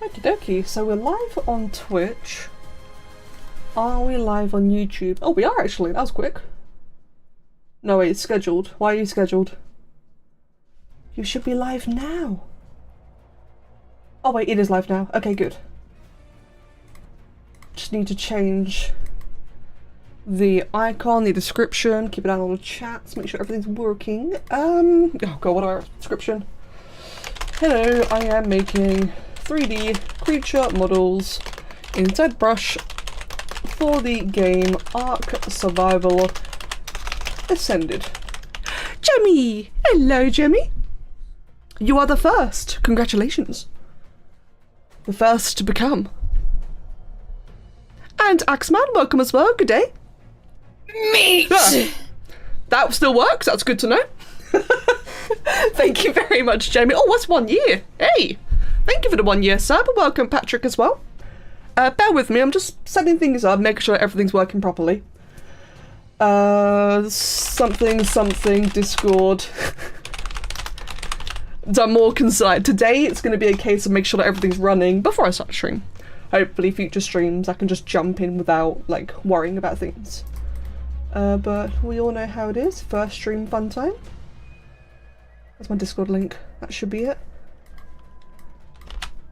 Okie dokie, so we're live on Twitch. Are we live on YouTube? Oh, we are actually, that was quick. No, wait, it's scheduled. Why are you scheduled? You should be live now. Oh wait, it is live now. Okay, good. Just need to change the icon, the description, keep it on all the chats, make sure everything's working. Oh god, what our description? Hello, I am making 3D creature models in ZBrush for the game Ark Survival Ascended. Jemmy! Hello, Jemmy! You are the first. Congratulations. The first to become. And Axeman, welcome as well. Good day. Meat! That still works. That's good to know. Thank you very much, Jamie. Oh, what's 1 year? Hey! Thank you for the 1 year sub. Welcome, Patrick, as well. Bear with me. I'm just setting things up, making sure everything's working properly. Something, Discord. Done more concerned. Today, it's going to be a case of make sure that everything's running before I start the stream. Hopefully, future streams, I can just jump in without, like, worrying about things. But we all know how it is. First stream fun time. That's my Discord link. That should be it.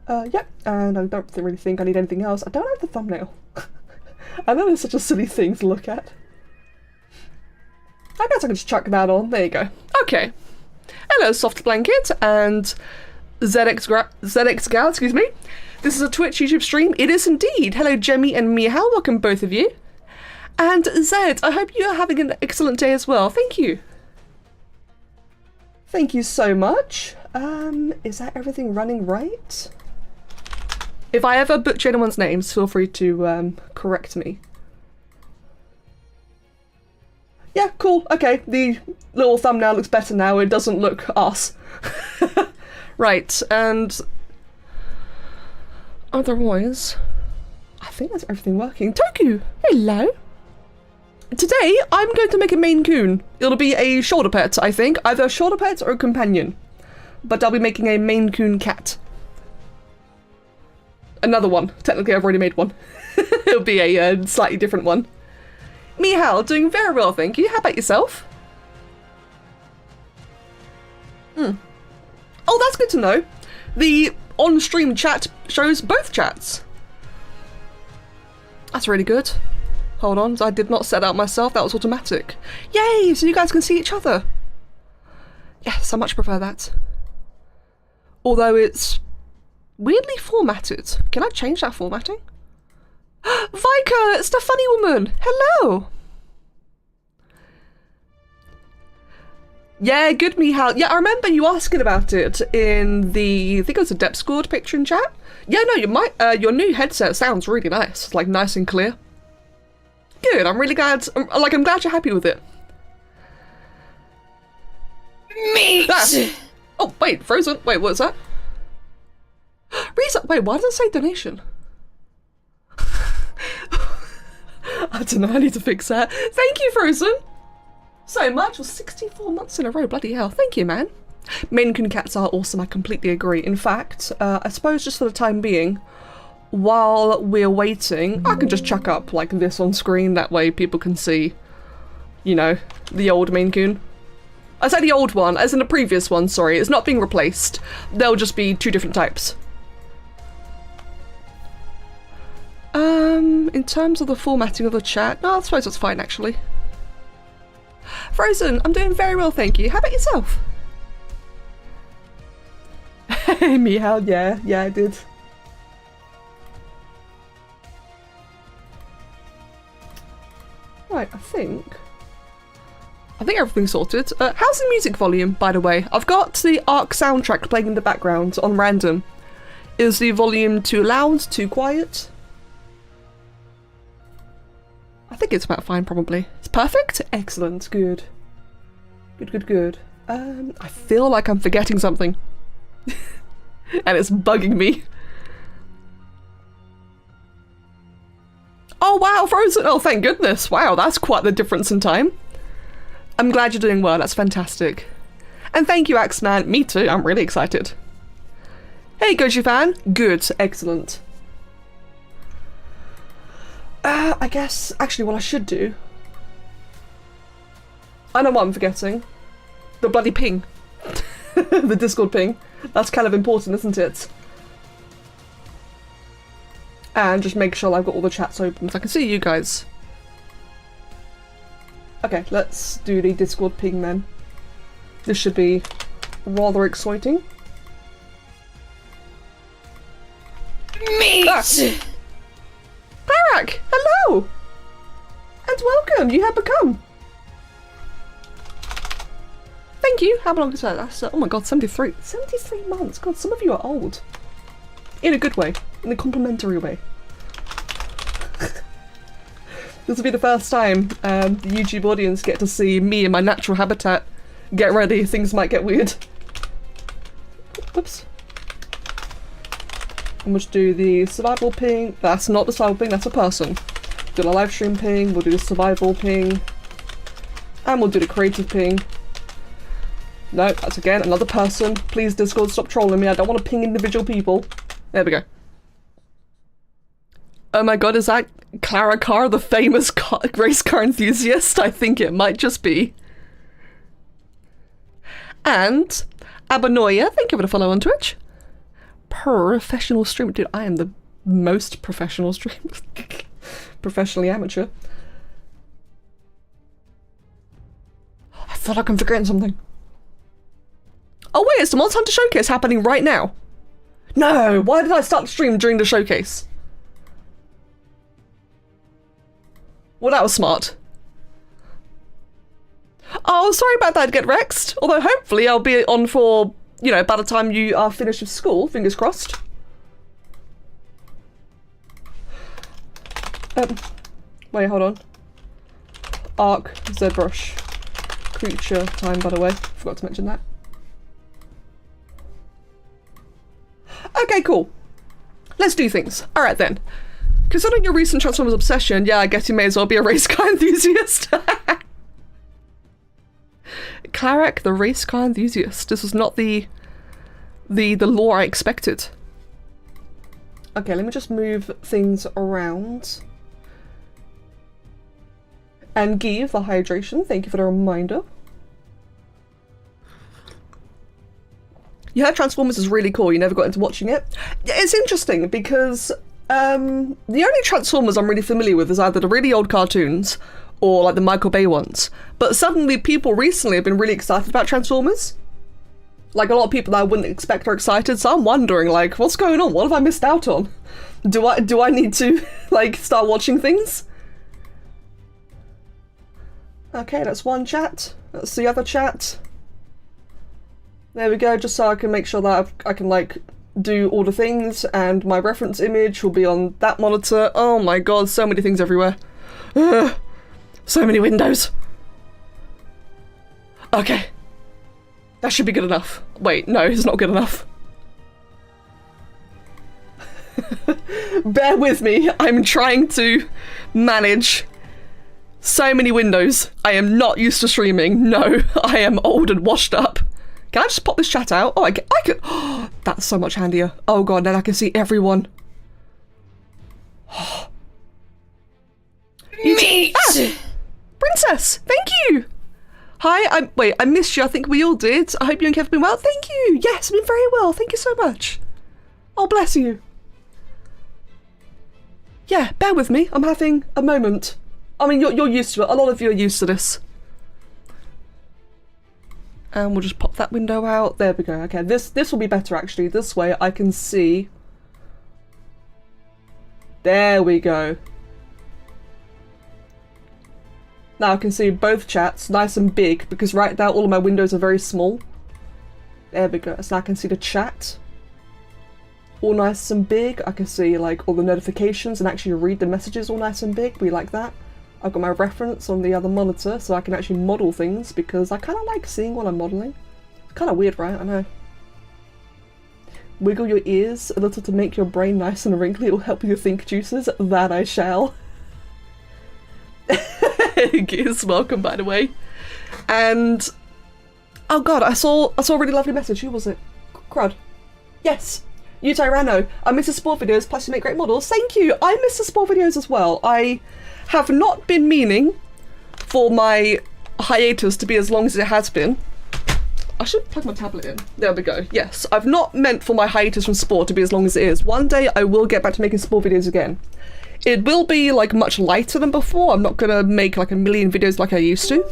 Yep, and I don't really think I need anything else. I don't have the thumbnail. I know it's such a silly thing to look at. I guess I can just chuck that on. There you go. Okay. Hello, Soft Blanket and ZX Gal, excuse me. This is a Twitch YouTube stream. It is indeed. Hello, Jemmy and Mihal. Welcome, both of you. And Zed, I hope you are having an excellent day as well. Thank you. Thank you so much. Is that everything running right? If I ever butcher anyone's names, feel free to correct me. Yeah, cool. Okay, the little thumbnail looks better now. It doesn't look us. Right, and otherwise, I think that's everything working. Toku, hello. Today, I'm going to make a Maine Coon. It'll be a shoulder pet, I think. Either a shoulder pet or a companion. But I'll be making a Maine Coon cat. Another one. Technically, I've already made one. It'll be a slightly different one. Mihal, doing very well, thank you. How about yourself? Oh, that's good to know. The on-stream chat shows both chats. That's really good. Hold on, I did not set out myself, that was automatic. Yay, so you guys can see each other. Yes, I much prefer that. Although it's weirdly formatted. Can I change that formatting? Vika, it's the funny woman. Hello. Yeah, good Mihal. Yeah, I remember you asking about it in the, I think it was a Depth Scored picture in chat. Yeah, no, your new headset sounds really nice. Like nice and clear. Good, I'm really glad, I'm glad you're happy with it. Meat! Ah. Oh, wait, Frozen. Wait, what's that? Reason. Wait, why does it say donation? I don't know, I need to fix that. Thank you, Frozen! So much for 64 months in a row, bloody hell. Thank you, man. Maine Coon cats are awesome, I completely agree. In fact, I suppose just for the time being, while we're waiting, I can just chuck up like this on screen, that way people can see, you know, the old Maine Coon. I say the old one, as in the previous one, sorry, it's not being replaced. They'll just be two different types. In terms of the formatting of the chat, no, I suppose that's fine actually. Frozen, I'm doing very well, thank you. How about yourself? Hey, Mihal, yeah, I did. Right, I think everything's sorted. How's the music volume, by the way? I've got the Ark soundtrack playing in the background on random. Is the volume too loud, too quiet? I think it's about fine, probably. It's perfect? Excellent, good. Good. I feel like I'm forgetting something. And it's bugging me. Oh wow, Frozen! Oh, thank goodness. Wow, that's quite the difference in time. I'm glad you're doing well, that's fantastic. And thank you, Axeman. Me too, I'm really excited. Hey, Goji fan. Good. Excellent. I guess, actually, what I should do... I know what I'm forgetting. The bloody ping. The Discord ping. That's kind of important, isn't it? And just make sure I've got all the chats open so I can see you guys. Okay, let's do the Discord ping then. This should be rather exciting. Meat! Ah. Barak! Hello! And welcome! You have become! Thank you! How long is that? That's, oh my god, 73. 73 months! God, some of you are old. In a good way. In a complimentary way. This will be the first time the YouTube audience get to see me in my natural habitat. Get ready, things might get weird. Whoops. And we'll just do the survival ping. That's not the survival ping, that's a person. Do the live stream ping, we'll do the survival ping. And we'll do the creative ping. No, that's again another person. Please Discord, stop trolling me, I don't want to ping individual people. There we go. Oh my god, is that Clara Carr, the famous race car enthusiast? I think it might just be. And Abanoya, thank you for the follow on Twitch. Professional streamer. Dude, I am the most professional streamer. Professionally amateur. I thought I'm forgetting something. Oh wait, it's the Monster Hunter Showcase happening right now. No, why did I start the stream during the showcase? Well, that was smart. Oh, sorry about that, Get Rexed. Although hopefully I'll be on for, you know, by the time you are finished with school, fingers crossed. Wait, hold on. Ark, ZBrush. Creature time, by the way. Forgot to mention that. Okay, cool. Let's do things. Alright then. Considering your recent Transformers obsession, yeah, I guess you may as well be a race car enthusiast. Clarek, the race car enthusiast. This was not the lore I expected. Okay, let me just move things around. And give the hydration. Thank you for the reminder. Yeah, Transformers is really cool. You never got into watching it. It's interesting because the only Transformers I'm really familiar with is either the really old cartoons or like the Michael Bay ones. But suddenly people recently have been really excited about Transformers. Like a lot of people that I wouldn't expect are excited, so I'm wondering like, what's going on? What have I missed out on? Do I need to like start watching things? Okay, that's one chat. That's the other chat. There we go, just so I can make sure that I can like do all the things, and my reference image will be on that monitor. Oh my god, so many things everywhere. Ugh, so many windows. Okay. That should be good enough. Wait, no, it's not good enough. Bear with me, I'm trying to manage so many windows. I am not used to streaming. No, I am old and washed up. Can I just pop this chat out? Oh, I can. Oh, that's so much handier. Oh god, now I can see everyone. Meat! Ah, Princess, thank you. Hi, wait, I missed you. I think we all did. I hope you and Kev have been well. Thank you. Yes, I've been very well. Thank you so much. Oh, bless you. Yeah, bear with me. I'm having a moment. I mean, you're used to it. A lot of you are used to this. And we'll just pop that window out. There we go. Okay, this will be better actually. This way I can see. There we go. Now I can see both chats nice and big because right now all of my windows are very small. There we go. So now I can see the chat. All nice and big. I can see like all the notifications and actually read the messages all nice and big. We like that. I've got my reference on the other monitor so I can actually model things because I kind of like seeing what I'm modeling. It's kind of weird, right? I know. Wiggle your ears a little to make your brain nice and wrinkly. It will help with your think juices. That I shall. Gears, welcome by the way. And oh god, I saw a really lovely message. Who was it? Crud. Yes. You Tyranno, I miss the sport videos, plus you make great models. Thank you! I miss the sport videos as well. I have not been meaning for my hiatus to be as long as it has been. I should plug my tablet in. There we go. Yes, I've not meant for my hiatus from sport to be as long as it is. One day I will get back to making sport videos again. It will be like much lighter than before. I'm not gonna make like a million videos like I used to.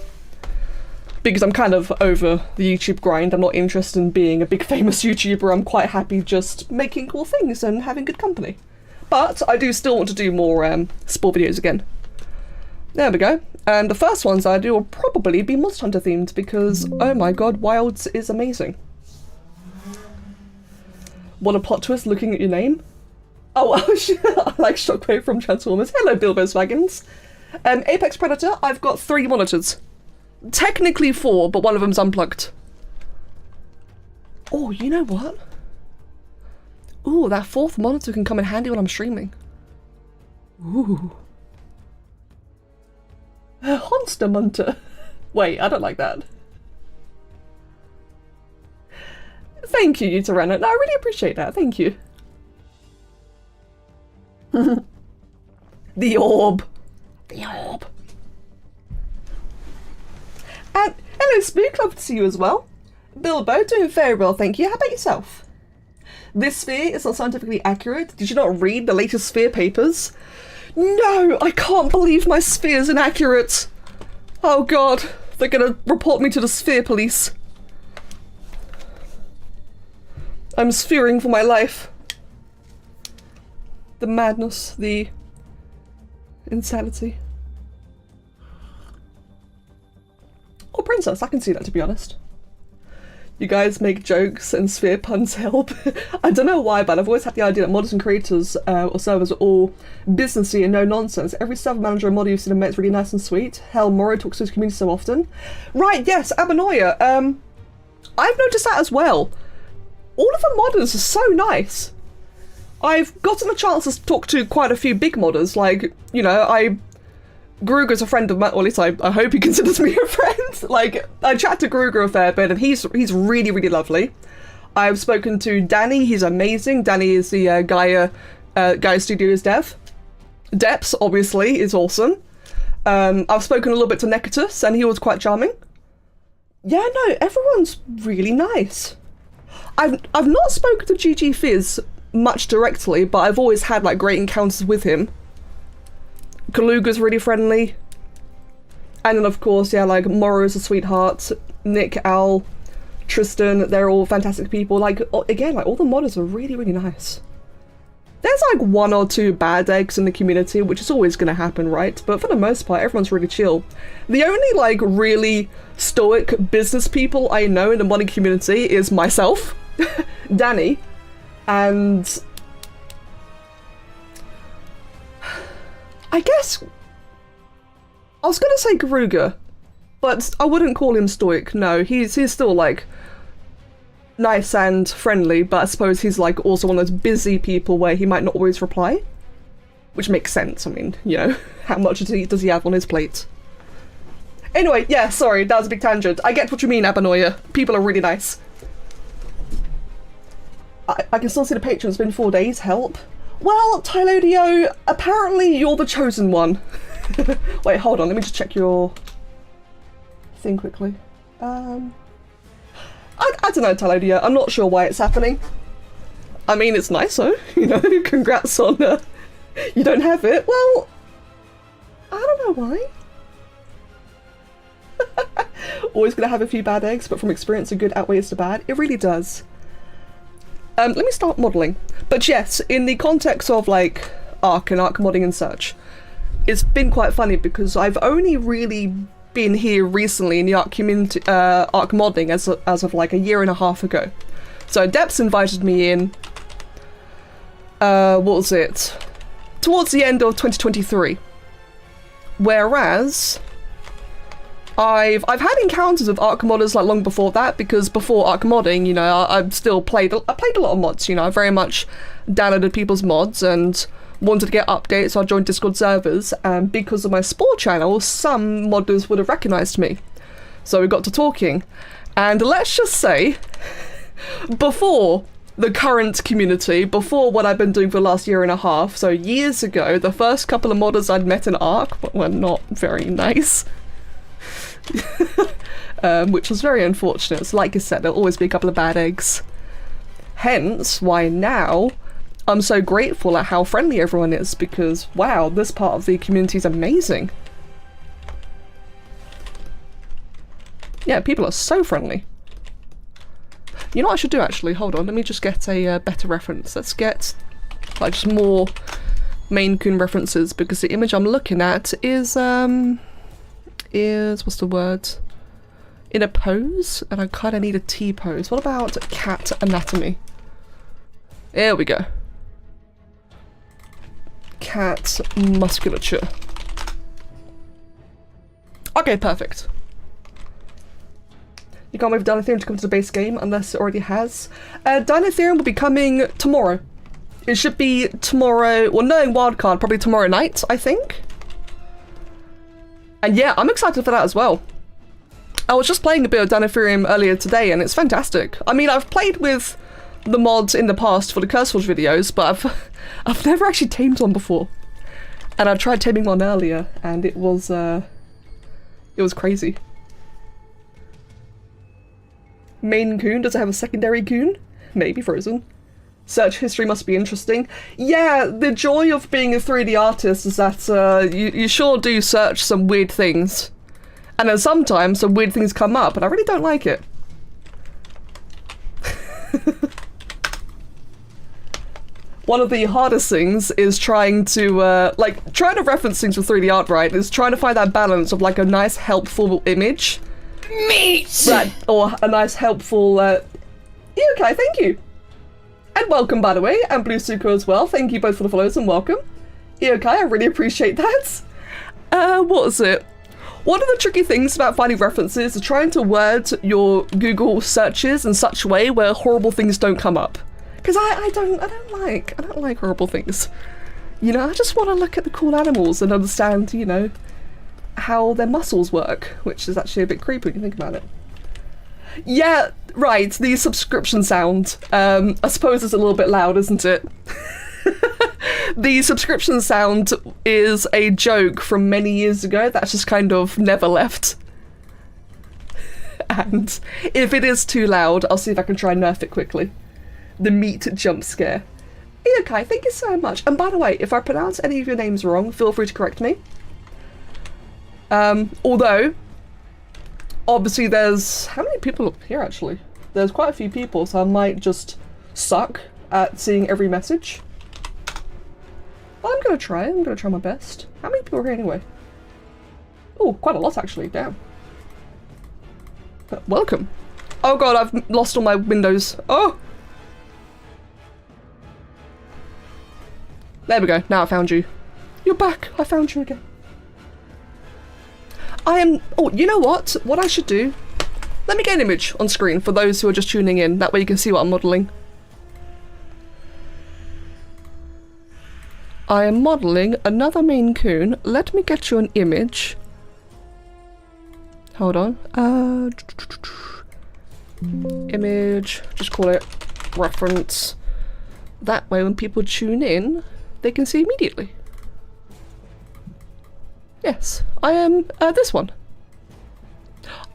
Because I'm kind of over the YouTube grind. I'm not interested in being a big famous YouTuber. I'm quite happy just making cool things and having good company. But I do still want to do more sport videos again. There we go. And the first ones I do will probably be Monster Hunter themed because, oh my god, Wilds is amazing. What a plot twist looking at your name. Oh, I like Shockwave from Transformers. Hello, Bilbo's Wagons. Apex Predator, I've got 3 monitors. Technically 4, but one of them's unplugged. Oh, you know what? Ooh, that 4th monitor can come in handy when I'm streaming. Ooh. A Honster Munter. Wait, I don't like that. Thank you, Tyranno. No, I really appreciate that. Thank you. The orb. The orb. And hello, Spook. Love to see you as well. Bilbo, doing very well, thank you. How about yourself? This sphere is not scientifically accurate. Did you not read the latest sphere papers? No, I can't believe my sphere's inaccurate. Oh god, they're gonna report me to the sphere police. I'm sphering for my life. The madness, the insanity. Oh, Princess, I can see that, to be honest. You guys make jokes and sphere puns help. I don't know why, but I've always had the idea that modders and creators or servers are all businessy and no nonsense. Every server manager and modder you've seen and met is really nice and sweet. Hell, Moro talks to his community so often. Right, yes, Abanoia. I've noticed that as well. All of the modders are so nice. I've gotten a chance to talk to quite a few big modders. Like, you know, Gruger's a friend of mine, or at least I hope he considers me a friend. Like, I chat to Gruger a fair bit, and he's really, really lovely. I've spoken to Danny, he's amazing. Danny is the Gaia Studios dev. Deps, obviously, is awesome. I've spoken a little bit to Necatus, and he was quite charming. Yeah, no, everyone's really nice. I've not spoken to GG Fizz much directly, but I've always had, like, great encounters with him. Kaluga's really friendly. And then of course, yeah, like Moro's a sweetheart, Nick, Al, Tristan, they're all fantastic people. Like, again, like all the modders are really, really nice. There's like 1 or 2 bad eggs in the community, which is always going to happen, right? But for the most part, everyone's really chill. The only like really stoic business people I know in the modding community is myself, Danny, and I guess I was gonna say Garuga, but I wouldn't call him stoic. No, he's still like nice and friendly, but I suppose he's like also one of those busy people where he might not always reply, which makes sense. I mean, you know, how much does he have on his plate? Anyway, yeah, sorry, that was a big tangent. I get what you mean, Abanoia. People are really nice. I can still see the Patreon. It's been 4 days. Help. Well, Tylodio, apparently you're the chosen one. Wait, hold on, let me just check your thing quickly. I don't know, Tylodio, I'm not sure why it's happening. I mean, it's nice, though, you know, congrats on you don't have it. Well, I don't know why. Always gonna have a few bad eggs, but from experience a good outweighs the bad. It really does. Let me start modelling. But yes, in the context of like Ark and Ark modding and such, it's been quite funny because I've only really been here recently in the Ark community, Ark modding as of like a year and a half ago. So Deps invited me in, what was it? Towards the end of 2023. Whereas I've had encounters with Ark modders like long before that, because before Ark modding, you know, I played a lot of mods, you know, I very much downloaded people's mods and wanted to get updates, so I joined Discord servers, and because of my Spore channel, some modders would have recognised me. So we got to talking, and let's just say, before the current community before what I've been doing for the last year and a half. So years ago, the first couple of modders I'd met in Ark were not very nice. Which was very unfortunate. So like I said, there'll always be a couple of bad eggs. Hence why now I'm so grateful at how friendly everyone is, because wow, this part of the community is amazing. Yeah, people are so friendly. You know what I should do actually? Hold on, let me just get a better reference. Let's get like just more Maine Coon references, because the image I'm looking at is what's the word? In a pose, and I kind of need a T pose. What about cat anatomy? There we go. Cat musculature. Okay, perfect. You can't wait for Dinotherm to come to the base game unless it already has. Dinotherm will be coming tomorrow. It should be tomorrow, well, knowing wildcard, probably tomorrow night, I think. And yeah, I'm excited for that as well. I was just playing a bit of Dinotherm earlier today and it's fantastic. I mean, I've played with the mods in the past for the Curseforge videos, but I've never actually tamed one before. And I tried taming one earlier and it was crazy. Main Coon, does it have a secondary Coon? Maybe frozen. Search history must be interesting. Yeah, the joy of being a 3D artist is that you sure do search some weird things. And then sometimes some weird things come up and I really don't like it. One of the hardest things is trying to, trying to reference things with 3D art, right? Is trying to find that balance of like a nice helpful image. Meat! Right, or a nice helpful, okay, thank you. And welcome, by the way, and Blue Suko as well. Thank you both for the follows and welcome. Okay, I really appreciate that. What was it? One of the tricky things about finding references is trying to word your Google searches in such a way where horrible things don't come up. Because I don't like horrible things. You know, I just want to look at the cool animals and understand, you know, how their muscles work, which is actually a bit creepy when you think about it. Yeah, right, the subscription sound. I suppose it's a little bit loud, isn't it? The subscription sound is a joke from many years ago that's just kind of never left. And if it is too loud, I'll see if I can try and nerf it quickly. The meat jump scare. Okay, thank you so much. And by the way, if I pronounce any of your names wrong, feel free to correct me. Although, obviously there's... How many people up here, actually? There's quite a few people, so I might just suck at seeing every message. Well, I'm gonna try my best. How many people are here anyway? Oh, quite a lot, actually. Damn. Welcome. Oh god, I've lost all my windows. Oh! There we go. Now I found you. You're back. I found you again. I am... Oh, you know what? What I should do... Let me get an image on screen for those who are just tuning in. That way you can see what I'm modelling. I am modelling another Maine Coon. Let me get you an image. Hold on. Image. Just call it reference. That way when people tune in, they can see immediately. Yes, I am this one.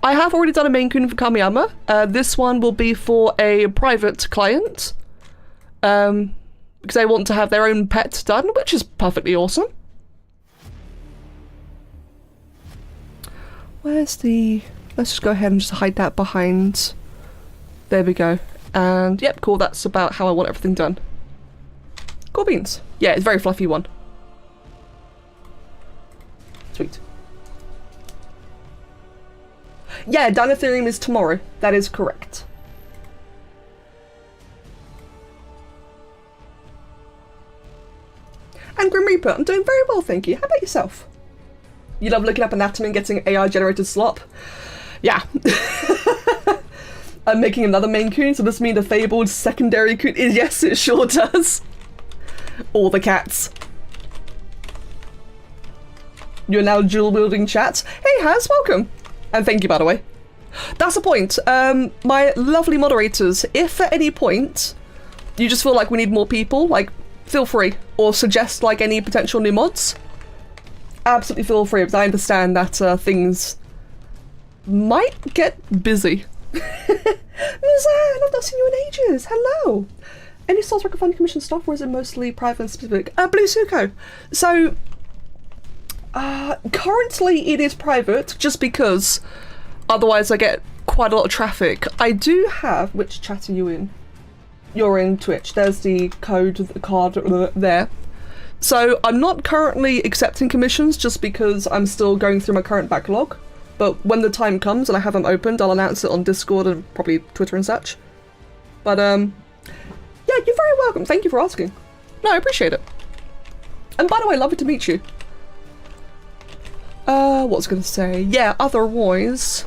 I have already done a Maine Coon for Kamiyama. This one will be for a private client. Because they want to have their own pet done, which is perfectly awesome. Where's the... Let's just go ahead and just hide that behind... There we go. And yep, cool, that's about how I want everything done. Cool beans. Yeah, it's a very fluffy one. Sweet. Yeah, Dinotherm is tomorrow. That is correct. And Grim Reaper, I'm doing very well, thank you. How about yourself? You love looking up anatomy and getting AI-generated slop? Yeah. I'm making another Maine Coon, so this means a fabled secondary coon. Yes, it sure does. All the cats. You're now dual-wielding chats. Hey, Haz, welcome. And thank you, by the way. That's the point. My lovely moderators, if at any point you just feel like we need more people, like, feel free. Or suggest, like, any potential new mods. Absolutely feel free, because I understand that things might get busy. Muzan, I've not seen you in ages. Hello. Any stores where I can find commission stuff, or is it mostly private and specific? Blue Suko. So, currently it is private, just because otherwise I get quite a lot of traffic. I do have... Which chat are you in? You're in Twitch. There's the code, the card there. So I'm not currently accepting commissions just because I'm still going through my current backlog. But when the time comes and I have them opened, I'll announce it on Discord and probably Twitter and such. But, yeah, you're very welcome. Thank you for asking. No, I appreciate it. And by the way, lovely to meet you. What was I gonna say? Yeah, otherwise...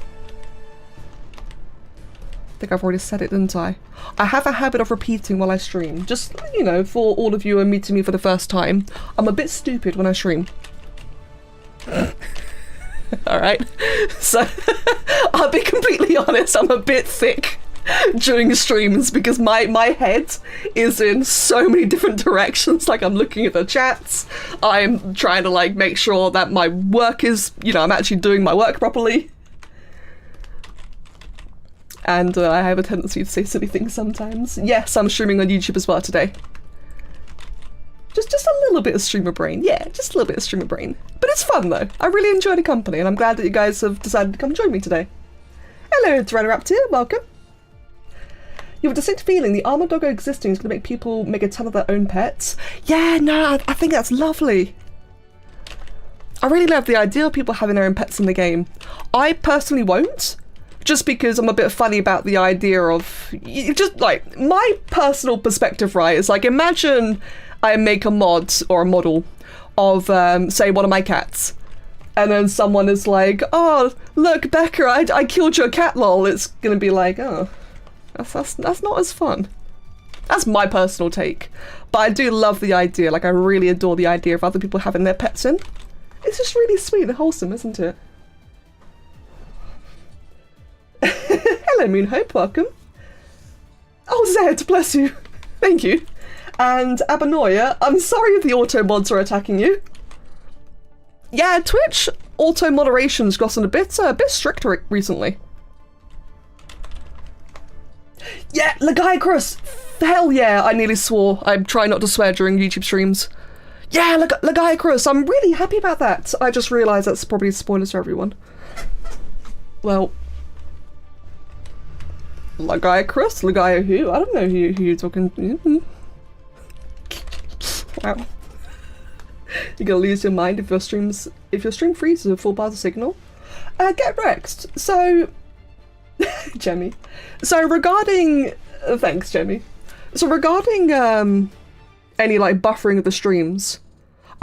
I think I've already said it, didn't I? I have a habit of repeating while I stream. Just, you know, for all of you who are meeting me for the first time, I'm a bit stupid when I stream. Alright? So, I'll be completely honest, I'm a bit thick during streams because my head is in so many different directions. Like, I'm looking at the chats, I'm trying to, like, make sure that my work is, you know, I'm actually doing my work properly. And I have a tendency to say silly things sometimes. Yes, I'm streaming on YouTube as well today. Just a little bit of streamer brain. Yeah, just a little bit of streamer brain. But it's fun though. I really enjoy the company and I'm glad that you guys have decided to come join me today. Hello, Tyrannoraptor, welcome. You have a distinct feeling the Armored Doggo existing is going to make people make a ton of their own pets. Yeah, no, I think that's lovely. I really love the idea of people having their own pets in the game. I personally won't. Just because I'm a bit funny about the idea of, just like, my personal perspective, right, is like, imagine I make a mod or a model of, say, one of my cats. And then someone is like, oh, look, Becca, I killed your cat, lol. It's gonna be like, oh, that's not as fun. That's my personal take. But I do love the idea, like, I really adore the idea of other people having their pets in. It's just really sweet and wholesome, isn't it? Hello, Moonhope, welcome. Oh, Zed, bless you. Thank you. And Abanoya, I'm sorry if the auto mods are attacking you. Yeah, Twitch auto moderation's gotten a bit stricter recently. Yeah, Lagaiacrus! Hell yeah, I nearly swore. I'm trying not to swear during YouTube streams. Yeah, Lagaiacrus, I'm really happy about that. I just realised that's probably spoilers for everyone. Well... Lagaiacrus? Lagaia who? I don't know who you're talking to. Wow. You're gonna lose your mind if your stream freezes with full bars of signal. Get wrecked. So Jemmy. So regarding thanks, Jemmy. So regarding any like buffering of the streams,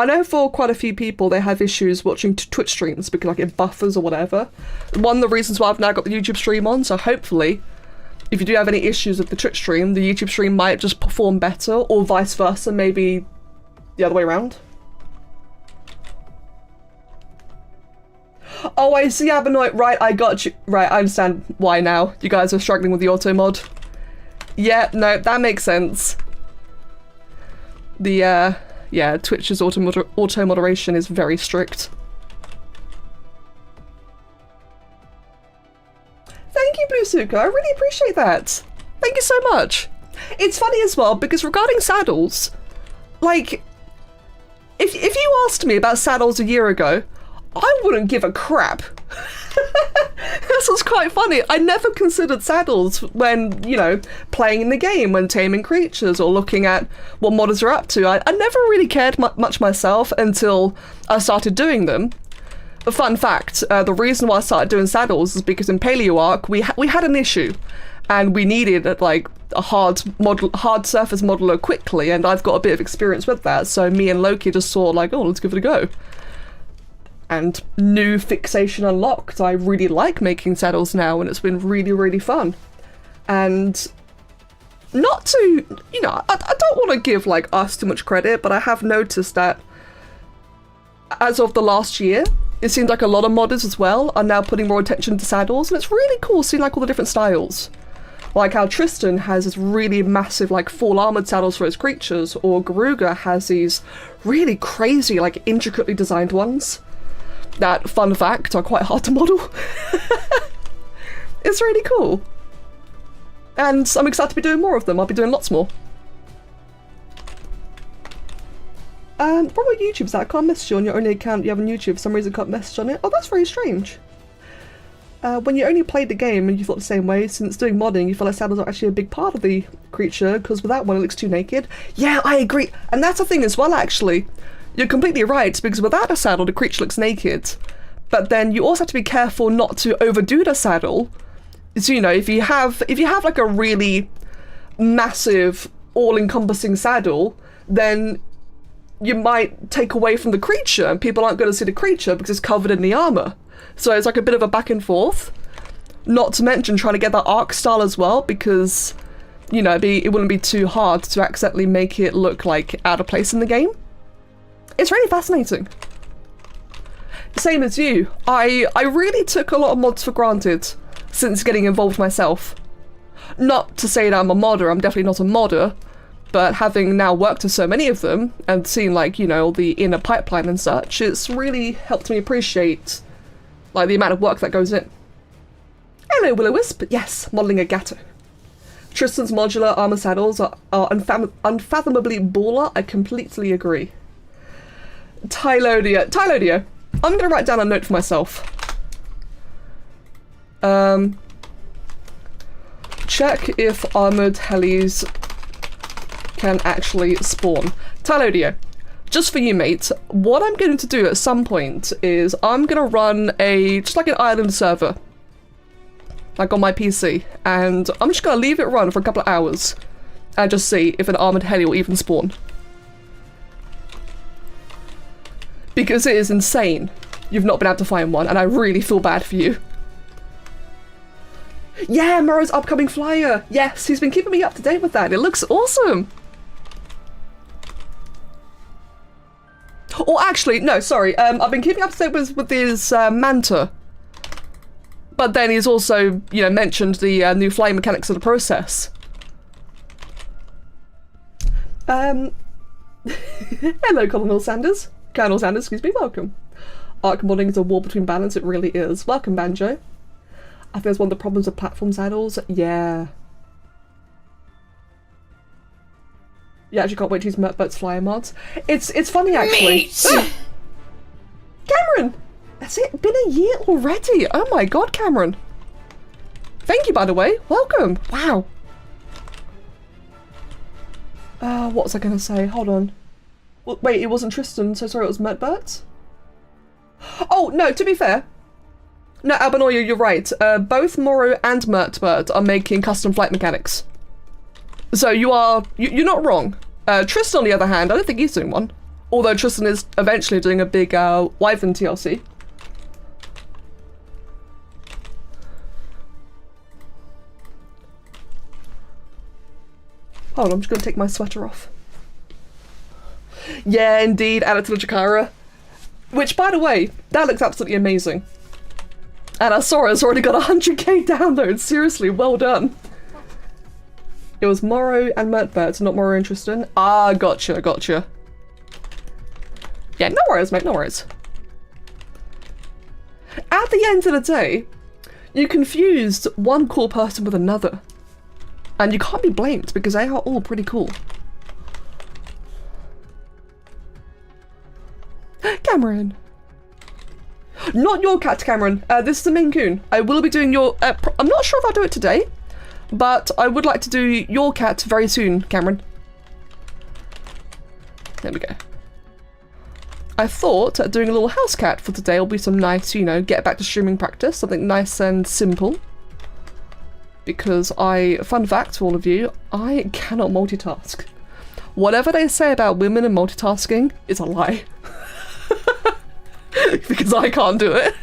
I know for quite a few people they have issues watching Twitch streams because like it buffers or whatever. One of the reasons why I've now got the YouTube stream on, so hopefully if you do have any issues with the Twitch stream, the YouTube stream might just perform better, or vice versa, maybe the other way around. Oh, I see, Abanoid. Right, I got you. Right, I understand why now. You guys are struggling with the auto mod. Yeah, no, that makes sense. The, yeah, Twitch's auto moderation is very strict. Thank you, Bluesuka. I really appreciate that. Thank you so much. It's funny as well, because regarding saddles, like, if you asked me about saddles a year ago, I wouldn't give a crap. This was quite funny. I never considered saddles when, you know, playing in the game, when taming creatures or looking at what modders are up to. I never really cared much myself until I started doing them. A fun fact, the reason why I started doing saddles is because in Paleo Ark we had an issue and we needed like a hard surface modeler quickly, and I've got a bit of experience with that, so me and Loki just saw like, oh, let's give it a go. And new fixation unlocked. I really like making saddles now and it's been really, really fun. And not to, you know, I don't want to give like us too much credit, but I have noticed that as of the last year, it seems like a lot of modders as well are now putting more attention to saddles, and it's really cool seeing like all the different styles. Like how Tristan has this really massive, like, full armored saddles for his creatures, or Garuga has these really crazy, like, intricately designed ones that, fun fact, are quite hard to model. It's really cool. And I'm excited to be doing more of them. I'll be doing lots more. And probably YouTube's that I can't message you on your only account you have on YouTube. For some reason, can't message on it. Oh, that's very strange. When you only played the game and you thought the same way, since doing modding, you feel like saddles are actually a big part of the creature, because without one it looks too naked. Yeah, I agree. And that's the thing as well, actually. You're completely right, because without a saddle, the creature looks naked. But then you also have to be careful not to overdo the saddle. So, you know, if you have like a really massive, all-encompassing saddle, then you might take away from the creature, and people aren't going to see the creature because it's covered in the armor. So it's like a bit of a back and forth. Not to mention trying to get that Ark style as well, because, you know, it wouldn't be too hard to accidentally make it look like out of place in the game. It's really fascinating. Same as you. I really took a lot of mods for granted since getting involved myself. Not to say that I'm a modder, I'm definitely not a modder, but having now worked with so many of them and seen, like, you know, the inner pipeline and such, it's really helped me appreciate, like, the amount of work that goes in. Hello, Will-O-Wisp. Yes, modelling a Gatto. Tristan's modular armor saddles are unfathomably baller. I completely agree. Tylodia. I'm going to write down a note for myself. Check if armored helis can actually spawn. Tylodio, just for you, mate, what I'm going to do at some point is I'm going to run just like an island server, like on my PC, and I'm just going to leave it run for a couple of hours and just see if an armored heli will even spawn. Because it is insane you've not been able to find one, and I really feel bad for you. Yeah, Morrow's upcoming flyer. Yes, he's been keeping me up to date with that. It looks awesome. Or actually, no, sorry. I've been keeping up to date with his Manta. But then he's also, you know, mentioned the new flying mechanics of the process. Hello, Colonel Sanders, excuse me, welcome. Ark modding is a war between balance, it really is. Welcome, Banjo. I think that's one of the problems of platform saddles. Yeah. Yeah, actually can't wait to use Mertbert's flyer mods. It's funny, actually. Cameron! Has it been a year already? Oh my god, Cameron. Thank you, by the way. Welcome. Wow. What was I going to say? Hold on. Well, wait, it wasn't Tristan, so sorry, it was Mertbert? Oh, no, to be fair. No, Albanoia, you're right. Both Morrow and Mertbert are making custom flight mechanics. So you're not wrong. Tristan, on the other hand, I don't think he's doing one. Although Tristan is eventually doing a big Wyvern TLC. Hold on, I'm just going to take my sweater off. Yeah, indeed, add it to the Jakara. Which, by the way, that looks absolutely amazing. And Asora's already got 100k downloads. Seriously, well done. It was Morrow and Mertbert, not Morrow and Tristan. Ah, gotcha. Yeah, no worries, mate, no worries. At the end of the day, you confused one cool person with another. And you can't be blamed because they are all pretty cool. Cameron. Not your cat, Cameron. This is the Maine Coon. I will be doing your... I'm not sure if I'll do it today, but I would like to do your cat very soon, Cameron. There we go. I thought doing a little house cat for today will be some nice, you know, get back to streaming practice, something nice and simple. Because fun fact to all of you, I cannot multitask. Whatever they say about women and multitasking is a lie. Because I can't do it.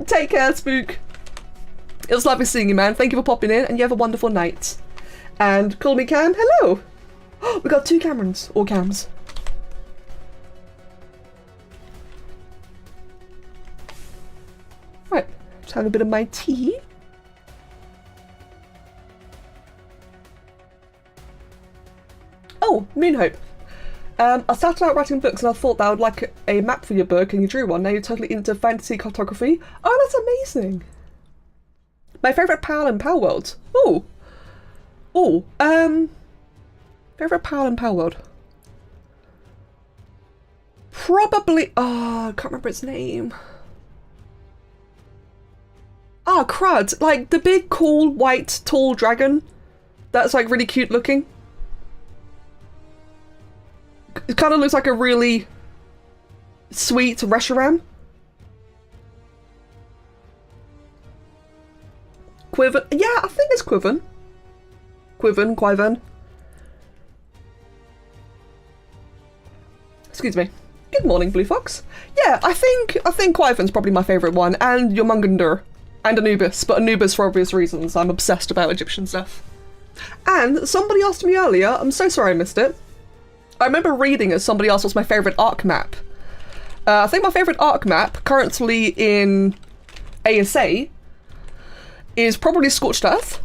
Take care, Spook. It was lovely seeing you, man. Thank you for popping in, and you have a wonderful night. And call me Cam. Hello. We got 2 Camerons, or Cams. Right, just have a bit of my tea. Moonhope. I started out writing books and I thought that I would like a map for your book and you drew one. Now you're totally into fantasy cartography. Oh, that's amazing. My favourite pal in Pal World. Ooh. Ooh. Favourite pal in Pal World. Probably... Oh, I can't remember its name. Ah, Crud. Like the big, cool, white, tall dragon. That's like really cute looking. It kind of looks like a really sweet Reshiram. Quiven. Yeah, I think it's Quiven. Quiven. Excuse me. Good morning, Blue Fox. Yeah, I think Quiven's probably my favourite one, and Yomungundur. And Anubis, but Anubis for obvious reasons. I'm obsessed about Egyptian stuff. And somebody asked me earlier, I'm so sorry I missed it. I remember reading as somebody asked what's my favourite Ark map. I think my favourite Ark map, currently in ASA, is probably Scorched Earth.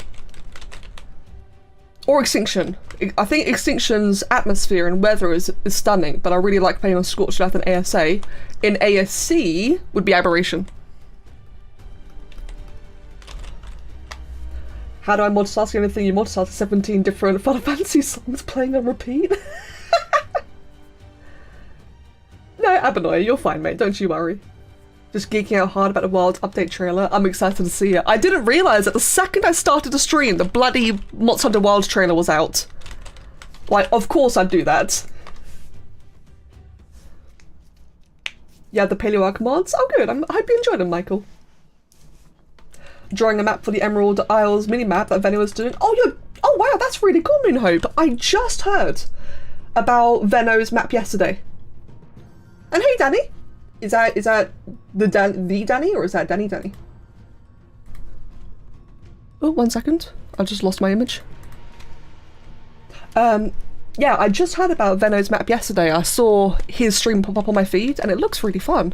Or Extinction. I think Extinction's atmosphere and weather is stunning, but I really like playing on Scorched Earth and ASA. In ASC would be Aberration. How do I multitask anything? You multitask 17 different Final Fantasy songs playing on repeat? No, Abanoy, you're fine, mate. Don't you worry. Just geeking out hard about the Wilds update trailer. I'm excited to see it. I didn't realise that the second I started to stream, the bloody Monster Hunter Wilds trailer was out. Like, of course I'd do that. Yeah, the Paleo Ark mods? Oh good, I hope you enjoyed them, Michael. Drawing a map for the Emerald Isles mini-map that Venno was doing. Oh wow, that's really cool, Moonhope. I just heard about Venno's map yesterday. And hey, Danny. Is that the Danny, or is that Danny? Oh, 1 second. I just lost my image. Yeah, I just heard about Venno's map yesterday. I saw his stream pop up on my feed, and it looks really fun.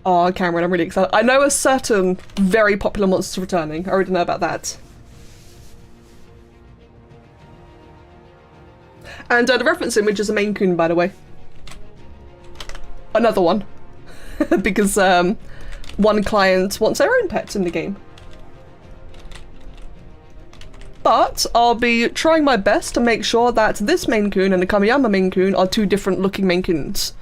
Oh, Cameron, I'm really excited. I know a certain very popular monster's returning. I already know about that. And the reference image is a Maine Coon, by the way. Another one. Because one client wants their own pets in the game. But I'll be trying my best to make sure that this Maine Coon and the Kamiyama Maine Coon are two different looking Maine Coons.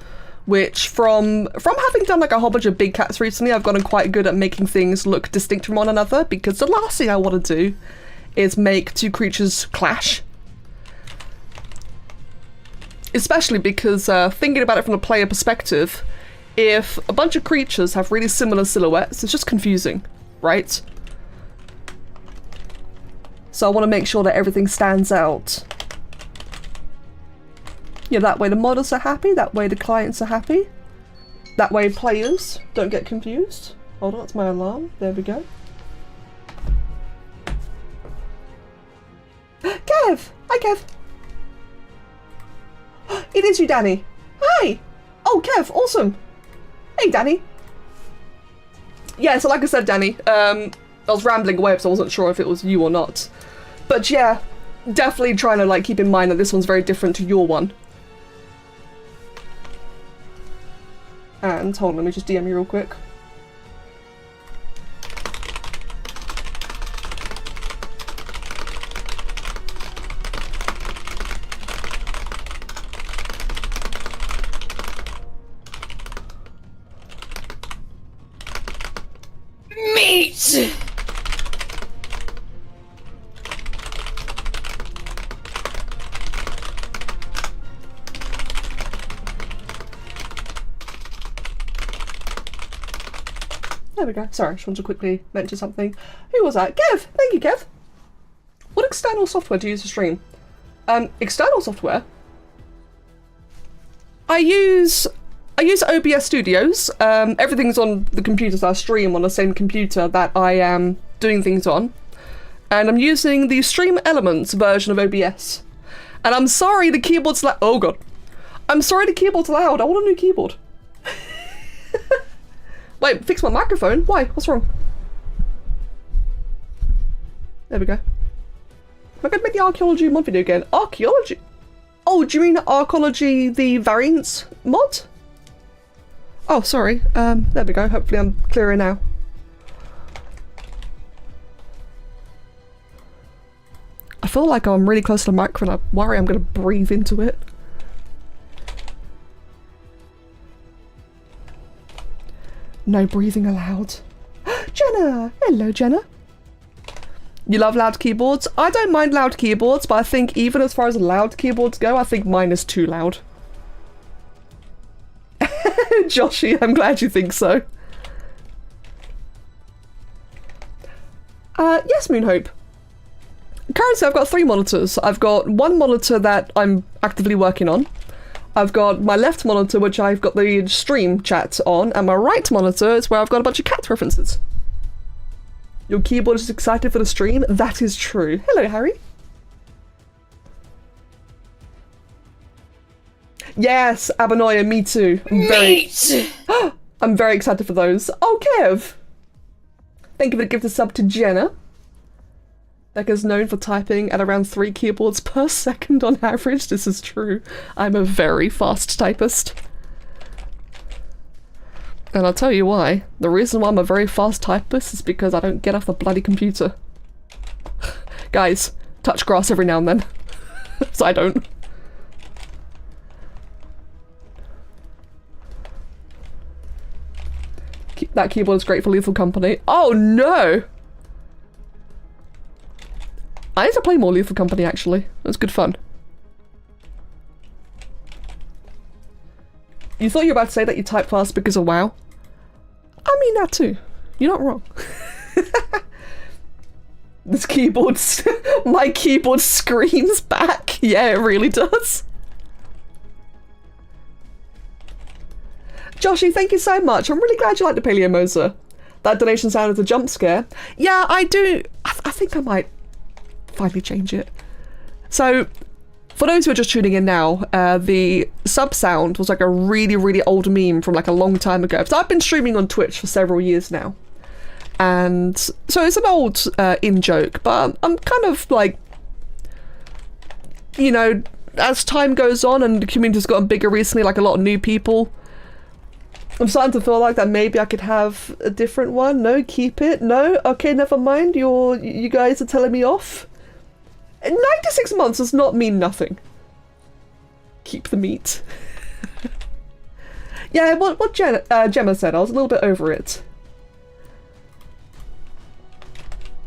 Which, from having done like a whole bunch of big cats recently, I've gotten quite good at making things look distinct from one another, because the last thing I want to do is make two creatures clash. Especially because, thinking about it from a player perspective, if a bunch of creatures have really similar silhouettes, it's just confusing, right? So I want to make sure that everything stands out. Yeah, that way the models are happy, that way the clients are happy. That way players don't get confused. Hold on, that's my alarm. There we go. Kev! Hi, Kev! It is you, Danny. Hi! Oh, Kev, awesome. Hey, Danny. Yeah, so like I said, Danny, I was rambling away because I wasn't sure if it was you or not. But yeah, definitely trying to like keep in mind that this one's very different to your one. And, hold on, let me just DM you real quick. Meat! There we go. Sorry, I just wanted to quickly mention something. Who was that? Kev! Thank you, Kev! What external software do you use to stream? External software? I use OBS Studios. Everything's on the computers I stream on the same computer that I am doing things on. And I'm using the Stream Elements version of OBS. And I'm sorry the keyboard's loud. Oh god. I'm sorry the keyboard's loud. I want a new keyboard. Wait, fix my microphone? Why? What's wrong? There we go. I going to make the archaeology mod video again? Archaeology? Oh, do you mean archaeology, the variants mod? Oh, sorry. There we go. Hopefully I'm clearer now. I feel like I'm really close to the microphone. I worry I'm going to breathe into it. No breathing allowed. Jenna! Hello, Jenna. You love loud keyboards? I don't mind loud keyboards, but I think even as far as loud keyboards go, I think mine is too loud. Joshy, I'm glad you think so. Yes, Moonhope. Currently, I've got 3 monitors. I've got one monitor that I'm actively working on. I've got my left monitor, which I've got the stream chat on, and my right monitor is where I've got a bunch of cat references. Your keyboard is excited for the stream? That is true. Hello, Harry. Yes, Abanoya, me too. I'm very excited for those. Oh, Kev! Thank you for the gift of sub to Jenna. Becca's known for typing at around 3 keyboards per second on average. This is true. I'm a very fast typist. And I'll tell you why. The reason why I'm a very fast typist is because I don't get off the bloody computer. Guys, touch grass every now and then. So I don't. That keyboard is great for Lethal Company. Oh no! I need to play more Lethal Company, actually. That's good fun. You thought you were about to say that you type fast because of WoW? I mean that too. You're not wrong. This keyboard... my keyboard screams back. Yeah, it really does. Joshy, thank you so much. I'm really glad you like the Paleo Moser. That donation sounded a jump scare. Yeah, I do. I think I might finally change it. So, for those who are just tuning in now, the sub sound was like a really, really old meme from like a long time ago. So I've been streaming on Twitch for several years now. And so it's an old in-joke, but I'm kind of like, you know, as time goes on and the community's gotten bigger recently, like a lot of new people, I'm starting to feel like that maybe I could have a different one. No, keep it. No? Okay, never mind. You guys are telling me off. 96 months does not mean nothing. Keep the meat. Yeah, what Gemma said, I was a little bit over it.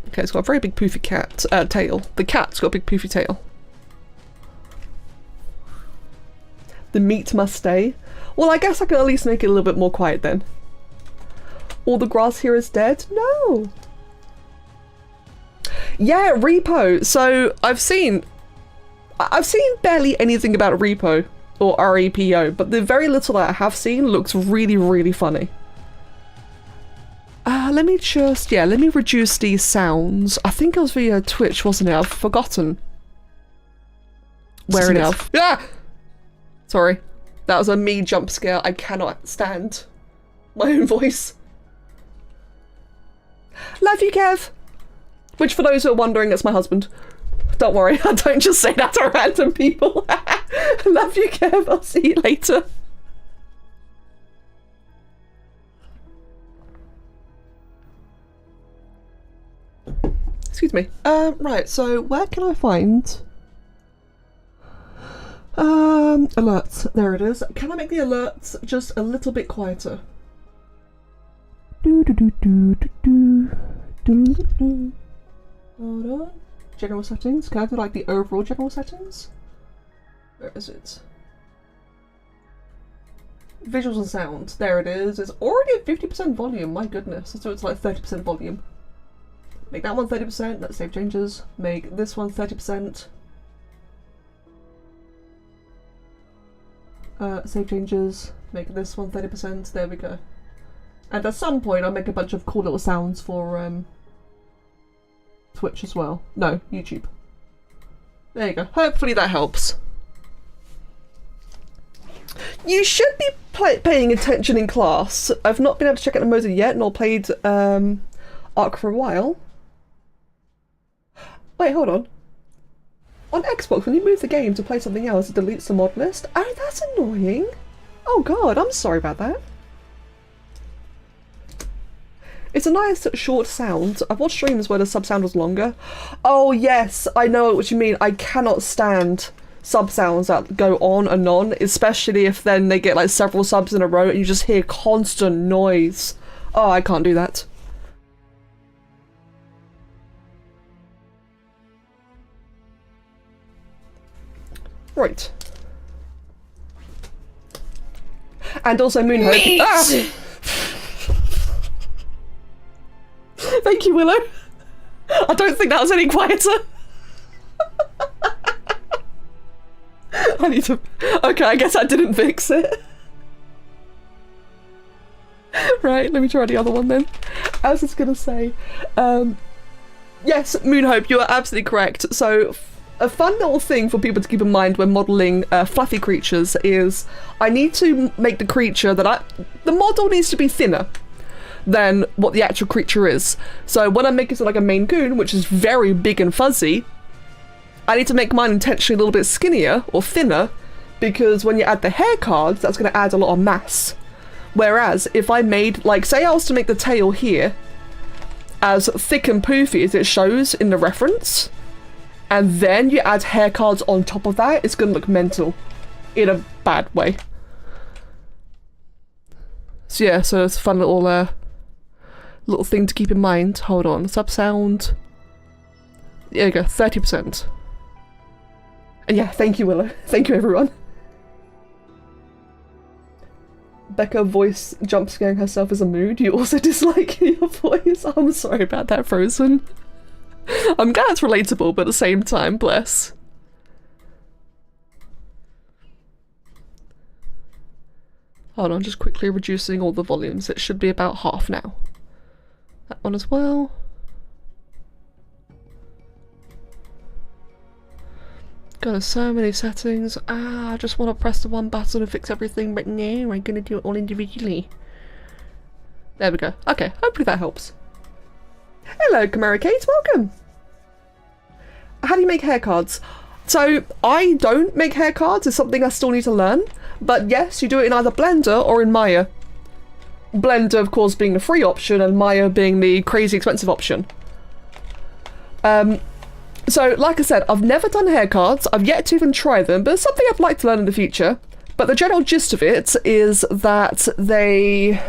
Okay, it's got a very big poofy cat tail. The cat's got a big poofy tail. The meat must stay. Well, I guess I can at least make it a little bit more quiet then. All the grass here is dead? No. Yeah, repo. So I've seen barely anything about repo or REPO, but the very little that I have seen looks really, really funny. Let me reduce these sounds. I think it was via Twitch, wasn't it? I've forgotten where it is. Yeah! Sorry. That was a me jump scare. I cannot stand my own voice. Love you, Kev. Which, for those who are wondering, it's my husband. Don't worry, I don't just say that to random people. Love you, Kev. I'll see you later. Excuse me. Right, so where can I find... alerts. There it is. Can I make the alerts just a little bit quieter? Hold on. General settings. Can I do like the overall general settings? Where is it? Visuals and sound. There it is. It's already at 50% volume. My goodness. So it's like 30% volume. Make that one 30%. Let's save changes. Make this one 30%. Save changes, make this one 30%, there we go. And at some point I'll make a bunch of cool little sounds for Twitch as well. No, YouTube. There you go. Hopefully that helps. You should be paying attention in class. I've not been able to check out the Moser yet, nor played Ark for a while. Wait, hold on. On Xbox, when you move the game to play something else, it deletes the mod list. Oh, that's annoying. Oh god, I'm sorry about that. It's a nice short sound. I've watched streams where the sub sound was longer. Oh yes, I know what you mean. I cannot stand sub sounds that go on and on, especially if then they get like several subs in a row and you just hear constant noise. Oh, I can't do that. Right. And also Moonhope. Ah! Thank you, Willow. I don't think that was any quieter. I need to... Okay, I guess I didn't fix it. Right, let me try the other one then. I was just gonna say, yes, Moonhope, you are absolutely correct. So, a fun little thing for people to keep in mind when modelling fluffy creatures is I need to make the creature that the model needs to be thinner than what the actual creature is. So when I'm making like a Maine Coon, which is very big and fuzzy, I need to make mine intentionally a little bit skinnier or thinner, because when you add the hair cards, that's going to add a lot of mass. Whereas if I made, like, say I was to make the tail here as thick and poofy as it shows in the reference, and then you add hair cards on top of that, it's going to look mental in a bad way. So yeah, so it's a fun little little thing to keep in mind. Hold on, sub sound. There you go, 30%. And yeah, thank you, Willow. Thank you, everyone. Becca voice jump scaring herself as a mood. You also dislike your voice. I'm sorry about that, Frozen. I'm glad it's relatable, but at the same time, bless. Hold on, just quickly reducing all the volumes. It should be about half now. That one as well. God, there's so many settings. I just want to press the one button and fix everything, but no, I'm gonna do it all individually. There we go. Okay, hopefully that helps. Hello, Chimera Kate, welcome! How do you make hair cards? So, I don't make hair cards, it's something I still need to learn. But yes, you do it in either Blender or in Maya. Blender, of course, being the free option, and Maya being the crazy expensive option. So, like I said, I've never done hair cards, I've yet to even try them, but it's something I'd like to learn in the future. But the general gist of it is that they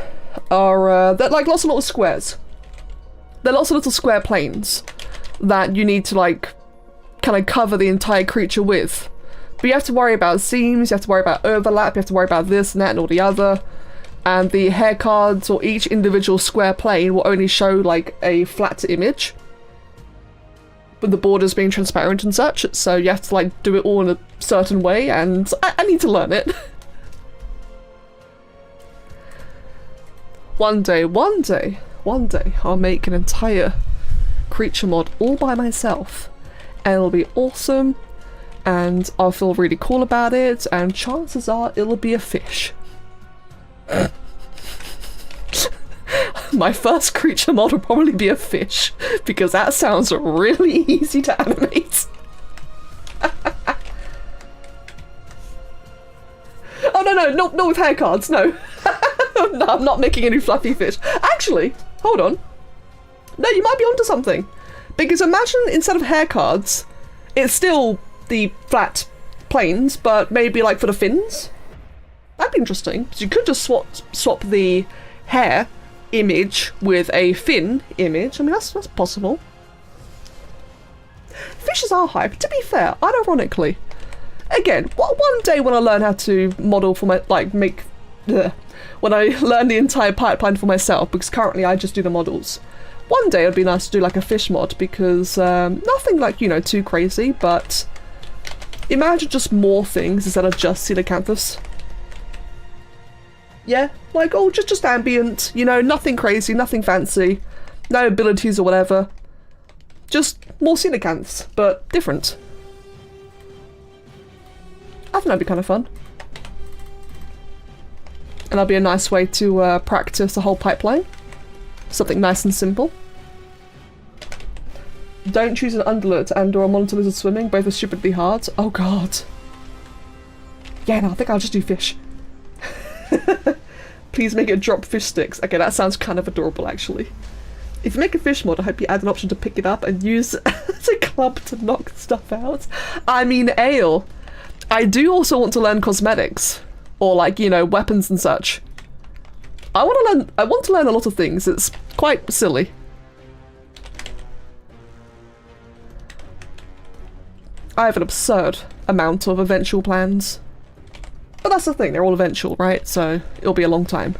are, they're like lots of little squares. They're lots of little square planes that you need to, like, kind of cover the entire creature with. But you have to worry about seams, you have to worry about overlap, you have to worry about this and that and all the other. And the hair cards or each individual square plane will only show like a flat image, with the borders being transparent and such, so you have to like do it all in a certain way, and I need to learn it. One day, I'll make an entire creature mod all by myself, and it'll be awesome, and I'll feel really cool about it, and chances are it'll be a fish. My first creature mod will probably be a fish, because that sounds really easy to animate. Oh no, not with hair cards, no. No, I'm not making any fluffy fish. Actually, hold on. No, you might be onto something. Because imagine instead of hair cards, it's still the flat planes, but maybe like for the fins? That'd be interesting. So you could just swap the hair image with a fin image. I mean, that's possible. Fishes are hype, to be fair, unironically. Again, one day when I learn how to model for my, like, when I learn the entire pipeline for myself, because currently I just do the models. One day it'd be nice to do like a fish mod, because nothing like, you know, too crazy, but imagine just more things instead of just coelacanthus. Yeah, like, oh, just ambient, you know, nothing crazy, nothing fancy, no abilities or whatever. Just more coelacanths, but different. I think that'd be kind of fun. And that'd be a nice way to practice the whole pipeline. Something nice and simple. Don't choose an undulate and or a monitor lizard swimming. Both are stupidly hard. Oh god. Yeah, no, I think I'll just do fish. Please make it drop fish sticks. Okay, that sounds kind of adorable, actually. If you make a fish mod, I hope you add an option to pick it up and use as a club to knock stuff out. I mean, ale. I do also want to learn cosmetics. Or, like, you know, weapons and such. I want to learn a lot of things. It's quite silly. I have an absurd amount of eventual plans. But that's the thing, they're all eventual, right? So it'll be a long time.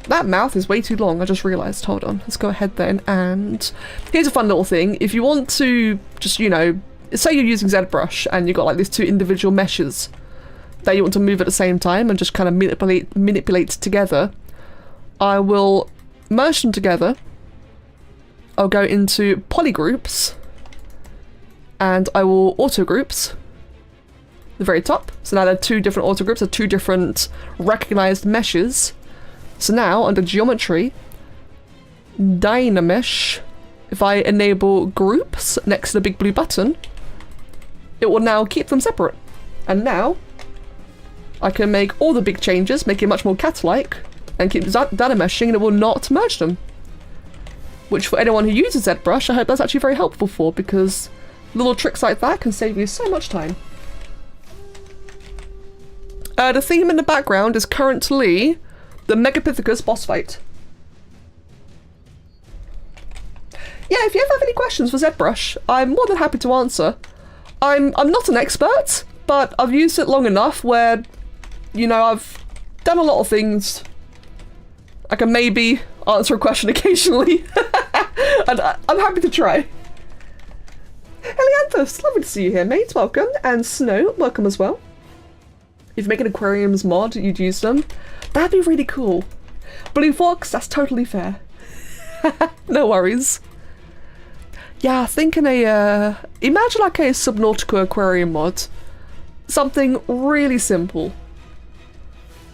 That mouth is way too long, I just realised. Hold on, let's go ahead then. And here's a fun little thing. If you want to just, you know, say you're using ZBrush and you've got like these two individual meshes that you want to move at the same time and just kind of manipulate together, I will merge them together. I'll go into polygroups and I will auto groups the very top. So now there are two different auto groups, or two different recognized meshes. So now under geometry, Dynamesh, if I enable groups next to the big blue button, it will now keep them separate. And now I can make all the big changes, make it much more cat-like, and keep Dynameshing, and it will not merge them. Which for anyone who uses ZBrush, I hope that's actually very helpful for, because little tricks like that can save you so much time. The theme in the background is currently the Megapithecus boss fight. Yeah, if you ever have any questions for ZBrush, I'm more than happy to answer. I'm not an expert, but I've used it long enough where, you know, I've done a lot of things. I can maybe answer a question occasionally. And I'm happy to try. Elianthus, lovely to see you here, mate. Welcome. And Snow, welcome as well. If you make an aquariums mod, you'd use them. That'd be really cool. Blue Fox, that's totally fair. No worries. Yeah, thinking imagine like a Subnautica aquarium mod. Something really simple.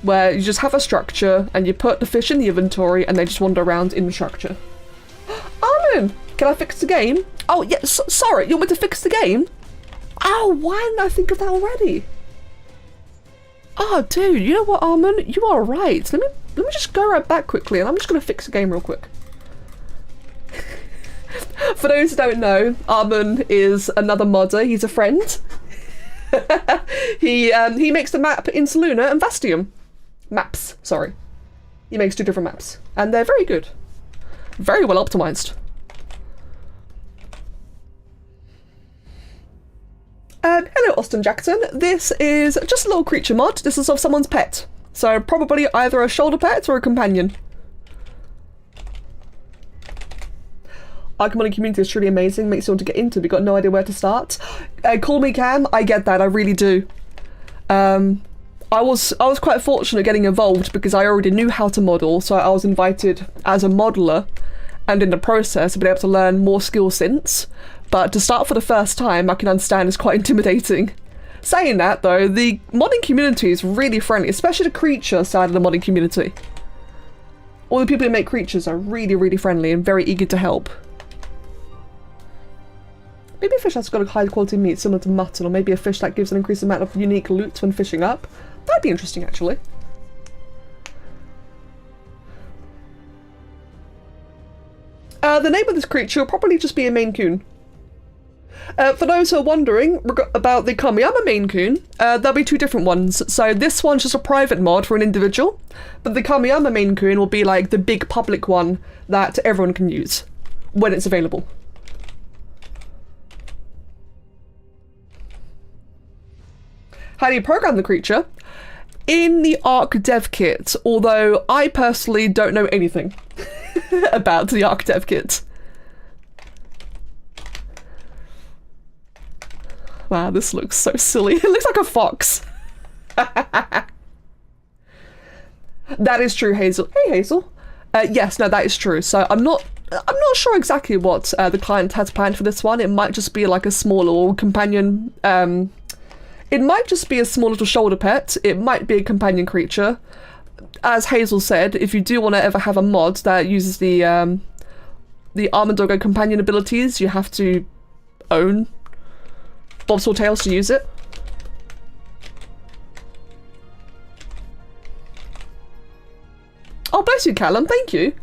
Where you just have a structure and you put the fish in the inventory and they just wander around in the structure. Armin, can I fix the game? Oh, yeah, sorry, you want me to fix the game? Oh, why didn't I think of that already? Oh, dude, you know what, Armin? You are right. Let me just go right back quickly and I'm just going to fix the game real quick. For those who don't know, Armin is another modder. He's a friend. He makes the map in Saluna and Vastium. Maps, sorry. He makes two different maps. And they're very good. Very well optimized. Hello, Austin Jackson. This is just a little creature mod. This is of someone's pet. So probably either a shoulder pet or a companion. Our community is truly amazing. Makes you want to get into, but got no idea where to start. Call me Cam. I get that. I really do. I was quite fortunate getting involved because I already knew how to model, so I was invited as a modeler, and in the process I've been able to learn more skills since. But to start for the first time, I can understand is quite intimidating. Saying that though, the modding community is really friendly, especially the creature side of the modding community. All the people who make creatures are really, really friendly and very eager to help. Maybe a fish that's got a high quality meat similar to mutton, or maybe a fish that gives an increased amount of unique loot when fishing up. That'd be interesting, actually. The name of this creature will probably just be a Maine Coon. For those who are wondering about the Kamiyama Maine Coon, there'll be two different ones. So this one's just a private mod for an individual, but the Kamiyama Maine Coon will be like the big public one that everyone can use when it's available. How do you program the creature? In the Ark dev kit, although I personally don't know anything about the Ark dev kit. Wow, this looks so silly. It looks like a fox. That is true, Hazel. Hey, Hazel. Yes, no, that is true. So I'm not sure exactly what the client has planned for this one. It might just be like a small little companion. It might just be a small little shoulder pet. It might be a companion creature. As Hazel said, if you do want to ever have a mod that uses the Armadillo companion abilities, you have to own bobs or tails to use it. Oh, bless you, Callum. Thank you.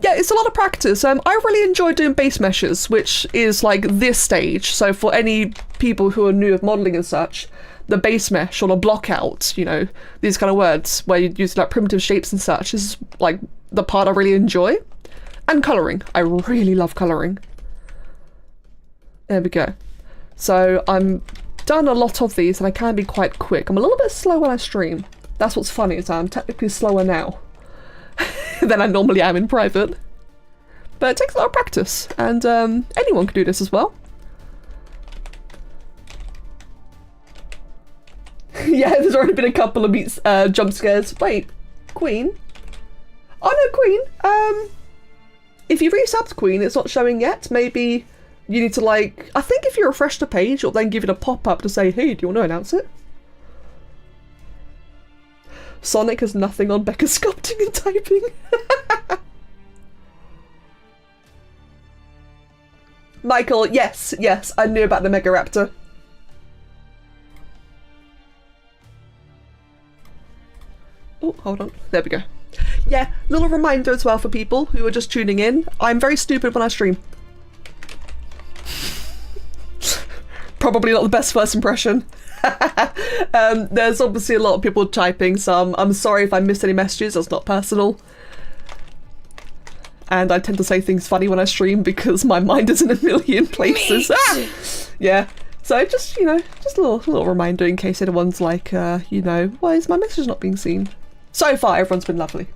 Yeah, it's a lot of practice. I really enjoy doing base meshes, which is like this stage. So for any people who are new of modeling and such, the base mesh or the block out, you know, these kind of words where you use like primitive shapes and such is like the part I really enjoy. And colouring. I really love colouring. There we go. So I'm done a lot of these and I can be quite quick. I'm a little bit slow when I stream. That's what's funny, is I'm technically slower now than I normally am in private. But it takes a lot of practice, and anyone can do this as well. Yeah, there's already been a couple of jump scares. Wait, Queen? Oh no, Queen. If you resubbed Queen, it's not showing yet. Maybe you need to like, I think if you refresh the page, it'll then give it a pop-up to say, hey, do you want to announce it? Sonic has nothing on Becca's sculpting and typing. Michael, yes, I knew about the Mega Raptor. Oh, hold on. There we go. Yeah, little reminder as well for people who are just tuning in. I'm very stupid when I stream. Probably not the best first impression. There's obviously a lot of people typing, so I'm sorry if I missed any messages. That's not personal. And I tend to say things funny when I stream because my mind is in a million places. Ah! Yeah. So just, you know, just a little reminder in case anyone's like, you know, why is my message not being seen? So far, everyone's been lovely.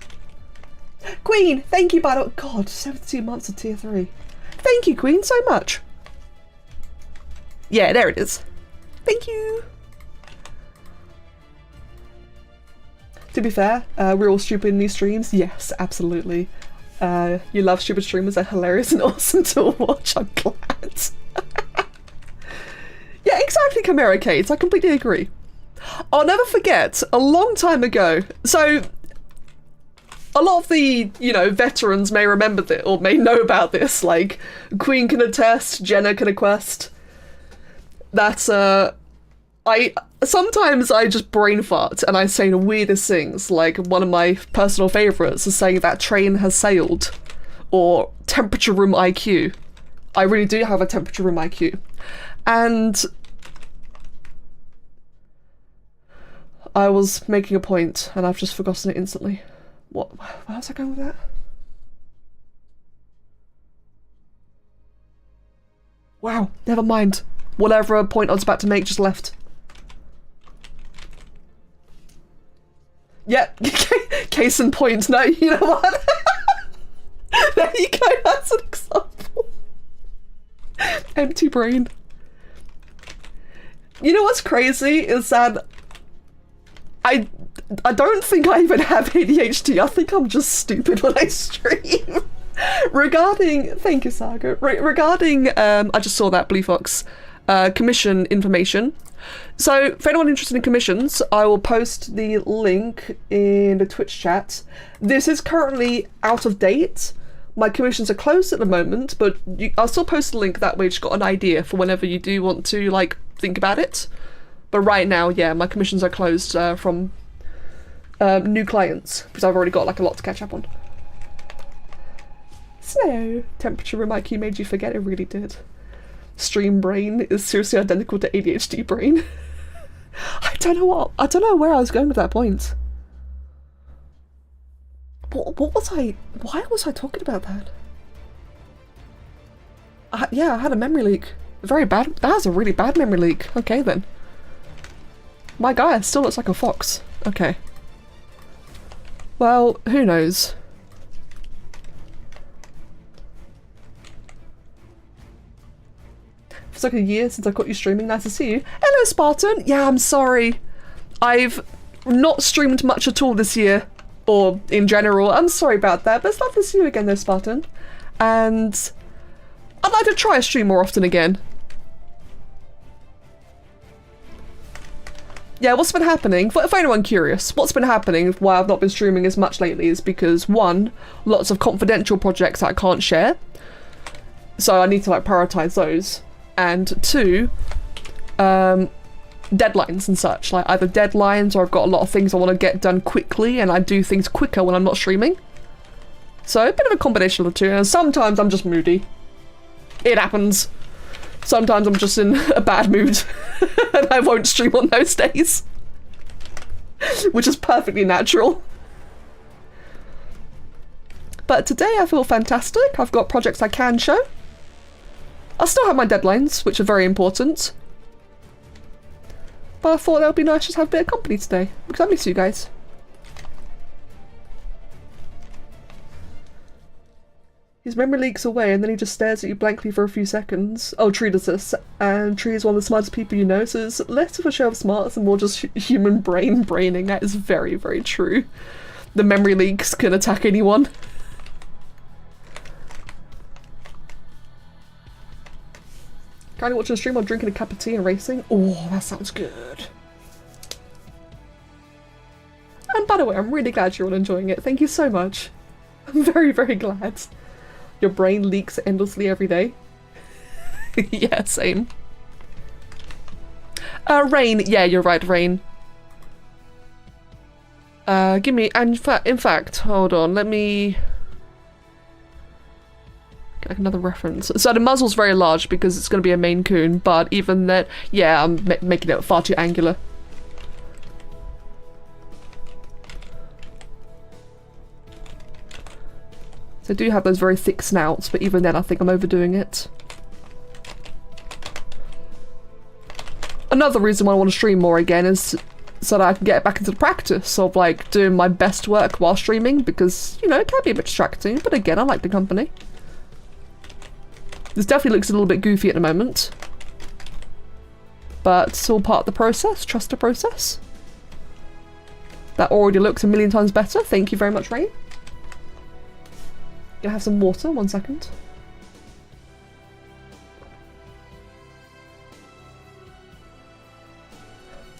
Queen, thank you, by the way. God, 72 months of tier 3. Thank you, Queen, so much. Yeah, there it is. Thank you. To be fair, we're all stupid in these streams. Yes, absolutely. You love stupid streamers. They're hilarious and awesome to watch. I'm glad. Yeah, exactly, Chimera Kate. I completely agree. I'll never forget, a long time ago, so a lot of the, you know, veterans may remember this, or may know about this, like, Queen can attest, Jenna can attest, that, sometimes I just brain fart and I say the weirdest things, like one of my personal favourites is saying that train has sailed, or temperature room IQ. I really do have a temperature room IQ. And I was making a point and I've just forgotten it instantly. What? Where was I going with that? Wow, never mind. Whatever point I was about to make just left. Yeah, case in point. No, you know what? There you go, that's an example. Empty brain. You know what's crazy is that I don't think I even have ADHD. I think I'm just stupid when I stream. Regarding, thank you, Saga. Regarding, I just saw that Blue Fox commission information. So for anyone interested in commissions, I will post the link in the Twitch chat. This is currently out of date. My commissions are closed at the moment, but I'll still post the link that way. You've got an idea for whenever you do want to like think about it. But right now, yeah, my commissions are closed from new clients because I've already got like a lot to catch up on. So, temperature room IQ made you forget? It really did. Stream brain is seriously identical to ADHD brain. I don't know where I was going with that point. What was I? Why was I talking about that? Yeah, I had a memory leak. Very bad. That was a really bad memory leak. Okay then. My guy still looks like a fox. Okay. Well, who knows? It's like a year since I caught you streaming. Nice to see you. Hello, Spartan. Yeah, I'm sorry. I've not streamed much at all this year, or in general. I'm sorry about that, but it's lovely to see you again, though, Spartan. And I'd like to try a stream more often again. Yeah, what's been happening, for anyone curious, what's been happening why I've not been streaming as much lately is because, one, lots of confidential projects that I can't share. So I need to like prioritise those. and 2, deadlines and such. Like either deadlines or I've got a lot of things I want to get done quickly and I do things quicker when I'm not streaming. So a bit of a combination of the two, and sometimes I'm just moody. It happens. Sometimes I'm just in a bad mood and I won't stream on those days. Which is perfectly natural. But today I feel fantastic. I've got projects I can show. I still have my deadlines, which are very important. But I thought that would be nice just to have a bit of company today, because I miss you guys. His memory leaks away and then he just stares at you blankly for a few seconds. Oh, Tree does this. And Tree is one of the smartest people you know, so it's less of a show of smarts and more just human braining. That is very, very true. The memory leaks can attack anyone. Currently watching a stream while drinking a cup of tea and racing. Oh, that sounds good. And by the way, I'm really glad you're all enjoying it. Thank you so much. I'm very, very glad. Your brain leaks endlessly every day. Yeah, same. Rain. Yeah, you're right, Rain. Give me... And in fact, hold on, let me... get like another reference. So the muzzle's very large because it's going to be a Maine Coon, but even that... Yeah, I'm making it far too angular. They do have those very thick snouts, but even then I think I'm overdoing it. Another reason why I want to stream more again is so that I can get back into the practice of like doing my best work while streaming, because, you know, it can be a bit distracting, but again, I like the company. This definitely looks a little bit goofy at the moment. But it's all part of the process, trust the process. That already looks a million times better, thank you very much, Rain. Gonna have some water, 1 second.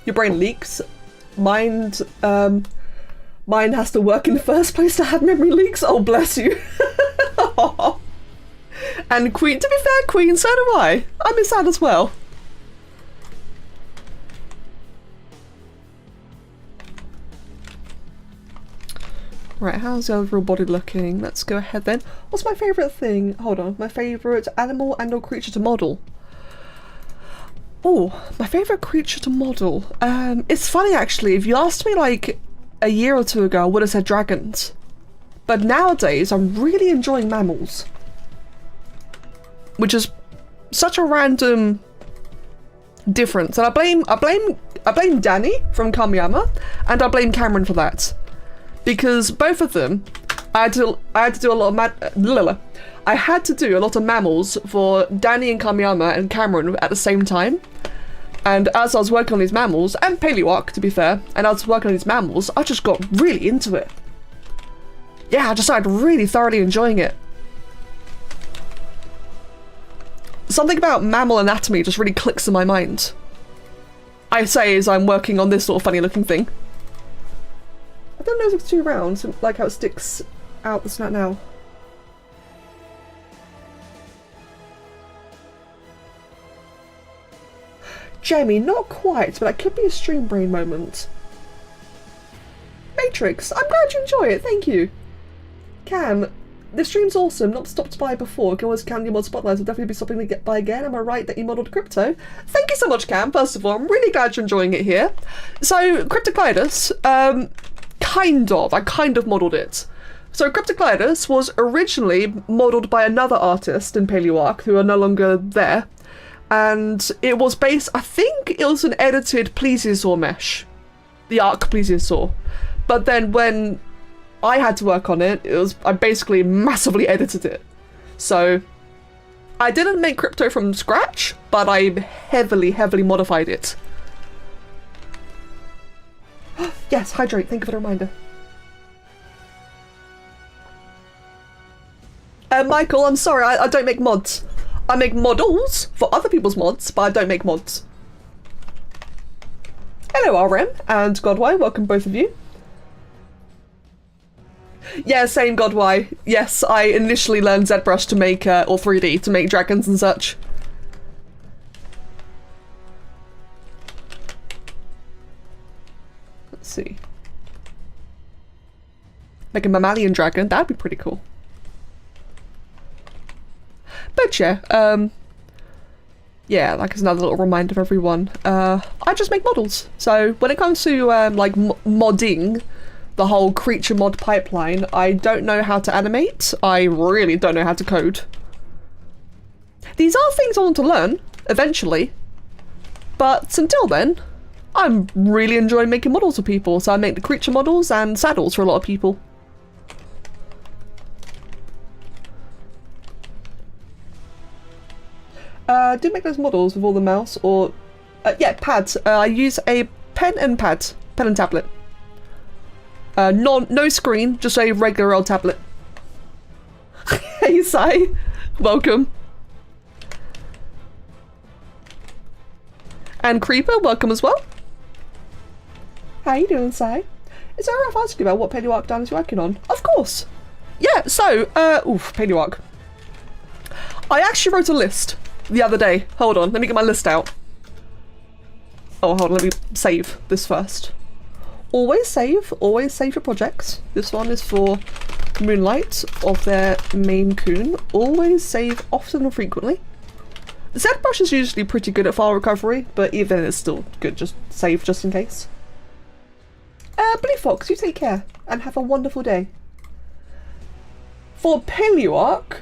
Your brain leaks. Mine has to work in the first place to have memory leaks. Oh, bless you. And Queen, to be fair, Queen, so do I. I miss that as well. Right, how's the overall body looking? Let's go ahead then. What's my favourite thing? Hold on. My favourite animal and or creature to model. Oh, my favourite creature to model. It's funny actually. If you asked me like a year or two ago, I would have said dragons. But nowadays, I'm really enjoying mammals. Which is such a random difference. And I blame Danny from Kamiyama, and I blame Cameron for that. Because both of them, I had to do a lot of I had to do a lot of mammals for Danny and Kamiyama and Cameron at the same time. And as I was working on these mammals, and Paleo Ark to be fair, and I was working on these mammals, I just got really into it. Yeah, I just started really thoroughly enjoying it. Something about mammal anatomy just really clicks in my mind. I say as I'm working on this sort of funny looking thing. I don't know if it's too round, like how it sticks out the snout now. Jamie, not quite, but that could be a stream brain moment. Matrix, I'm glad you enjoy it, thank you. Cam, the stream's awesome, not stopped by before. Can always count your mod spotlights, will definitely be stopping to get by again. Am I right that you modelled crypto? Thank you so much, Cam, first of all. I'm really glad you're enjoying it here. So, Cryptocleidos, I kind of modelled it. So Cryptocleidos was originally modelled by another artist in Paleo Ark who are no longer there. And it was based, I think it was an edited plesiosaur mesh. The Ark plesiosaur. But then when I had to work on it, I basically massively edited it. So I didn't make crypto from scratch, but I heavily modified it. Yes, hydrate, thank you for the reminder. Michael, I'm sorry, I don't make mods. I make models for other people's mods, but I don't make mods. Hello, RM and Godwai, welcome both of you. Yeah, same Godwai. Yes, I initially learned ZBrush to make, or 3D, to make dragons and such. Let's see. Make a mammalian dragon. That'd be pretty cool. But yeah, yeah, like as another little reminder of everyone, I just make models. So when it comes to like modding the whole creature mod pipeline, I don't know how to animate. I really don't know how to code. These are things I want to learn eventually, but until then, I'm really enjoying making models for people. So I make the creature models and saddles for a lot of people. Do make those models with all the mouse or yeah, pads. I use a pen and tablet. No screen, just a regular old tablet. Hey Sai, welcome. And Creeper, welcome as well. How you doing, Sai? Is it alright if I ask you about what Paleo Ark Dan is working on? Of course. Yeah, so Paleo Ark. I actually wrote a list the other day. Hold on, let me get my list out. Oh, hold on, let me save this first. Always save your projects. This one is for Moonlight of their Maine Coon. Always save often and frequently. ZBrush is usually pretty good at file recovery, but even it's still good, just save just in case. Blue Fox, you take care and have a wonderful day. For Paleo Ark,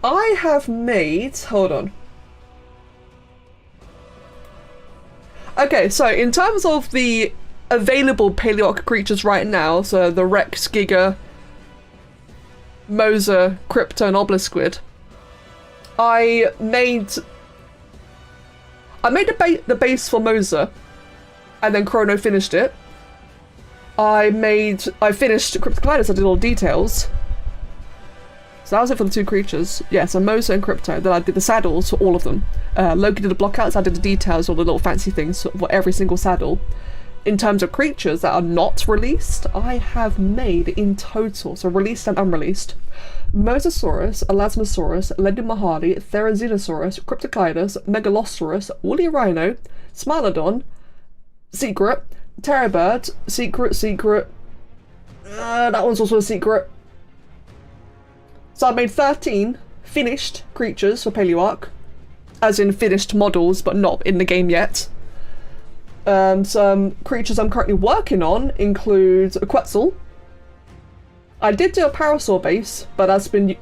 I have made, hold on. Okay, so in terms of the available Paleo Ark creatures right now, so the Rex, Giga, Moser, Crypto, and Obelisk Squid, I made the base for Moser, and then Chrono finished it. I finished Cryptoclidus, I did all the details. So that was it for the two creatures. Yeah, so Moser and Crypto. Then I did the saddles for all of them. Loki did the blockouts, I did the details, all the little fancy things for every single saddle. In terms of creatures that are not released, I have made in total, so released and unreleased, Mosasaurus, Elasmosaurus, Ledumahali, Therizinosaurus, Cryptoclidus, Megalosaurus, Woolly Rhino, Smilodon, Secret, Terrorbird, Secret, that one's also a secret. So I made 13 finished creatures for Paleo Ark, as in finished models, but not in the game yet. Some creatures I'm currently working on include a Quetzal. I did do a Parasaur base, but that's been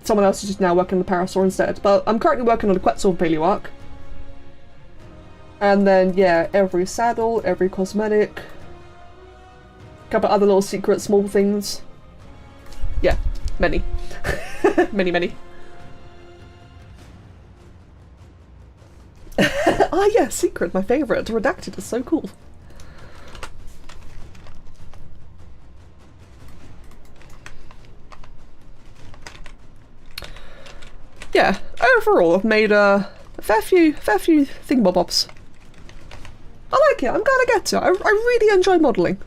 someone else is just now working on the Parasaur instead. But I'm currently working on the Quetzal Paleo Ark. And then yeah, every saddle, every cosmetic, a couple other little secret small things. Yeah, many. many. Ah yeah, secret, my favourite. Redacted is so cool. Yeah, overall I've made a fair few thingamabobs. I like it, I'm glad I get to it. I really enjoy modelling.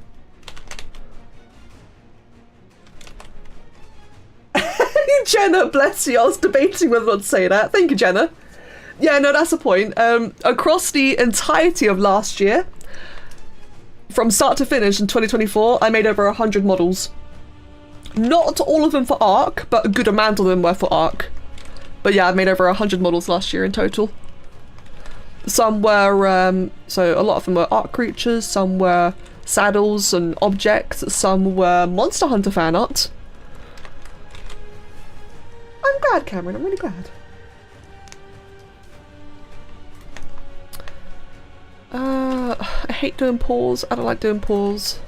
Jenna, bless you, I was debating whether or not to say that. Thank you, Jenna. Yeah, no, that's the point. Across the entirety of last year, from start to finish in 2024, I made over 100 models. Not all of them for Ark, but a good amount of them were for Ark. But yeah, I made over 100 models last year in total. Some were, so a lot of them were Ark creatures, some were saddles and objects, some were Monster Hunter fan art. I'm glad, Cameron, I'm really glad. I hate doing paws. I don't like doing paws.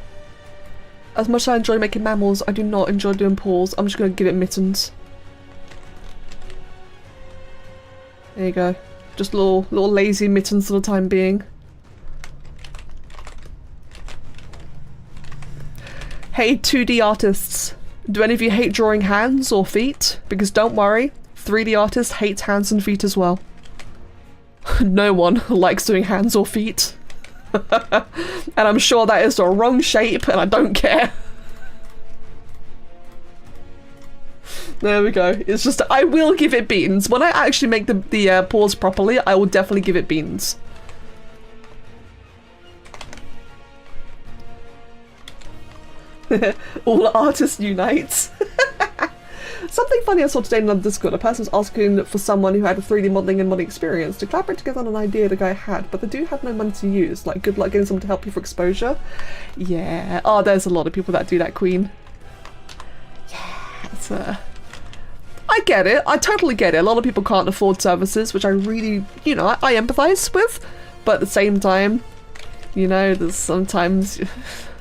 As much as I enjoy making mammals, I do not enjoy doing paws. I'm just going to give it mittens. There you go. Just little lazy mittens for the time being. Hey 2D artists. Do any of you hate drawing hands or feet? Because don't worry, 3D artists hate hands and feet as well. No one likes doing hands or feet. And I'm sure that is the wrong shape and I don't care. There we go. It's just, I will give it beans. When I actually make the paws properly, I will definitely give it beans. All artists unite. Something funny I saw today in Discord. A person was asking for someone who had a 3D modelling and modding experience to collaborate together on an idea the guy had, but they do have no money to use. Like, good luck getting someone to help you for exposure. Yeah. Oh, there's a lot of people that do that, Queen. Yeah, it's I get it. I totally get it. A lot of people can't afford services, which I really, you know, I empathise with. But at the same time, you know, there's sometimes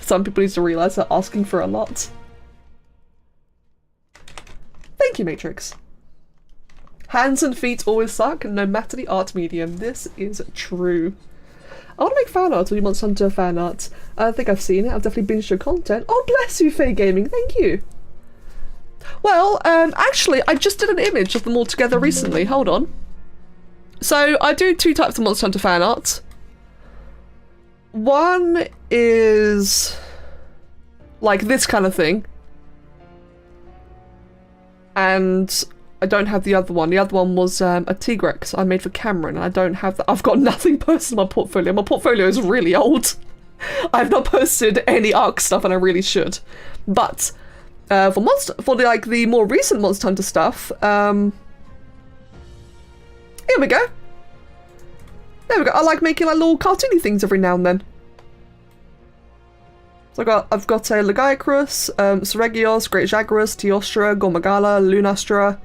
some people need to realise they're asking for a lot. Thank you, Matrix. Hands and feet always suck, no matter the art medium. This is true. I want to make fan art, or you want some to fan art. I don't think I've seen it. I've definitely binged your content. Oh, bless you, Faye Gaming. Thank you. Well, actually, I just did an image of them all together recently. Hold on. So, I do two types of Monster Hunter fan art. One is like this kind of thing. And I don't have the other one. The other one was a Tigrex I made for Cameron, and I don't have that. I've got nothing posted in my portfolio. My portfolio is really old. I've not posted any Ark stuff, and I really should. But for the more recent Monster Hunter stuff, here we go. There we go. I like making like little cartoony things every now and then. So I've got a Lagiacrus, Seregios, Great Jaguarus, Teostra, Gormagala, Lunastra,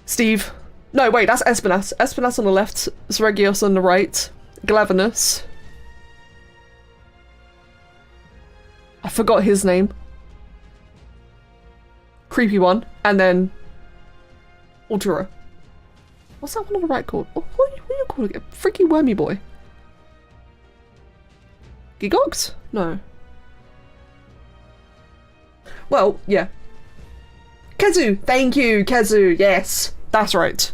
Steve. No, wait, that's Espinas. Espinas on the left, Seregios on the right, Glavenus. I forgot his name. Creepy one. And then Ultura. What's that one on the right called? Oh, what are you calling it? Freaky Wormy Boy. Gigogs? No. Well, yeah. Kezu! Thank you, Kezu! Yes! That's right.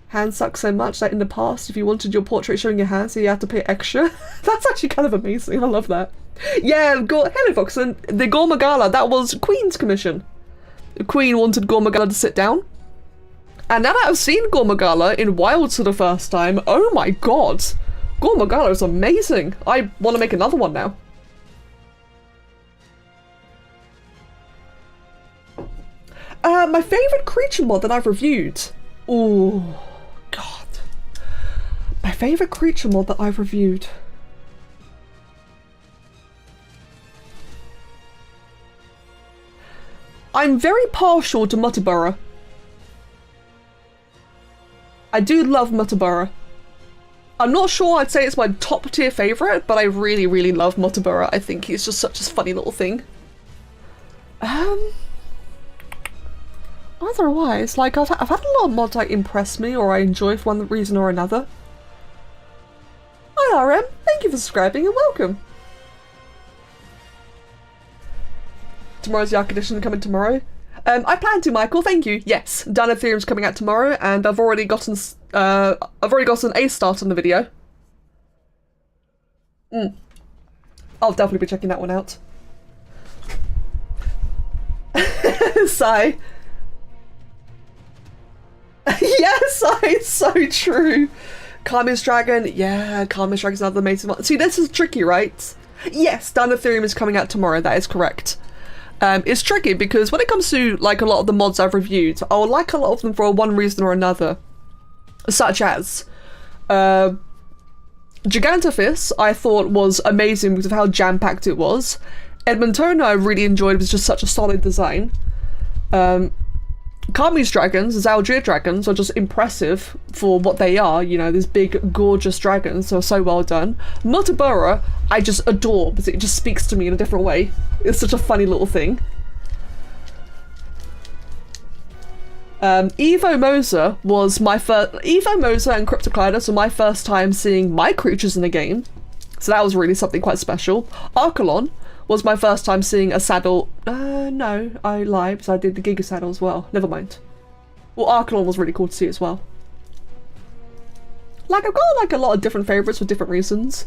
Hands suck so much that in the past, if you wanted your portrait showing your hands, you had to pay extra. That's actually kind of amazing. I love that. Yeah, hello, Voxen. The Gormagala, that was Queen's commission. The Queen wanted Gormagala to sit down. And now that I've seen Gormagala in Wilds for the first time, oh my god! Gormagala is amazing! I want to make another one now. My favourite creature mod that I've reviewed. Oh, god. My favourite creature mod that I've reviewed. I'm very partial to Mutabura. I do love Mutabura. I'm not sure I'd say it's my top tier favourite, but I really, really love Mutabura. I think he's just such a funny little thing. Otherwise, like, I've had a lot of mods like impress me or I enjoy for one reason or another. Hi RM, thank you for subscribing and welcome. Tomorrow's the Ark edition coming tomorrow. I plan to, Michael. Thank you. Yes, Dino Theorem's coming out tomorrow, and I've already gotten a start on the video. I'll definitely be checking that one out. Sigh. Yes, Sigh. So true. Kami's Dragon. Yeah, Kami's Dragon's another amazing one. See, this is tricky, right? Yes, Dino Theorem is coming out tomorrow. That is correct. It's tricky because when it comes to like a lot of the mods I've reviewed, I will like a lot of them for one reason or another. Such as Gigantophis, I thought was amazing because of how jam-packed it was. Edmontona I really enjoyed, it was just such a solid design. Kami's dragons, Zalgier dragons, are just impressive for what they are, you know, these big, gorgeous dragons, so well done. Mutabura, I just adore, because it just speaks to me in a different way. It's such a funny little thing. Evo Moza was my first... Evo Moza and Cryptoclidus were my first time seeing my creatures in a game, so that was really something quite special. Archelon was my first time seeing a saddle. No, I lied, because I did the Giga saddle as well. Never mind. Well, Archelon was really cool to see as well. Like, I've got like a lot of different favourites for different reasons.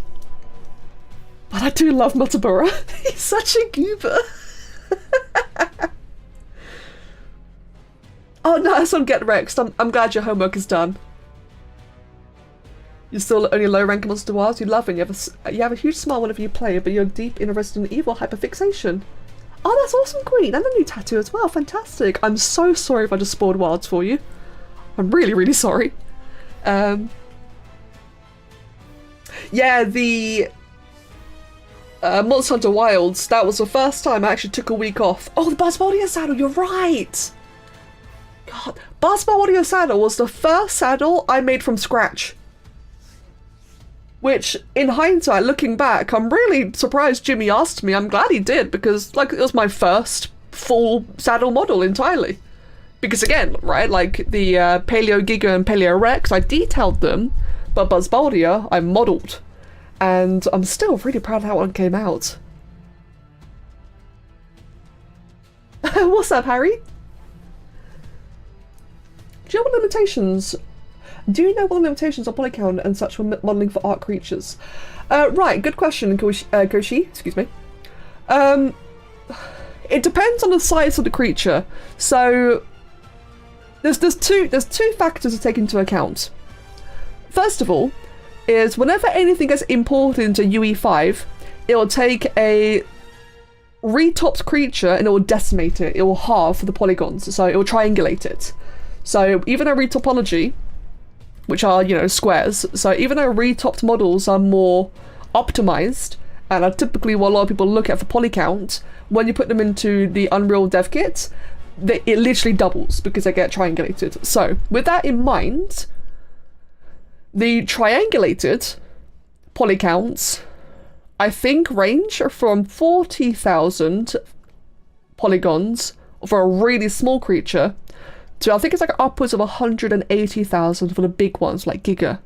But I do love Mutabura. He's such a goober. Oh no, son, get wrecked. I'm glad your homework is done. You're still only low rank amongst the wilds. You love it. You have a huge smile whenever you play, but you're deep in a Resident Evil hyperfixation. Oh, that's awesome, Queen, and a new tattoo as well. Fantastic. I'm so sorry if I just spoiled wilds for you. I'm really, really sorry. Yeah, the Monster Hunter Wilds, that was the first time I actually took a week off. Oh, the Buzzbodier saddle, you're right! God, Buzzbodier saddle was the first saddle I made from scratch. Which, in hindsight, looking back, I'm really surprised Jimmy asked me. I'm glad he did, because, like, it was my first full saddle model entirely. Because again, right, like, the Paleo Giga and Paleo Rex, I detailed them, but Buzzbodier, I modelled. And I'm still really proud of how one came out. What's up, Harry? Do you know what limitations... Do you know what the limitations on polycount and such for modelling for art creatures? Right, good question, Koshi. Excuse me. It depends on the size of the creature. So there's two factors to take into account. First of all, is whenever anything gets imported into UE5, it will take a retopped creature and it will decimate it. It will halve the polygons, so it will triangulate it. So even a retopology, which are, you know, squares, so even though retopped models are more optimized and are typically what a lot of people look at for poly count, when you put them into the Unreal dev kit, it literally doubles because they get triangulated. So with that in mind, the triangulated poly counts, I think, range from 40,000 polygons for a really small creature to, I think it's like upwards of 180,000 for the big ones like Giga.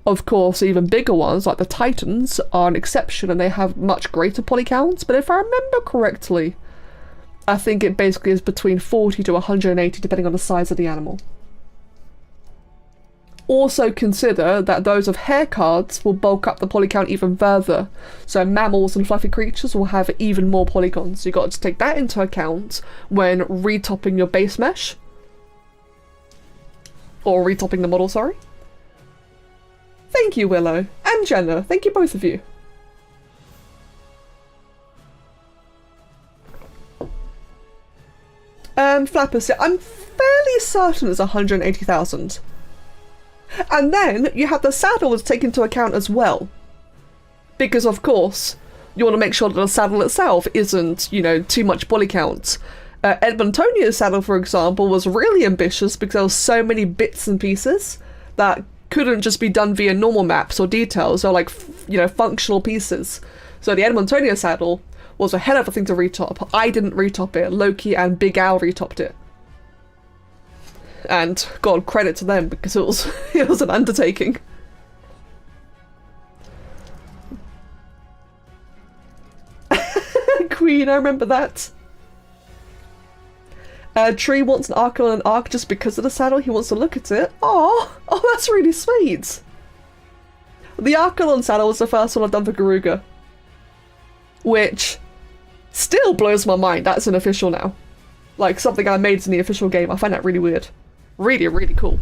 Of course, even bigger ones like the Titans are an exception and they have much greater poly counts, but if I remember correctly, I think it basically is between 40 to 180 depending on the size of the animal. Also consider that those of hair cards will bulk up the poly count even further, so mammals and fluffy creatures will have even more polygons, so you've got to take that into account when retopping your base mesh. Or retopping the model, sorry. Thank you, Willow. And Jenna. Thank you, both of you. Flappers, I'm fairly certain it's 180,000. And then you have the saddle to take into account as well. Because, of course, you want to make sure that the saddle itself isn't, you know, too much poly count. Edmontonia's saddle, for example, was really ambitious because there were so many bits and pieces that couldn't just be done via normal maps or details or, like, you know, functional pieces. So the Edmontonia saddle was a hell of a thing to retop. I didn't retop it. Loki and Big Al retopped it. And God, credit to them because it was an undertaking. Queen, I remember that. Tree wants an Ark on an Ark just because of the saddle. He wants to look at it. Oh, that's really sweet. The Archelon saddle was the first one I've done for Garuga, which still blows my mind. That's an official now. Like, something I made in the official game. I find that really weird. Really, really cool.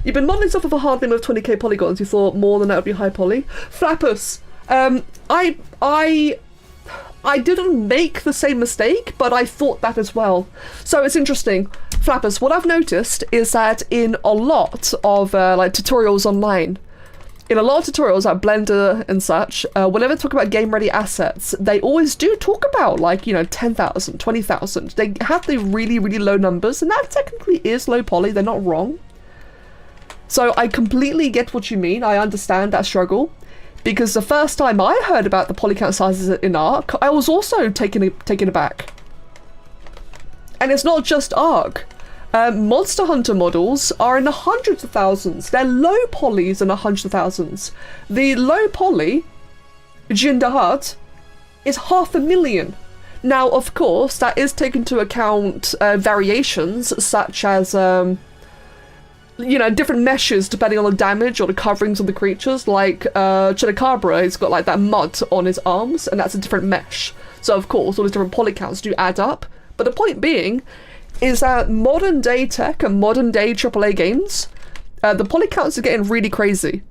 You've been modelling stuff with a hard limit of 20k polygons. You thought more than that would be high poly? Flappus. I didn't make the same mistake, but I thought that as well. So it's interesting. Flappers, what I've noticed is that in a lot of like tutorials online, in a lot of tutorials like Blender and such, whenever they talk about game ready assets, they always do talk about, like, you know, 10,000, 20,000. They have the really, really low numbers, and that technically is low poly. They're not wrong. So I completely get what you mean. I understand that struggle. Because the first time I heard about the poly count sizes in Ark, I was also taken aback. And it's not just Ark. Monster Hunter models are in the hundreds of thousands. They're low polys in the hundreds of thousands. The low poly, Jindahat, is 500,000. Now, of course, that is taken into account variations such as you know, different meshes depending on the damage or the coverings of the creatures. Like Chidakabra, he's got like that mud on his arms, and that's a different mesh. So of course all these different poly counts do add up. But the point being is that modern day tech and modern day AAA games The poly counts are getting really crazy.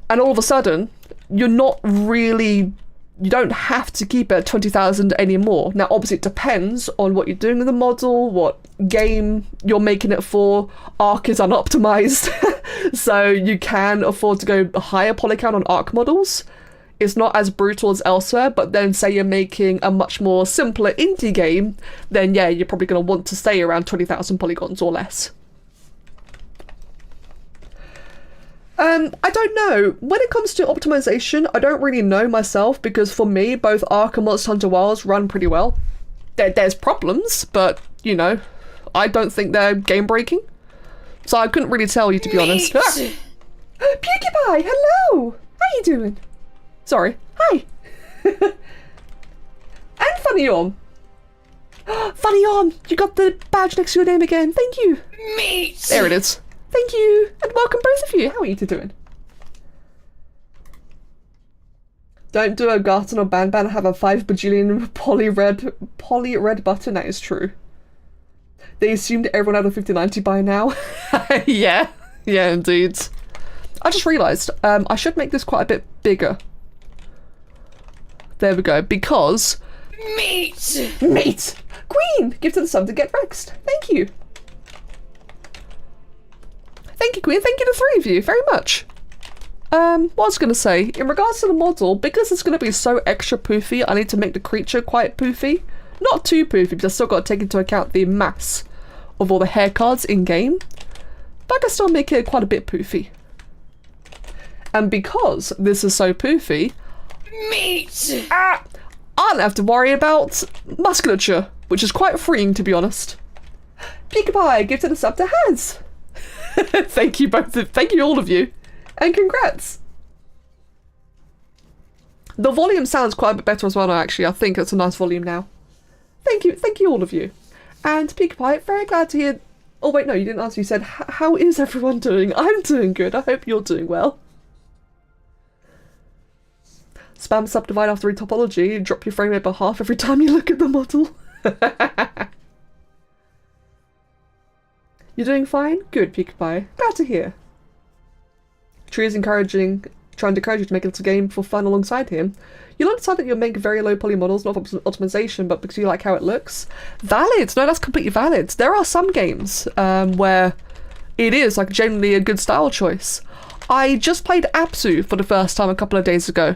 And all of a sudden, you're not really... You don't have to keep it at 20,000 anymore. Now, obviously, it depends on what you're doing with the model, what game you're making it for. Ark is unoptimized, so you can afford to go a higher poly count on Ark models. It's not as brutal as elsewhere, but then say you're making a much more simpler indie game, then yeah, you're probably going to want to stay around 20,000 polygons or less. I don't know. When it comes to optimization, I don't really know myself, because for me, both Ark and Monster Hunter Wilds run pretty well. There's problems, but, you know, I don't think they're game-breaking. So I couldn't really tell you, to be honest. Ah! PewDiePie, hello! How you doing? Sorry. Hi! And Funny Orm. Funny Orm, you got the badge next to your name again. Thank you. Meat! There it is. Thank you, and welcome both of you. How are you two doing? Don't do a Garten or Banban have a 5 bajillion poly red button. That is true. They assumed everyone had a 5090 by now. Yeah, indeed. I just realised I should make this quite a bit bigger. There we go, because... Meat! Queen! Give to the sub to get Rexed. Thank you. Thank you, Queen. Thank you to 3 of you very much. What I was going to say, in regards to the model, because it's going to be so extra poofy, I need to make the creature quite poofy. Not too poofy, but I've still got to take into account the mass of all the hair cards in-game. But I can still make it quite a bit poofy. And because this is so poofy... Meat! I don't have to worry about musculature, which is quite freeing, to be honest. Peekabye, give to the sub to Has. Thank you both. Thank you all of you. And congrats. The volume sounds quite a bit better as well now, actually. I think it's a nice volume now. Thank you all of you. And Peekabye, very glad to hear... Oh wait, no, you didn't answer. You said, how is everyone doing? I'm doing good. I hope you're doing well. Spam subdivide after retopology. Drop your frame rate by half every time you look at the model. You're doing fine? Good, Peekabye. Glad to hear. Tree is trying to encourage you to make a little game for fun alongside him. You'll understand that you'll make very low poly models, not for optimization, but because you like how it looks. Valid! No, that's completely valid. There are some games where it is like genuinely a good style choice. I just played Apsu for the first time a couple of days ago.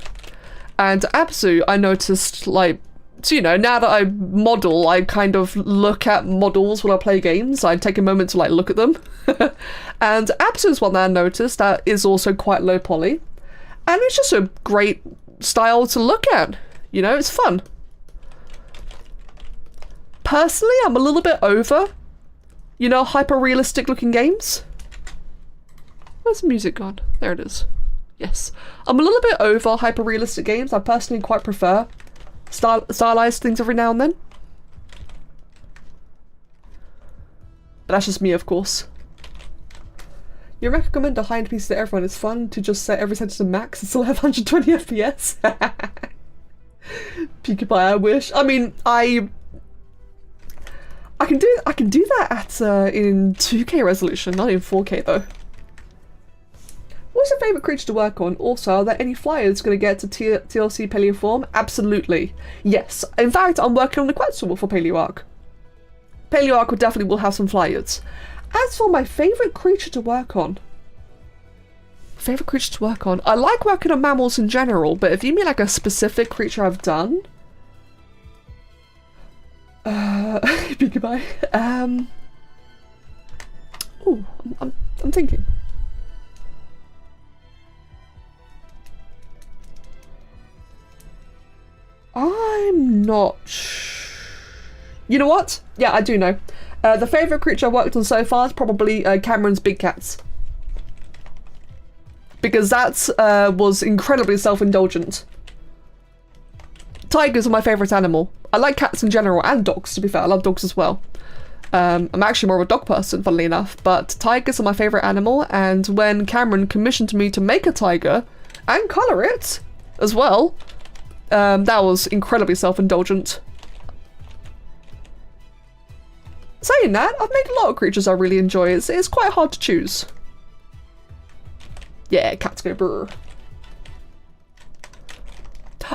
And Apsu, I noticed, like, so, you know, now that I model, I kind of look at models when I play games. I take a moment to, like, look at them. And Apsu is one that I noticed that is also quite low poly. And it's just a great style to look at. You know, it's fun. Personally, I'm a little bit over, you know, hyper-realistic looking games. Where's the music gone? There it is. Yes. I'm a little bit over hyper-realistic games. I personally quite prefer stylized things every now and then. But that's just me, of course. You recommend a high-end piece to everyone. It's fun to just set every sentence to max and still have 120 FPS. Peekabye, I wish. I mean, I can do that at in 2K resolution, not in 4K though. What's your favourite creature to work on? Also, are there any flyers going to get to TLC Paleo form? Absolutely. Yes. In fact, I'm working on the Quetzal for Paleo Ark. Paleo Ark definitely will have some flyers. As for my favourite creature to work on... I like working on mammals in general, but if you mean like a specific creature I've done... Peekabye. Ooh, I'm thinking. I'm not... You know what? Yeah, I do know. The favourite creature I've worked on so far is probably Cameron's Big Cats. Because that was incredibly self-indulgent. Tigers are my favourite animal. I like cats in general, and dogs, to be fair. I love dogs as well. I'm actually more of a dog person, funnily enough, but tigers are my favourite animal, and when Cameron commissioned me to make a tiger, and colour it as well, that was incredibly self-indulgent. Saying that, I've made a lot of creatures I really enjoy. It's quite hard to choose. Yeah, cats go brr.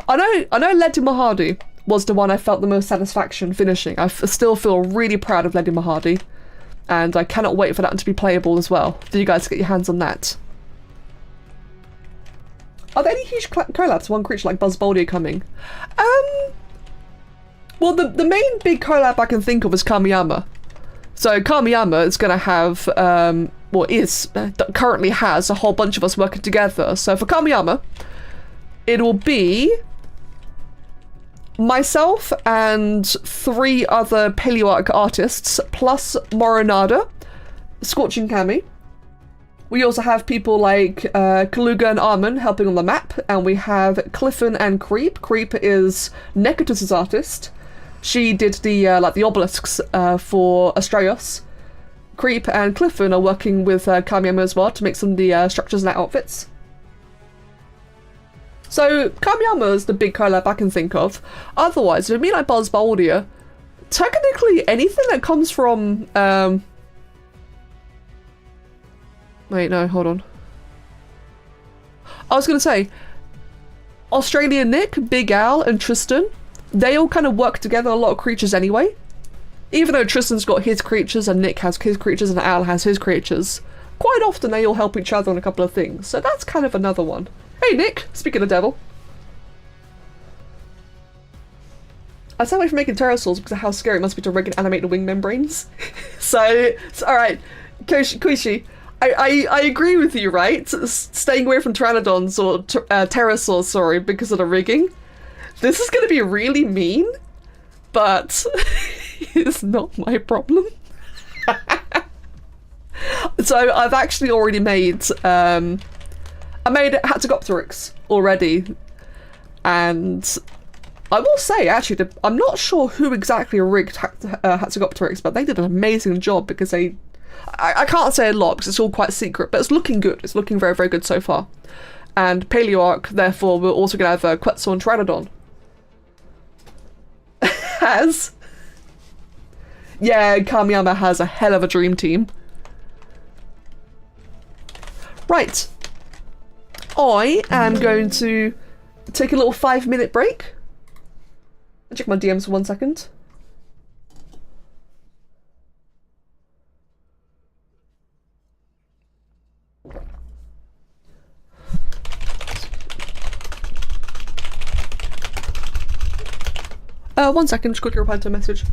I know Lady Mahadi was the one I felt the most satisfaction finishing. I still feel really proud of Lady Mahadi, and I cannot wait for that to be playable as well, for you guys to get your hands on that. Are there any huge collabs, one creature like Buzzboldia coming? Well, the main big collab I can think of is Kamiyama. So Kamiyama is going to have, currently has a whole bunch of us working together. So for Kamiyama, it will be myself and 3 other Paleo Ark artists, plus Moronada, Scorching Kami. We also have people like Kaluga and Armin helping on the map, and we have Cliffin and Creep. Creep is Nekatus's artist. She did the the obelisks for Astraios. Creep and Cliffin are working with Kamiyama as well to make some of the structures and outfits. So Kamiyama is the big collab I can think of. Otherwise, if it mean like Buzzboldia, technically anything that comes from wait, no, hold on. I was gonna say Australian Nick, Big Al, and Tristan, they all kind of work together a lot of creatures anyway. Even though Tristan's got his creatures and Nick has his creatures and Al has his creatures, quite often they all help each other on a couple of things. So that's kind of another one. Hey Nick, speaking of devil. I stay away from making pterosaurs because of how scary it must be to rig and animate the wing membranes. so alright, Kuishi, I agree with you, right? Staying away from pteranodons or pterosaurs, sorry, because of the rigging. This is going to be really mean, but it's not my problem. So I've actually already made, I made Hatzegopteryx already, and I will say, actually, I'm not sure who exactly rigged Hatzegopteryx, but they did an amazing job because I can't say a lot because it's all quite secret, but it's looking good. It's looking very, very good so far. And Paleo Ark, therefore, we're also going to have Quetzal and Pteranodon. Yeah, Kamiyama has a hell of a dream team. Right. I am going to take a little 5-minute break. I'll check my DMs for 1 second. One second, just quickly reply to a message.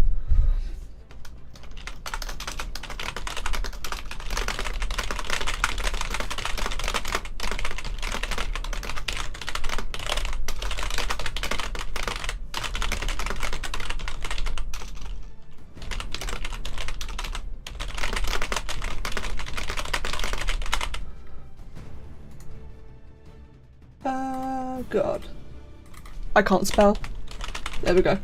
God. I can't spell. There we go.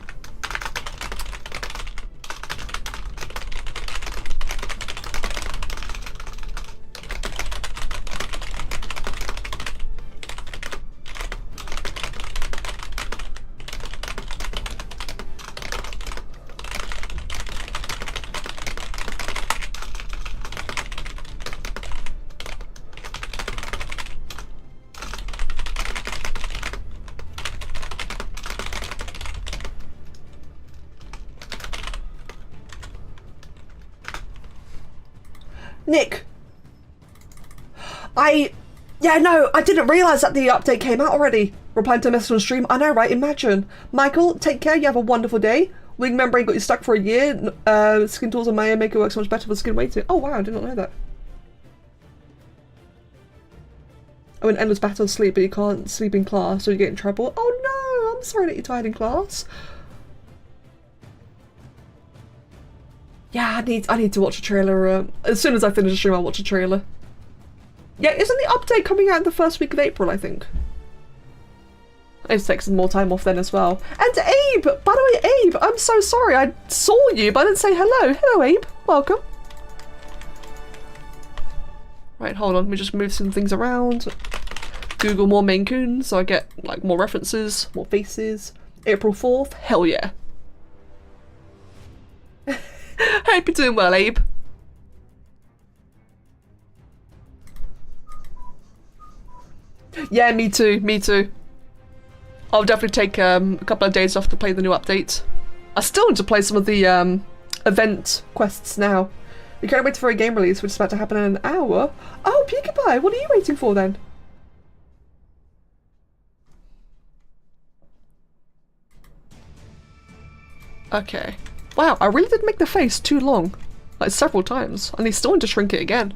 Nick! Yeah, no, I didn't realise that the update came out already. Replying to a message on stream. I know, right? Imagine. Michael, take care. You have a wonderful day. Wing membrane got you stuck for a year. Skin tools on my ear make it work so much better for skin weighting. Oh, wow, I did not know that. Oh, an endless battle of sleep, but you can't sleep in class, so you get in trouble. Oh, no! I'm sorry that you're tired in class. Yeah, I need to watch a trailer. As soon as I finish the stream, I'll watch a trailer. Yeah, isn't the update coming out in the first week of April, I think? I just take some more time off then as well. And Abe! By the way, Abe, I'm so sorry. I saw you, but I didn't say hello. Hello, Abe. Welcome. Right, hold on. Let me just move some things around. Google more Maine Coons so I get like more references, more faces. April 4th? Hell yeah. Hope you're doing well, Abe. Yeah, me too, me too. I'll definitely take a couple of days off to play the new update. I still need to play some of the event quests now. You can't wait for a game release, which is about to happen in an hour. Oh, Peekaboo, what are you waiting for then? Okay. Wow, I really did make the face too long. Like several times. And they still want to shrink it again.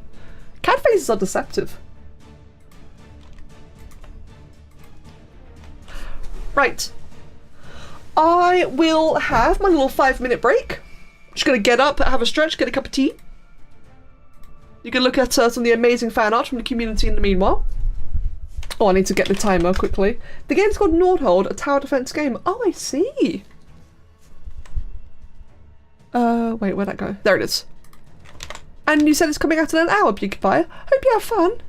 Cat faces are deceptive. Right. I will have my little 5-minute break. Just gonna get up, have a stretch, get a cup of tea. You can look at some of the amazing fan art from the community in the meanwhile. Oh, I need to get the timer quickly. The game's called Nordhold, a tower defense game. Oh, I see. Wait, where'd that go? There it is. And you said it's coming out in an hour, Pewdiepie. Hope you have fun.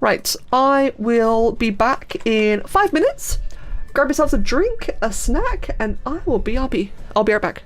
Right, I will be back in 5 minutes. Grab yourselves a drink, a snack, and I'll be right back.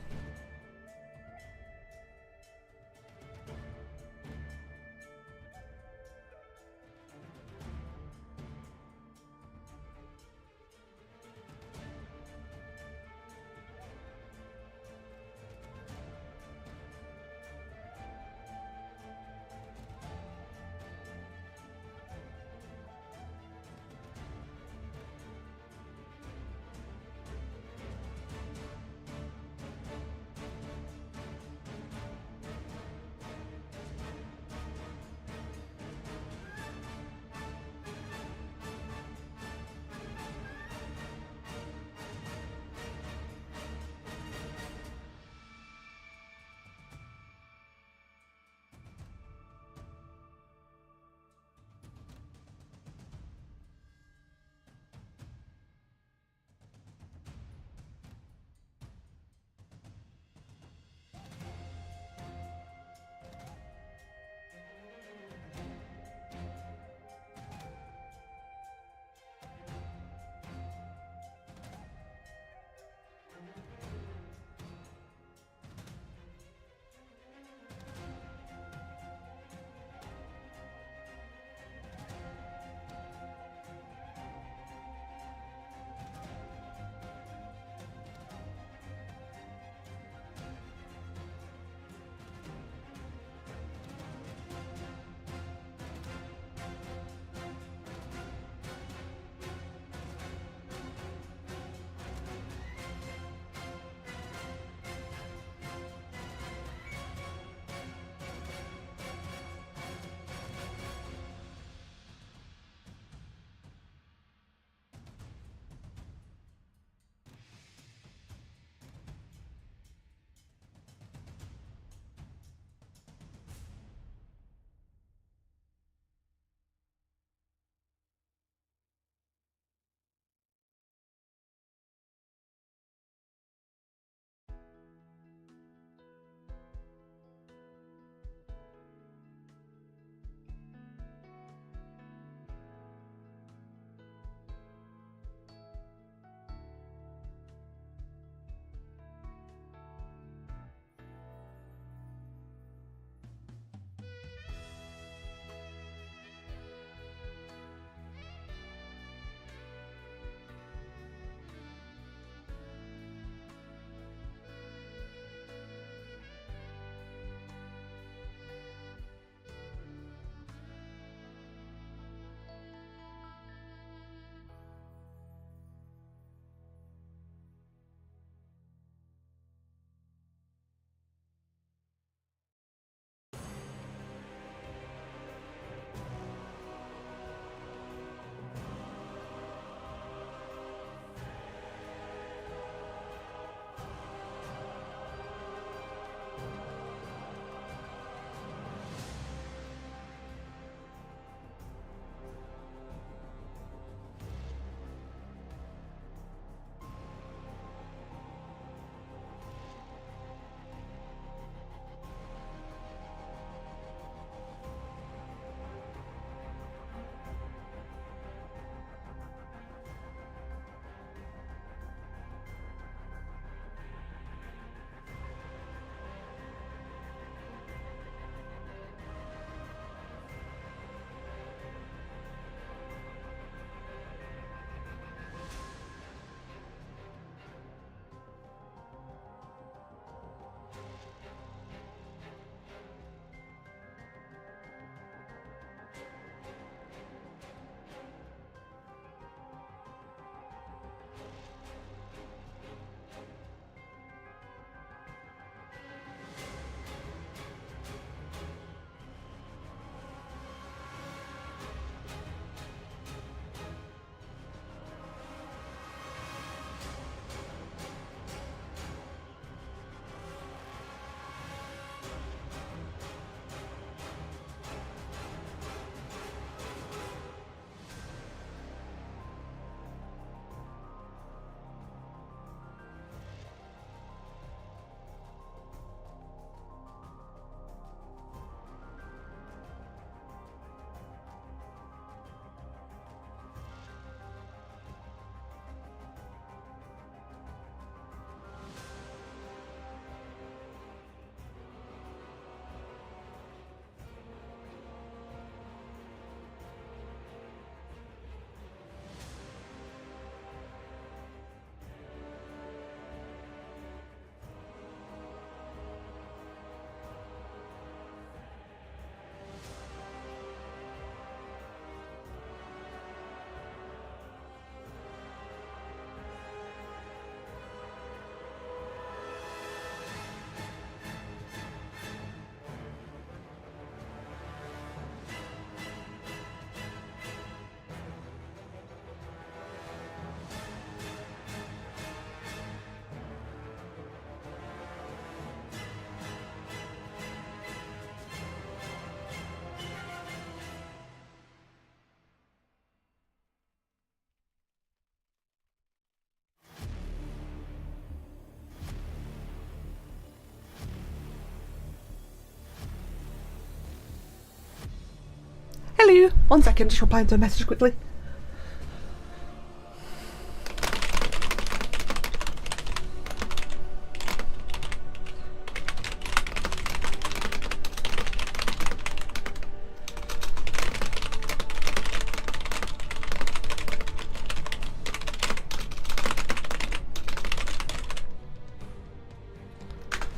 Hello. 1 second, just replying to a message quickly.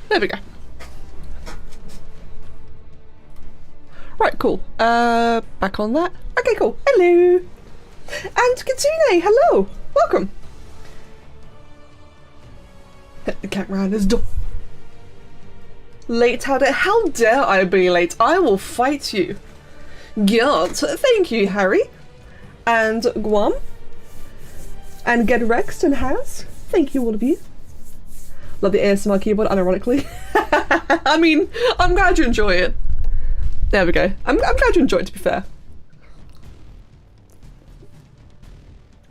There we go. Right, cool. Back on that. Okay, cool. Hello. And Kitsune, hello. Welcome. Hit the camera on his door. Late, how dare I be late? I will fight you. God, thank you, Harry. And Guam. And Get Rex and Has. Thank you, all of you. Love the ASMR keyboard, unironically. I mean, I'm glad you enjoy it. There we go. I'm glad you enjoy it, to be fair.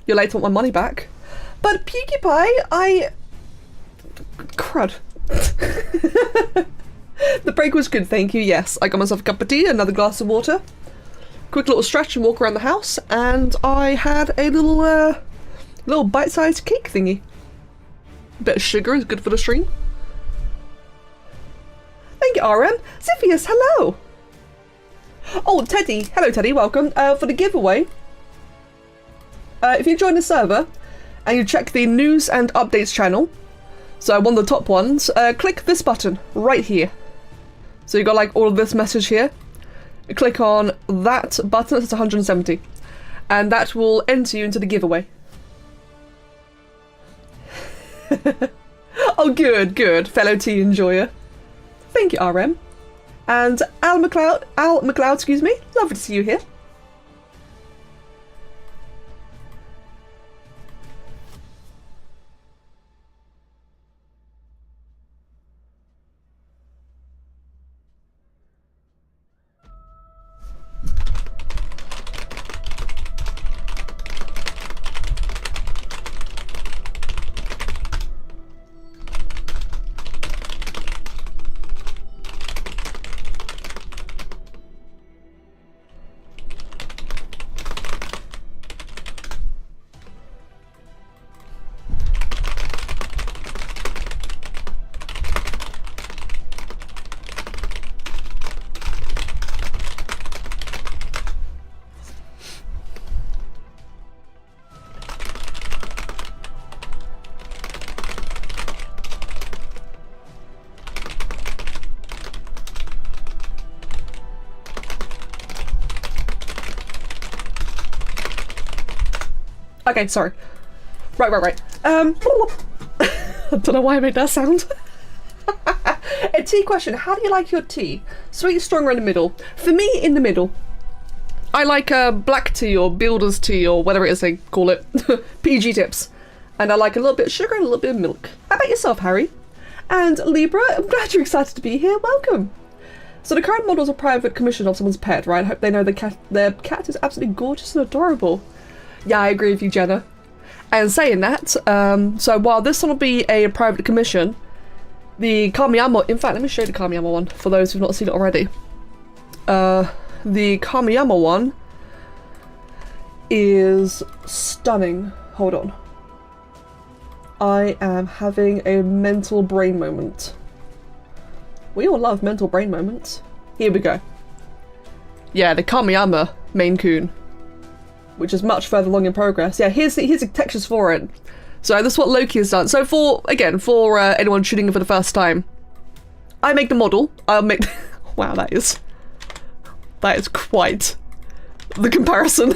You're late, I want my money back. But PewDiePie, crud. The break was good, thank you, yes. I got myself a cup of tea, another glass of water. Quick little stretch and walk around the house, and I had a little bite-sized cake thingy. A bit of sugar is good for the stream. Thank you, RM. Ziphius, hello. Oh, Teddy. Hello, Teddy. Welcome. For the giveaway, if you join the server and you check the news and updates channel, so one of the top ones, click this button right here. So you got like all of this message here. Click on that button. It's 170, and that will enter you into the giveaway. Oh, good. Fellow tea enjoyer. Thank you, RM. And Al McLeod, excuse me. Lovely to see you here. Okay, sorry. Right. I don't know why I made that sound. A tea question. How do you like your tea? Sweet, strong, or in the middle? For me, in the middle. I like black tea or builder's tea or whatever it is they call it. PG tips. And I like a little bit of sugar and a little bit of milk. How about yourself, Harry? And Libra, I'm glad you're excited to be here. Welcome. So the current model is a private commission of someone's pet, right? I hope they know their cat is absolutely gorgeous and adorable. Yeah, I agree with you, Jenna. And saying that, so while this one will be a private commission, the Kamiyama, in fact, let me show you the Kamiyama one, for those who've not seen it already. The Kamiyama one is stunning. Hold on. I am having a mental brain moment. We all love mental brain moments. Here we go. Yeah, the Kamiyama Maine Coon, which is much further along in progress. Yeah, here's the textures for it. So this is what Loki has done. So for anyone tuning in for the first time, I make the model. I'll make... Wow, that is quite the comparison.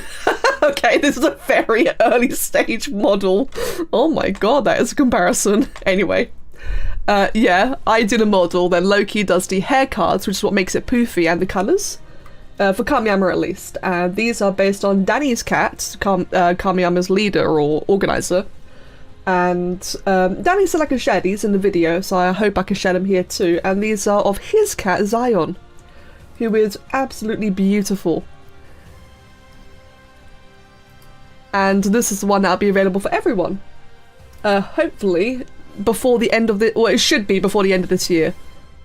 Okay, this is a very early stage model. Oh my god, that is a comparison. Anyway, yeah, I did a model, then Loki does the hair cards, which is what makes it poofy, and the colours. For Kamiyama at least, and these are based on Danny's cat, Kamiyama's leader or organizer, and Danny said I can share these in the video, so I hope I can share them here too, and these are of his cat Zion, who is absolutely beautiful, and this is the one that'll be available for everyone, hopefully before the end of the, well, it should be before the end of this year.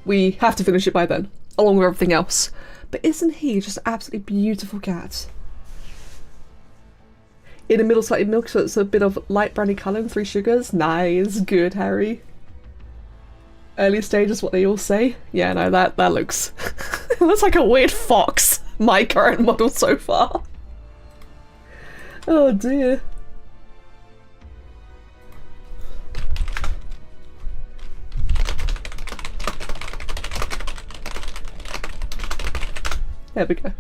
We have to finish it by then, along with everything else. But isn't he just an absolutely beautiful cat? In the middle, slightly milk, so it's a bit of light browny colour and 3 sugars. Nice, good, Harry. Early stage is what they all say. Yeah, no, that looks... it looks like a weird fox. My current model so far. Oh dear. There we go.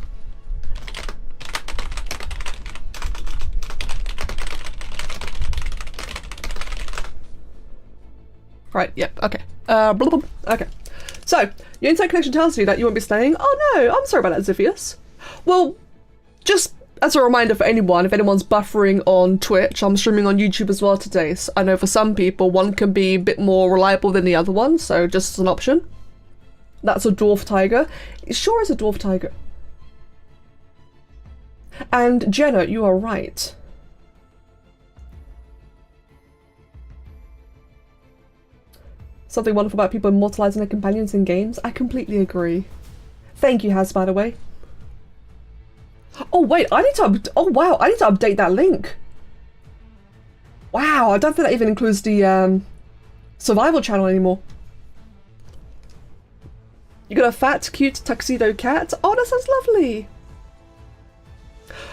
Right, yep, okay. Blah, blah, blah. Okay. So, your internet connection tells you that you won't be staying. Oh no, I'm sorry about that, Ziphius. Well, just as a reminder for anyone, if anyone's buffering on Twitch, I'm streaming on YouTube as well today. So I know for some people, one can be a bit more reliable than the other one, so just as an option. That's a dwarf tiger. It sure is a dwarf tiger. And Jenna, you are right. Something wonderful about people immortalizing their companions in games. I completely agree. Thank you, Haz, by the way. Oh wait, I need to oh wow, I need to update that link. Wow, I don't think that even includes the survival channel anymore. You got a fat, cute tuxedo cat. Oh, that sounds lovely.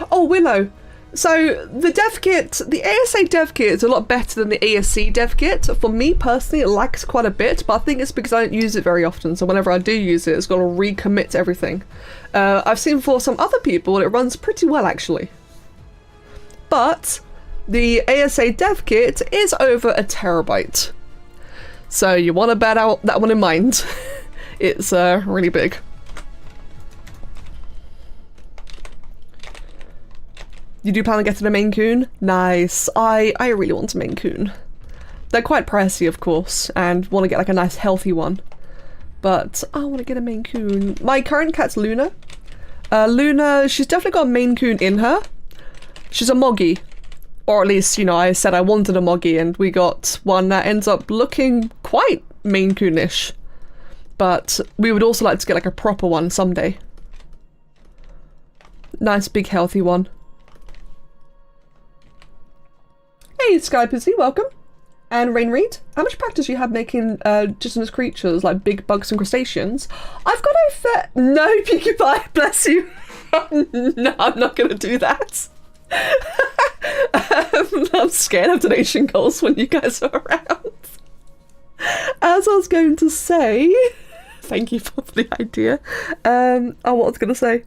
Oh, Willow. So the dev kit, the ASA dev kit is a lot better than the ASC dev kit. For me personally, it lags quite a bit, but I think it's because I don't use it very often. So whenever I do use it, it's got to recommit to everything. I've seen for some other people, it runs pretty well actually. But the ASA dev kit is over 1 terabyte. So you want to bear out that one in mind. It's really big. You do plan on getting a Maine Coon? Nice. I really want a Maine Coon. They're quite pricey, of course, and want to get like a nice healthy one. But I want to get a Maine Coon. My current cat's Luna. Luna, she's definitely got a Maine Coon in her. She's a Moggy. Or at least, you know, I said I wanted a Moggy and we got one that ends up looking quite Maine Coon-ish. But we would also like to get like a proper one someday. Nice big healthy one. Hey Sky Pussy, welcome. And Rain Reed, how much practice you have making gelatinous creatures like big bugs and crustaceans? I've got a fair... No, Peaky Pie, bless you. No, I'm not going to do that. I'm scared of donation goals when you guys are around. As I was going to say... Thank you for the idea. Oh, what was I going to say?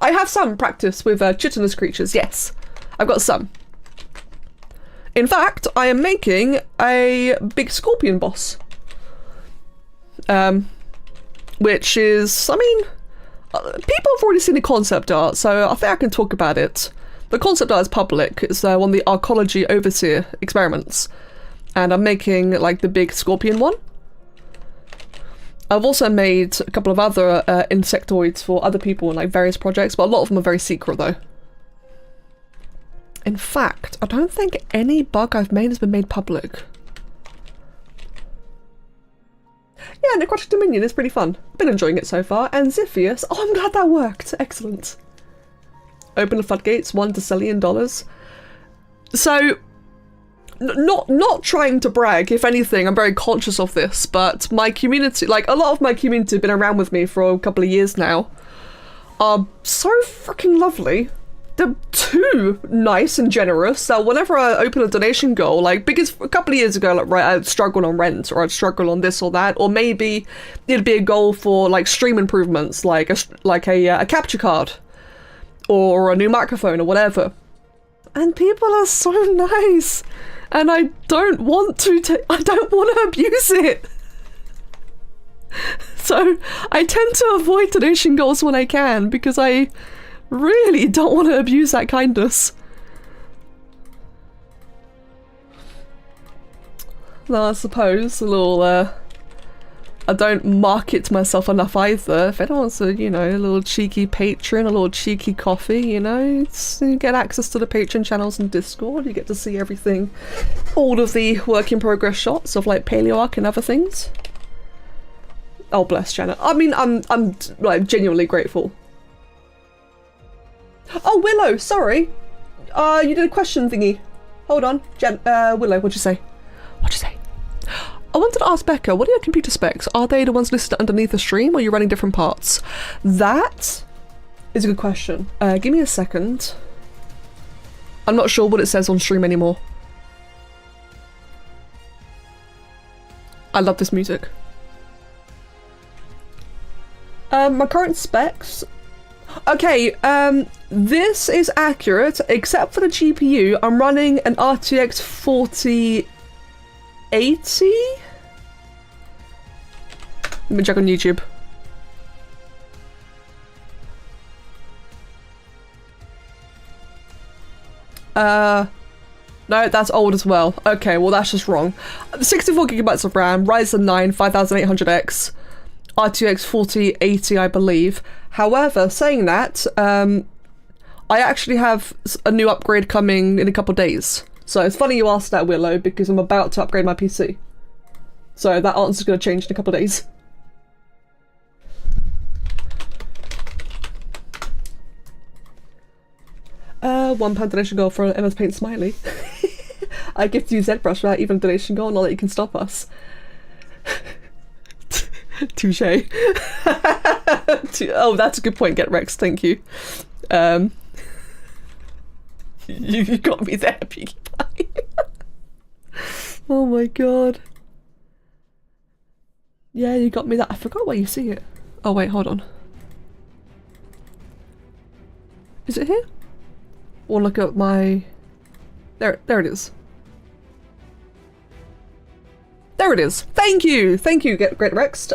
I have some practice with chitinous creatures, yes. I've got some. In fact, I am making a big scorpion boss. Which is, I mean, people have already seen the concept art, so I think I can talk about it. The concept art is public. It's one of the Arcology Overseer experiments. And I'm making, like, the big scorpion one. I've also made a couple of other insectoids for other people in, like, various projects, but a lot of them are very secret, though. In fact, I don't think any bug I've made has been made public. Yeah, Necrotic Dominion is pretty fun. Been enjoying it so far. And Ziphius, oh, I'm glad that worked. Excellent. Open the floodgates, $1 zillion. So, not trying to brag, if anything, I'm very conscious of this, but my community, like a lot of my community have been around with me for a couple of years now, are so freaking lovely. They're too nice and generous. So whenever I open a donation goal, like, because a couple of years ago, like, right, I'd struggle on rent, or I'd struggle on this or that, or maybe it'd be a goal for like stream improvements, like a capture card, or a new microphone, or whatever. And people are so nice, and I don't want to abuse it. So I tend to avoid donation goals when I can, because I really don't want to abuse that kindness. No, I suppose a little, I don't market myself enough either. If anyone wants a, you know, a little cheeky Patreon, a little cheeky coffee, you know, you get access to the Patreon channels and Discord, you get to see everything, all of the work in progress shots of like Paleo Ark and other things. Oh, bless Jenna. I mean, I'm like genuinely grateful. Oh, Willow, sorry. You did a question thingy. Hold on, Willow, what'd you say? What'd you say? I wanted to ask Becca, what are your computer specs? Are they the ones listed underneath the stream, or are you running different parts? That is a good question. Give me a second. I'm not sure what it says on stream anymore. I love this music. My current specs. Okay, this is accurate, except for the GPU. I'm running an RTX 4080. Let me check on YouTube. No, that's old as well. Okay, well that's just wrong. 64 gigabytes of RAM, Ryzen 9 5800X, RTX 4080, I believe. However, saying that, I actually have a new upgrade coming in a couple days. So it's funny you asked that, Willow, because I'm about to upgrade my PC. So that answer's going to change in a couple days. £1 donation goal for Emma's Paint Smiley. I give to you ZBrush without even a donation goal, not that you can stop us. Touche. Oh, that's a good point, Get Rex, thank you. You got me there, Peaky Pie. Oh my god. Yeah, you got me that. I forgot where you see it. Oh wait, hold on. Is it here? Or look at my... There it is. There it is. Thank you! Thank you, Great Rex.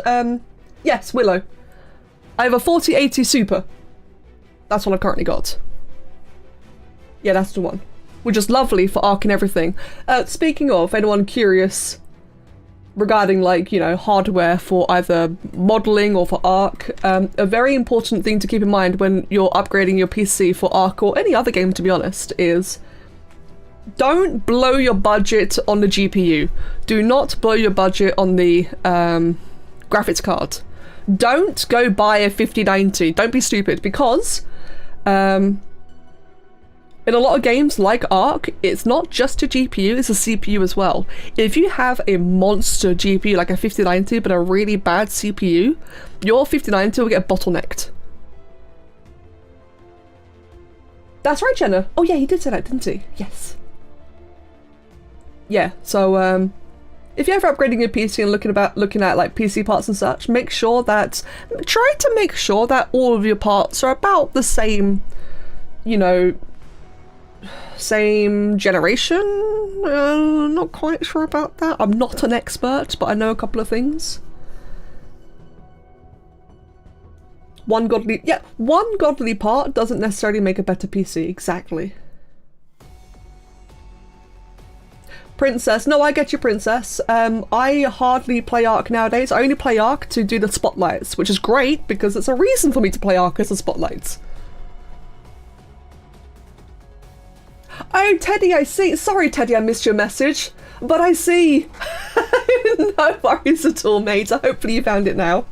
Yes, Willow. I have a 4080 Super. That's what I've currently got. Yeah, that's the one. Which is lovely for Ark and everything. Speaking of, anyone curious regarding, like, you know, hardware for either modeling or for Ark, a very important thing to keep in mind when you're upgrading your PC for Ark or any other game, to be honest, is don't blow your budget on the GPU. Do not blow your budget on the graphics card. Don't go buy a 5090. Don't be stupid, because in a lot of games like Ark, it's not just a GPU, it's a CPU as well. If you have a monster GPU like a 5090 but a really bad CPU, your 5090 will get bottlenecked. That's right, Jenna. Oh yeah, he did say that, didn't he? Yes. Yeah, so if you're ever upgrading your PC and looking at like PC parts and such, try to make sure that all of your parts are about the same, you know, same generation. Not quite sure about that. I'm not an expert, but I know a couple of things. One godly part doesn't necessarily make a better PC. Exactly. Princess. No, I get you, Princess. I hardly play Ark nowadays. I only play Ark to do the spotlights, which is great because it's a reason for me to play Ark as the spotlights. Oh, Teddy, I see. Sorry, Teddy, I missed your message, but I see. No worries at all, mate. Hopefully you found it now.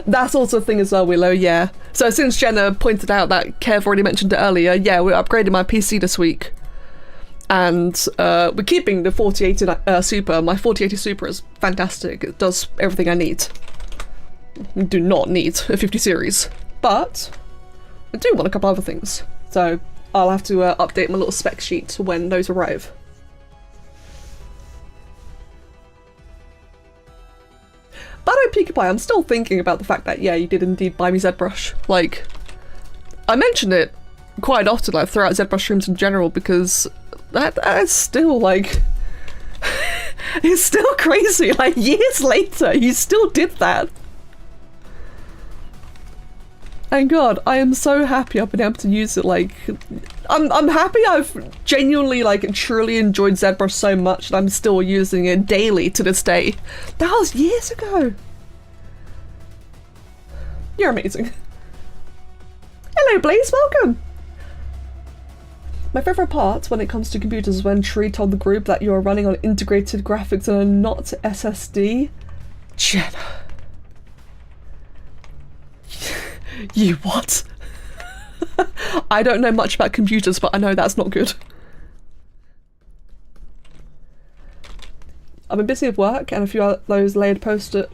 That's also a thing as well, Willow, yeah. So since Jenna pointed out that Kev already mentioned it earlier, yeah, we're upgrading my PC this week. And we're keeping the 4080 Super. My 4080 Super is fantastic. It does everything I need. I do not need a 50 series, but I do want a couple other things. So I'll have to update my little spec sheet when those arrive. But oh, Peaky Pie, I'm still thinking about the fact that, yeah, you did indeed buy me ZBrush. Like, I mention it quite often, like, throughout ZBrush streams in general, because that is still, like, it's still crazy. Like, years later, you still did that. And God, I am so happy I've been able to use it. Like, I'm happy I've genuinely, like, truly enjoyed ZBrush so much that I'm still using it daily to this day. That was years ago. You're amazing. Hello, Blaze, welcome. My favourite part when it comes to computers is when Tree told the group that you are running on integrated graphics and not SSD. Jenna. You what? I don't know much about computers, but I know that's not good. I've been busy with work and a few of those layered poster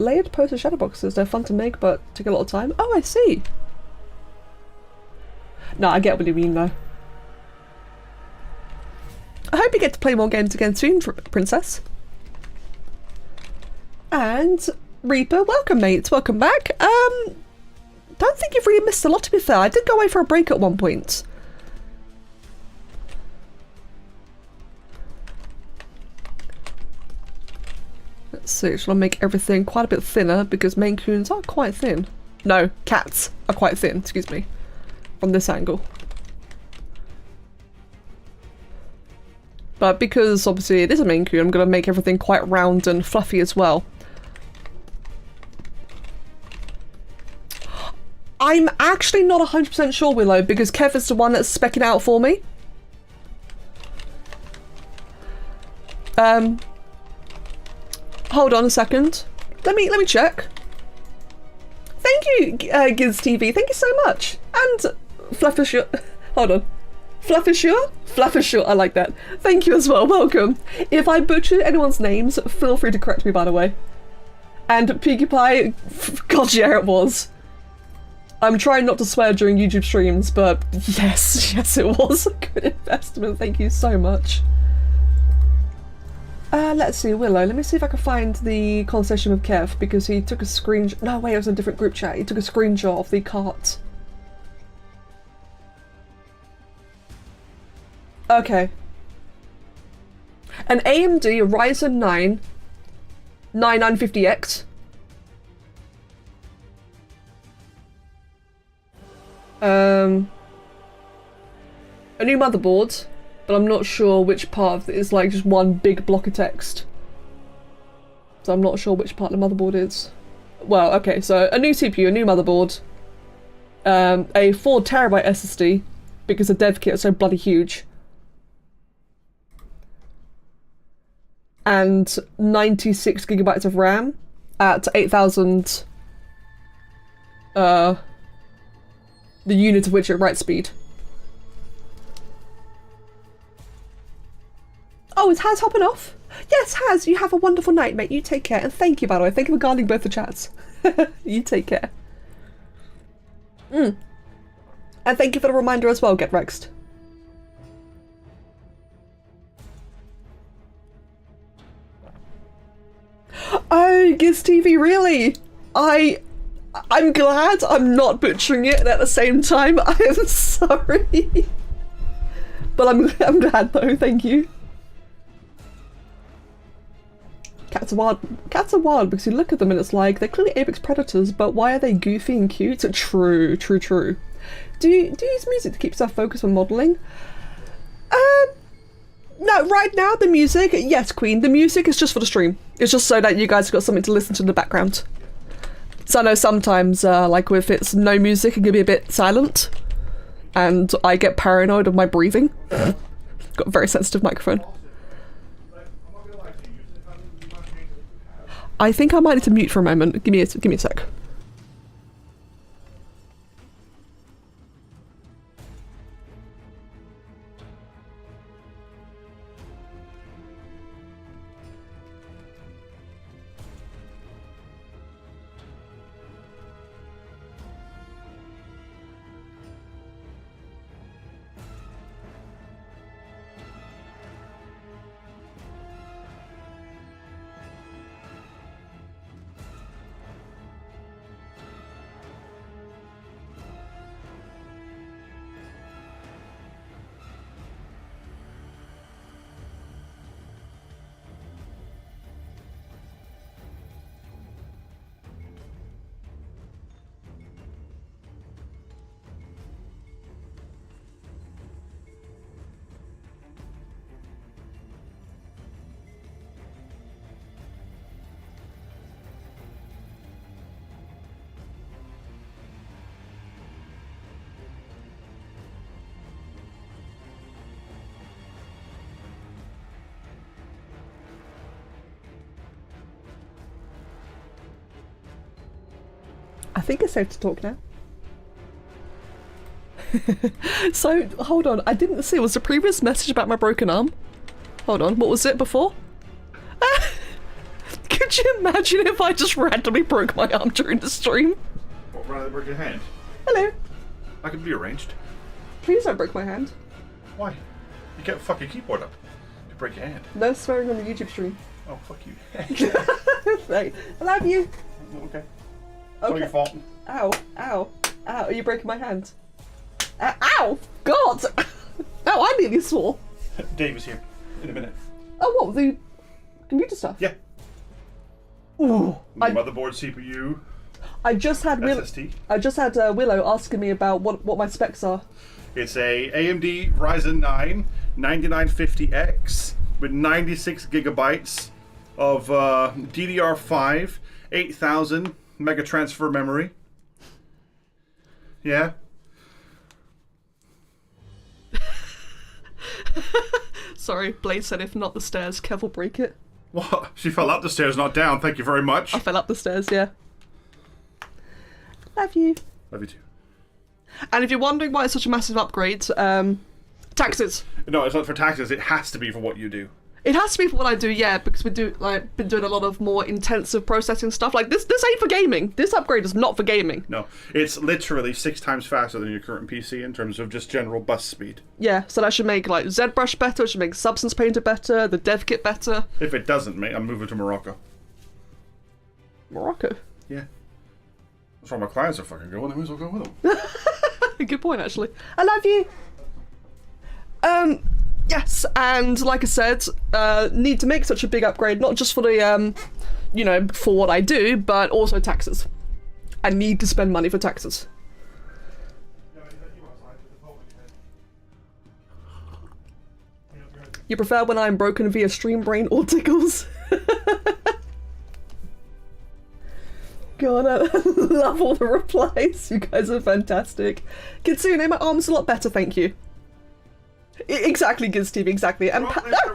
shadow boxes. They're fun to make, but take a lot of time. Oh, I see. No, I get what you mean, though. I hope you get to play more games again soon, Princess. And Reaper, welcome, mates. Welcome back. Don't think you've really missed a lot, to be fair. I did go away for a break at one point. Let's see, shall I make everything quite a bit thinner because Maine Coons are quite thin. No, cats are quite thin, excuse me, from this angle. But because obviously it is a Maine Coon, I'm going to make everything quite round and fluffy as well. I'm actually not 100% sure, Willow, because Kev is the one that's specking out for me. Hold on a second. Let me check. Thank you, Giz TV. Thank you so much. And Fluffishur. Hold on. Fluffishur? Fluffishur, I like that. Thank you as well. Welcome. If I butcher anyone's names, feel free to correct me, by the way. And Pinkie Pie, God, yeah, it was. I'm trying not to swear during YouTube streams, but yes, it was a good investment. Thank you so much. Let's see, Willow. Let me see if I can find the conversation with Kev, because he took a screenshot. No, wait, it was in a different group chat. He took a screenshot of the cart. Okay. An AMD Ryzen 9 9950X. A new motherboard, but I'm not sure which part of it is like just one big block of text. So I'm not sure which part the motherboard is. Well, okay, so a new CPU, a new motherboard, a 4TB SSD, because the dev kit is so bloody huge, and 96GB of RAM at 8,000, the unit of which at write speed. Oh, is Haz hopping off? Yes, Haz, you have a wonderful night, mate. You take care. And thank you, by the way. Thank you for guarding both the chats. You take care. And thank you for the reminder as well, Get Rexed. Oh, Giz TV, really? I'm glad I'm not butchering it, and at the same time, I am sorry. But I'm glad though, thank you. Cats are wild because you look at them and it's like, they're clearly apex predators, but why are they goofy and cute? True. Do you use music to keep yourself focused on modelling? No, right now the music, yes, Queen, the music is just for the stream. It's just so that you guys have got something to listen to in the background. So I know sometimes, like if it's no music, it can be a bit silent, and I get paranoid of my breathing. Got a very sensitive microphone. I think I might need to mute for a moment. Give me a sec. think it's safe to talk now. So, hold on, I didn't see, was the previous message about my broken arm? Hold on, what was it before? Could you imagine if I just randomly broke my arm during the stream? What, rather than break your hand? Hello. That can be arranged. Please don't break my hand. Why? You can't fuck your keyboard up. You break your hand. No swearing on the YouTube stream. Oh, fuck you. Right. I love you. Okay. It's not your fault. Ow, ow, ow. Are you breaking my hand? Ow! God! Ow, I nearly swore. Dave is here. In a minute. Oh, what? The computer stuff? Yeah. Ooh. Motherboard, CPU, I just had SSD. I just had Willow asking me about what my specs are. It's a AMD Ryzen 9 9950X with 96 gigabytes of DDR5, 8000 mega transfer memory. Yeah. Sorry, Blade said if not the stairs, Kev will break it. What? She fell up the stairs, not down. Thank you very much. I fell up the stairs, yeah. Love you. Love you too. And if you're wondering why it's such a massive upgrade, taxes. No, it's not for taxes. It has to be for what you do. It has to be for what I do, yeah, because we do been doing a lot of more intensive processing stuff. Like this ain't for gaming. This upgrade is not for gaming. No, it's literally 6 times faster than your current PC in terms of just general bus speed. Yeah, so that should make like ZBrush better. It should make Substance Painter better. The dev kit better. If it doesn't, mate, I'm moving to Morocco. Morocco. Yeah. That's where my clients are fucking going. I might as well go with them. Good point, actually. I love you. Yes, and like I said, need to make such a big upgrade, not just for the, you know, for what I do, but also taxes. I need to spend money for taxes. You prefer when I'm broken via stream brain or tickles? God, I love all the replies. You guys are fantastic. Kitsune, my arm's a lot better, thank you. Exactly, Giz TV, exactly. And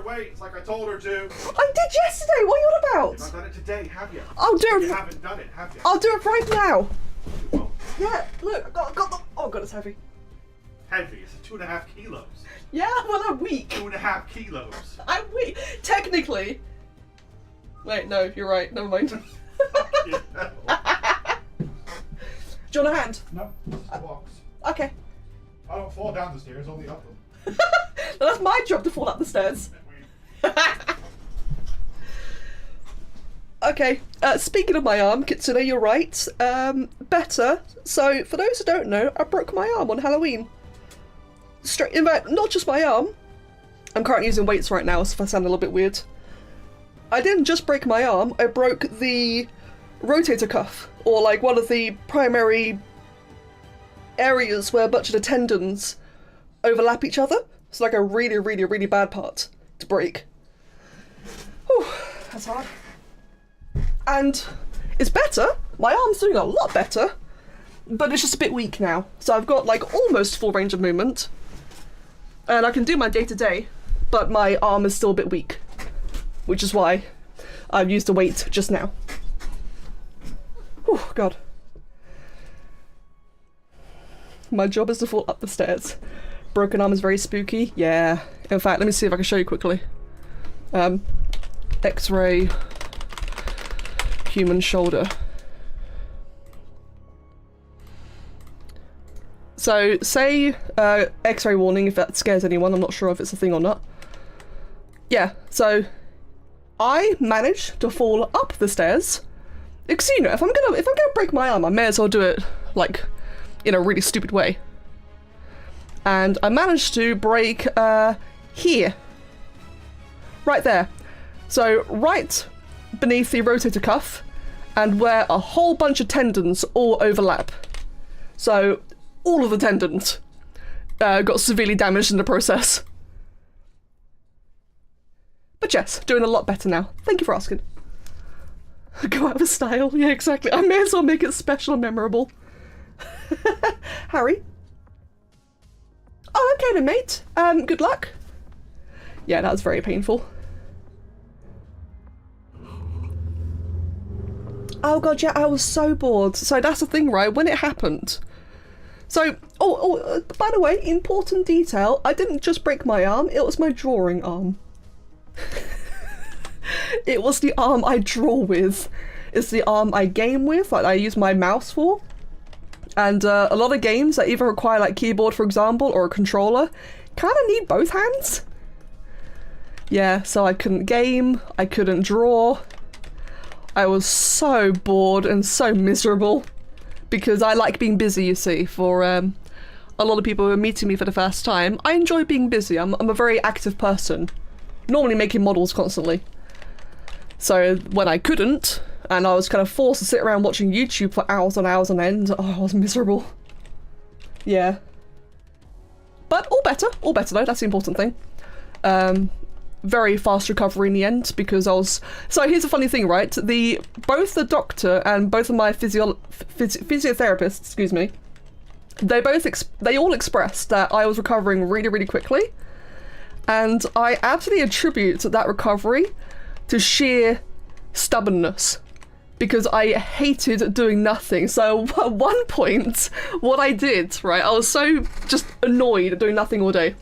Wait, like I told her to. I did yesterday. What are you on about? You've not done it today, have you? I'll do it. You haven't done it, have you? I'll do it right now. Well, Yeah, look, I got the. Oh god, it's heavy. heavy. It's 2.5 kilos. Yeah, well, I'm weak. 2.5 kilos. I'm weak. Technically. Wait, no, you're right. Never mind. Yeah. Do you want a hand? No, just walks. Okay. I don't fall down the stairs, only up them. Well, that's my job to fall up the stairs. Okay, speaking of my arm, Kitsune, you're right. Better. So, for those who don't know, I broke my arm on Halloween. In fact, not just my arm. I'm currently using weights right now, so if I sound a little bit weird. I didn't just break my arm, I broke the rotator cuff, or like one of the primary areas where a bunch of the tendons overlap each other. It's like a really, really, really bad part to break. Whew, that's hard. And it's better. My arm's doing a lot better, but it's just a bit weak now. So I've got like almost full range of movement, and I can do my day-to-day, but my arm is still a bit weak, which is why I've used a weight just now. Oh god. My job is to fall up the stairs. Broken arm is very spooky. Yeah. In fact, let me see if I can show you quickly. X-ray human shoulder. So, say X-ray warning if that scares anyone. I'm not sure if it's a thing or not. Yeah. So, I managed to fall up the stairs. Because, you know, if I'm gonna break my arm, I may as well do it like in a really stupid way. And I managed to break here. Right there. So right beneath the rotator cuff, and where a whole bunch of tendons all overlap. So all of the tendons got severely damaged in the process. But yes, doing a lot better now. Thank you for asking. Go out of style. Yeah, exactly. I may as well make it special and memorable. Harry? Oh, okay then, mate. Good luck. Yeah, that was very painful. Oh god, yeah, I was so bored. So that's the thing, right? When it happened. So, by the way, important detail, I didn't just break my arm, it was my drawing arm. It was the arm I draw with. It's the arm I game with, like I use my mouse for. And a lot of games that either require like keyboard, for example, or a controller, kind of need both hands. Yeah, so I couldn't game, I couldn't draw. I was so bored and so miserable. Because I like being busy, you see, for a lot of people who are meeting me for the first time. I enjoy being busy, I'm a very active person. Normally making models constantly. So when I couldn't, and I was kind of forced to sit around watching YouTube for hours and hours on end, oh, I was miserable. Yeah. But all better though, that's the important thing. Very fast recovery in the end because I was... So here's a funny thing, right? Both the doctor and both of my physiotherapists, excuse me, they all expressed that I was recovering really, really quickly. And I absolutely attribute that recovery to sheer stubbornness. Because I hated doing nothing. So at one point, what I did, right, I was so just annoyed at doing nothing all day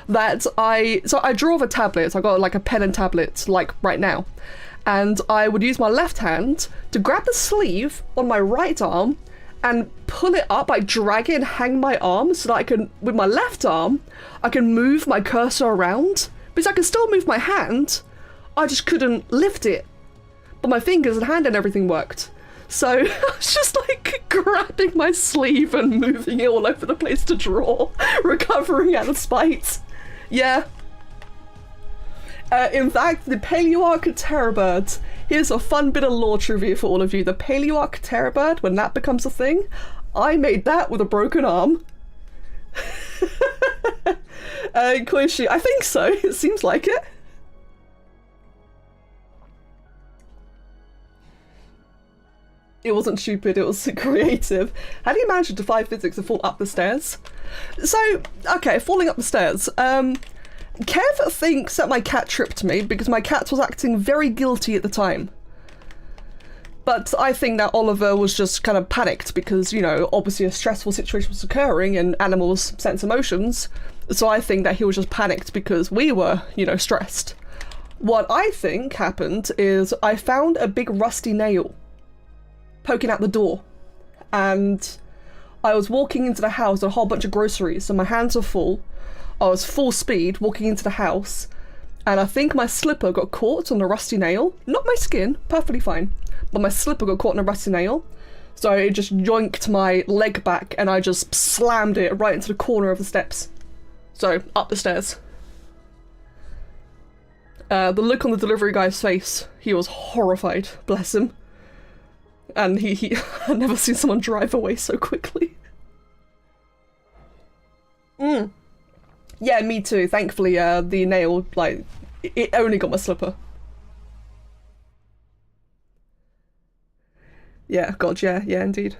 that I draw with a tablet. I got like a pen and tablet like right now. And I would use my left hand to grab the sleeve on my right arm and pull it up, like drag it and hang my arm so that I can, with my left arm, I can move my cursor around. Because I can still move my hand, I just couldn't lift it. But my fingers and hand and everything worked. So I was just like grabbing my sleeve and moving it all over the place to draw, recovering out of spite. Yeah. In fact, the Paleo Ark terror bird. Here's a fun bit of lore trivia for all of you. The Paleo Ark terror bird, when that becomes a thing, I made that with a broken arm. Koishi, I think so. It seems like it. It wasn't stupid, it was creative. How do you manage to defy physics and fall up the stairs? So, okay, falling up the stairs. Kev thinks that my cat tripped me because my cat was acting very guilty at the time. But I think that Oliver was just kind of panicked because, you know, obviously a stressful situation was occurring and animals sense emotions. So I think that he was just panicked because we were, you know, stressed. What I think happened is I found a big rusty nail poking out the door, and I was walking into the house with a whole bunch of groceries, so my hands were full. I was full speed walking into the house, and I think my slipper got caught on the rusty nail. Not my skin, perfectly fine, but my slipper got caught on a rusty nail, so it just yoinked my leg back and I just slammed it right into the corner of the steps. So, up the stairs. The look on the delivery guy's face, he was horrified, bless him. And I've never seen someone drive away so quickly. Yeah, me too. Thankfully, the nail, like, it only got my slipper. Yeah, God, yeah, indeed.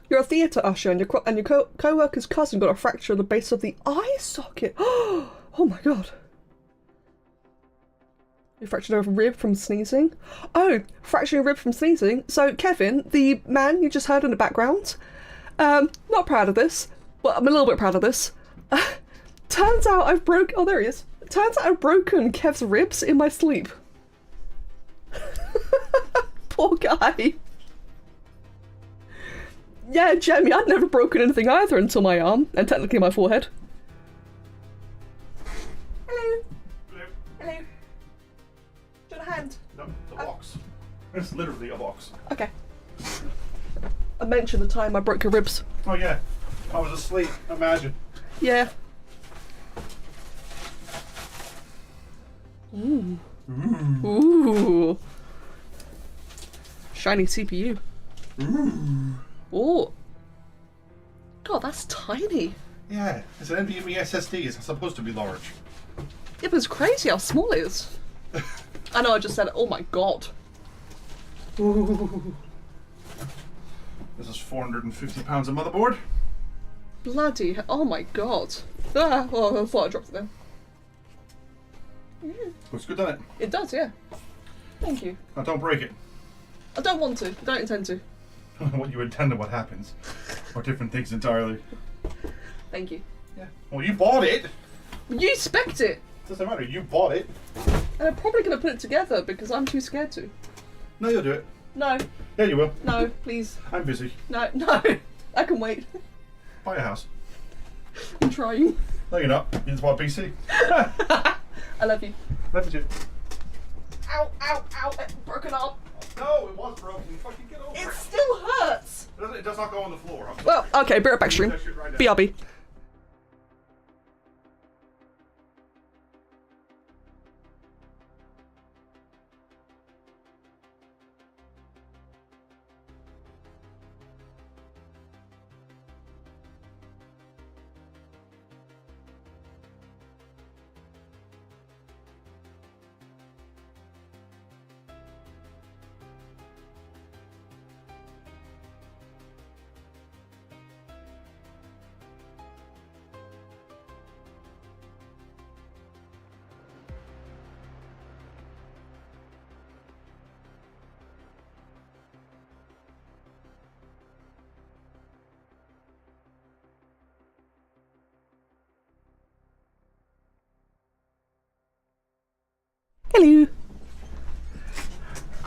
You're a theatre usher, and your co-worker's cousin got a fracture at the base of the eye socket. Oh my God. You fractured a rib from sneezing? Oh, fracturing a rib from sneezing. So, Kevin, the man you just heard in the background, not proud of this. Well, I'm a little bit proud of this. Turns out I've oh, there he is. Turns out I've broken Kev's ribs in my sleep. Poor guy. Yeah, Jamie, I'd never broken anything either until my arm, and technically my forehead. Hello. Hello. Hello. Do you want a hand? No, the box. It's literally a box. Okay. I mentioned the time I broke your ribs. Oh yeah, I was asleep, imagine. Yeah. Ooh. Ooh. Ooh. Shiny CPU. Ooh. Oh. God, that's tiny. Yeah, it's an NVMe SSD. It's supposed to be large. Yeah, but it's crazy how small it is. I know I just said it. Oh my God. Ooh. This is 450 pounds of motherboard. Bloody hell. Oh my God. Ah, oh, I thought I dropped it there. Looks good, doesn't it? It does, yeah. Thank you. Now don't break it. I don't want to. I don't intend to. What you intend and what happens are different things entirely. Thank you. Yeah. Well, you bought it. You spec'd it. Doesn't matter. You bought it. And I'm probably going to put it together because I'm too scared to. No, you'll do it. No. Yeah, you will. No, please. I'm busy. No. I can wait. Buy a house. I'm trying. No, you're not. You just bought a PC. I love you. Love you too. Ow, ow, ow. Broken arm. No, it was broken. Fucking get over It it. still hurts. It does not go on the floor. Well, okay, be right back, stream. BRB. Hello.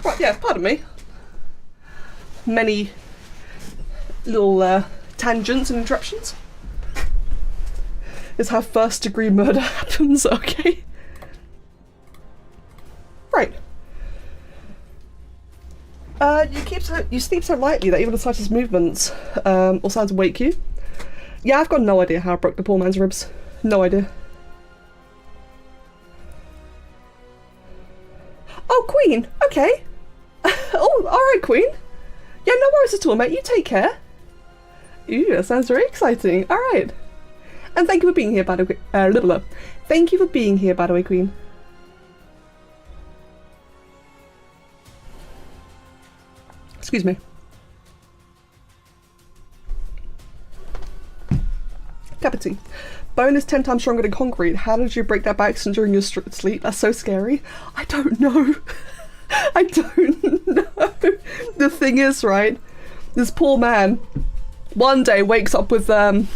Right, yeah, pardon me. Many little tangents and interruptions. Is how first degree murder happens, okay? Right. You sleep so lightly that even the slightest movements or sounds wake you. Yeah, I've got no idea how I broke the poor man's ribs. No idea. Oh, Queen. Okay. Oh, alright, Queen. Yeah, no worries at all, mate. You take care. Ooh, that sounds very exciting. Alright. And thank you for being here, by the way. Thank you for being here, by the way, Queen. Excuse me. Cup of tea. Bone is 10 times stronger than concrete. How did you break that by accident during your sleep? That's so scary. I don't know. I don't know. The thing is, right, this poor man one day wakes up with so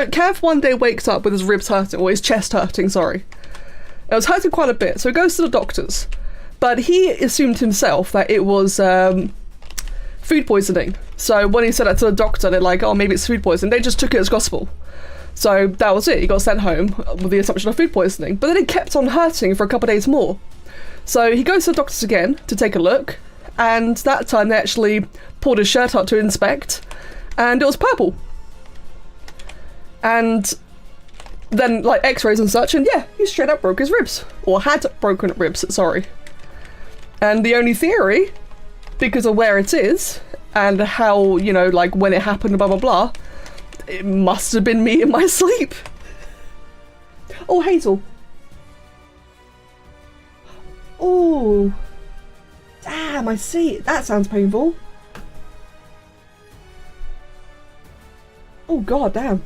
Kev one day wakes up with his ribs hurting, or his chest hurting, sorry. It was hurting quite a bit, so he goes to the doctors. But he assumed himself that it was food poisoning. So when he said that to the doctor, they're like, oh, maybe it's food poisoning. They just took it as gospel. So that was it. He got sent home with the assumption of food poisoning. But then it kept on hurting for a couple of days more. So he goes to the doctors again to take a look. And that time they actually pulled his shirt out to inspect. And it was purple. And then, like, x-rays and such. And yeah, he straight up broke his ribs. Or had broken ribs, sorry. And the only theory, because of where it is, and how, you know, like, when it happened, blah, blah, blah, it must have been me in my sleep. Oh, Hazel. Oh. Damn, I see. That sounds painful. Oh, god damn.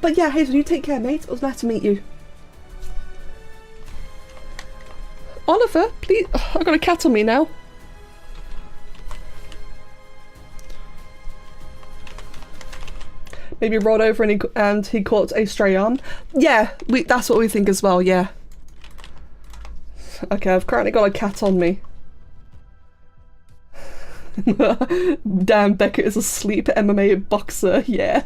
But yeah, Hazel, you take care, mate. It was nice to meet you. Oliver, please. Oh, I've got a cat on me now. Maybe rolled over and he caught a stray arm. Yeah, that's what we think as well, yeah. Okay, I've currently got a cat on me. Damn, Beckett is a sleep MMA boxer, yeah.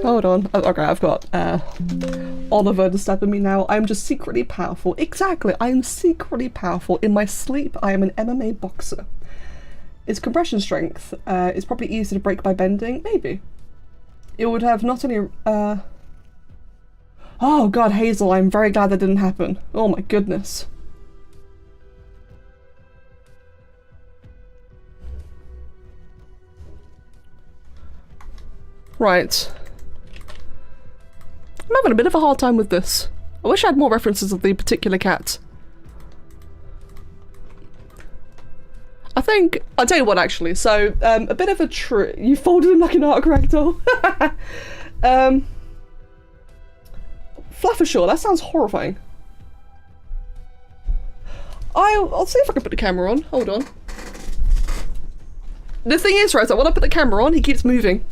Hold on. Okay, I've got Oliver disturbing me now. I'm just secretly powerful. Exactly, I am secretly powerful. In my sleep, I am an MMA boxer. Its compression strength is probably easy to break by bending. Maybe. It would have not only... Oh god, Hazel, I'm very glad that didn't happen. Oh my goodness. Right. I'm having a bit of a hard time with this. I wish I had more references of the particular cat. I think, I'll tell you what actually, so a bit of a you folded him like an art ragdoll. Fluffershaw, that sounds horrifying. I'll see if I can put the camera on. Hold on. The thing is, right, so when I put the camera on, he keeps moving.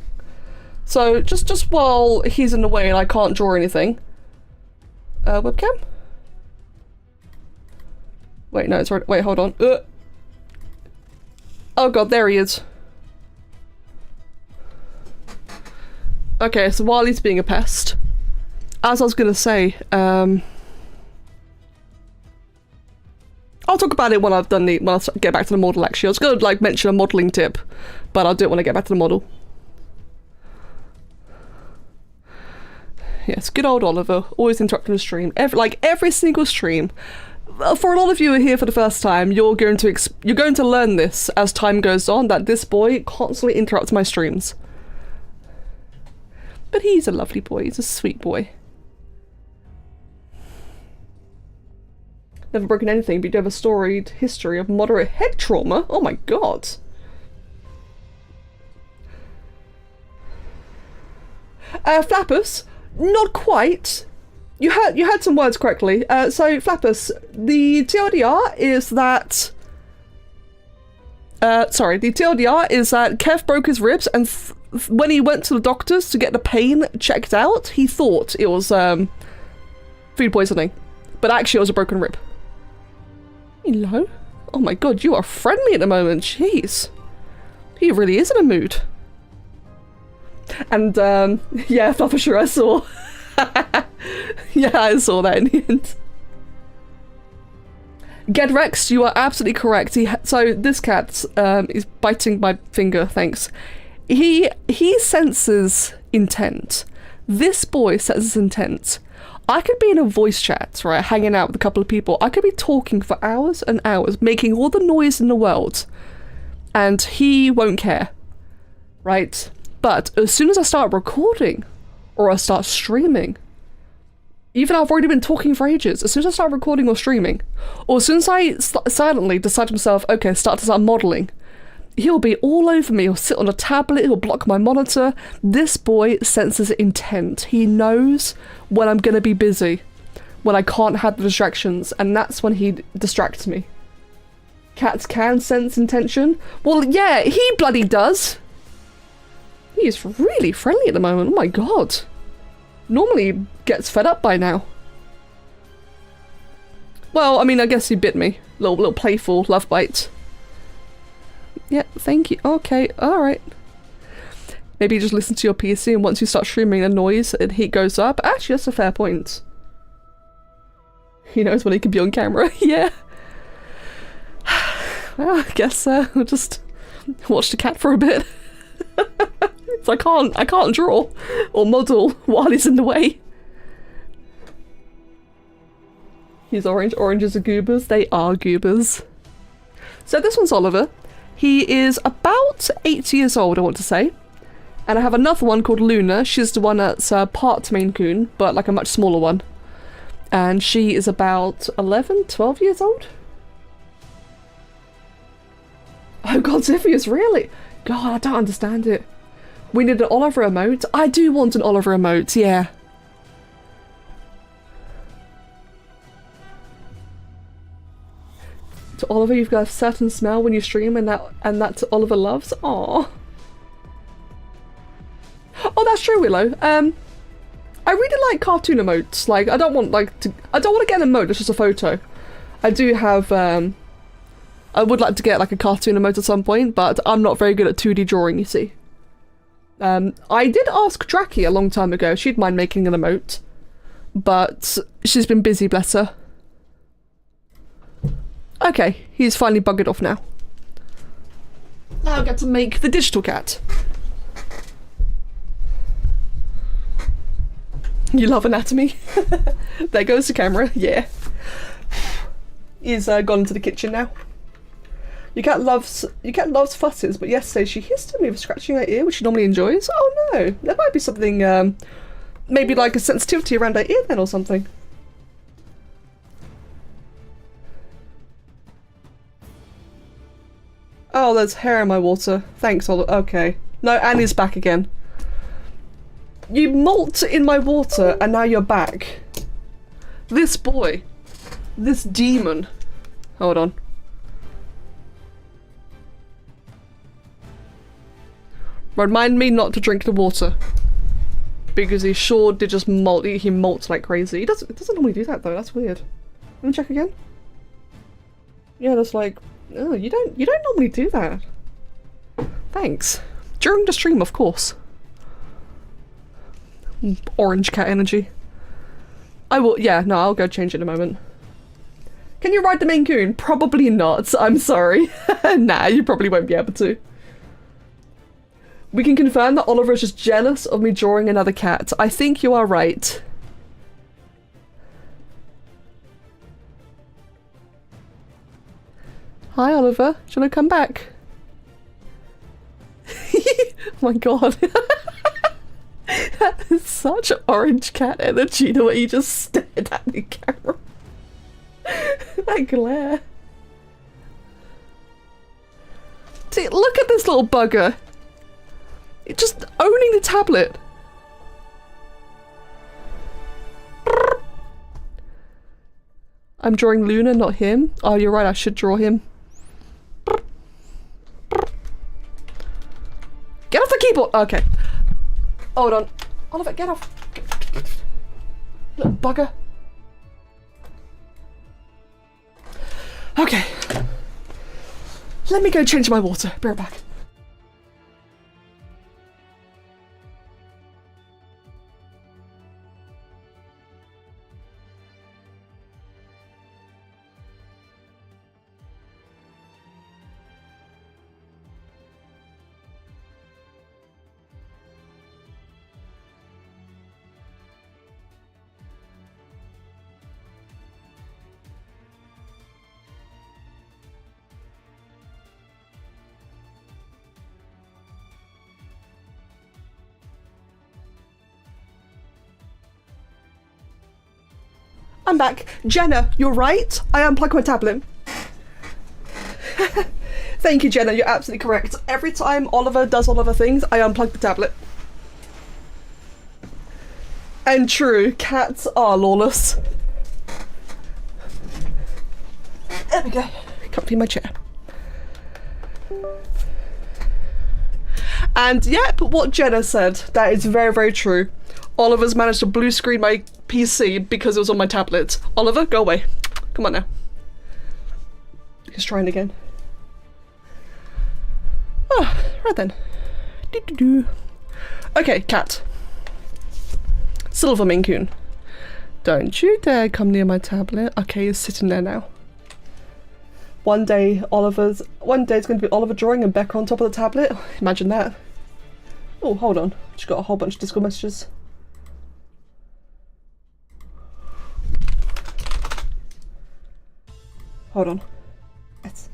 So just while he's in the way and I can't draw anything. Webcam? Wait, no, it's right. Wait, hold on. Oh god, there he is. Okay, so while he's being a pest, as I was gonna say, I'll talk about it when I've done when I get back to the model. Actually, I was gonna like mention a modeling tip, but I do it when I get back to the model. Yes, good old Oliver, always interrupting the stream. Every single stream. For a lot of you who are here for the first time, you're going to learn this as time goes on, that this boy constantly interrupts my streams. But he's a lovely boy, he's a sweet boy. Never broken anything, but you do have a storied history of moderate head trauma. Oh my god. Flappus, not quite. You heard some words correctly. So Flappus, the TLDR is that the TLDR is that Kev broke his ribs, and when he went to the doctors to get the pain checked out, he thought it was food poisoning, but actually it was a broken rib. Hello? Oh my god, you are friendly at the moment. Jeez. He really is in a mood. And yeah, for sure I saw. Yeah, I saw that in the end. Gedrex, you are absolutely correct. So this cat is biting my finger, thanks. He senses intent. This boy senses intent. I could be in a voice chat, right, hanging out with a couple of people. I could be talking for hours and hours, making all the noise in the world, and he won't care, right? But as soon as I start recording, or I start streaming, even I've already been talking for ages, as soon as I start recording or streaming, or as soon as I silently decide to myself, okay, start modelling, he'll be all over me. He'll sit on a tablet, he'll block my monitor. This boy senses intent. He knows when I'm gonna be busy, when I can't have the distractions, and that's when he distracts me. Cats can sense intention? Well, yeah, he bloody does. He is really friendly at the moment. Oh my god. Normally he gets fed up by now. Well, I mean, I guess he bit me. Little playful love bite. Yeah, thank you. Okay, alright. Maybe you just listen to your PC, and once you start streaming the noise and heat goes up. Actually, that's a fair point. He knows when he can be on camera. Yeah. Well, I guess we'll just watch the cat for a bit. So I can't draw or model while he's in the way. He's orange. Oranges are goobers. They are goobers. So this one's Oliver. He is about 8 years old, I want to say. And I have another one called Luna. She's the one that's part Maine Coon, but like a much smaller one. And she is about 11, 12 years old. Oh god, Ziphius, really? God, I don't understand it. We need an Oliver emote. I do want an Oliver emote, yeah. To Oliver, you've got a certain smell when you stream, and that Oliver loves. Aww. Oh, that's true, Willow. I really like cartoon emotes. Like, I don't want to get an emote. It's just a photo. I do have. I would like to get like a cartoon emote at some point, but I'm not very good at 2D drawing. You see. I did ask Draki a long time ago. She'd mind making an emote, but she's been busy, bless her. Okay, he's finally buggered off now. Now I get to make the digital cat. You love anatomy? There goes the camera, yeah. He's gone into the kitchen now. Your cat loves fusses, but yesterday she hissed at me for scratching her ear, which she normally enjoys. Oh no, there might be something, maybe like a sensitivity around her ear then or something. Oh, there's hair in my water. Thanks, okay. No, Annie's back again. You molt in my water and now you're back. This boy. This demon. Hold on. Remind me not to drink the water. Because he sure did just molt. He molts like crazy. It doesn't normally do that though, that's weird. Let me check again. Yeah, that's like, oh, you don't normally do that. Thanks. During the stream, of course. Orange cat energy. I will, yeah, no, I'll go change it in a moment. Can you ride the Maine Coon? Probably not, I'm sorry. Nah, you probably won't be able to. We can confirm that Oliver is just jealous of me drawing another cat. I think you are right. Hi, Oliver. Shall I come back? Oh my god. That is such orange cat energy, the way you just stared at the camera. That glare. See, look at this little bugger. Just owning the tablet. I'm drawing Luna, not him. Oh, you're right, I should draw him. Get off the keyboard! Okay. Hold on. Oliver, get off. Little bugger. Okay. Let me go change my water. Be right back. I'm back. Jenna, you're right. I unplugged my tablet. Thank you, Jenna. You're absolutely correct. Every time Oliver does Oliver things, I unplug the tablet. And true, cats are lawless. There we go. Comfy in my chair. And yep, what Jenna said, that is very, very true. Oliver's managed to blue screen my PC because it was on my tablet. Oliver, go away. Come on now. He's trying again. Oh, right then. Doo-doo-doo. Okay, cat. Silver Maine Coon. Don't you dare come near my tablet. Okay, he's sitting there now. One day it's going to be Oliver drawing and Becca on top of the tablet. Imagine that. Oh, hold on. Just got a whole bunch of Discord messages. Hold on. Yes.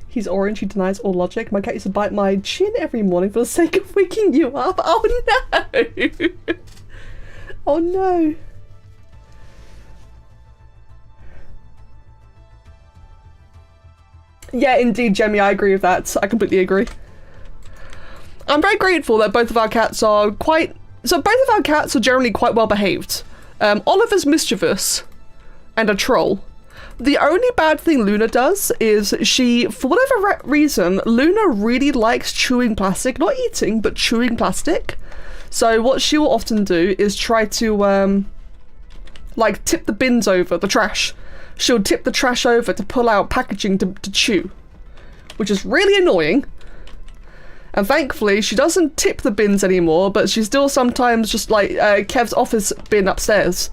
He's orange, he denies all logic. My cat used to bite my chin every morning for the sake of waking you up. Oh no! Oh no! Yeah, indeed, Jemmy, I agree with that. I completely agree. I'm very grateful that both of our cats are both of our cats are generally quite well behaved. Oliver's mischievous and a troll. The only bad thing Luna does is she, for whatever reason, Luna really likes chewing plastic. Not eating, but chewing plastic. So what she will often do is try to, like, tip the bins over, the trash. She'll tip the trash over to pull out packaging to chew. Which is really annoying. And thankfully, she doesn't tip the bins anymore, but she still sometimes just, like, Kev's office bin upstairs.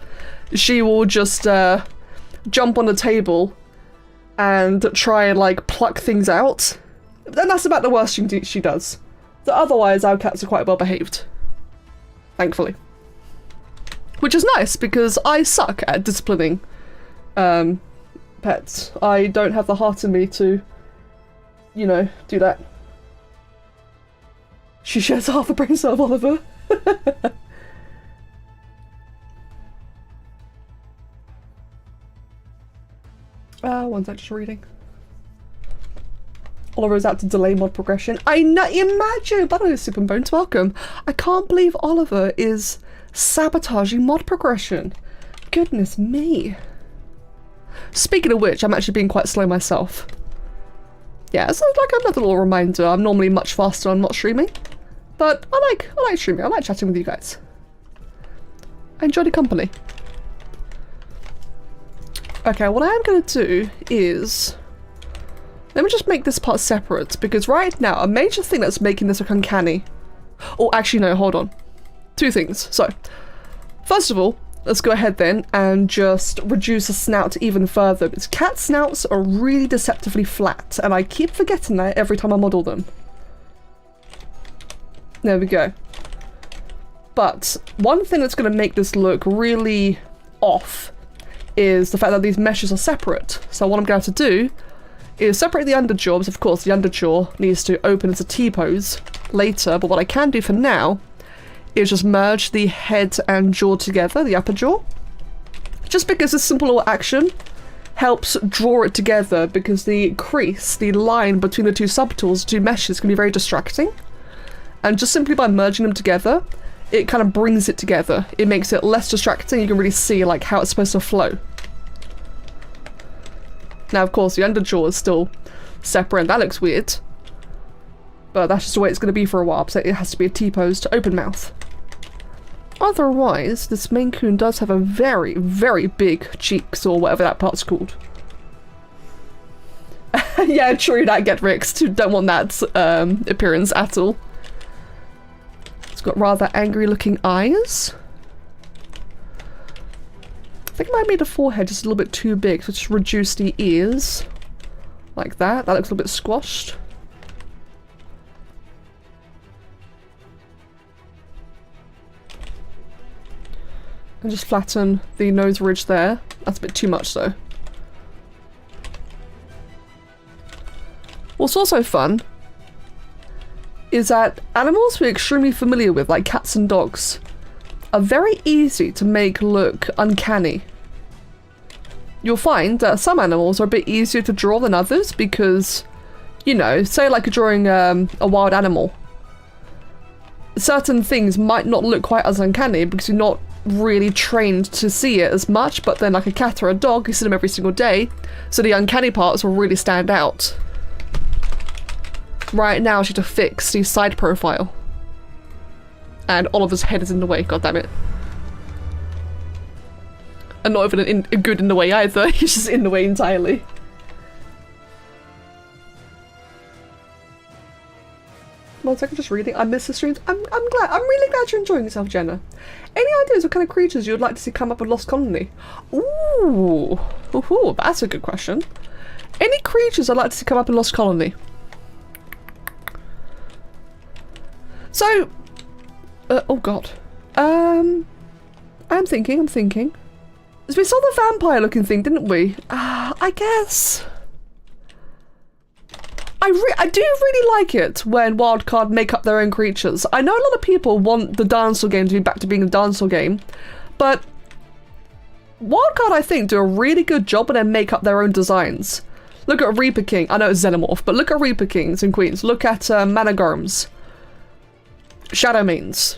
She will just, jump on the table and try and, like, pluck things out. And that's about the worst she does. So otherwise, our cats are quite well behaved. Thankfully. Which is nice, because I suck at disciplining pets. I don't have the heart in me to, you know, do that. She shares half a brain cell of Oliver. One's that just reading. Oliver's out to delay mod progression. I know, imagine! By the way, Super Bones, welcome. I can't believe Oliver is sabotaging mod progression. Goodness me. Speaking of which, I'm actually being quite slow myself. Yeah, it's like another little reminder. I'm normally much faster when I'm not streaming. But I like streaming. I like chatting with you guys. I enjoy the company. Okay, what I am going to do is... let me just make this part separate, because right now, a major thing that's making this look uncanny... oh, actually no, hold on. Two things. So, first of all, let's go ahead then and just reduce the snout even further, because cat snouts are really deceptively flat, and I keep forgetting that every time I model them. There we go. But one thing that's going to make this look really off is the fact that these meshes are separate. So what I'm going to have to do is separate the underjaw, because of course the underjaw needs to open as a T-pose later, but what I can do for now is just merge the head and jaw together, the upper jaw. Just because this simple little action helps draw it together, because the crease, the line between the two subtools, two meshes, can be very distracting. And just simply by merging them together, it kind of brings it together. It makes it less distracting. You can really see like how it's supposed to flow. Now, of course, the underjaw is still separate, and that looks weird. But that's just the way it's going to be for a while, so it has to be a T-pose to open mouth. Otherwise, this Maine Coon does have a very, very big cheeks, or whatever that part's called. Yeah, true, that get Rixed. Don't want that appearance at all. It's got rather angry looking eyes. I think I might have made the forehead just a little bit too big, so just reduce the ears. Like that. That looks a little bit squashed. And just flatten the nose ridge there. That's a bit too much though. What's also fun is that animals we're extremely familiar with, like cats and dogs, are very easy to make look uncanny. You'll find that some animals are a bit easier to draw than others because, you know, say like you're drawing a wild animal. Certain things might not look quite as uncanny because you're not really trained to see it as much, but then like a cat or a dog, you see them every single day, so the uncanny parts will really stand out. Right now, I should have fixed the side profile. And Oliver's head is in the way, god damn it. And not even good in the way either, he's just in the way entirely. One second, just reading. I miss the streams. I'm glad. I'm really glad you're enjoying yourself, Jenna. Any ideas what kind of creatures you would like to see come up with Lost Colony? Ooh, that's a good question. Any creatures I'd like to see come up in Lost Colony? So, oh god. I'm thinking. So we saw the vampire looking thing, didn't we? I guess. I do really like it when Wildcard make up their own creatures. I know a lot of people want the dinosaur game to be back to being a dinosaur game, but Wildcard, I think, do a really good job when they make up their own designs. Look at Reaper King. I know it's Xenomorph, but look at Reaper Kings and Queens. Look at Managorms. Shadow Mains.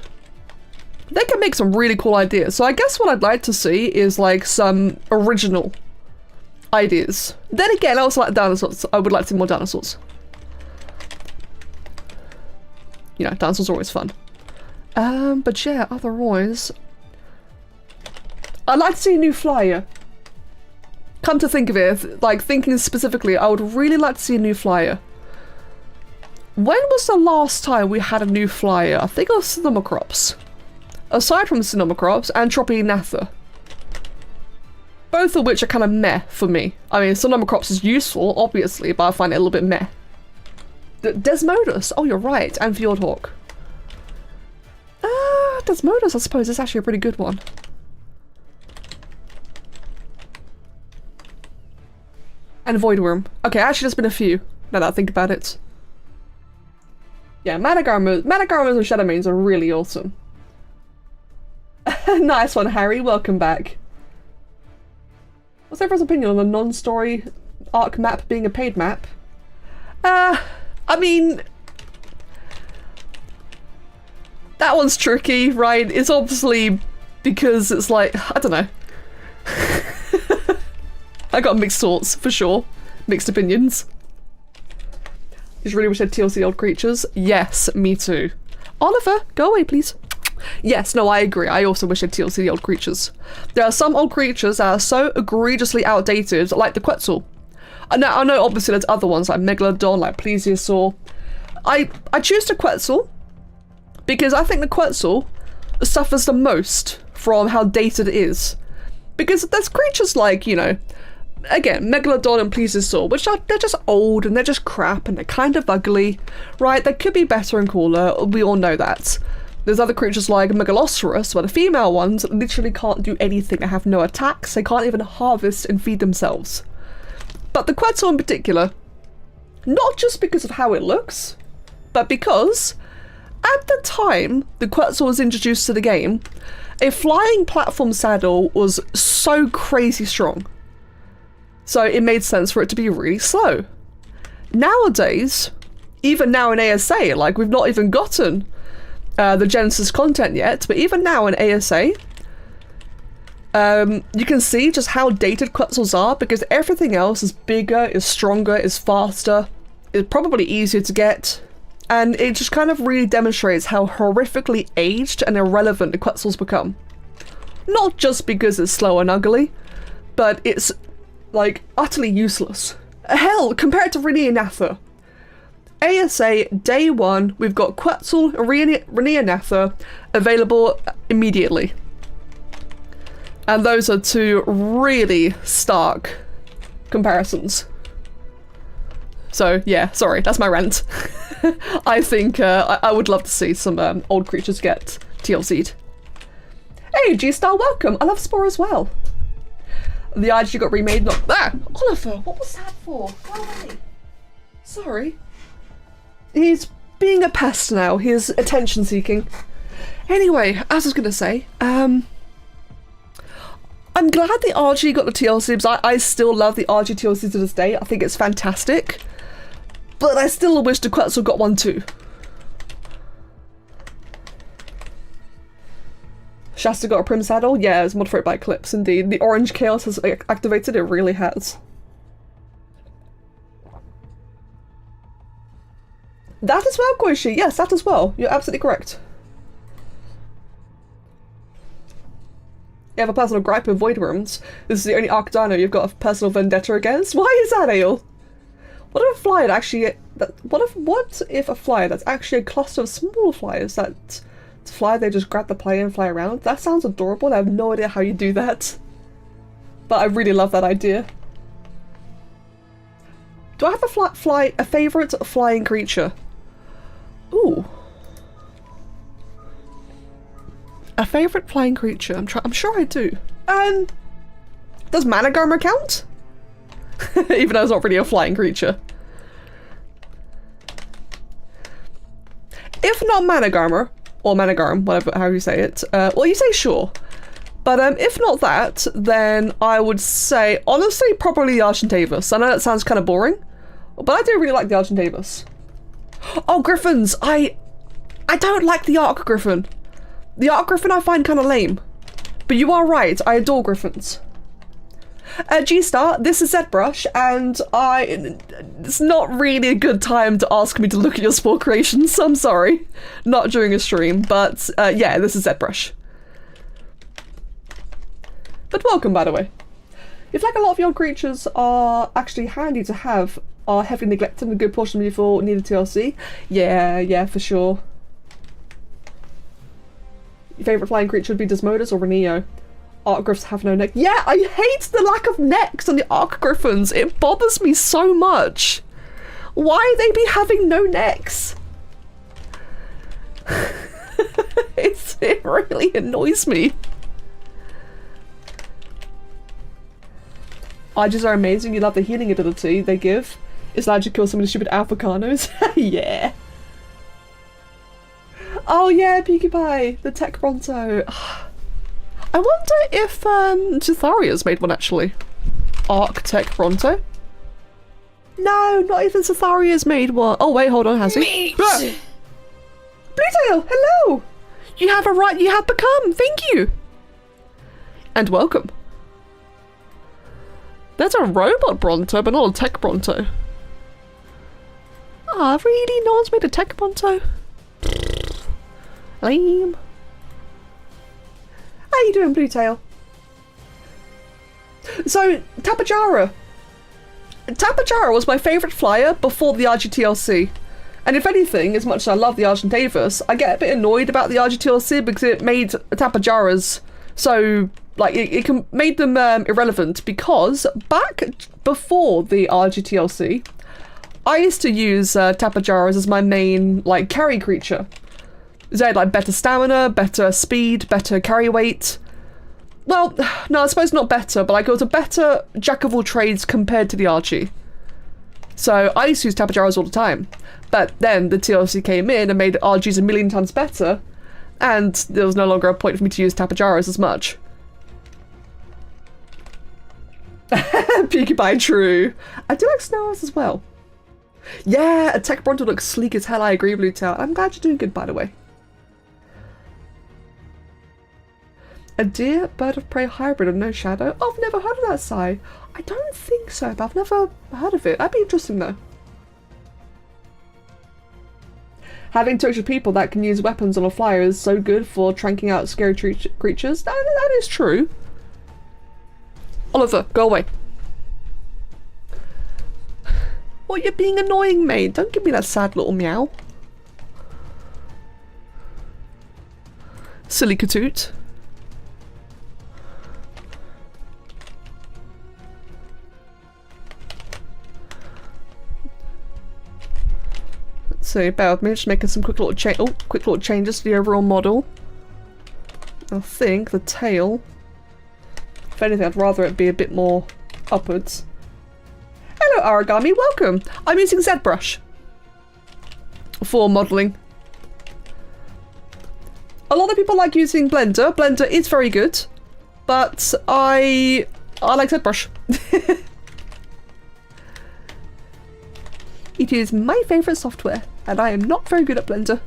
They can make some really cool ideas. So I guess what I'd like to see is like some original ideas. Then again, I also like dinosaurs. I would like to see more dinosaurs. You know, dinosaurs are always fun. But yeah, otherwise, I'd like to see a new flyer. Come to think of it, like thinking specifically, I would really like to see a new flyer. When was the last time we had a new flyer? I think it was Cinemacrops. Aside from Cinemacrops and Tropinatha. Both of which are kind of meh for me. I mean, Cinemacrops is useful, obviously, but I find it a little bit meh. Desmodus, oh you're right, and Fjordhawk. Desmodus I suppose is actually a pretty good one. And Voidworm. Okay, actually there's been a few, now that I think about it. Yeah, Managormers and Shadow Mains are really awesome. Nice one, Harry. Welcome back. What's everyone's opinion on a non-story Ark map being a paid map? I mean, that one's tricky, right? It's obviously because it's like, I don't know. I got mixed thoughts, for sure. Mixed opinions. You really wish I had TLC old creatures? Yes, me too. Oliver, go away, please. Yes, no, I agree. I also wish I had TLC the old creatures. There are some old creatures that are so egregiously outdated, like the Quetzal. I know obviously there's other ones like Megalodon, like Plesiosaur. I choose the Quetzal because I think the Quetzal suffers the most from how dated it is. Because there's creatures like, you know, again, Megalodon and Plesiosaur, which they're just old and they're just crap and they're kind of ugly, right? They could be better and cooler, we all know that. There's other creatures like Megalosaurus, where the female ones literally can't do anything. They have no attacks, they can't even harvest and feed themselves. But the Quetzal in particular, not just because of how it looks, but because at the time the Quetzal was introduced to the game, a flying platform saddle was so crazy strong. So it made sense for it to be really slow. Nowadays, even now in ASA, like we've not even gotten the Genesis content yet, but even now in ASA, you can see just how dated Quetzals are because everything else is bigger, is stronger, is faster, is probably easier to get, and it just kind of really demonstrates how horrifically aged and irrelevant the Quetzals become. Not just because it's slow and ugly, but it's like utterly useless. Hell, compared to Rhenianatha. ASA day one, we've got Quetzal and Rhenianatha available immediately. And those are two really stark comparisons. So yeah, sorry, that's my rant. I think I would love to see some old creatures get TLC'd. Hey, G-Star, welcome. I love Spore as well. The IG got remade. Not Oliver, what was that for? Go away. Sorry. He's being a pest now. He's attention seeking. Anyway, as I was gonna say, I'm glad the RG got the TLC because I still love the RG TLC to this day. I think it's fantastic. But I still wish the Quetzal got one too. Shasta got a Prim Saddle? Yeah, it's modified by Eclipse indeed. The Orange Chaos has activated, it really has. That as well, Koishi, yes, that as well. You're absolutely correct. You have a personal gripe with Void Worms. This is the only Arc Dino you've got a personal vendetta against? Why is that, Ale? What if a flyer actually... What if a flyer that's actually a cluster of smaller flyers that... To fly, they just grab the player and fly around? That sounds adorable. I have no idea how you do that. But I really love that idea. Do I have a favourite flying creature? Ooh. A favourite flying creature? I'm sure I do. Does Managarmer count? Even though it's not really a flying creature. If not Managarmer, or Managarm, whatever, how you say it. Well, you say sure. But if not that, then I would say, honestly, probably the Argentavis. I know that sounds kind of boring, but I do really like the Argentavis. Oh, Griffins! I don't like the Arc Griffin. The Arc Griffin I find kind of lame. But you are right, I adore Griffins. G-Star, this is ZBrush, and it's not really a good time to ask me to look at your sport creations, so I'm sorry. Not during a stream, but yeah, this is ZBrush. But welcome, by the way. If like a lot of your creatures are actually handy to have, are heavily neglected and a good portion of you for needed TLC, yeah, for sure. Your favourite flying creature would be Desmodus or Reneo. Arc Griffs have no neck. Yeah, I hate the lack of necks on the Arc Griffins. It bothers me so much. Why they be having no necks? It really annoys me. Arges are amazing. You love the healing ability they give. It's allowed to kill some of the stupid Alphacanos. Yeah. Oh yeah, Peaky Pie, the Tech Bronto. I wonder if Zitharia's made one actually. Arc Tech Bronto. No, not even Satharia's made one. Oh wait, hold on, has he? Meat! Ah! Bluetail, hello! You have become, thank you! And welcome. There's a robot Bronto, but not a tech Bronto. Ah, really? No one's made a tech Bronto? Lame. How you doing, Bluetail? So, Tapajara. Tapajara was my favourite flyer before the RGTLC. And if anything, as much as I love the Argent Davis, I get a bit annoyed about the RGTLC because it made Tapajaras so, like, it made them irrelevant, because back before the RGTLC, I used to use Tapajaras as my main, like, carry creature. They had, like, better stamina, better speed, better carry weight. Well, no, I suppose not better, but like, it was a better jack of all trades compared to the Archie. So I used to use Tapajaras all the time. But then the TLC came in and made RGs a million times better, and there was no longer a point for me to use Tapajaras as much. Peaky Pie, true. I do like Snow as well. Yeah, a Tech Bronto looks sleek as hell, I agree, Bluetail. I'm glad you're doing good, by the way. A deer bird of prey hybrid of no shadow? Oh, I've never heard of that, Sai. I don't think so, but I've never heard of it. That'd be interesting, though. Having 2 extra people that can use weapons on a flyer is so good for tranking out scary creatures. That is true. Oliver, go away. Oh, you're being annoying, mate. Don't give me that sad little meow. Silly Katoot. So bear with me, just making some quick little changes to the overall model. I think the tail, if anything, I'd rather it be a bit more upwards. Hello Aragami, welcome! I'm using ZBrush for modelling. A lot of people like using Blender. Blender is very good, but I like ZBrush. It is my favourite software, and I am not very good at Blender.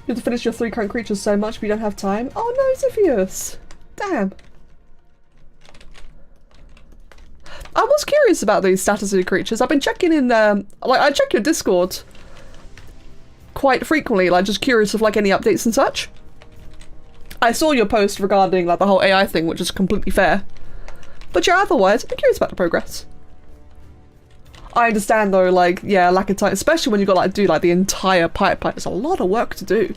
You have to finish your 3 current creatures so much, but you don't have time. Oh no, Ziphius! Damn. I was curious about these status of your creatures. I've been checking in, like, I check your Discord quite frequently, like, just curious of, like, any updates and such. I saw your post regarding, like, the whole AI thing, which is completely fair. But yeah, otherwise, I'm curious about the progress. I understand though, like, yeah, lack of time, especially when you've got, like, do, like, the entire pipeline. It's a lot of work to do.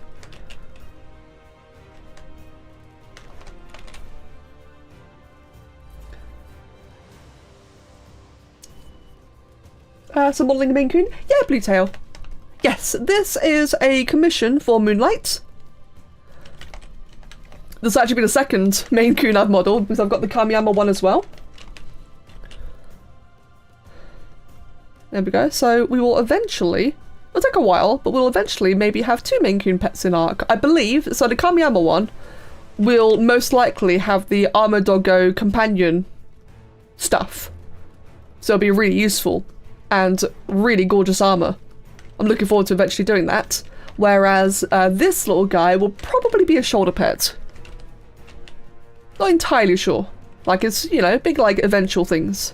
So modelling a Maine Coon? Yeah, Bluetail. Yes, this is a commission for Moonlight. This will actually be the second Maine Coon I've modelled, because I've got the Kamiyama one as well. There we go. So we will eventually, it'll take a while, but we'll eventually maybe have 2 Maine Coon pets in Ark. I believe, so the Kamiyama one will most likely have the Armor Doggo companion stuff. So it'll be really useful and really gorgeous armor. I'm looking forward to eventually doing that. Whereas this little guy will probably be a shoulder pet. Not entirely sure. Like, it's, you know, big, like, eventual things.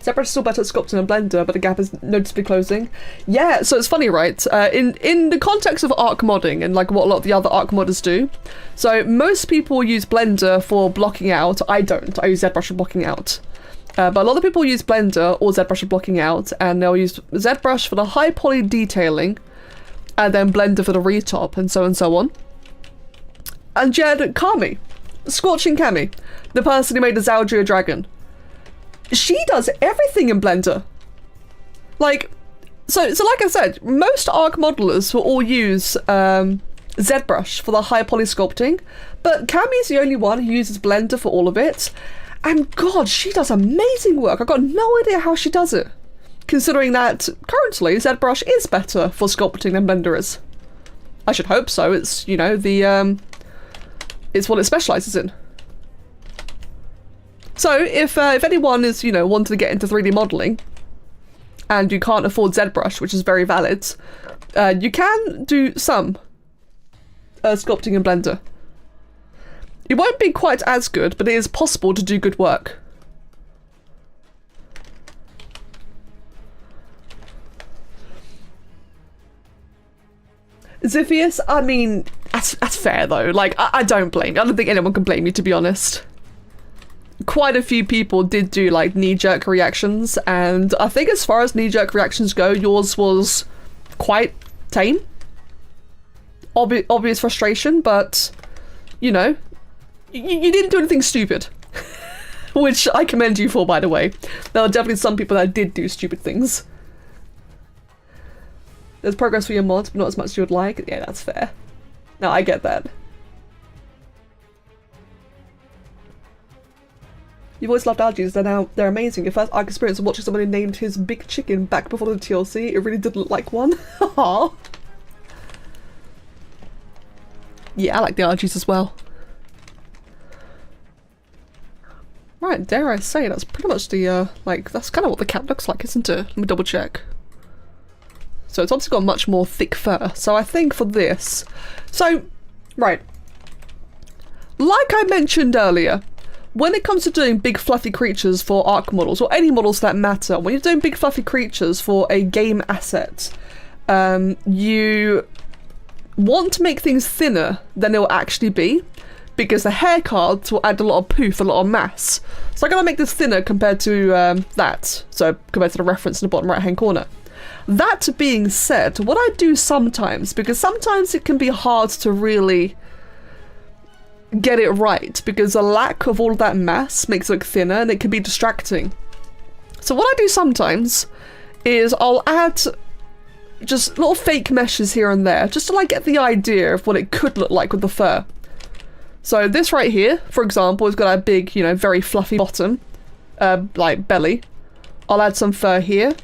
ZBrush is still better at sculpting and Blender, but the gap is noticeably closing. Yeah, so it's funny, right? In the context of Ark modding and like what a lot of the other Ark modders do, so most people use Blender for blocking out. I don't. I use ZBrush for blocking out. But a lot of people use Blender or ZBrush for blocking out, and they'll use ZBrush for the high poly detailing, and then Blender for the retop, and so on. And Jed Kami, Scorching Kami, the person who made the Zaldria Dragon. She does everything in Blender. Like, so like I said, most Ark modelers will all use ZBrush for the high poly sculpting, but Kami's the only one who uses Blender for all of it. And God, she does amazing work. I've got no idea how she does it, considering that currently ZBrush is better for sculpting than Blender is. I should hope so. It's, you know, it's what it specializes in. So if anyone is, you know, wanting to get into 3D modeling and you can't afford ZBrush, which is very valid, you can do some sculpting in Blender. It won't be quite as good, but it is possible to do good work. Ziphius, I mean, that's fair though. Like, I don't blame you. I don't think anyone can blame you, to be honest. Quite a few people did do like knee-jerk reactions, and I think as far as knee-jerk reactions go, yours was quite tame. Obvious frustration, but you know, you didn't do anything stupid. Which I commend you for, by the way. There are definitely some people that did do stupid things. There's progress for your mods, but not as much as you would like. Yeah, that's fair. No, I get that. You've always loved algae, they're amazing. Your first Ark experience of watching somebody named his big chicken back before the TLC, it really did look like one. Aww. Yeah, I like the algaes as well. Right, dare I say, that's pretty much the, like, that's kind of what the cat looks like, isn't it? Let me double check. So it's obviously got much more thick fur. So I think for this... So, right. Like I mentioned earlier, when it comes to doing big fluffy creatures for Ark models, or any models that matter, when you're doing big fluffy creatures for a game asset, you want to make things thinner than it will actually be, because the hair cards will add a lot of poof, a lot of mass. So I'm going to make this thinner compared to that, so compared to the reference in the bottom right hand corner. That being said, what I do sometimes, because sometimes it can be hard to really get it right, because the lack of all of that mass makes it look thinner and it can be distracting. So what I do sometimes is I'll add just little fake meshes here and there, just to like get the idea of what it could look like with the fur. So this right here, for example, has got a big, you know, very fluffy bottom, like belly. I'll add some fur here,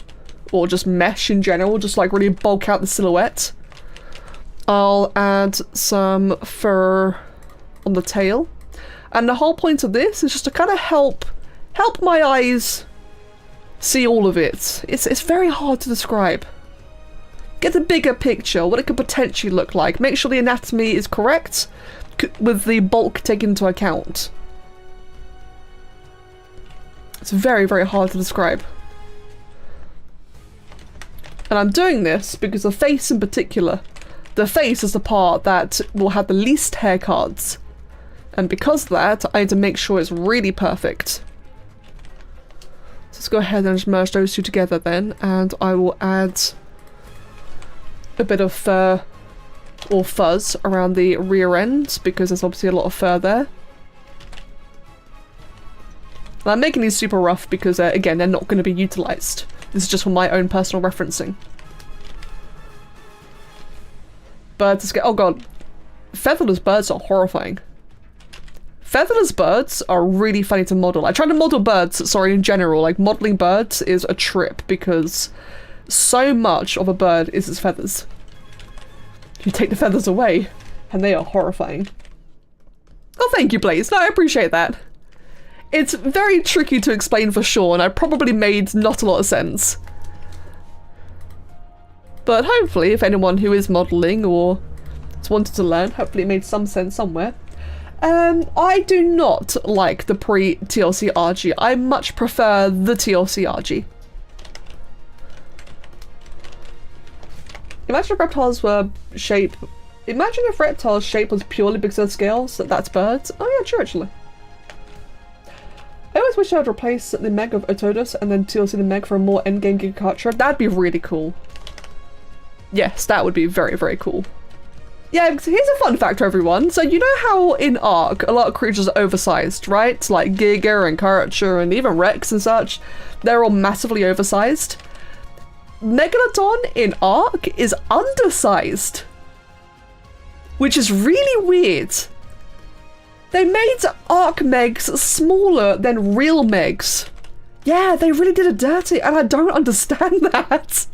or just mesh in general, just like really bulk out the silhouette. I'll add some fur on the tail. And the whole point of this is just to kind of help my eyes see all of it. It's very hard to describe. Get the bigger picture, what it could potentially look like. Make sure the anatomy is correct, with the bulk taken into account. It's very, very hard to describe. And I'm doing this because the face in particular, the face is the part that will have the least hair cards. And because of that, I need to make sure it's really perfect. So let's go ahead and just merge those two together then, and I will add a bit of fur or fuzz around the rear end, because there's obviously a lot of fur there. And I'm making these super rough because, again, they're not going to be utilized. This is just for my own personal referencing. Birds, oh god. Featherless birds are horrifying. Featherless birds are really funny to model. I try to model birds, sorry, in general. Like, modeling birds is a trip because so much of a bird is its feathers. You take the feathers away, and they are horrifying. Oh, thank you, Blaze. No, I appreciate that. It's very tricky to explain for sure, and I probably made not a lot of sense. But hopefully, if anyone who is modelling or has wanted to learn, hopefully it made some sense somewhere. I do not like the pre-TLC RG. I much prefer the TLC RG. Imagine if reptiles were shape. Imagine if reptiles' shape was purely because of scales. That's birds. Oh yeah, true actually. I always wish I would replace the Meg of Otodus and then TLC the Meg for a more endgame Gigacartra. That'd be really cool. Yes, that would be very, very cool. Yeah, here's a fun fact for everyone. So you know how in Ark a lot of creatures are oversized, right? Like Giga and Karcher and even Rex and such. They're all massively oversized. Megalodon in Ark is undersized. Which is really weird. They made Ark Megs smaller than real Megs. Yeah, they really did it dirty, and I don't understand that.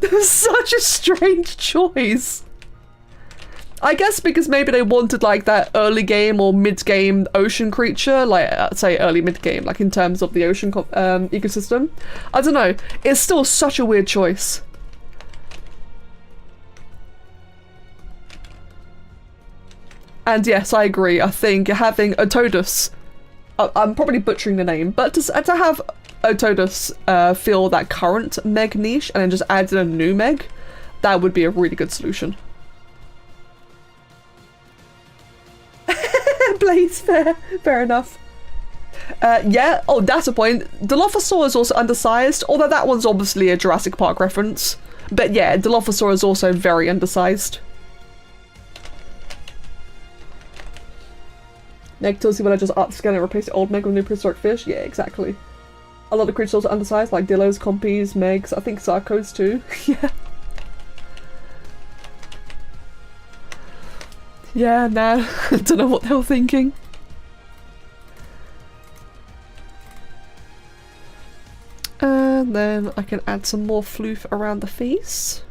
It was such a strange choice. I guess because maybe they wanted like that early game or mid game ocean creature, like I'd say early mid game, like in terms of the ocean ecosystem. I don't know. It's still such a weird choice. And yes, I agree. I think having Otodus, I'm probably butchering the name, but to have Otodus fill that current Meg niche and then just add in a new Meg, that would be a really good solution. Blaze, fair enough. Yeah, oh, that's a point. Dilophosaur is also undersized, although that one's obviously a Jurassic Park reference. But yeah, Dilophosaur is also very undersized. Meg tells you when I just upscale and replace the old Meg with new prehistoric fish. Yeah, exactly. A lot of creatures are undersized, like Dillos, Compies, Megs, I think Sarcos too. Yeah. Yeah, nah. I don't know what they were thinking. And then I can add some more floof around the face.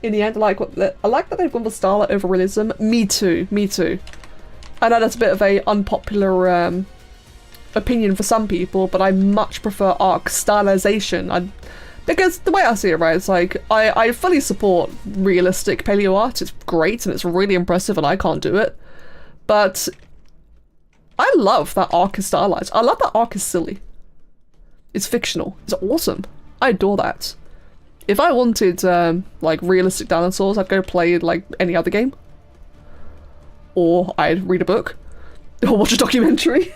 In the end, I like that they've gone for starlight over realism. Me too, me too. I know that's a bit of a unpopular opinion for some people, but I much prefer Ark stylization. Because the way I see it, right, it's like, I fully support realistic paleo art. It's great and it's really impressive and I can't do it. But I love that Ark is stylized. I love that Ark is silly. It's fictional. It's awesome. I adore that. If I wanted, like, realistic dinosaurs, I'd go play, like, any other game. Or I'd read a book. Or watch a documentary.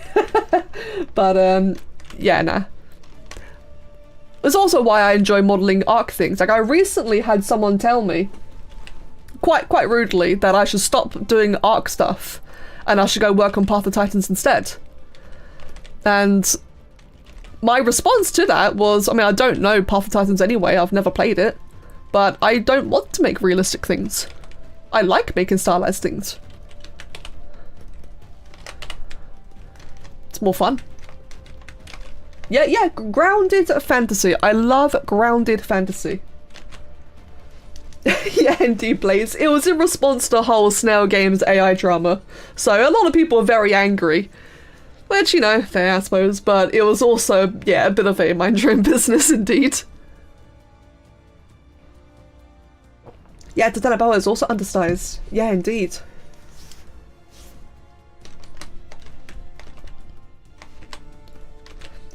But, yeah, nah. It's also why I enjoy modelling Ark things. Like, I recently had someone tell me, quite rudely, that I should stop doing Ark stuff and I should go work on Path of Titans instead. And my response to that was, I mean, I don't know Path of Titans anyway, I've never played it, but I don't want to make realistic things. I like making stylized things. It's more fun. Yeah, grounded fantasy. I love grounded fantasy. Yeah, indeed, Blaze. It was in response to the whole Snail Games AI drama. So a lot of people are very angry. Which, you know, fair, I suppose. But it was also, yeah, a bit of a mind your own business indeed. Yeah, Totalaboa is also undersized. Yeah, indeed.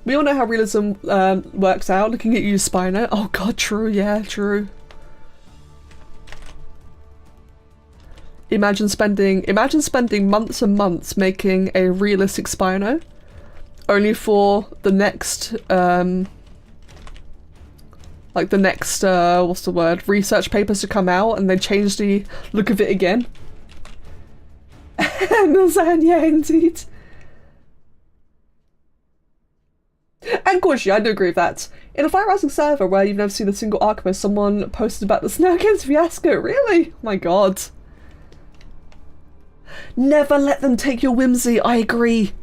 We all know how realism works out, looking at you, Spino. Oh god, true, yeah, true. Imagine spending months and months making a realistic Spino, only for the next, like the next, what's the word, research papers to come out and they change the look of it again. And yeah, indeed. And Corshi, I do agree with that. In a Fire Rising server where you've never seen a single Archivist, someone posted about the Snail Games fiasco. Really? Oh my god. Never let them take your whimsy, I agree.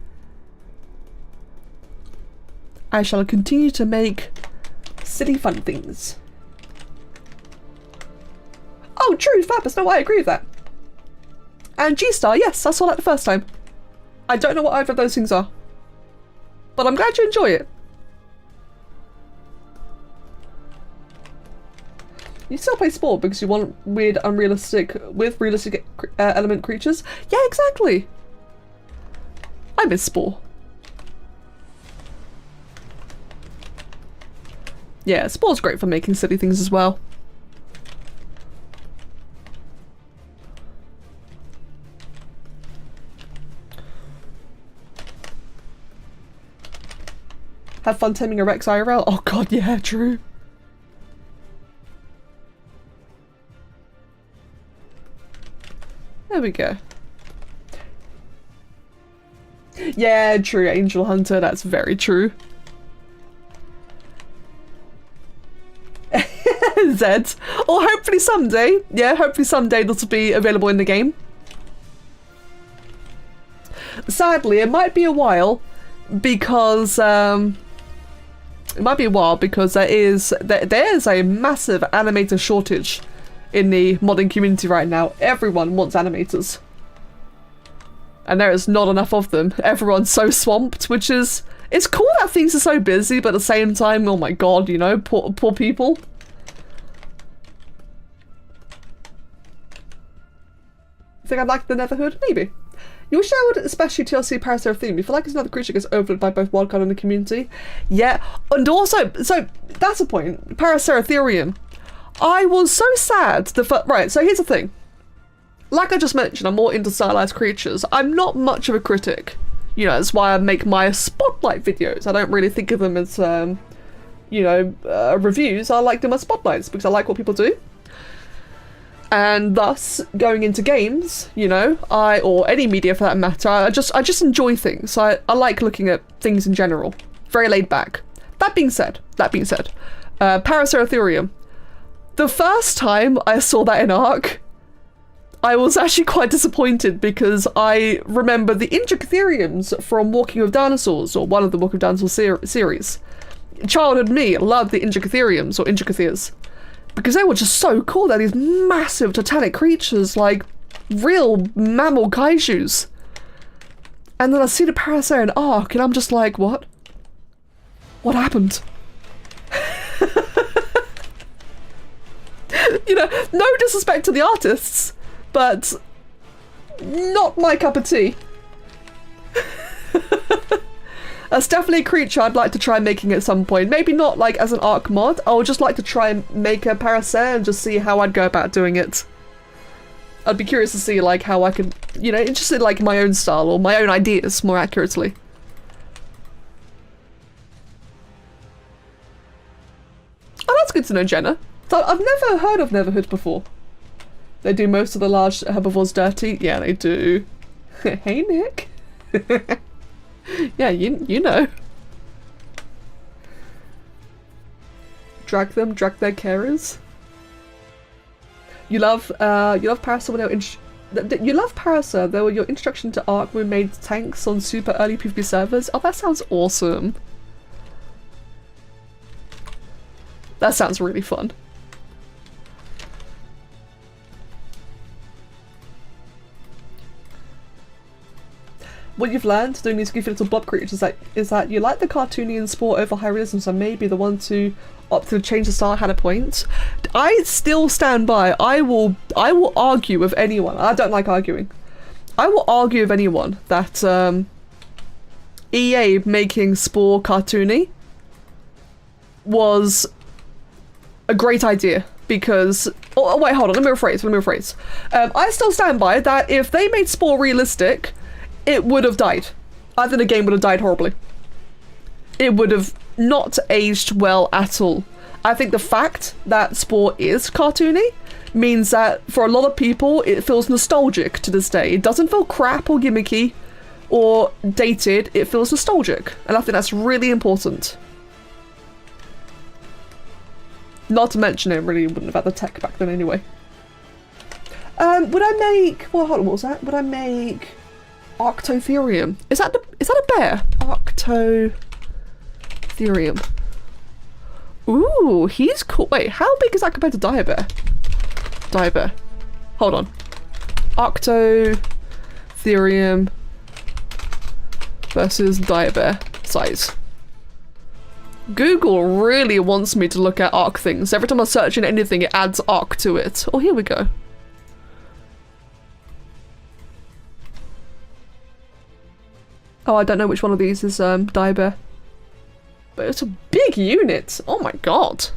I shall continue to make silly fun things. Oh, true, Fabulous. No, I agree with that. And G-Star, yes, I saw that the first time. I don't know what either of those things are. But I'm glad you enjoy it. You still play Spore because you want weird, unrealistic, with realistic element creatures? Yeah, exactly. I miss Spore. Yeah, Spore's great for making silly things as well. Have fun taming a Rex IRL? Oh god, yeah, true. There we go. Yeah, true, Angel Hunter, that's very true. Zed. Or hopefully someday, yeah, hopefully someday this will be available in the game. Sadly, it might be a while because there is a massive animator shortage in the modding community right now. Everyone wants animators. And there is not enough of them. Everyone's so swamped, which is... It's cool that things are so busy, but at the same time, oh my god, you know, poor people. Think I'd like the Netherhood? Maybe. You showed especially TLC Parasera theme. You feel like it's another creature gets overlooked by both wildcard and the community? Yeah, and also, so that's a point. Paraceratherium. I was so sad. Right, so here's the thing. Like I just mentioned, I'm more into stylized creatures. I'm not much of a critic. You know, that's why I make my spotlight videos. I don't really think of them as, you know, reviews. I like them as spotlights because I like what people do. And thus, going into games, you know, or any media for that matter, I just enjoy things. I like looking at things in general. Very laid back. That being said, Paraceratherium. The first time I saw that in Ark, I was actually quite disappointed because I remember the Intricatheriums from Walking with Dinosaurs, or one of the Walking with Dinosaurs series. Childhood me loved the Intricatheriums, or Intricatheres, because they were just so cool. They're these massive titanic creatures, like real mammal kaijus. And then I see the Paracera in Ark, and I'm just like, what? What happened? You know, no disrespect to the artists, but not my cup of tea. That's definitely a creature I'd like to try making at some point. Maybe not like as an Ark mod. I would just like to try and make a Paracera and just see how I'd go about doing it. I'd be curious to see like how I could, you know, interested like my own style or my own ideas more accurately. Oh, that's good to know, Jenna. So I've never heard of Netherhood before. They do most of the large herbivores dirty. Yeah, they do. Hey, Nick. Yeah, you know. Drag their carers. You love Parasol when you love Parasol, though your introduction to Ark when we made tanks on super early PvP servers. Oh, that sounds awesome. That sounds really fun. What you've learned doing these goofy little blob creatures is that you like the cartoony and sport over high realism, so maybe the one to opt to change the style had a point. I still stand by. I will argue with anyone. I don't like arguing. I will argue with anyone that EA making Spore cartoony was a great idea because... Oh, wait, hold on. Let me rephrase. I still stand by that if they made Spore realistic, it would have died. I think the game would have died horribly. It would have not aged well at all. I think the fact that Spore is cartoony means that for a lot of people it feels nostalgic to this day. It doesn't feel crap or gimmicky or dated, it feels nostalgic. And I think that's really important. Not to mention it really wouldn't have had the tech back then anyway. Would I make... Well, hold on, what was that? Would I make... Arctotherium. Is that a bear? Arctotherium. Ooh, he's cool. Wait, how big is that compared to Diabear? Diabear. Hold on. Arctotherium versus Diabear size. Google really wants me to look at Ark things. Every time I search in anything, it adds Ark to it. Oh, here we go. Oh, I don't know which one of these is Diabear. But it's a big unit. Oh my god.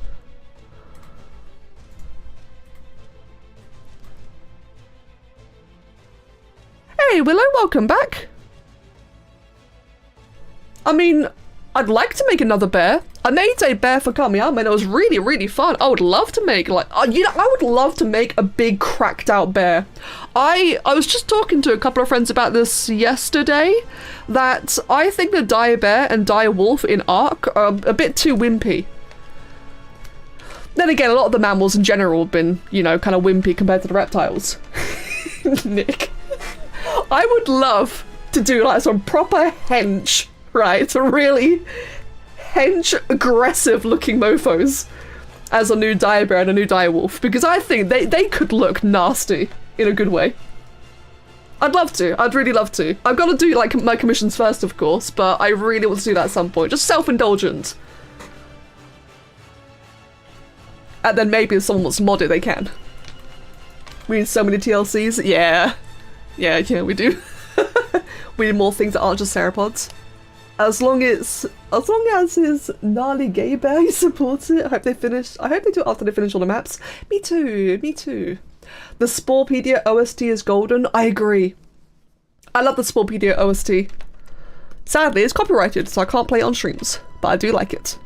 Hey, Willow, welcome back. I mean, I'd like to make another bear. I made a bear for Kamiyama and it was really, really fun. I would love to make like, you know, I would love to make a big cracked out bear. I was just talking to a couple of friends about this yesterday, that I think the Dire Bear and Dire Wolf in Ark are a bit too wimpy. Then again, a lot of the mammals in general have been, you know, kind of wimpy compared to the reptiles. Nick. I would love to do like some proper hench, right? Really hench aggressive looking mofos. as a new dire bear and a new dire wolf, because I think they could look nasty in a good way. I'd love to. I'd really love to. I've got to do like my commissions first, of course, but I really want to do that at some point. Just self-indulgent. And then maybe if someone wants to mod it, they can. We need so many TLCs. Yeah, we do. We need more things that aren't just Sorepods. As long as his gnarly gay bear supports it. I hope they do it after they finish all the maps. Me too. The Sporepedia OST is golden. I agree. I love the Sporepedia OST. Sadly, it's copyrighted, so I can't play it on streams, but I do like it.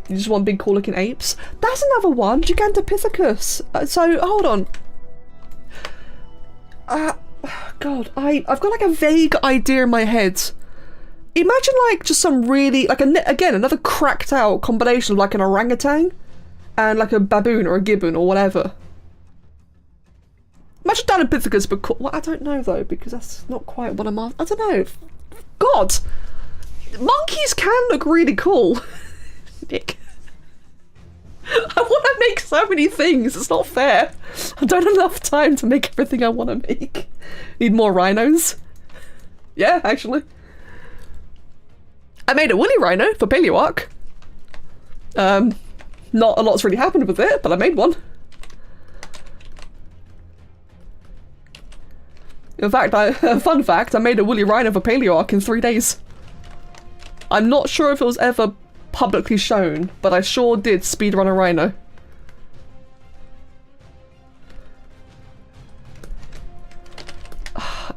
You just want big cool looking apes? That's another one, Gigantopithecus. So hold on. God, I've got like a vague idea in my head. Imagine like just some really like again another cracked out combination of like an orangutan and like a baboon or a gibbon or whatever. Imagine Dinopithecus, but well, I don't know though, because that's not quite what I'm after. I don't know. God, monkeys can look really cool. Nick. I want to make so many things, it's not fair. I don't have enough time to make everything I want to make. Need more rhinos. Yeah, actually. I made a woolly rhino for Paleo Ark. Not a lot's really happened with it, but I made one. In fact, fun fact, I made a woolly rhino for Paleo Ark in 3 days. I'm not sure if it was ever publicly shown, but I sure did speedrun a rhino.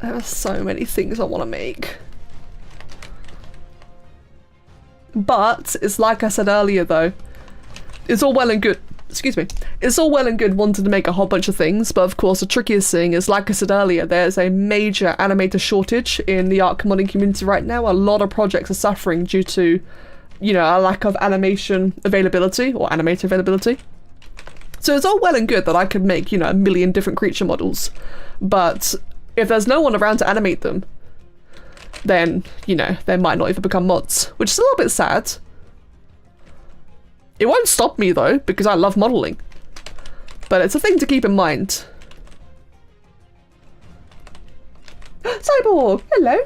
There are so many things I want to make. But, it's like I said earlier though, it's all well and good, excuse me, it's all well and good wanting to make a whole bunch of things, but of course the trickiest thing is, like I said earlier, there's a major animator shortage in the Ark modding community right now. A lot of projects are suffering due to, you know, a lack of animation availability, or animator availability. So it's all well and good that I could make, you know, 1 million different creature models, but if there's no one around to animate them, then, you know, they might not even become mods, which is a little bit sad. It won't stop me though, because I love modeling, but it's a thing to keep in mind. Cyborg, hello.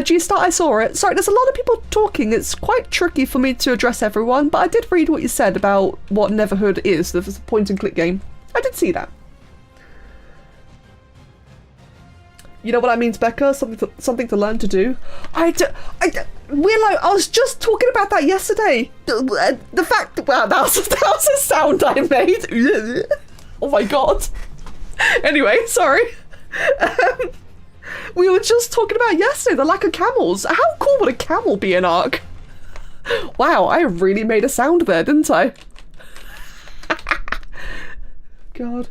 G-Star, I saw it. Sorry, there's a lot of people talking. It's quite tricky for me to address everyone, but I did read what you said about what Neverhood is. There's a point and click game. I did see that. You know what I mean, Becca? Something to learn to do. Willow, I was just talking about that yesterday. The fact, wow, that was a sound I made. Oh my god. Anyway, sorry. We were just talking about yesterday the lack of camels. How cool would a camel be in Ark? Wow, I really made a sound there, didn't I? God.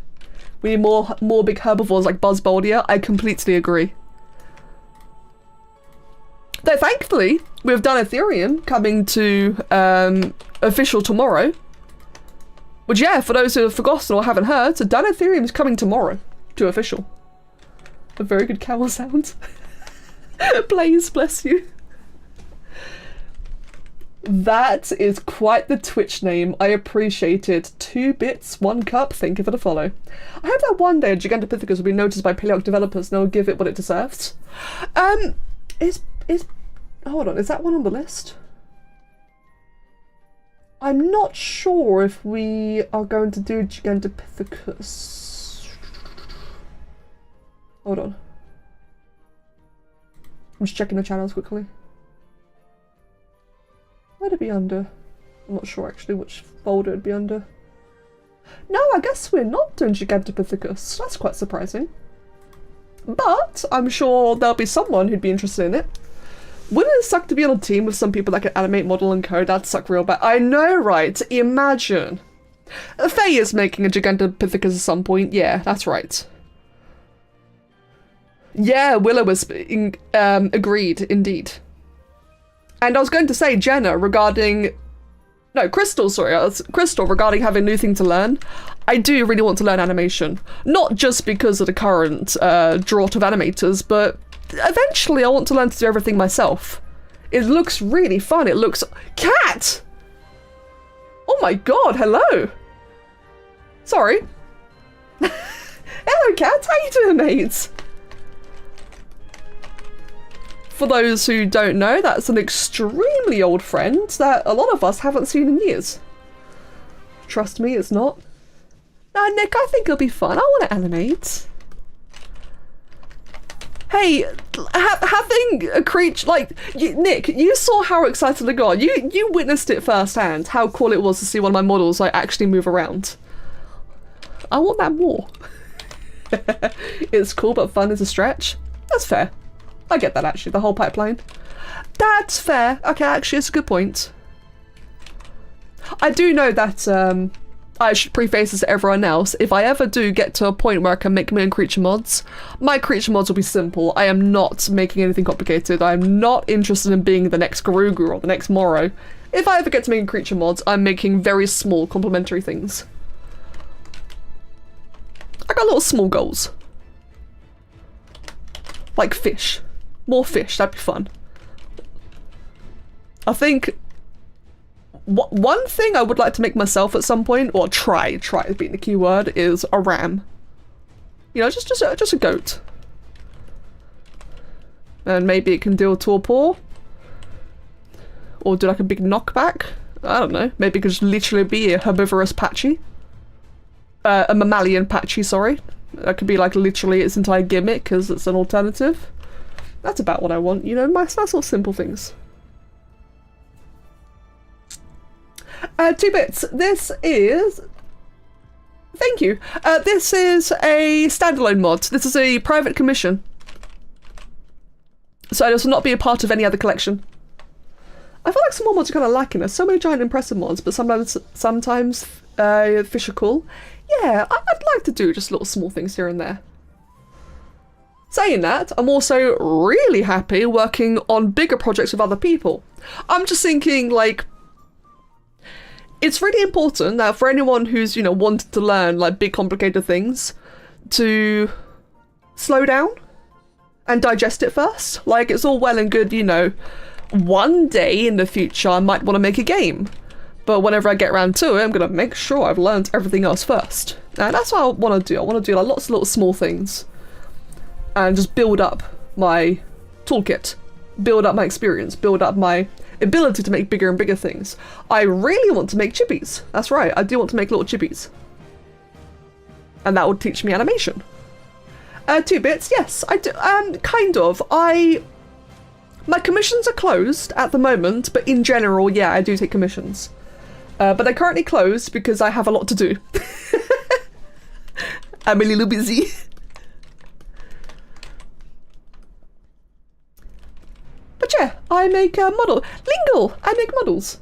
We need more big herbivores like Buzzboldia. I completely agree. Though thankfully, we've done Ethereum coming to official tomorrow. Which, yeah, for those who have forgotten or haven't heard, so Done Ethereum is coming tomorrow to official. A very good camel sound. Blaze, bless you. That is quite the Twitch name. I appreciate it. 2 bits, 1 cup. Thank you for the follow. I hope that one day Gigantopithecus will be noticed by Paleo Ark developers and they'll give it what it deserves. Hold on, is that one on the list? I'm not sure if we are going to do Gigantopithecus. Hold on. I'm just checking the channels quickly. Where'd it be under? I'm not sure actually which folder it'd be under. No, I guess we're not doing Gigantopithecus. That's quite surprising. But I'm sure there'll be someone who'd be interested in it. Wouldn't it suck to be on a team with some people that can animate, model, and code? That'd suck real bad. I know, right? Imagine. Faye is making a Gigantopithecus at some point. Yeah, that's right. Yeah, Willow was agreed, indeed. And I was going to say, Jenna, regarding... No, Crystal, sorry. Crystal, regarding having a new thing to learn. I do really want to learn animation. Not just because of the current drought of animators, but eventually I want to learn to do everything myself. It looks really fun. It looks... Cat! my god, hello! Sorry. Hello, Cat, how you doing, mate? For those who don't know, that's an extremely old friend that a lot of us haven't seen in years. Trust me, it's not. No, Nick, I think it'll be fun. I want to animate. Hey, having a creature like Nick, you saw how excited I got. You witnessed it firsthand. How cool it was to see one of my models like actually move around. I want that more. It's cool, but fun is a stretch. That's fair. I get that actually. The whole pipeline. That's fair. Okay, actually, it's a good point. I do know that I should preface this to everyone else. If I ever do get to a point where I can make my own creature mods, my creature mods will be simple. I am not making anything complicated. I am not interested in being the next Garugu or the next Moro. If I ever get to making creature mods, I'm making very small complementary things. I got little small goals. Like fish. More fish, that'd be fun. I think one thing I would like to make myself at some point, or try being the key word, is a ram. You know, just a goat. And maybe it can deal to a paw. Or do like a big knockback. I don't know. Maybe it could just literally be a herbivorous patchy. A mammalian patchy, sorry. That could be like literally its entire gimmick because it's an alternative. That's about what I want, you know, my sort of simple things. 2 bits. This is... Thank you. This is a standalone mod. This is a private commission. So this will not be a part of any other collection. I feel like some more mods are kind of lacking. There's so many giant impressive mods, but sometimes fish are cool. Yeah, I'd like to do just little small things here and there. Saying that, I'm also really happy working on bigger projects with other people. I'm just thinking, like, it's really important that for anyone who's, you know, wanted to learn, like, big complicated things, to slow down and digest it first. Like, it's all well and good, you know, one day in the future I might want to make a game. But whenever I get around to it, I'm going to make sure I've learned everything else first. And that's what I want to do. I want to do like lots of little small things. And just build up my toolkit. Build up my experience. Build up my ability to make bigger and bigger things. I really want to make chippies. That's right. I do want to make little chippies. And that would teach me animation. 2 bits. Yes, I do. Kind of. My commissions are closed at the moment. But in general, yeah, I do take commissions. But they're currently closed because I have a lot to do. I'm a little busy. But yeah, I make a model. Lingle! I make models.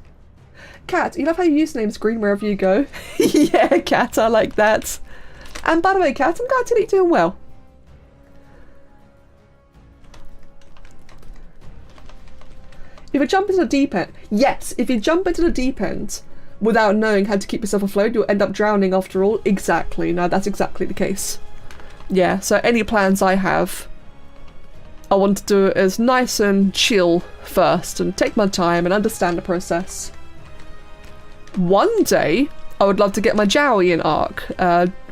Cat, you love how your username's green wherever you go. Yeah, Cat, I like that. And by the way, Cat, I'm glad to see you doing well. If you jump into the deep end, yes, if you jump into the deep end without knowing how to keep yourself afloat, you'll end up drowning after all. Exactly, no, that's exactly the case. Yeah, so any plans I have, I want to do it as nice and chill first and take my time and understand the process. One day, I would love to get my Jawi in Ark.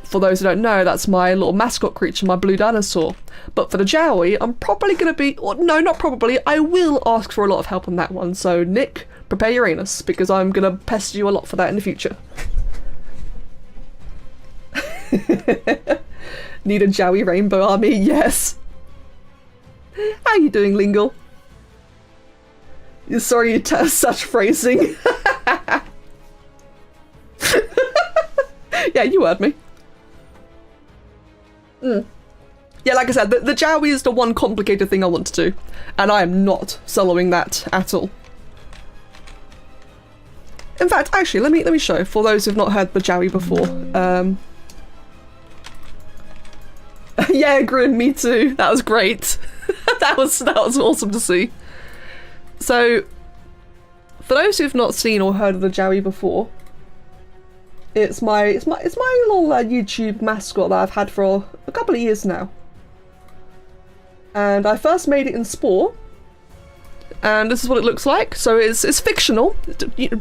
For those who don't know, that's my little mascot creature, my blue dinosaur. But for the Jawi, I'm probably going to be... Or no, not probably. I will ask for a lot of help on that one. So, Nick, prepare your anus, because I'm going to pester you a lot for that in the future. Need a Jawi rainbow army? Yes. How you doing, Lingle? Sorry you such phrasing. Yeah, you heard me. Yeah, like I said, the Jawi is the one complicated thing I want to do, and I am not soloing that at all. In fact, actually, let me show for those who've not heard the Jawi before. Yeah, Grin, me too. That was great. that was awesome to see. So, for those who've not seen or heard of the Jawi before, it's my little YouTube mascot that I've had for a couple of years now. And I first made it in Spore. And this is what it looks like. So it's fictional.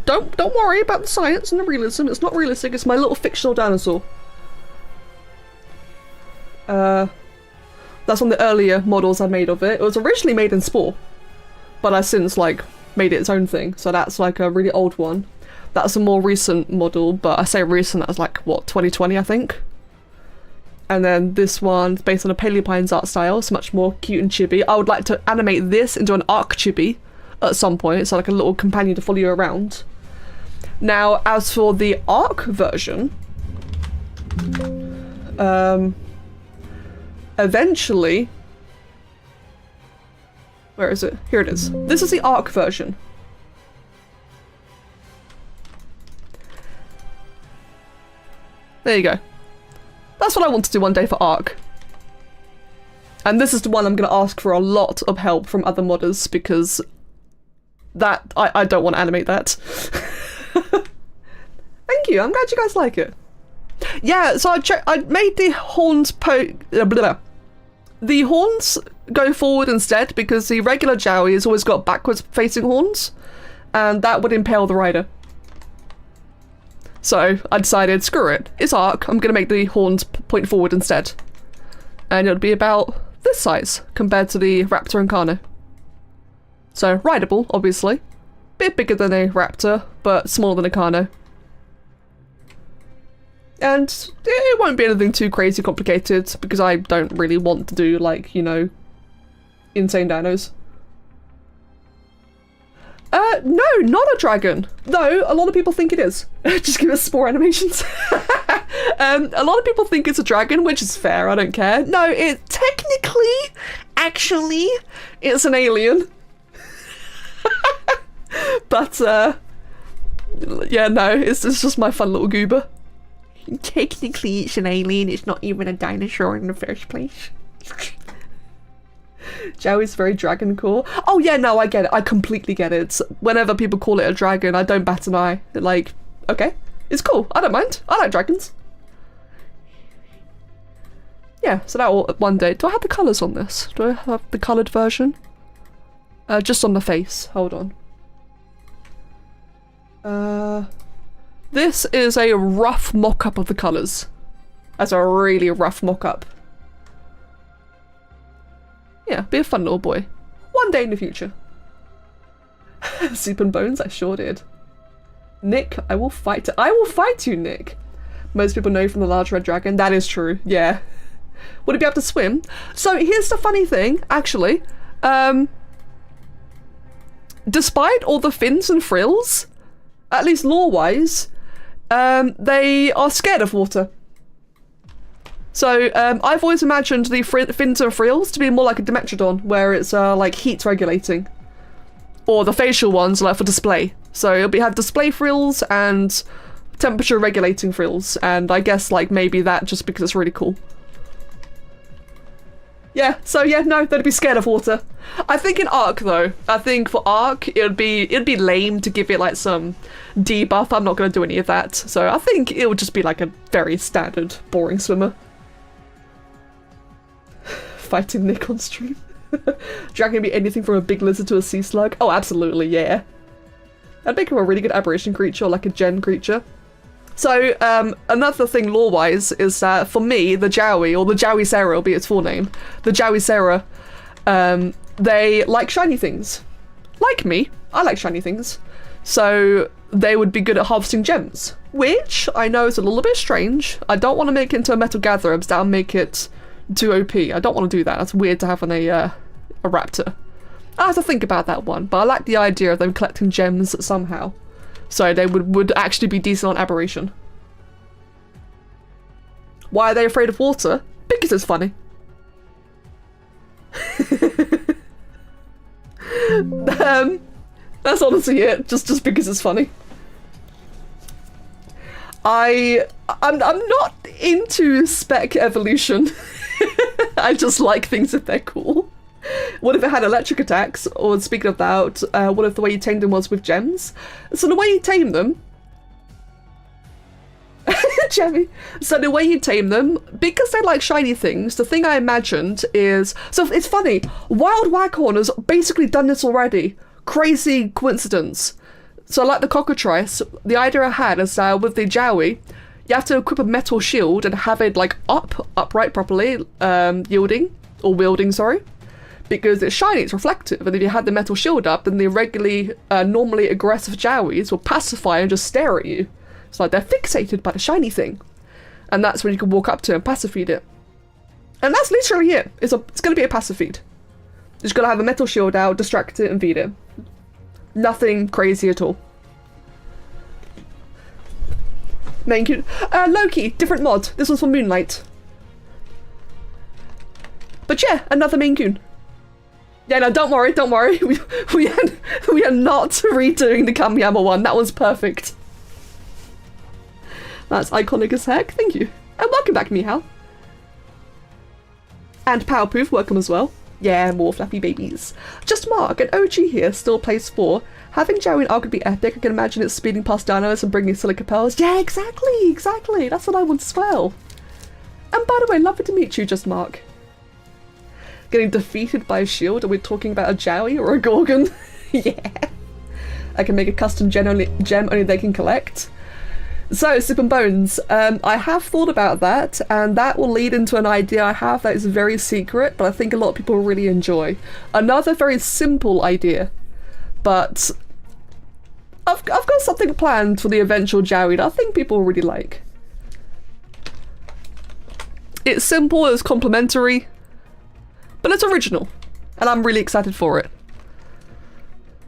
Don't worry about the science and the realism. It's not realistic. It's my little fictional dinosaur. That's one of the earlier models I made of it. It was originally made in Spore, but I since like made it its own thing. So that's like a really old one. That's a more recent model, but I say recent, that's like what, 2020 I think. And then this one's based on a Paleopine's art style. It's much more cute and chibi. I would like to animate this into an Ark chibi at some point, so like a little companion to follow you around. Now, as for the Ark version, eventually, where is it? Here it is. This is the Ark version. There you go. That's what I want to do one day for Ark. And this is the one I'm going to ask for a lot of help from other modders, because that I don't want to animate that. Thank you, I'm glad you guys like it. Yeah, so I made the horns the horns go forward instead, because the regular Jawi has always got backwards facing horns, and that would impale the rider. So I decided, screw it, it's Ark, I'm gonna make the horns point forward instead. And it would be about this size compared to the Raptor and Carno. So rideable, obviously. Bit bigger than a Raptor, but smaller than a Carno. And it won't be anything too crazy complicated, because I don't really want to do, like, you know, insane dinos. No, not a dragon. Though, a lot of people think it is. Just give us spore animations. A lot of people think it's a dragon, which is fair, I don't care. No, it technically, actually, it's an alien. But, yeah, no, it's just my fun little goober. Technically, it's an alien, it's not even a dinosaur in the first place. Jawi's very dragon core. Oh yeah, no, I get it. I completely get it. Whenever people call it a dragon, I don't bat an eye. Like, okay, it's cool. I don't mind. I like dragons. Yeah, so that will one day. Do I have the colours on this? Do I have the coloured version? Just on the face. Hold on. This is a rough mock-up of the colours. That's a really rough mock-up. Yeah, be a fun little boy. One day in the future. Soup and bones, I sure did. Nick, I will fight you, Nick. Most people know from the large red dragon. That is true, yeah. Would it be able to swim? So here's the funny thing, actually. Despite all the fins and frills, at least lore-wise, they are scared of water. So, I've always imagined the fins and frills to be more like a Dimetrodon, where it's, like, heat regulating. Or the facial ones, like, for display. So it'll have display frills and temperature regulating frills, and I guess, like, maybe that just because it's really cool. Yeah, so yeah, no, they'd be scared of water. I think in Ark, though, I think for Ark, it'd be lame to give it, like, some debuff. I'm not gonna do any of that. So I think it would just be, like, a very standard, boring swimmer. Fighting Nick on stream. Dragon can be anything from a big lizard to a sea slug. Oh, absolutely, yeah. That'd make him a really good aberration creature, or like a gen creature. So, another thing lore-wise is that for me, the Jawi, or the Jawi Sarah will be its full name, the Jawi Sarah, they like shiny things. Like me, I like shiny things. So they would be good at harvesting gems, which I know is a little bit strange. I don't want to make it into a metal gatherer, because that'll make it too OP. I don't want to do that. That's weird to have on a raptor. I have to think about that one, but I like the idea of them collecting gems somehow. So they would actually be decent on aberration. Why are they afraid of water? Because it's funny. That's honestly it. Just because it's funny. I'm not into spec evolution. I just like things if they're cool. What if it had electric attacks? Or speaking of that, what if the way you tamed them was with gems? So the way you tame them... Jawi. So the way you tame them, because they like shiny things, the thing I imagined is... So it's funny, Wild Waghorn has basically done this already. crazy coincidence. So like the cockatrice, the idea I had is with the Jawi, you have to equip a metal shield and have it like upright properly, wielding, sorry. Because it's shiny, it's reflective, and if you had the metal shield up, then the normally aggressive Jawis will pacify and just stare at you. It's like they're fixated by the shiny thing. And that's when you can walk up to and passive feed it. And that's literally it. It's going to be a passive feed. You're just going to have a metal shield out, distract it, and feed it. Nothing crazy at all. Main Coon. Loki, different mod. This one's for Moonlight. But yeah, another Main Coon. Yeah, no, don't worry. We are not redoing the Kamiyama one. That was perfect. That's iconic as heck. Thank you. And welcome back, Mihal. And Powerproof, welcome as well. Yeah, more flappy babies. Just Mark, an OG here, still plays 4. Having Jawi and Ark would be epic. I can imagine it speeding past dinos and bringing silica pearls. Yeah, exactly. That's what I want as well. And by the way, lovely to meet you, Just Mark. Getting defeated by a shield? Are we talking about a Jawi or a Gorgon? Yeah. I can make a custom gem only they can collect. So, Sip and Bones, I have thought about that, and that will lead into an idea I have that is very secret, but I think a lot of people will really enjoy. Another very simple idea, but I've got something planned for the eventual Jawi that I think people will really like. It's simple, it's complimentary, but it's original, and I'm really excited for it.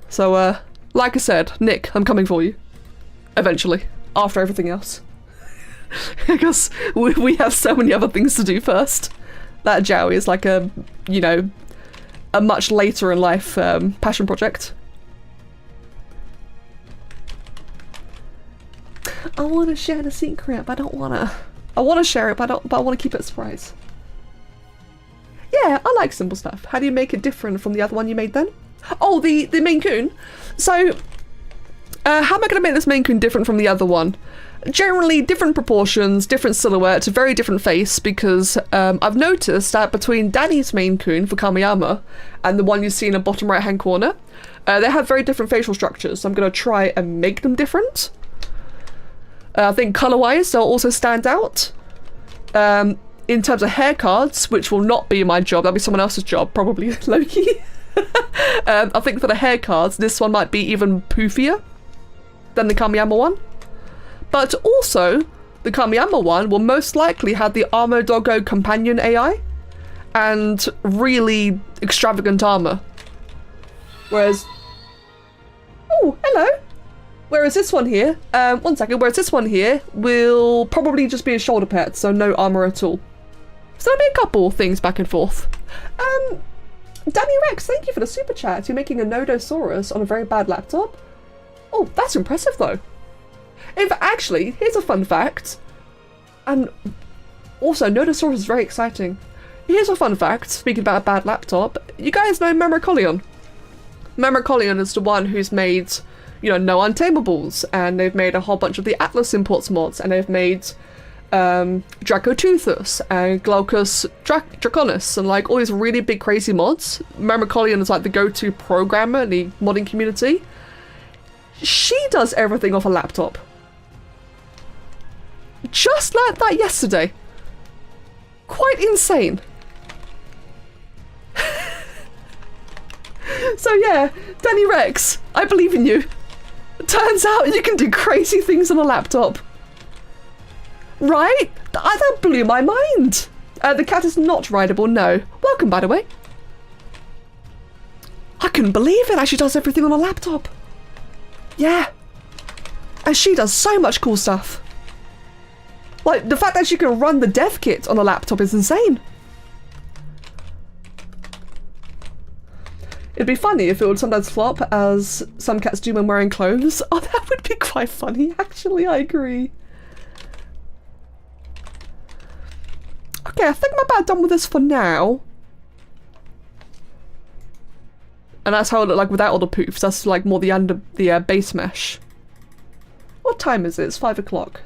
So, like I said, Nick, I'm coming for you. Eventually. After everything else. Because we have so many other things to do first. That Jawi is like a much later in life passion project. I want to share the secret, but I don't want to. I want to share it, but I want to keep it a surprise. Yeah, I like simple stuff. How do you make it different from the other one you made then? Oh, the Maine Coon. So, how am I going to make this Maine Coon different from the other one? Generally, different proportions, different silhouette, a very different face, because I've noticed that between Danny's Maine Coon for Kamiyama and the one you see in the bottom right hand corner, they have very different facial structures, so I'm going to try and make them different. I think colour-wise, they'll also stand out. In terms of hair cards, which will not be my job, that'll be someone else's job, probably Loki. I think for the hair cards, this one might be even poofier than the Kamiyama one. But also, the Kamiyama one will most likely have the Armo Doggo companion AI and really extravagant armor. Whereas... Oh, hello! Whereas this one here, one second, whereas this one here will probably just be a shoulder pad, so no armor at all. So there'll be a couple things back and forth. Danny Rex, thank you for the super chat. You're making a Nodosaurus on a very bad laptop. Oh, that's impressive though. If actually, here's a fun fact. And also, Nodosaurus is very exciting. Here's a fun fact, speaking about a bad laptop. You guys know Memoricolion. Memoricolion is the one who's made, you know, No Untameables, and they've made a whole bunch of the Atlas Imports mods, and they've made Dracotoothus and Glaucus Draconis, and like all these really big crazy mods. Memoricolion is like the go-to programmer in the modding community. She does everything off a laptop. Just like that yesterday. Quite insane. So yeah, Danny Rex, I believe in you. Turns out you can do crazy things on a laptop. Right? That blew my mind. The cat is not rideable, no. Welcome, by the way. I couldn't believe it. She does everything on a laptop. Yeah. And she does so much cool stuff. Like, the fact that she can run the dev kit on a laptop is insane. It'd be funny if it would sometimes flop, as some cats do when wearing clothes. Oh, that would be quite funny, actually, I agree. Okay, I think I'm about done with this for now. And that's how it looked like without all the poofs. That's like more the base mesh. What time is it? It's 5 o'clock.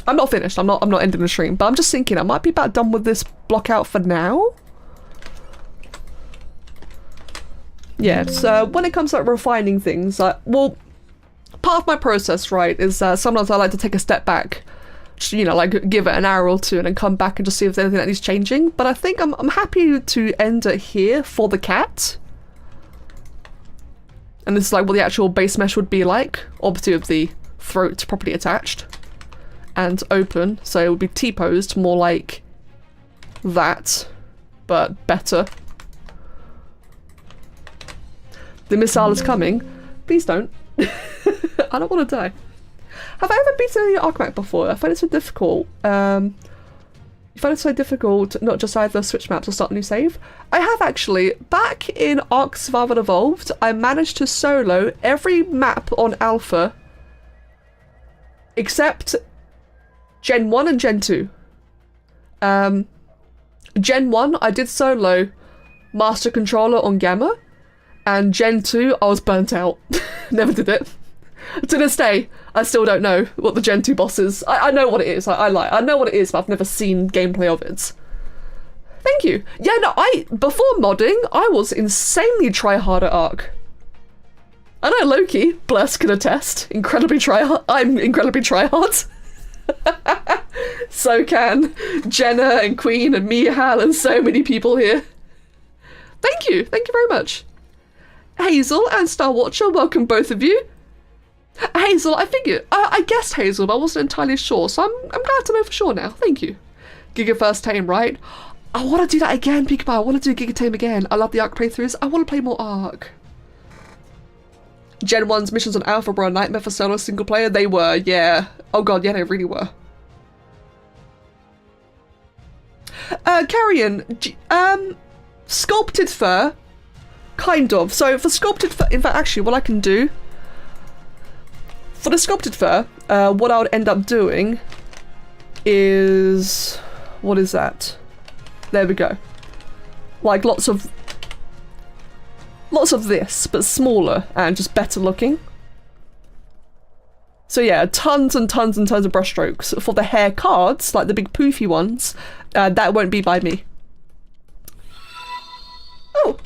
I'm not finished. I'm not ending the stream, but I'm just thinking I might be about done with this block out for now. Yeah, so when it comes to like, refining things, well, part of my process, right, is sometimes I like to take a step back, just, you know, like give it an hour or two and then come back and just see if there's anything that needs changing. But I think I'm happy to end it here for the cat. And this is like what the actual base mesh would be like, obviously with the throat properly attached and open, so it would be T-posed more like that, but better. The missile is coming. Please don't. I don't want to die. Have I ever beaten any Ark map before? I find it so difficult. You find it so difficult not just either switch maps or start a new save? I have actually. Back in Ark Survival Evolved, I managed to solo every map on Alpha except Gen 1 and Gen 2. Gen 1, I did solo Master Controller on Gamma, and Gen 2, I was burnt out. Never did it. To this day, I still don't know what the Gen 2 boss is. I know what it is, I know what it is, but I've never seen gameplay of it. Thank you. Yeah, no, before modding, I was insanely try-hard at Ark. I know Loki, bless, can attest. Incredibly try-hard. I'm incredibly try-hard. So can Jenna and Queen and Mihal and so many people here. Thank you very much. Hazel and Star Watcher, welcome both of you. Hazel, I guessed Hazel, but I wasn't entirely sure, so I'm glad to know for sure now. Thank you. Giga First Tame, right? I want to do that again, Peekaboo. I want to do Giga Tame again. I love the Ark playthroughs. I want to play more Ark. Gen 1's missions on Alpha were a nightmare for solo single player. They were, yeah. Oh god, yeah, they really were. Carrion, sculpted fur, kind of. So for sculpted fur, in fact, actually, what I can do for the sculpted fur, what I would end up doing is, what is that? There we go. Like lots of this, but smaller and just better looking. So yeah, tons and tons and tons of brushstrokes. For the hair cards, like the big poofy ones, that won't be by me. Oh,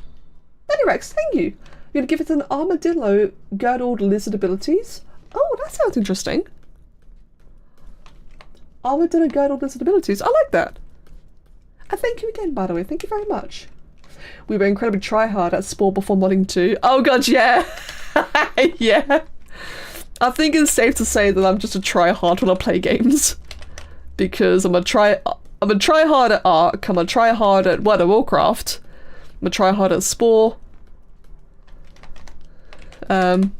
Rex, thank you. You're gonna give it an armadillo girdled lizard abilities? Oh, that sounds interesting. Armadillo girdled lizard abilities, I like that. And thank you again, by the way, thank you very much. We were incredibly try-hard at Spore before modding 2. Oh god, yeah! Yeah. I think it's safe to say that I'm just a try-hard when I play games. Because I'm a try-hard at Ark, I'm a try-hard at World of Warcraft, I'm a try-hard at Spore. I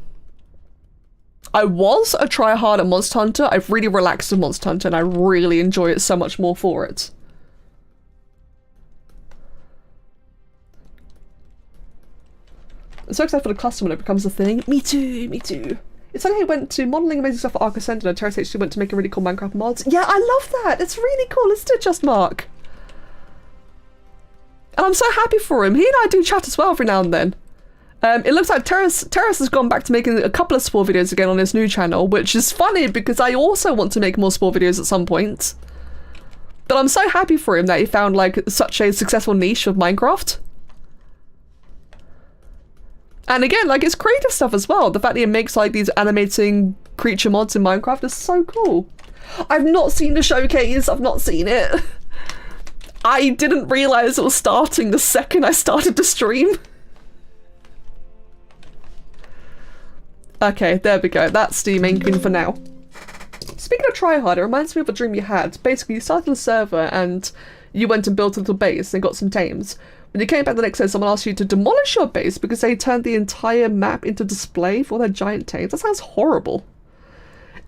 was a try-hard at Monster Hunter. I've really relaxed in Monster Hunter and I really enjoy it so much more for it. I'm so excited for the custom when it becomes a thing. Me too, me too. It's like I went to modelling amazing stuff for Ark Ascended and Terrace HD went to make a really cool Minecraft mods. Yeah, I love that. It's really cool, isn't it, Just Mark? And I'm so happy for him. He and I do chat as well every now and then. It looks like Terrace has gone back to making a couple of Spore videos again on his new channel, which is funny because I also want to make more Spore videos at some point. But I'm so happy for him that he found like such a successful niche of Minecraft. And again, like, it's creative stuff as well. The fact that he makes, like, these animating creature mods in Minecraft is so cool. I've not seen the showcase. I've not seen it. I didn't realise it was starting the second I started the stream. Okay, there we go. That's the main queen for now. Speaking of tryhard, it reminds me of a dream you had. Basically, you started a server and you went and built a little base and got some tames. When you came back the next day, someone asked you to demolish your base because they turned the entire map into display for their giant tames. That sounds horrible.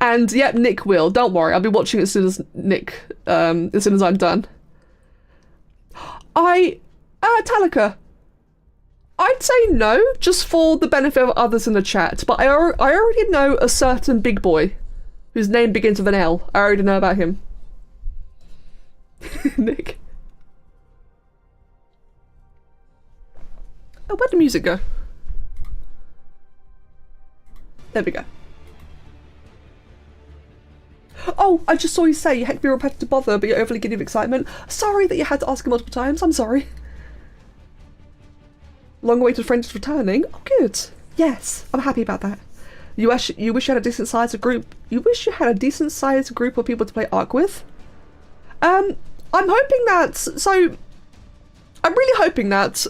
And yep, Nick will. Don't worry, I'll be watching as soon as as soon as I'm done. Talika. I'd say no, just for the benefit of others in the chat, but I already know a certain big boy whose name begins with an L. I already know about him. Nick. Oh, where'd the music go? There we go. Oh, I just saw you say you had to be repetitive to bother, but you're overly giddy of excitement. Sorry that you had to ask him multiple times. I'm sorry. Long-awaited friend is returning. Oh, good. Yes, I'm happy about that. You wish you had a decent sized group. You wish you had a decent sized group of people to play Ark with. I'm hoping that. So, I'm really hoping that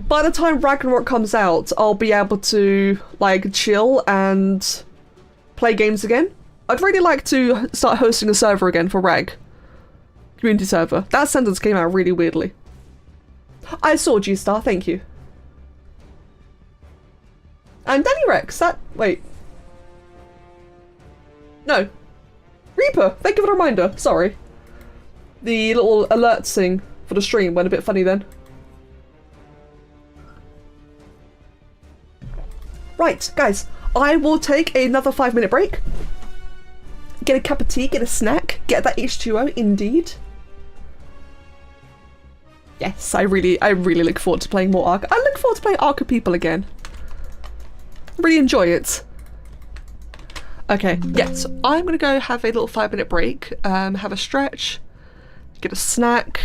by the time Ragnarok comes out, I'll be able to like chill and play games again. I'd really like to start hosting a server again for Rag. Community server. That sentence came out really weirdly. I saw G-Star, thank you. And Danny Rex, wait. No. Reaper, thank you for the reminder, sorry. The little alert thing for the stream went a bit funny then. Right, guys, I will take another 5-minute break. Get a cup of tea, get a snack, get that H2O, indeed. Yes, I really look forward to playing more Ark. I look forward to playing Ark with people again. Really enjoy it. Okay, yeah, so I'm gonna go have a little 5-minute break, have a stretch, get a snack,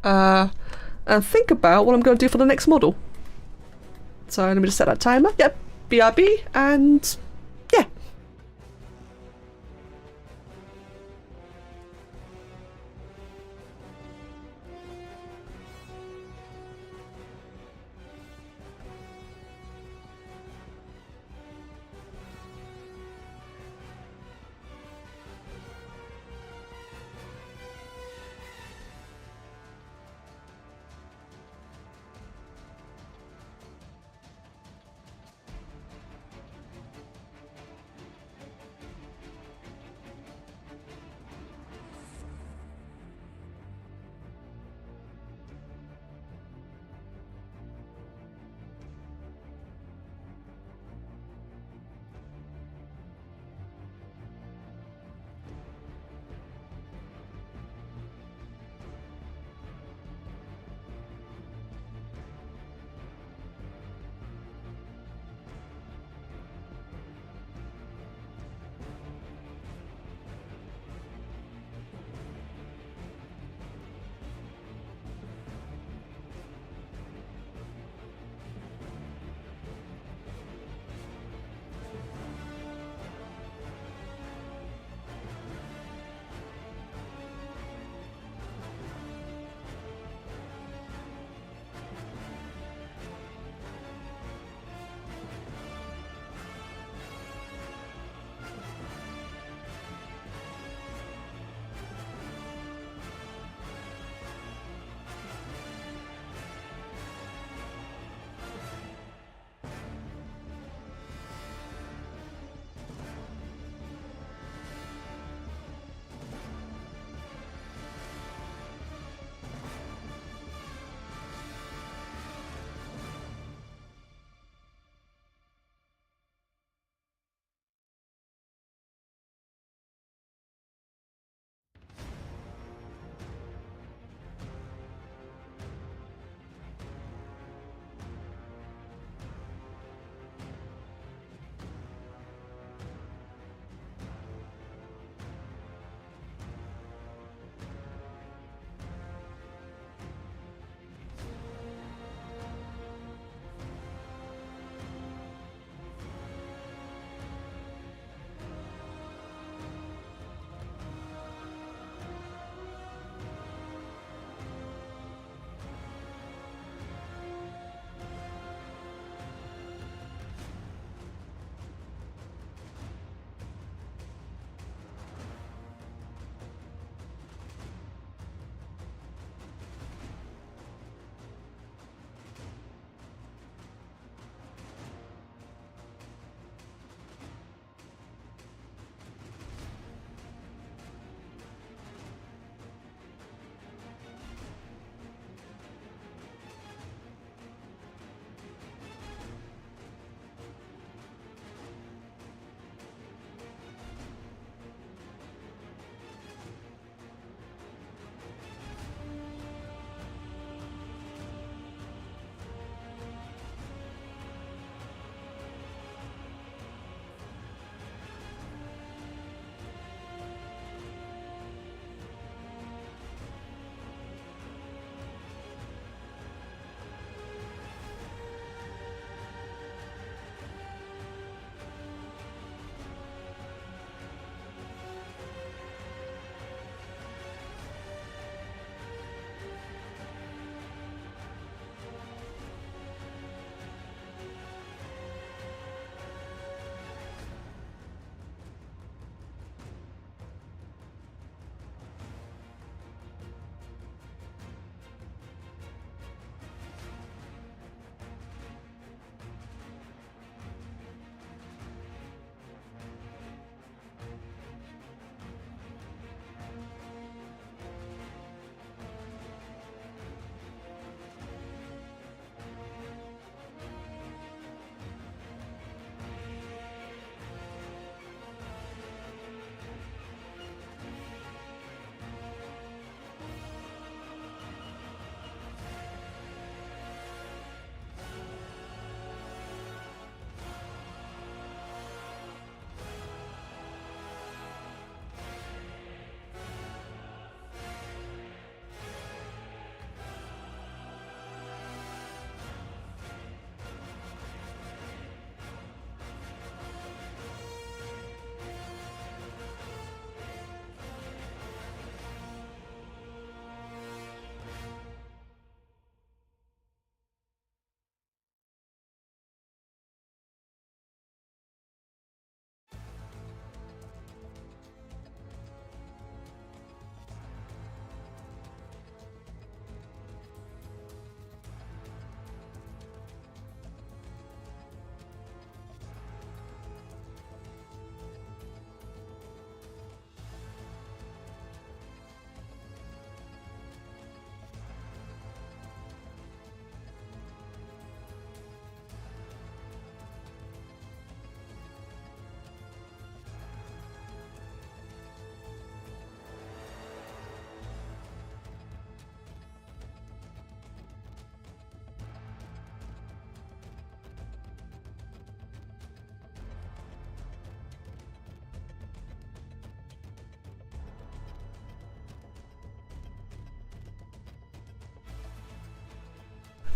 and think about what I'm gonna do for the next model. So let me just set that timer. Yep, BRB, and yeah.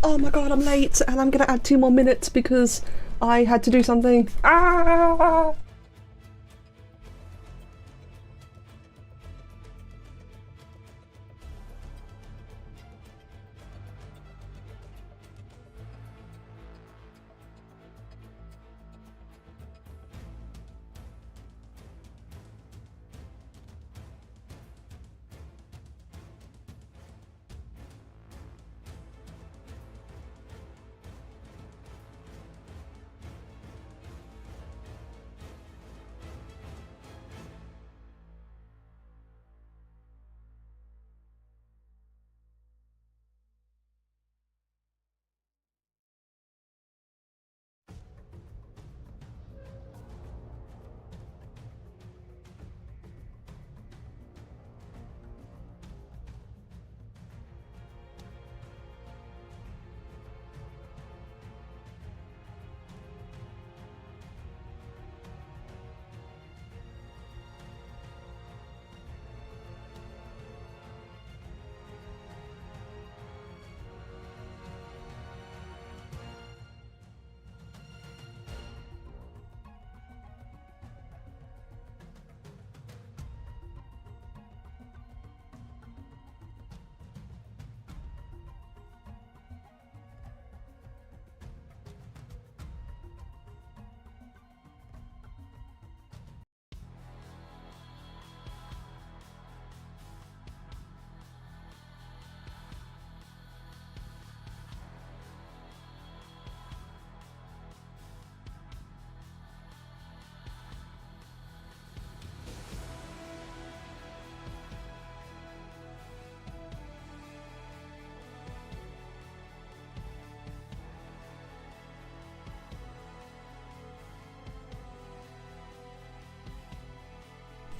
Oh my god, I'm late and I'm gonna add 2 more minutes because I had to do something. Ah!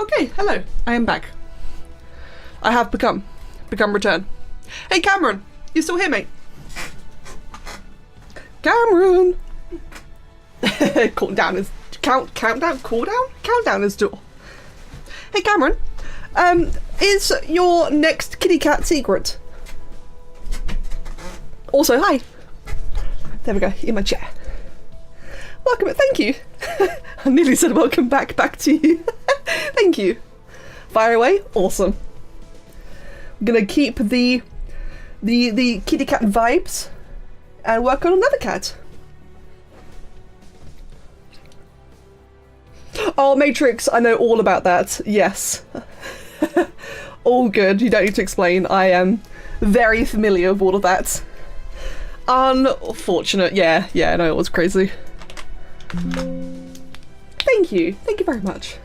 Okay, hello, I am back. I have become returned. Hey Cameron, you still here, mate? Cameron! Countdown is door. Hey Cameron, is your next kitty cat secret? Also, hi. There we go, in my chair. Welcome, thank you. I nearly said welcome back to you. Thank you. Fire away, awesome. I'm gonna keep the kitty cat vibes and work on another cat. Oh, Matrix, I know all about that, yes. All good, you don't need to explain. I am very familiar with all of that. Unfortunate, yeah, no, it was crazy. Thank you very much.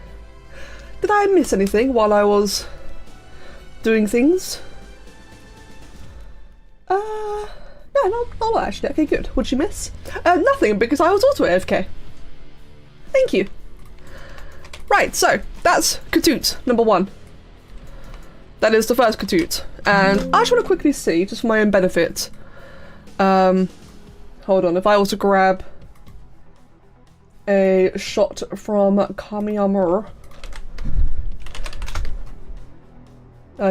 Did I miss anything while I was doing things? No, not actually. Okay, good. What'd you miss? Nothing, because I was also AFK. Thank you. Right, so that's Katoot number 1. That is the first Katoot, and I just want to quickly see, just for my own benefit. Hold on. If I also grab a shot from Kamiyamura.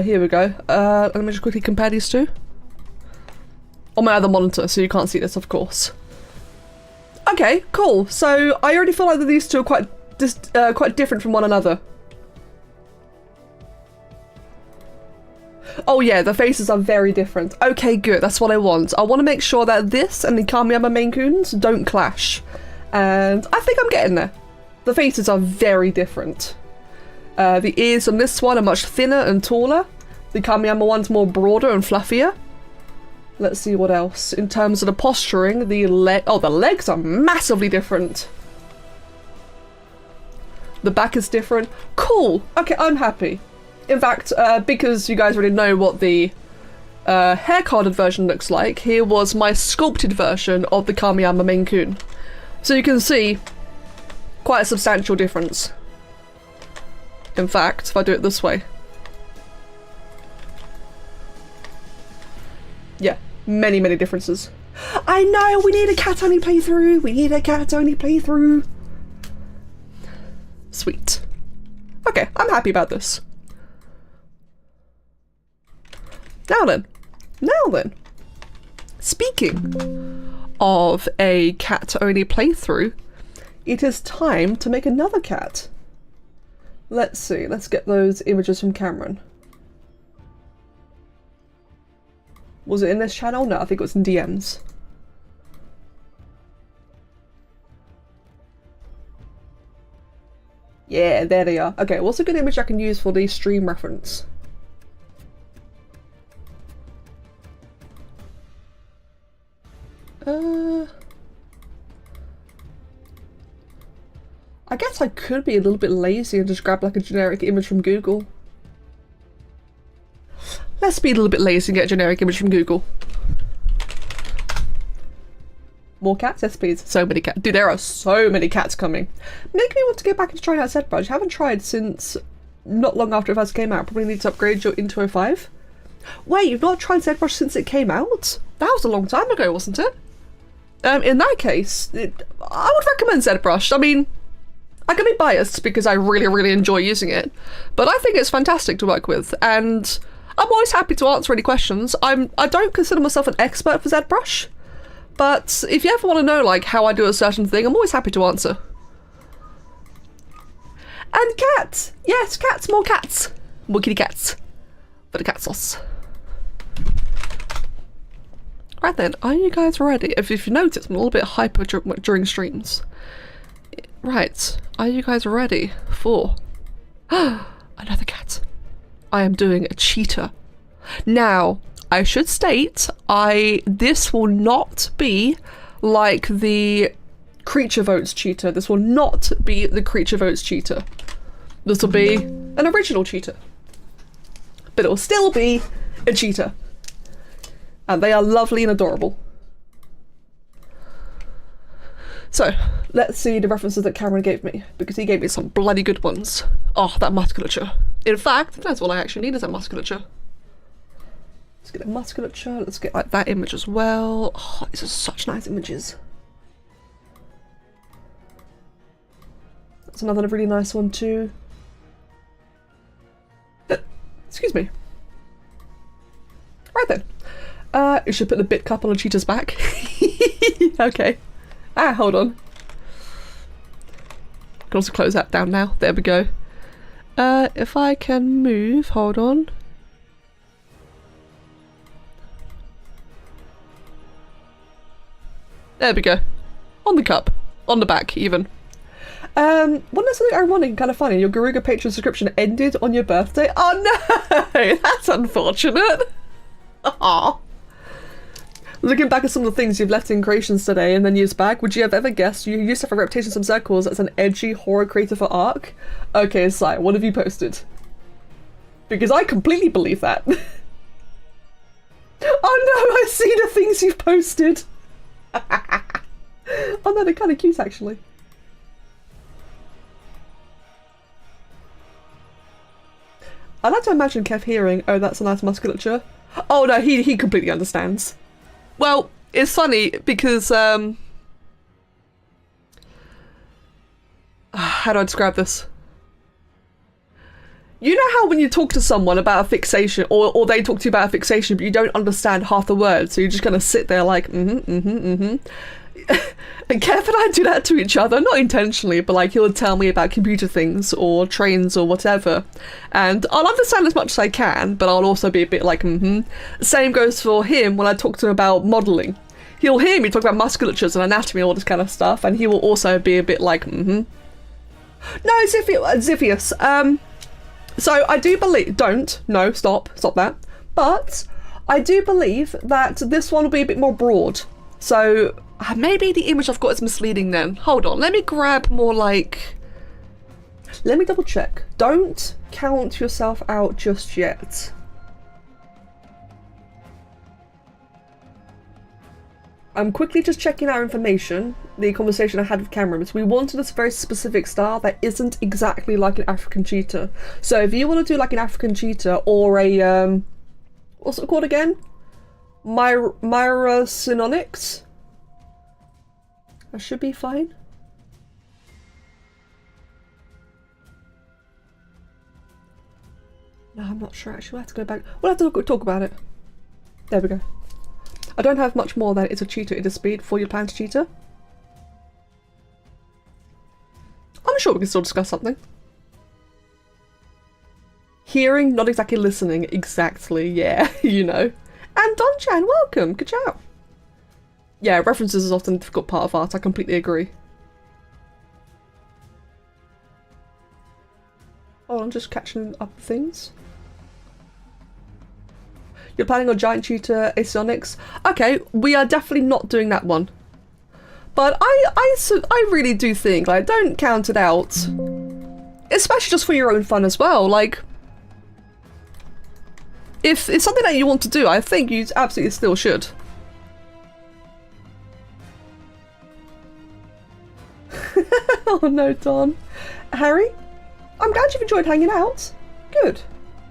Here we go. Let me just quickly compare these two. On my other monitor, so you can't see this, of course. Okay, cool. So I already feel like that these two are quite different from one another. Oh yeah, the faces are very different. Okay, good. That's what I want. I want to make sure that this and the Kamiyama Maine Coons don't clash. And I think I'm getting there. The faces are very different. The ears on this one are much thinner and taller. The Kamiyama one's more broader and fluffier. Let's see what else. In terms of the posturing, the legs are massively different. The back is different. Cool. Okay, I'm happy. In fact, because you guys already know what the hair carded version looks like, here was my sculpted version of the Kamiyama Maine Coon. So you can see quite a substantial difference. In fact, if I do it this way. Yeah, many differences. I know, we need a cat-only playthrough. We need a cat-only playthrough. Sweet. Okay, I'm happy about this. Now then. Speaking of a cat-only playthrough, it is time to make another cat. Let's see, let's get those images from Cameron. Was it in this channel? No, I think it was in DMs. Yeah, there they are. Okay, what's a good image I can use for the stream reference? I guess I could be a little bit lazy and just grab like a generic image from Google. Let's be a little bit lazy and get a generic image from Google. More cats? Yes, please. So many cats. Dude, there are so many cats coming. Make me want to go back and try out ZBrush. I haven't tried since not long after it first came out. Probably need to upgrade your into 05. Wait, you've not tried ZBrush since it came out? That was a long time ago, wasn't it? In that case, I would recommend ZBrush. I mean, I can be biased because I really enjoy using it, but I think it's fantastic to work with, and I'm always happy to answer any questions. I don't consider myself an expert for ZBrush, but if you ever want to know like how I do a certain thing, I'm always happy to answer. And cats! Yes, cats, more cats! More kitty cats. For the cat sauce. Right then, are you guys ready? If you notice, I'm a little bit hyper during streams. Right, are you guys ready for another cat? I am doing a cheetah. Now, I should state, this will not be like the creature votes cheetah. This will not be the creature votes cheetah. This will be an original cheetah. But it will still be a cheetah. And they are lovely and adorable. So, let's see the references that Cameron gave me, because he gave me some bloody good ones. Oh, that musculature. In fact, that's what I actually need, is that musculature. Let's get a musculature, let's get like that image as well. Oh, these are such nice images. That's another really nice one too. Excuse me. Right then. You should put the bit cup on a cheetah's back. Okay. Hold on. I can also close that down now. There we go. If I can move, hold on. There we go. On the cup. On the back, even. Wasn't there something ironic and kind of funny? Your Garuga Patreon subscription ended on your birthday? Oh no! That's unfortunate. Aww. Looking back at some of the things you've left in creations today and then years back, would you have ever guessed you used to have a reputation in some circles as an edgy horror creator for Ark? Okay, Sai, what have you posted? Because I completely believe that. Oh no, I see the things you've posted! Oh no, they're kind of cute actually. I like to imagine Kev hearing, oh that's a nice musculature. Oh no, he completely understands. Well, it's funny because, how do I describe this? You know how when you talk to someone about a fixation, or they talk to you about a fixation, but you don't understand half the words, so you're just gonna sit there like, And Kev and I do that to each other, not intentionally, but like he'll tell me about computer things or trains or whatever, and I'll understand as much as I can, but I'll also be a bit like, Same goes for him when I talk to him about modelling. He'll hear me talk about musculatures and anatomy and all this kind of stuff, and he will also be a bit like, No, Ziphius. So I do believe, stop that. But I do believe that this one will be a bit more broad. So maybe the image I've got is misleading then. Hold on, let me grab more like... Let me double check. Don't count yourself out just yet. I'm quickly just checking our information, the conversation I had with Cameron, because we wanted this very specific style that isn't exactly like an African cheetah. So if you want to do like an African cheetah or a, what's it called again? Myrocynonyx? That should be fine. No, I'm not sure actually. We'll have to go back. We'll have to talk about it. There we go. I don't have much more than it's a cheetah, it is speed for your planned cheetah. I'm sure we can still discuss something. Hearing, not exactly listening. Exactly, yeah, you know. And Don-chan, welcome, good job. Yeah, references is often a difficult part of art, I completely agree. Oh, I'm just catching up things. You're planning on giant cheetah Asionics? Okay, we are definitely not doing that one. But I really do think, like, don't count it out. Especially just for your own fun as well, like... If it's something that you want to do, I think you absolutely still should. Oh no, Don. Harry? I'm glad you've enjoyed hanging out. Good.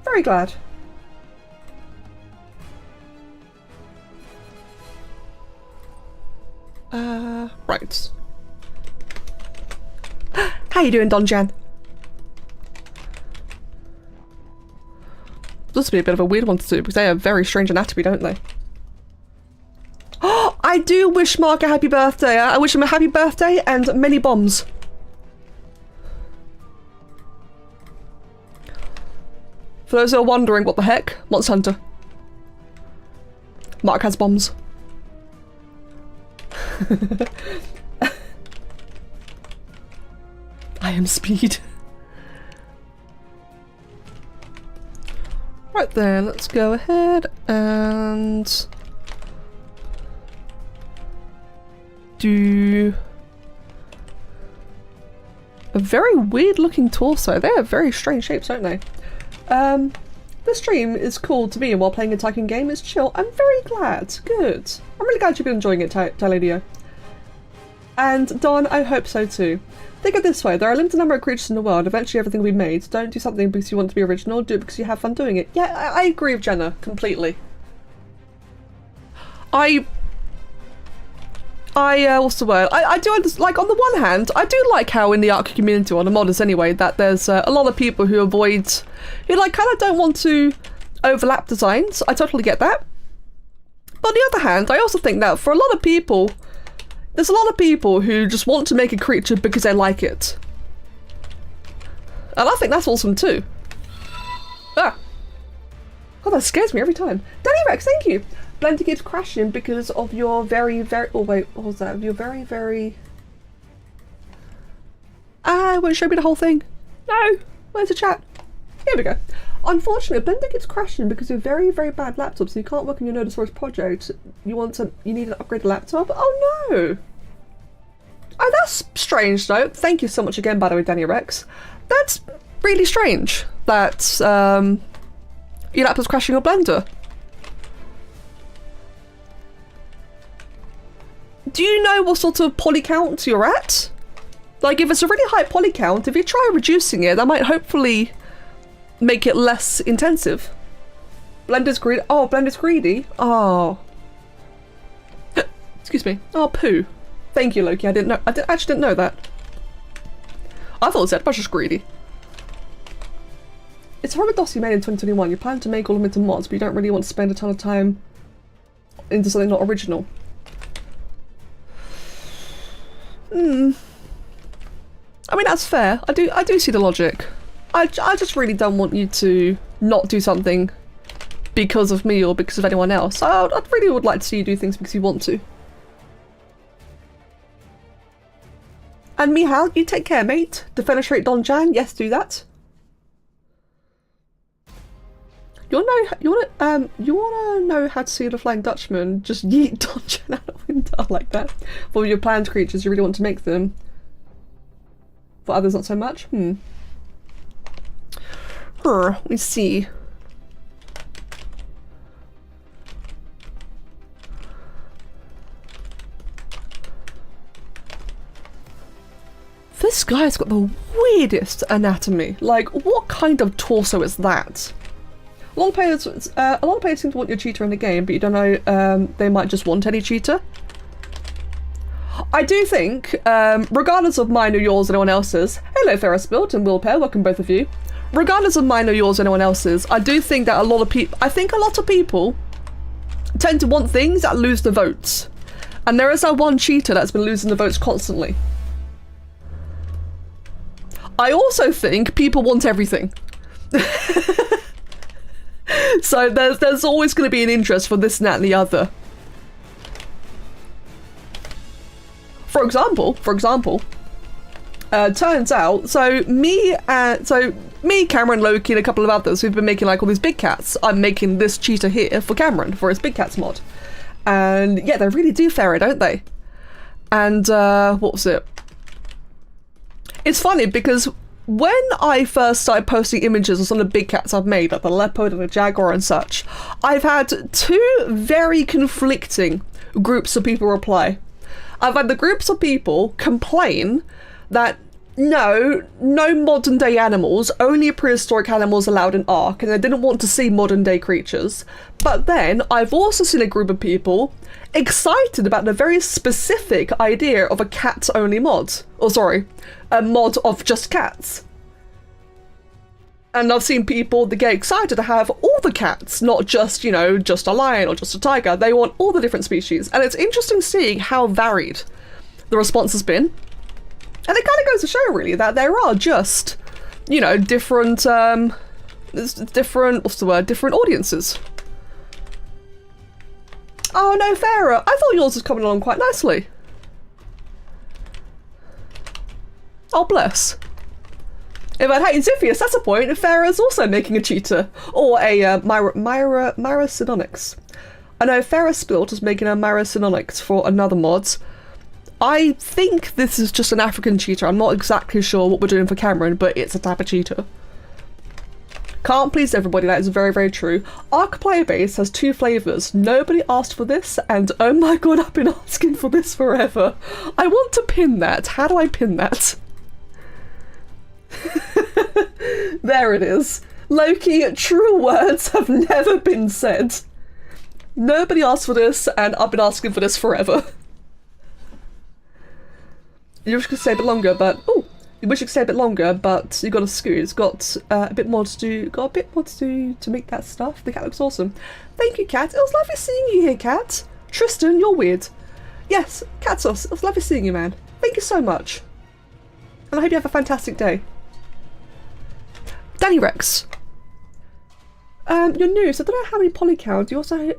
Very glad. Right. How you doing, Don-chan? This would be a bit of a weird one to do because they have very strange anatomy, don't they? Oh, I do wish Mark a happy birthday. I wish him a happy birthday and many bombs. For those who are wondering, what the heck? Monster Hunter. Mark has bombs. I am speed. Right then, let's go ahead and do a very weird looking torso. They have very strange shapes, don't they? This stream is cool to me while playing a Tycoon game. It's chill. I'm very glad. Good. I'm really glad you've been enjoying it, Taladio. And Don, I hope so too. Think of it this way, there are a limited number of creatures in the world, eventually everything will be made. Don't do something because you want to be original, do it because you have fun doing it. Yeah, I agree with Jenna, completely. What's the word? I do understand, like, on the one hand, I do like how in the Ark community, or the modders anyway, that there's a lot of people who avoid, who like kind of don't want to overlap designs. I totally get that. But on the other hand, I also think that for a lot of people, there's a lot of people who just want to make a creature because they like it. And I think that's awesome too. Ah! Oh, that scares me every time. Danny Rex, thank you! Blender keeps crashing because of your very... Oh wait, what was that? Your very... Ah, won't show me the whole thing. No! Where's the chat? Here we go. Unfortunately, Blender keeps crashing because of very bad laptops, so you can't work on your Nodosaurus project. You need an upgraded laptop? Oh no! Oh, that's strange though. Thank you so much again, by the way, Danny Rex. That's really strange that your laptop's crashing your Blender. Do you know what sort of poly count you're at? Like, if it's a really high poly count, if you try reducing it, that might hopefully make it less intensive. Blender's greedy. Oh, Blender's greedy. Oh. Excuse me. Oh, poo. Thank you, Loki. I didn't know. Actually didn't know that. I thought ZBrush was greedy. It's a rubber DOS you made in 2021. You plan to make all of them into mods, but you don't really want to spend a ton of time into something not original. I mean, that's fair. I do see the logic. I just really don't want you to not do something because of me or because of anyone else. I really would like to see you do things because you want to. And Mihal, you take care, mate. Defenestrate Don-chan, yes, do that. You wanna know how to see the Flying Dutchman? Just yeet Don-chan out the window like that. For your planned creatures, you really want to make them. For others, not so much. Let me see. This guy's got the weirdest anatomy. Like, what kind of torso is that? A lot of players seem to want your cheetah in the game, but you don't know, they might just want any cheetah. I do think, regardless of mine or yours or anyone else's, hello Ferris Built and Will Pair, welcome both of you. Regardless of mine or yours or anyone else's, I do think that a lot of people tend to want things that lose the votes. And there is that one cheetah that's been losing the votes constantly. I also think people want everything. So there's always going to be an interest for this and that and the other. For example, turns out, me, Cameron, Loki, and a couple of others who've been making like all these big cats. I'm making this cheetah here for Cameron for his big cats mod, and yeah, they really do fairy, don't they? And what was it? It's funny because when I first started posting images of some of the big cats I've made, like the leopard and the jaguar and such, I've had two very conflicting groups of people reply. I've had the groups of people complain that no modern day animals, only prehistoric animals allowed in Ark, and they didn't want to see modern day creatures. But then I've also seen a group of people excited about the very specific idea of a cats only mod. Or sorry, a mod of just cats. And I've seen people that get excited to have all the cats, not just, you know, just a lion or just a tiger. They want all the different species. And it's interesting seeing how varied the response has been. And it kind of goes to show, really, that there are just, you know, different audiences. Oh no, Farah, I thought yours was coming along quite nicely. Oh, bless. In fact, hey, Ziphius, that's a point. Farah's also making a cheetah. Or a Myra Synonyx. I know Farah Spilt is making a Myra Synonyx for another mod. I think this is just an African cheetah. I'm not exactly sure what we're doing for Cameron, but it's a type of cheetah. Can't please everybody, that is very, very true. Ark player base has two flavours. Nobody asked for this, and oh my god, I've been asking for this forever. I want to pin that. How do I pin that? There it is. Loki, true words have never been said. Nobody asked for this, and I've been asking for this forever. You wish you could stay a bit longer, but you wish you could stay a bit longer, but you got a scoot. It's got a bit more to do. Got a bit more to do to make that stuff. The cat looks awesome. Thank you, Cat. It was lovely seeing you here, Cat. Tristan, you're weird. Yes, Catsos. It was lovely seeing you, man. Thank you so much. And I hope you have a fantastic day. Danny Rex. You're new, so I don't know how many poly count. You also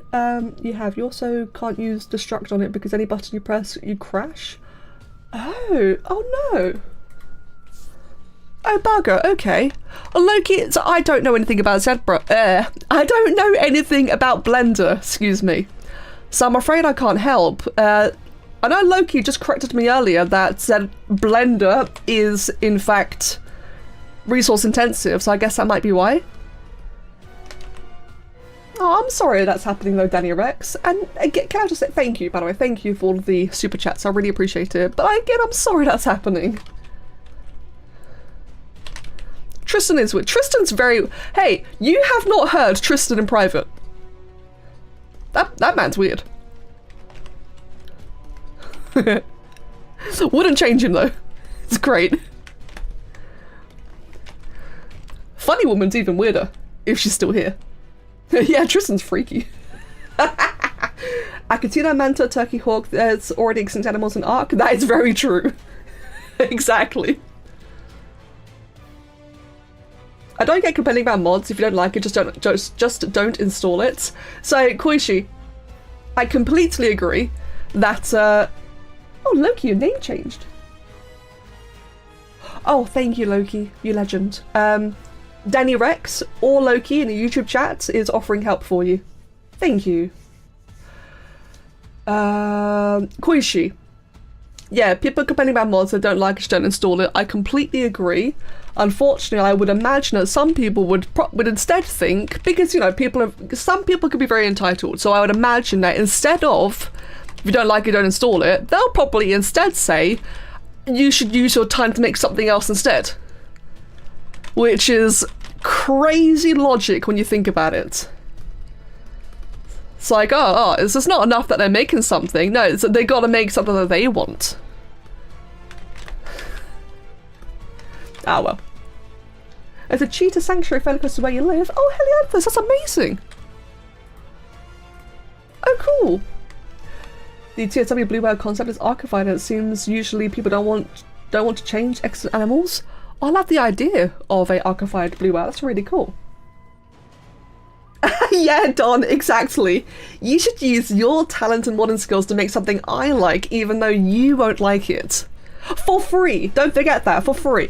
you also can't use destruct on it because any button you press, you crash. Oh no. Oh bugger, okay. Well, Loki, so I don't know anything about ZBrush. I don't know anything about Blender, excuse me. So I'm afraid I can't help. I know Loki just corrected me earlier that Blender is in fact resource intensive, so I guess that might be why. Oh, I'm sorry that's happening though, Danny Rex. And again, can I just say thank you, by the way, thank you for all of the super chats, I really appreciate it. But again, I'm sorry that's happening. Tristan is weird. Tristan's very... Hey, you have not heard Tristan in private. That man's weird. Wouldn't change him though. It's great. Funny Woman's even weirder, if she's still here. Yeah, Tristan's freaky. Acatina, manta, turkey hawk, there's already extinct animals in Ark. That is very true. Exactly. I don't get complaining about mods. If you don't like it, just don't install it. So, Koishi, I completely agree that oh Loki, your name changed. Oh, thank you, Loki, you legend. Danny Rex or Loki in the YouTube chat is offering help for you. Thank you. Koishi. Yeah, people complaining about mods they don't like it, don't install it. I completely agree. Unfortunately, I would imagine that some people would instead think, because you know, some people could be very entitled, so I would imagine that instead of, if you don't like it, don't install it, they'll probably instead say, you should use your time to make something else instead. Which is crazy logic when you think about it. It's like, it's just not enough that they're making something. No, it's that they gotta make something that they want. Ah, well. It's a cheetah sanctuary fairly close to where you live. Oh, Helianthus, that's amazing. cool. The TSW blue whale concept is archivied, and it seems usually people don't want to change extant animals. I love the idea of a archivied blue whale. That's really cool. Yeah, Don, exactly. You should use your talent and modern skills to make something I like, even though you won't like it. For free. Don't forget that. For free.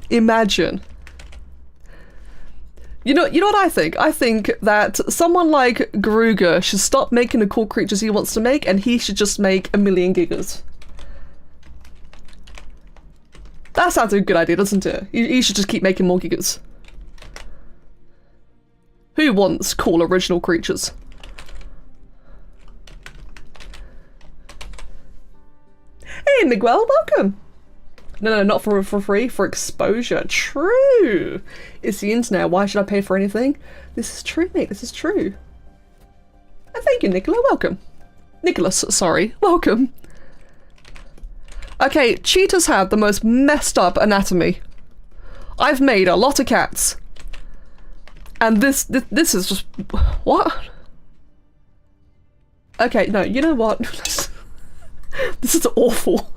Imagine. You know what I think? I think that someone like Garuga should stop making the cool creatures he wants to make, and he should just make 1,000,000 gigas. That sounds like a good idea, doesn't it? You should just keep making more gigas. Who wants cool original creatures? Hey Miguel, welcome! No, not for free, for exposure. True! It's the internet, why should I pay for anything? This is true, mate, this is true. And thank you, Nicola, welcome. Nicholas, sorry, welcome. Okay, cheetahs have the most messed up anatomy. I've made a lot of cats. And this is just... What? Okay, no, you know what? This is awful.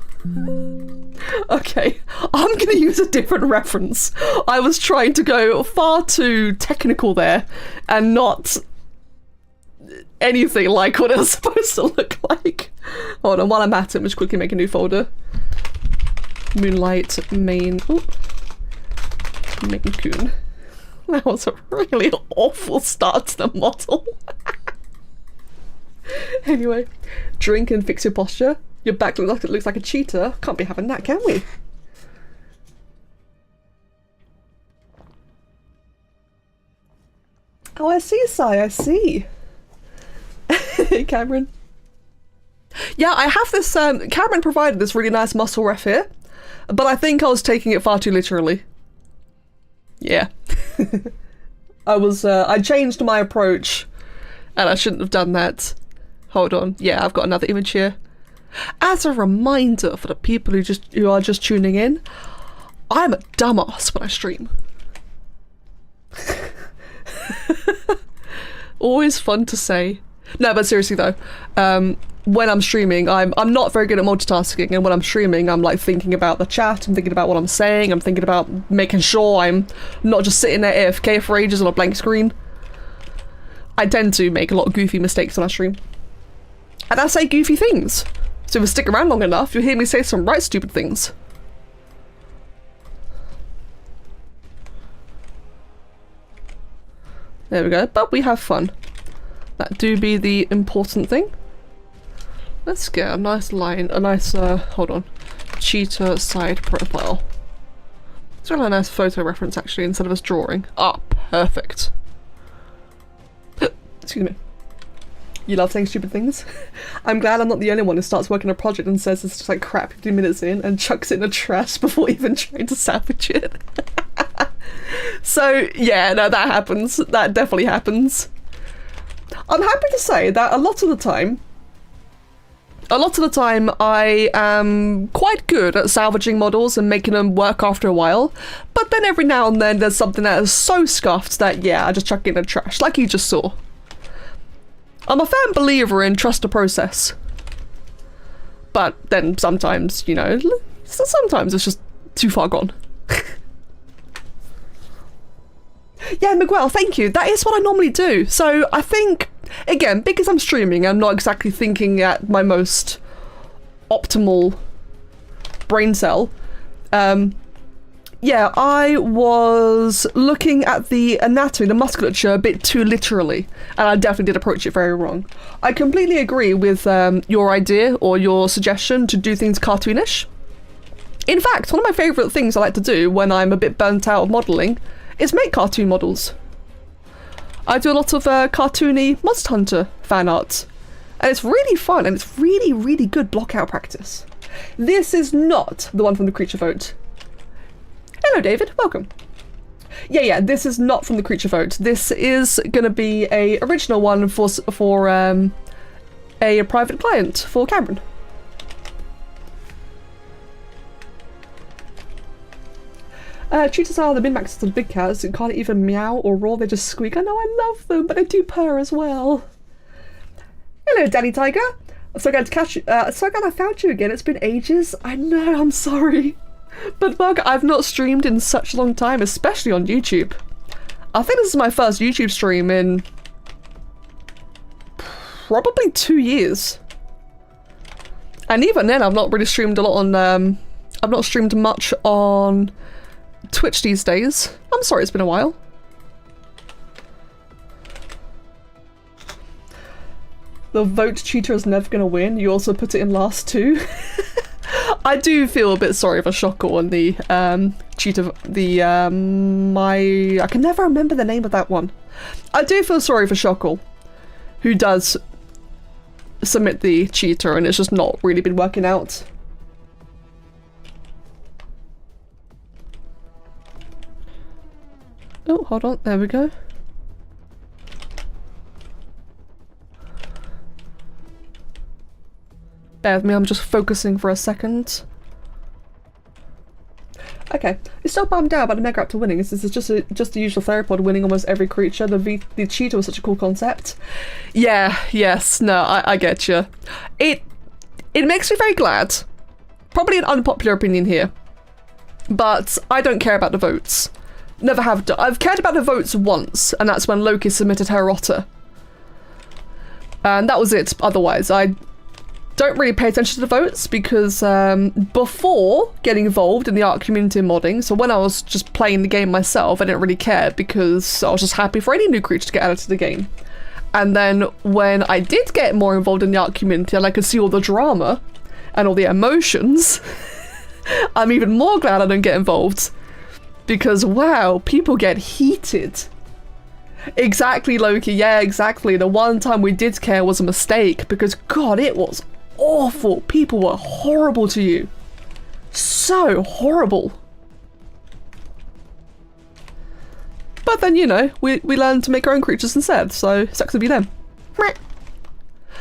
Okay, I'm gonna use a different reference. I was trying to go far too technical there and not anything like what it was supposed to look like. Hold on, while I'm at it, I'm just quickly make a new folder. Moonlight main. Oh, Main Coon. That was a really awful start to the model. Anyway, drink and fix your posture. Your back looks like a cheetah. Can't be having that, can we? Oh, I see, Sai, I see. Cameron. Yeah, I have this, Cameron provided this really nice muscle ref here, but I think I was taking it far too literally. Yeah. I changed my approach, and I shouldn't have done that. Hold on. Yeah, I've got another image here. As a reminder for the people who are just tuning in, I'm a dumbass when I stream. Always fun to say. No, but seriously though, when I'm streaming, I'm not very good at multitasking, and when I'm streaming, I'm like thinking about the chat, I'm thinking about what I'm saying, I'm thinking about making sure I'm not just sitting there AFK for ages on a blank screen. I tend to make a lot of goofy mistakes when I stream. And I say goofy things. So if you stick around long enough, you'll hear me say some right stupid things. There we go, but we have fun. That do be the important thing. Let's get a nice line, a nice, hold on, cheetah side profile. It's really a nice photo reference actually, instead of us drawing. Ah, perfect. Excuse me. You love saying stupid things? I'm glad I'm not the only one who starts working on a project and says it's just like crap 15 minutes in and chucks it in the trash before even trying to salvage it. So yeah, no, that happens. That definitely happens. I'm happy to say that a lot of the time I am quite good at salvaging models and making them work after a while, but then every now and then there's something that is so scuffed that yeah, I just chuck it in the trash, like you just saw. I'm a firm believer in trust the process. But then sometimes, you know, sometimes it's just too far gone. Yeah, Miguel, thank you. That is what I normally do. So I think, again, because I'm streaming, I'm not exactly thinking at my most optimal brain cell. Yeah, I was looking at the anatomy, the musculature, a bit too literally, and I definitely did approach it very wrong. I completely agree with your idea or your suggestion to do things cartoonish. In fact, one of my favourite things I like to do when I'm a bit burnt out of modelling is make cartoon models. I do a lot of cartoony Monster Hunter fan art, and it's really fun, and it's really, really good blockout practice. This is not the one from the Creature Vote. Hello David, welcome. Yeah, this is not from the Creature Vote. This is going to be a original one for a private client for Cameron. Cheetahs are the min-maxes of the big cats. It can't even meow or roar, they just squeak. I know, I love them, but they do purr as well. Hello, Daddy Tiger. I'm so glad to catch you. So glad I found you again. It's been ages. I know, I'm sorry. But Bug, I've not streamed in such a long time, especially on YouTube. I think this is my first YouTube stream in probably 2 years. And even then, I've not really streamed a lot on, I've not streamed much on Twitch these days. I'm sorry, it's been a while. The vote Cheetah is never gonna win. You also put it in last too. I do feel a bit sorry for Shockle and the Cheetah, I can never remember the name of that one. I do feel sorry for Shockle, who does submit the Cheetah and it's just not really been working out. Oh, hold on, there we go. Bear with me, I'm just focusing for a second. Okay, you're still bummed out about the Megaraptor winning. This is just the usual Sorepod winning almost every creature. The Cheetah was such a cool concept. Yeah, yes, no, I get you. It makes me very glad. Probably an unpopular opinion here, but I don't care about the votes. Never have done. I've cared about the votes once, and that's when Loki submitted her otter. And that was it. Otherwise, I don't really pay attention to the votes because before getting involved in the Ark community modding, so when I was just playing the game myself, I didn't really care because I was just happy for any new creature to get added to the game. And then when I did get more involved in the Ark community and I could see all the drama and all the emotions, I'm even more glad I don't get involved. Because wow, people get heated. Exactly, Loki, yeah, exactly. The one time we did care was a mistake because God, it was awful. People were horrible to you. So horrible. But then, you know, we learned to make our own creatures instead, so sucks to be them.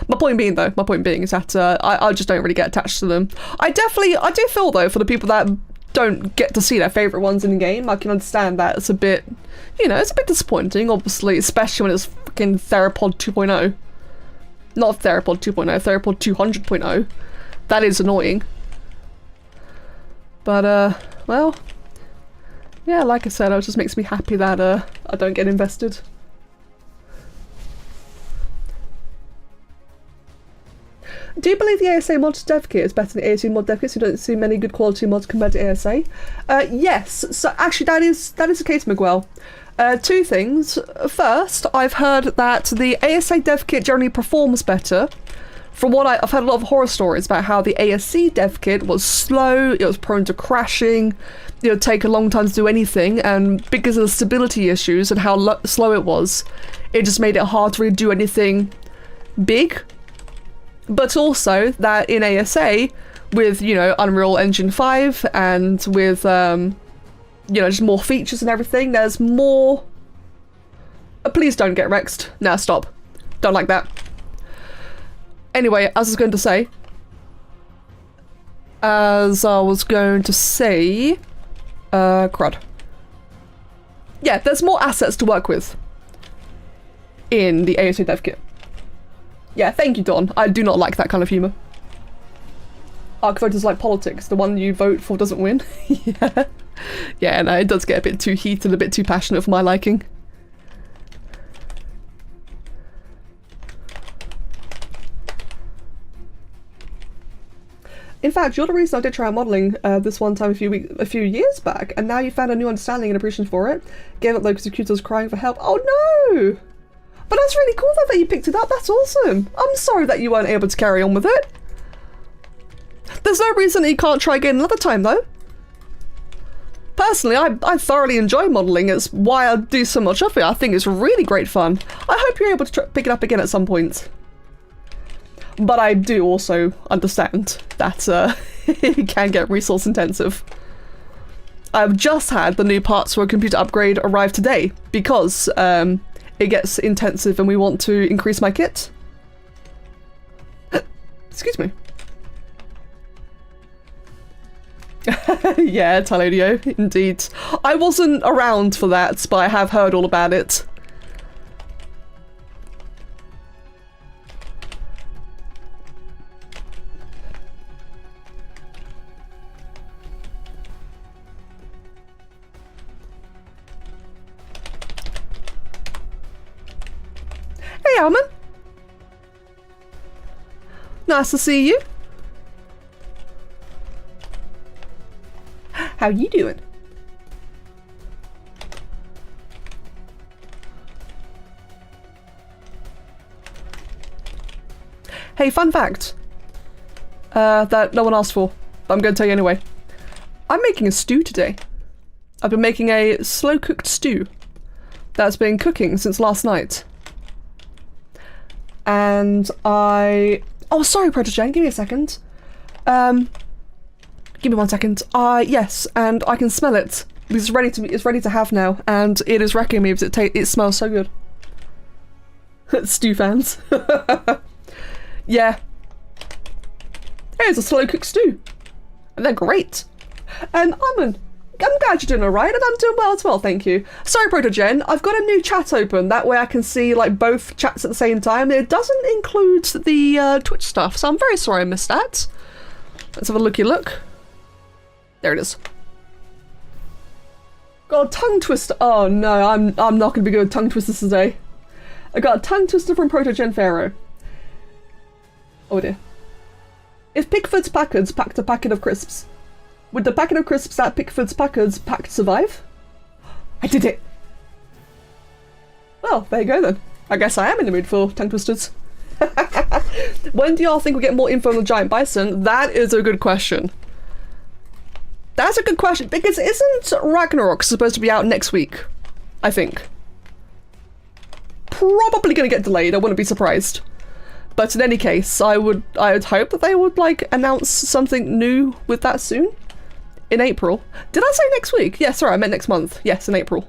My point being is that I just don't really get attached to them. I do feel though, for the people that don't get to see their favourite ones in the game, I can understand that it's a bit, you know, it's a bit disappointing, obviously, especially when it's fucking Theropod 2.0. Not Theropod 2.0, Theropod 200.0. That is annoying. But, well, yeah, like I said, it just makes me happy that I don't get invested. Do you believe the ASA mod dev kit is better than the ASU mod dev kits? You don't see many good quality mods compared to ASA. Yes, so actually that is the case, Miguel. Two things. First, I've heard that the ASA dev kit generally performs better. From what I've heard a lot of horror stories about how the ASC dev kit was slow, it was prone to crashing, it would take a long time to do anything, and because of the stability issues and how slow it was, it just made it hard to really do anything big. But also that in ASA, with, you know, Unreal Engine 5 and with, you know, just more features and everything, there's more... please don't get Rexed. Nah, stop. Don't like that. Anyway, as I was going to say... crud. Yeah, there's more assets to work with in the ASA dev kit. Yeah, thank you, Don. I do not like that kind of humour. Ark voters like politics. The one you vote for doesn't win. Yeah. Yeah, no, it does get a bit too heated, a bit too passionate for my liking. In fact, you're the reason I did try modelling this one time a few years back, and now you found a new understanding and appreciation for it. Gave up though because the computer was crying for help. Oh no! But that's really cool though that you picked it up. That's awesome. I'm sorry that you weren't able to carry on with it. There's no reason that you can't try again another time though. Personally, I thoroughly enjoy modelling. It's why I do so much of it. I think it's really great fun. I hope you're able to pick it up again at some point. But I do also understand that it can get resource intensive. I've just had the new parts for a computer upgrade arrive today because it gets intensive and we want to increase my kit. Excuse me. Yeah, Talodio, indeed. I wasn't around for that, but I have heard all about it. Hey, Alman. Nice to see you. How you doing? Hey, fun fact. That no one asked for, but I'm going to tell you anyway. I'm making a stew today. I've been making a slow-cooked stew that's been cooking since last night. And oh, sorry, Protogene, give me a second. Give me 1 second. Yes, and I can smell it. It's ready to have now, and it is wrecking me because it smells so good. Stew fans. Yeah. Here's a slow cooked stew. And they're great. And I'm glad you're doing alright, and I'm doing well as well, thank you. Sorry, Protogen, I've got a new chat open, that way I can see like both chats at the same time. It doesn't include the Twitch stuff, so I'm very sorry I missed that. Let's have a looky look. There it is. Got a tongue twister. Oh no, I'm not going to be good with tongue twisters today. I got a tongue twister from Protogen Pharaoh. Oh dear. If Pickford's Packards packed a packet of crisps, would the packet of crisps that Pickford's Packards packed survive? I did it! Well, there you go then. I guess I am in the mood for tongue twisters. When do y'all think we'll get more info on the giant bison? That is a good question. That's a good question, because isn't Ragnarok supposed to be out next week? I think. Probably gonna get delayed, I wouldn't be surprised. But in any case, I would hope that they would like announce something new with that soon. In April. Did I say next week? Yeah, sorry, I meant next month. Yes, in April.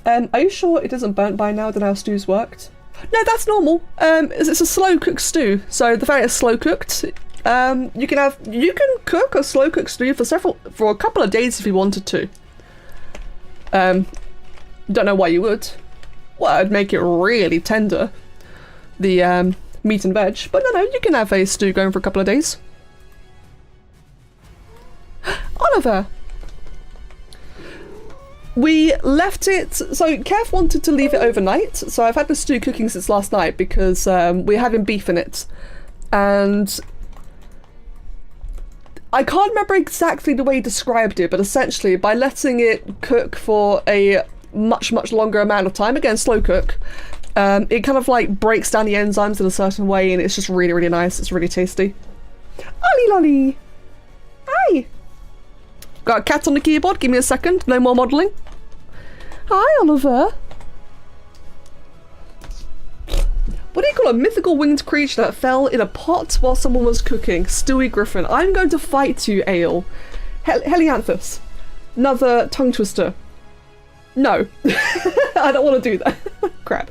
Are you sure it isn't burnt by now that our stew's worked? No, that's normal. It's a slow cooked stew, so the fact it's slow cooked, you can cook a slow cooked stew for a couple of days if you wanted to. Don't know why you would. Well, it'd make it really tender, the meat and veg, but no, you can have a stew going for a couple of days. Oliver! We left it, so Kev wanted to leave it overnight, so I've had the stew cooking since last night because we're having beef in it. And I can't remember exactly the way he described it, but essentially by letting it cook for a much longer amount of time, again slow cook, it kind of like breaks down the enzymes in a certain way, and it's just really nice. It's really tasty. Ollie lolly! Hi! Got a cat on the keyboard, give me a second, no more modelling. Hi Oliver! What do you call a mythical winged creature that fell in a pot while someone was cooking? Stewie Griffin. I'm going to fight you, Ale. Helianthus. Another tongue twister. No. I don't want to do that. Crap.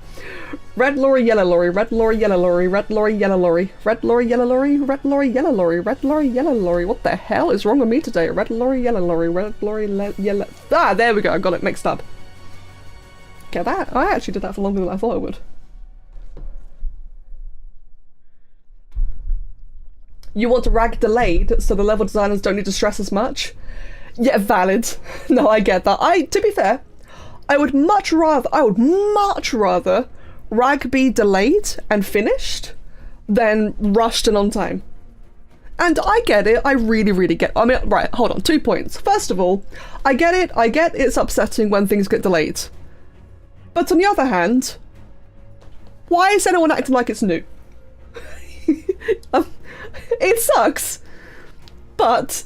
Red lorry, yellow lorry, red lorry, yellow lorry, red lorry, yellow lorry, red lorry, yellow lorry, red lorry, yellow lorry, red lorry, yellow lorry. What the hell is wrong with me today? Red lorry, yellow lorry, red lorry, yellow... Ah, there we go. I got it mixed up. Get that? I actually did that for longer than I thought I would. You want a rag delayed so the level designers don't need to stress as much? Yeah, valid. No, I get that. To be fair, I would much rather rag be delayed and finished than rushed and on time. And I get it, I really get it. I mean, right, hold on, 2 points. First of all, I get it's upsetting when things get delayed. But on the other hand, why is anyone acting like it's new? It sucks, but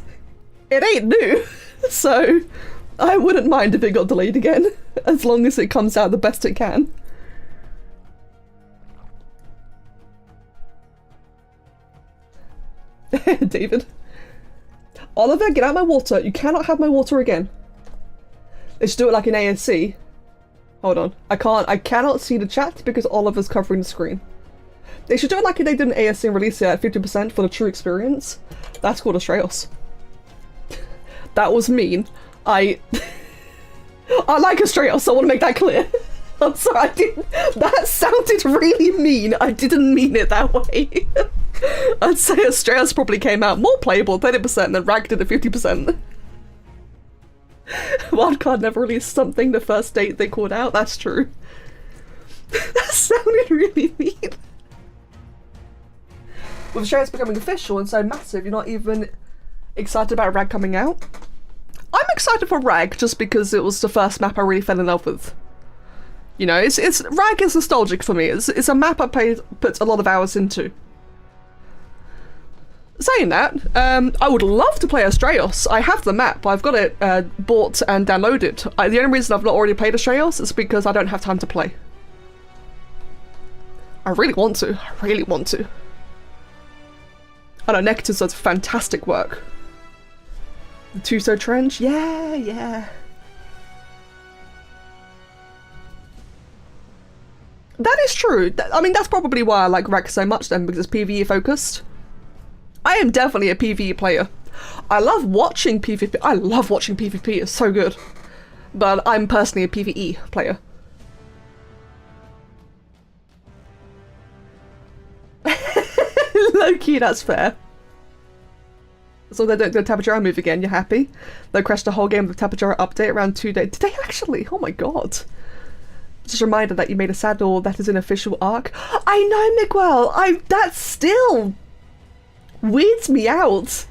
it ain't new, so I wouldn't mind if it got delayed again, as long as it comes out the best it can. David. Oliver, get out my water. You cannot have my water again. They should do it like in ASC. Hold on. I cannot see the chat because Oliver's covering the screen. They should do it like they did an ASC and release it at 50% for the true experience. That's called Astraeos. That was mean. I like Astraeos, I want to make that clear. I'm sorry, I didn't. That sounded really mean. I didn't mean it that way. I'd say Astraeos probably came out more playable, 30%, than Rag did at 50%. Wildcard never released something the first date they called out. That's true. That sounded really mean. With Astraeos becoming official and so massive, you're not even excited about Rag coming out? I'm excited for Rag just because it was the first map I really fell in love with. You know, it's Rag is nostalgic for me. It's a map I put a lot of hours into. Saying that, I would love to play Astraeos. I have the map. I've got it bought and downloaded. The only reason I've not already played Astraeos is because I don't have time to play. I really want to. I really want to. I know Nectar does fantastic work. The Tuso Trench? Yeah, yeah. That is true. I mean, that's probably why I like Rag so much then, because it's PvE focused. I am definitely a PvE player. I love watching PvP. I love watching PvP. It's so good. But I'm personally a PvE player. Low-key, that's fair. So they don't do a Tapajara move again, you're happy? They crashed the whole game with the Tapajara update around 2 days. Did they actually? Oh my god. Just a reminder that you made a saddle that is an official arc. I know, Miguel! That still weirds me out.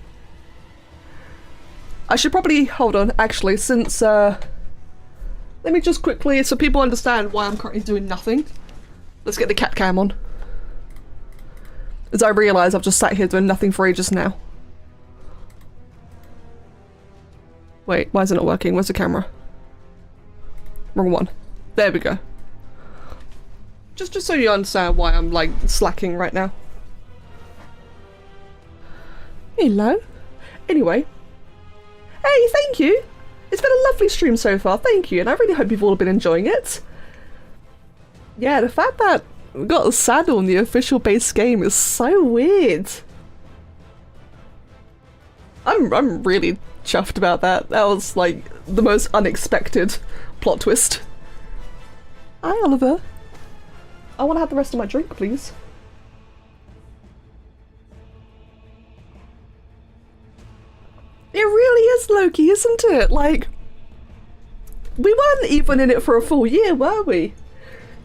I should probably, hold on, actually, since, let me just quickly, so people understand why I'm currently doing nothing. Let's get the cat cam on. As I realise I've just sat here doing nothing for ages now. Wait, why is it not working? Where's the camera? Wrong one. There we go. Just so you understand why I'm, like, slacking right now. Hello. Anyway. Hey, thank you! It's been a lovely stream so far, thank you, and I really hope you've all been enjoying it. Yeah, the fact that we got a saddle in the official base game is so weird. I'm really chuffed about that. That was, like, the most unexpected plot twist. Hi, Oliver. I want to have the rest of my drink, please. It really is Loki, isn't it? Like, we weren't even in it for a full year, were we?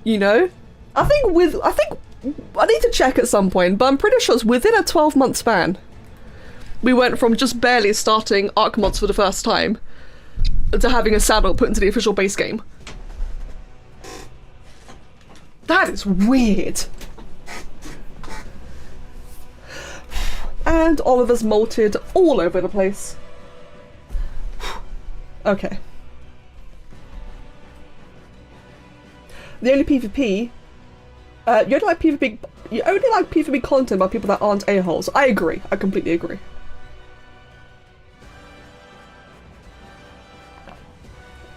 You know? I think I need to check at some point, but I'm pretty sure it's within a 12-month span. We went from just barely starting Ark mods for the first time to having a saddle put into the official base game. That is weird. And Oliver's molted all over the place. Okay. The only PvP... you only like PvP content by people that aren't a-holes. I agree. I completely agree.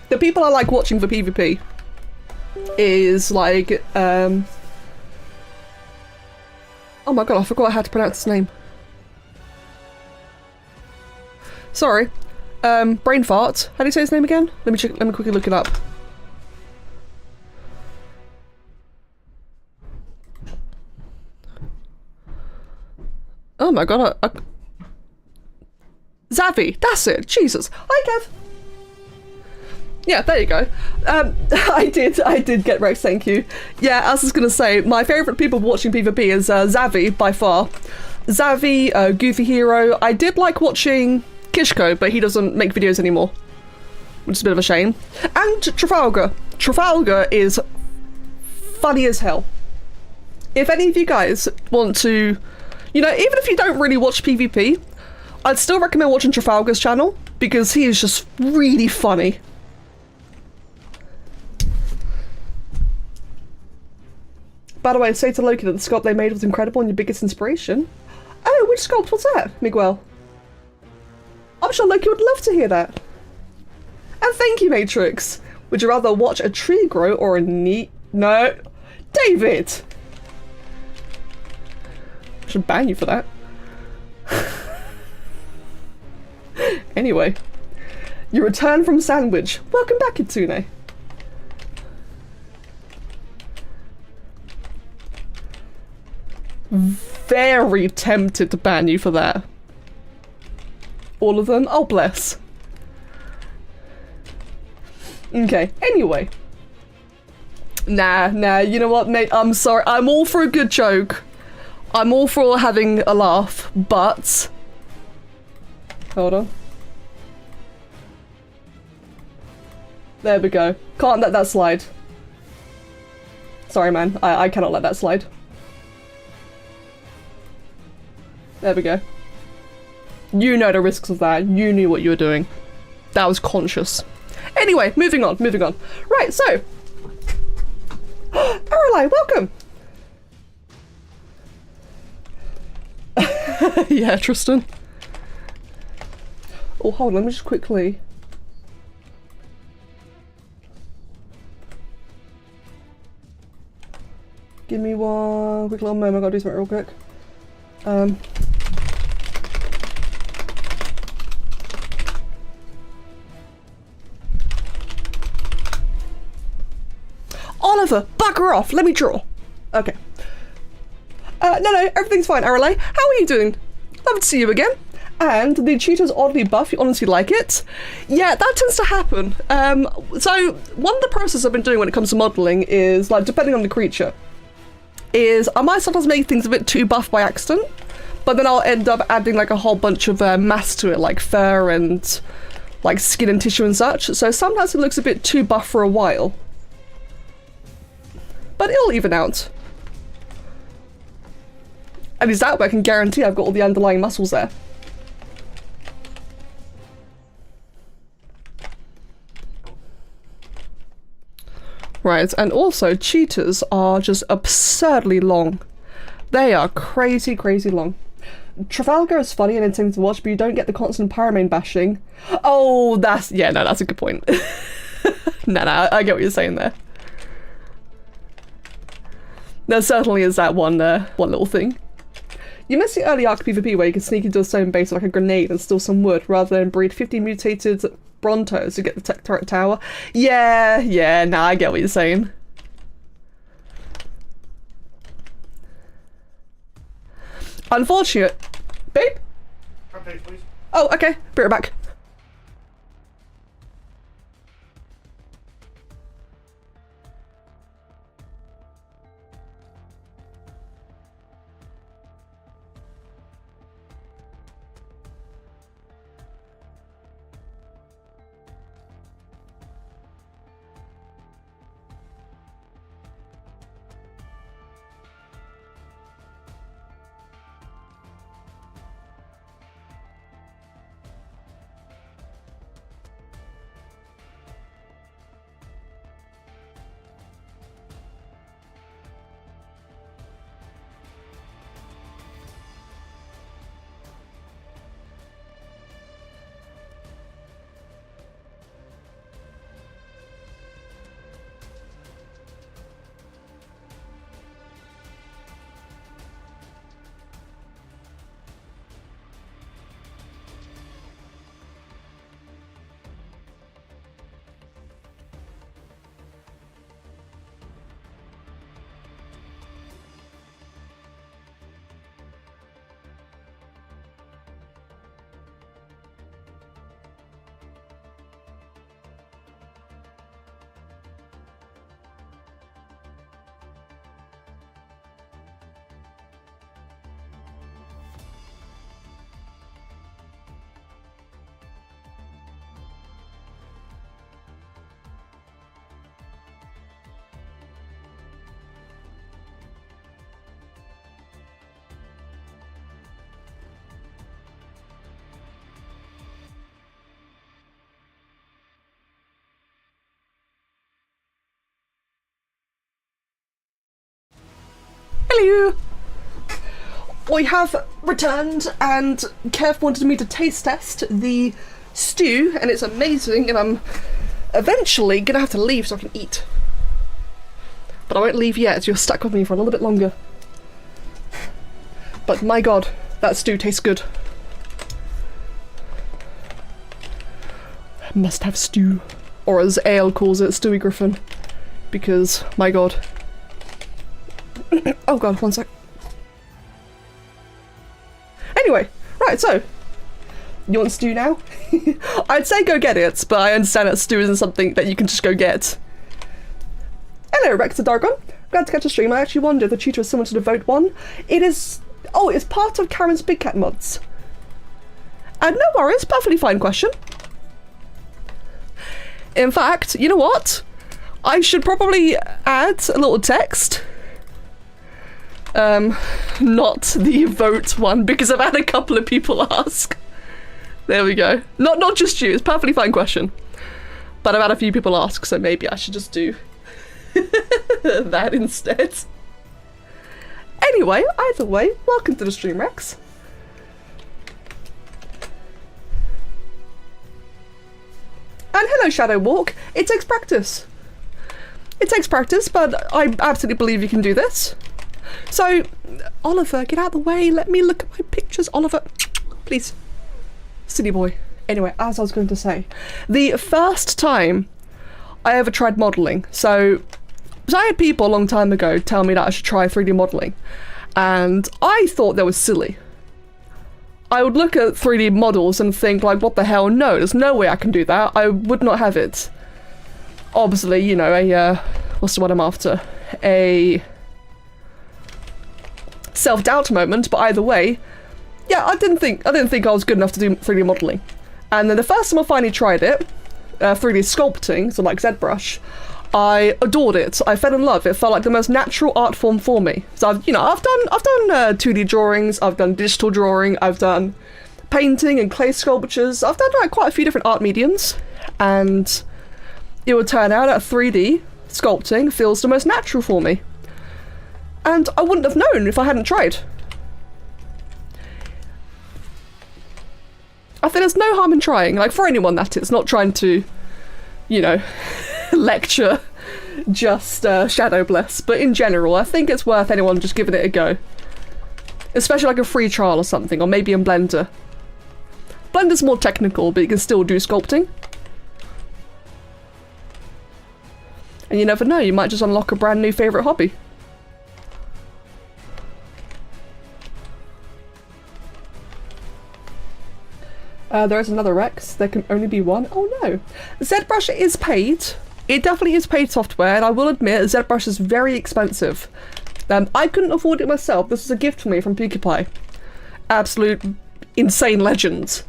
The people I like watching for PvP is like, oh my god, I forgot how to pronounce his name. Sorry. Brain fart. How do you say his name again? Let me quickly look it up. Oh my god, Zavi, that's it, Jesus. Hi, Kev. Yeah, there you go. I did get Rex, thank you. Yeah, I was just gonna say, my favourite people watching PvP is Zavi, by far. Zavi, Goofy Hero. I did like watching Kishko, but he doesn't make videos anymore, which is a bit of a shame. And Trafalgar. Trafalgar is funny as hell. If any of you guys want to, you know, even if you don't really watch PvP, I'd still recommend watching Trafalgar's channel, because he is just really funny. By the way, say to Loki that the sculpt they made was incredible and your biggest inspiration. Oh, which sculpt was that, Miguel? I'm sure Loki would love to hear that. And thank you, Matrix. Would you rather watch a tree grow or a No. David! Should ban you for that. Anyway, you return from sandwich. Welcome back, Kitsune. Very tempted to ban you for that. All of them? Oh, bless. Okay, anyway. Nah, you know what, mate? I'm sorry. I'm all for a good joke. I'm all for having a laugh, but... Hold on. There we go. Can't let that slide. Sorry, man. I cannot let that slide. There we go. You know the risks of that. You knew what you were doing. That was conscious. Anyway, moving on. Right, so... Aralai, welcome! Yeah, Tristan. Oh, hold on, let me just quickly... Give me one quick little moment, I gotta do something real quick. Oliver, bugger off, let me draw. Okay. No, everything's fine, Aralai. How are you doing? Love to see you again. And the cheetah's oddly buff, you honestly like it? Yeah, that tends to happen. So, one of the processes I've been doing when it comes to modelling is, like, depending on the creature, is I might sometimes make things a bit too buff by accident, but then I'll end up adding, like, a whole bunch of mass to it, like fur and, like, skin and tissue and such. So sometimes it looks a bit too buff for a while. But it'll even out. And is that way I can guarantee I've got all the underlying muscles there. Right, and also cheetahs are just absurdly long. They are crazy, crazy long. Trafalgar is funny and entertaining to watch, but you don't get the constant pyromane bashing. Oh, that's... yeah, no, that's a good point. No, I get what you're saying there. There certainly is that one little thing. You missed the early Ark PvP where you could sneak into a stone base with like a grenade and steal some wood rather than breed 50 mutated Brontos to get the tech turret tower. Yeah, nah, I get what you're saying. Unfortunate. Babe? Front page, please. Oh, okay. Bring it back. Hello! We have returned and Kev wanted me to taste test the stew and it's amazing and I'm eventually gonna have to leave so I can eat. But I won't leave yet, you're stuck with me for a little bit longer. But my god, that stew tastes good. Must have stew. Or as Ale calls it, Stewie Griffin. Because, my god. Oh god, one sec. Anyway, right, so. You want stew now? I'd say go get it, but I understand that stew isn't something that you can just go get. Hello, Rex the Dargon. Glad to catch a stream. I actually wonder if the Cheetah is similar to the Vote one. It is... Oh, it's part of Karen's Big Cat mods. And no worries, perfectly fine question. In fact, you know what? I should probably add a little text. Not the Vote one, because I've had a couple of people ask. There we go. Not just you, it's a perfectly fine question. But I've had a few people ask, so maybe I should just do that instead. Anyway, either way, welcome to the stream, Rex. And hello, Shadow Walk. It takes practice. It takes practice, but I absolutely believe you can do this. So, Oliver, get out of the way. Let me look at my pictures, Oliver. Please. Silly boy. Anyway, as I was going to say, the first time I ever tried modelling, so I had people a long time ago tell me that I should try 3D modelling, and I thought that was silly. I would look at 3D models and think, like, what the hell? No, there's no way I can do that. I would not have it. Obviously, you know, what's the one I'm after? A self-doubt moment, but either way, yeah, I didn't think I was good enough to do 3D modelling. And then the first time I finally tried it, 3D sculpting, so like ZBrush, I adored it. I fell in love. It felt like the most natural art form for me. So I've done 2D drawings, I've done digital drawing, I've done painting and clay sculptures. I've done like quite a few different art mediums, and it would turn out that 3D sculpting feels the most natural for me. And I wouldn't have known if I hadn't tried. I think there's no harm in trying, like for anyone that is, not trying to, you know, lecture just Shadow Bless, but in general, I think it's worth anyone just giving it a go. Especially like a free trial or something, or maybe in Blender. Blender's more technical, but you can still do sculpting. And you never know, you might just unlock a brand new favourite hobby. There is another Rex. There can only be one. Oh no. ZBrush is paid. It definitely is paid software, and I will admit ZBrush is very expensive. I couldn't afford it myself. This is a gift for me from PewDiePie. Absolute insane legend.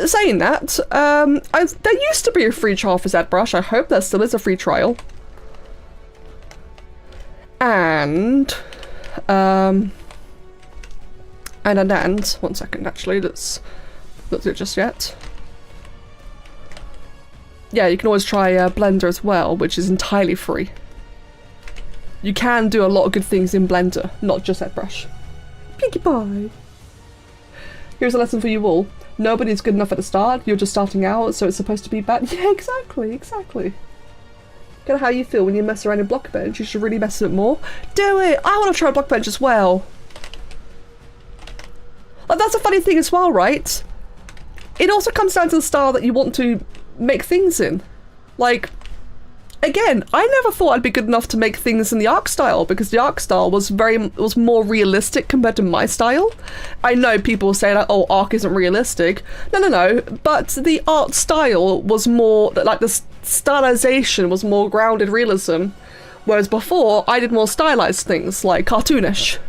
Saying that, there used to be a free trial for ZBrush. I hope there still is a free trial. And one second actually, let's not do it just yet. Yeah, you can always try Blender as well, which is entirely free. You can do a lot of good things in Blender, not just ZBrush. PewDiePie! Here's a lesson for you all. Nobody's good enough at the start, you're just starting out, so it's supposed to be bad. Yeah, exactly. Kind of how you feel when you mess around in Blockbench. You should really mess with it more. Do it! I want to try Blockbench as well. Like, that's a funny thing as well, right? It also comes down to the style that you want to make things in. Like, again, I never thought I'd be good enough to make things in the Ark style, because the Ark style was more realistic compared to my style. I know people say like, oh, Ark isn't realistic. No, but the art style was more, like the stylization was more grounded realism, whereas before I did more stylized things, like cartoonish.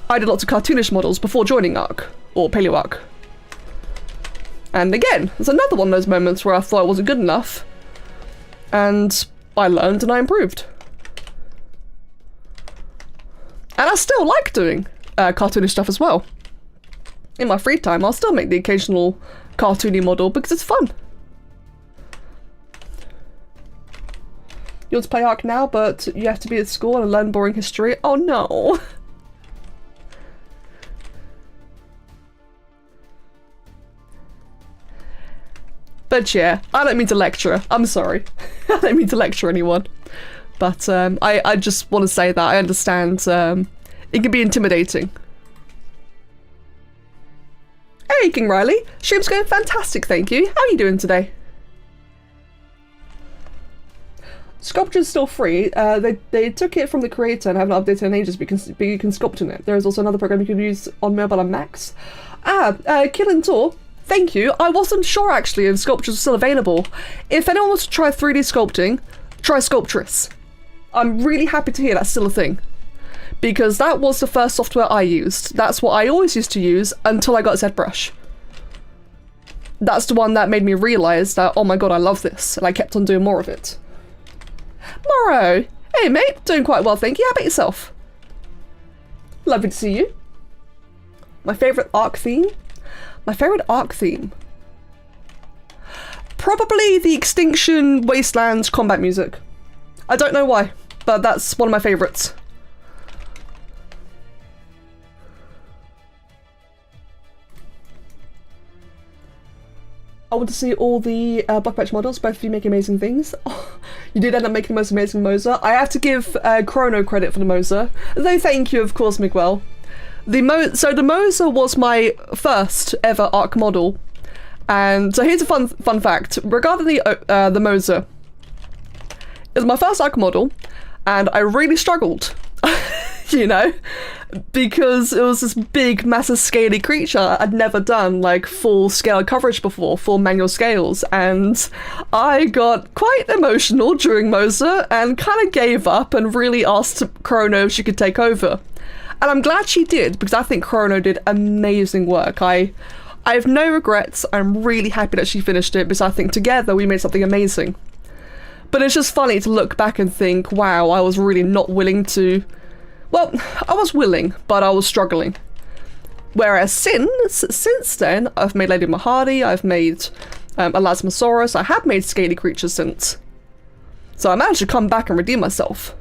I did lots of cartoonish models before joining Ark, or Paleo Ark. And again, there's another one of those moments where I thought I wasn't good enough, and I learned and I improved. And I still like doing cartoonish stuff as well. In my free time, I'll still make the occasional cartoony model because it's fun. You want to play Ark now, but you have to be at school and learn boring history? Oh no! But yeah, I don't mean to lecture. I'm sorry. I don't mean to lecture anyone. But I just want to say that I understand it can be intimidating Hey, King Riley. Stream's going fantastic, thank you. How are you doing today? Sculpture's still free. They took it from the creator and haven't updated it in ages, but you can sculpt in it. There is also another program you can use on mobile and Macs. Killing Tour, thank you. I wasn't sure actually if Sculptures was still available. If anyone wants to try 3D sculpting, try Sculptress. I'm really happy to hear that's still a thing. Because that was the first software I used. That's what I always used to use until I got ZBrush. That's the one that made me realise that, oh my god, I love this. And I kept on doing more of it. Morrow! Hey mate, doing quite well, thank you. How about yourself? Lovely to see you. My favourite Ark theme? My favourite Ark theme? Probably the Extinction Wasteland combat music. I don't know why, but that's one of my favourites. I want to see all the Black Patch models. Both of you make amazing things. Oh, you did end up making the most amazing Moser. I have to give Chrono credit for the Moser. Though thank you, of course, Miguel. So the Moser was my first ever Ark model. And so here's a fun fact. Regarding the Moser, it was my first Ark model, and I really struggled. You know? Because it was this big, massive, scaly creature. I'd never done, like, full scale coverage before, full manual scales, and I got quite emotional during Moser and kind of gave up and really asked Chrono if she could take over. And I'm glad she did, because I think Chrono did amazing work. I have no regrets. I'm really happy that she finished it, because I think together we made something amazing. But it's just funny to look back and think, wow, I was really not willing to... Well, I was willing, but I was struggling. Whereas since then, I've made Lady Mahadi, I've made Elasmosaurus, I have made scaly creatures since. So I managed to come back and redeem myself.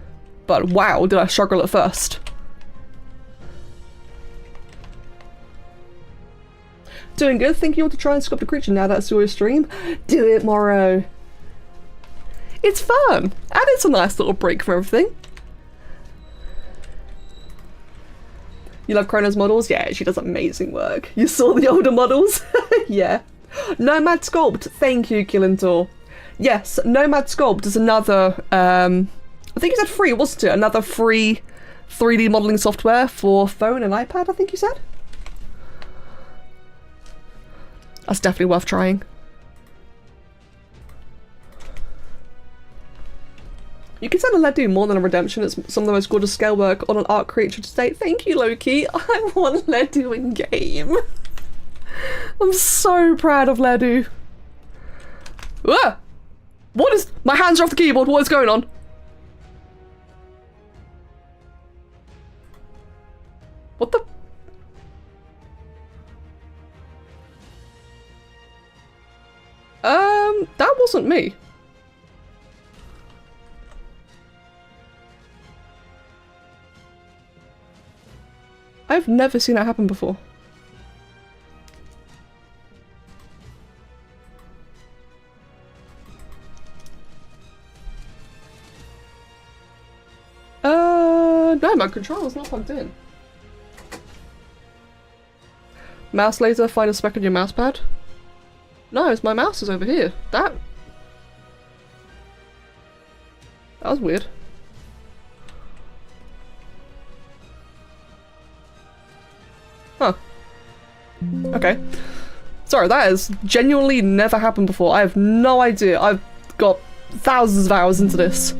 But wow, did I struggle at first. Doing good, think you want to try and sculpt a creature now that's your stream? Do it, Morrow. It's fun, and it's a nice little break from everything. You love Chrono's models? Yeah, she does amazing work. You saw the older models? Yeah. Nomad Sculpt, thank you, Killentor. Yes, Nomad Sculpt is another, I think you said free, wasn't it? Another free 3D modelling software for phone and iPad, I think you said? That's definitely worth trying. You can send a Ledu more than a redemption. It's some of the most gorgeous scale work on an Ark creature to date. Thank you, Loki. I want Ledu in game. I'm so proud of Ledu. Ah! What is... My hands are off the keyboard. What is going on? What the... That wasn't me. I've never seen that happen before. No, my controller's not plugged in. Mouse laser, find a speck on your mouse pad? No, it's my mouse is over here. That was weird. Huh. Okay. Sorry, that has genuinely never happened before. I have no idea. I've got thousands of hours into this.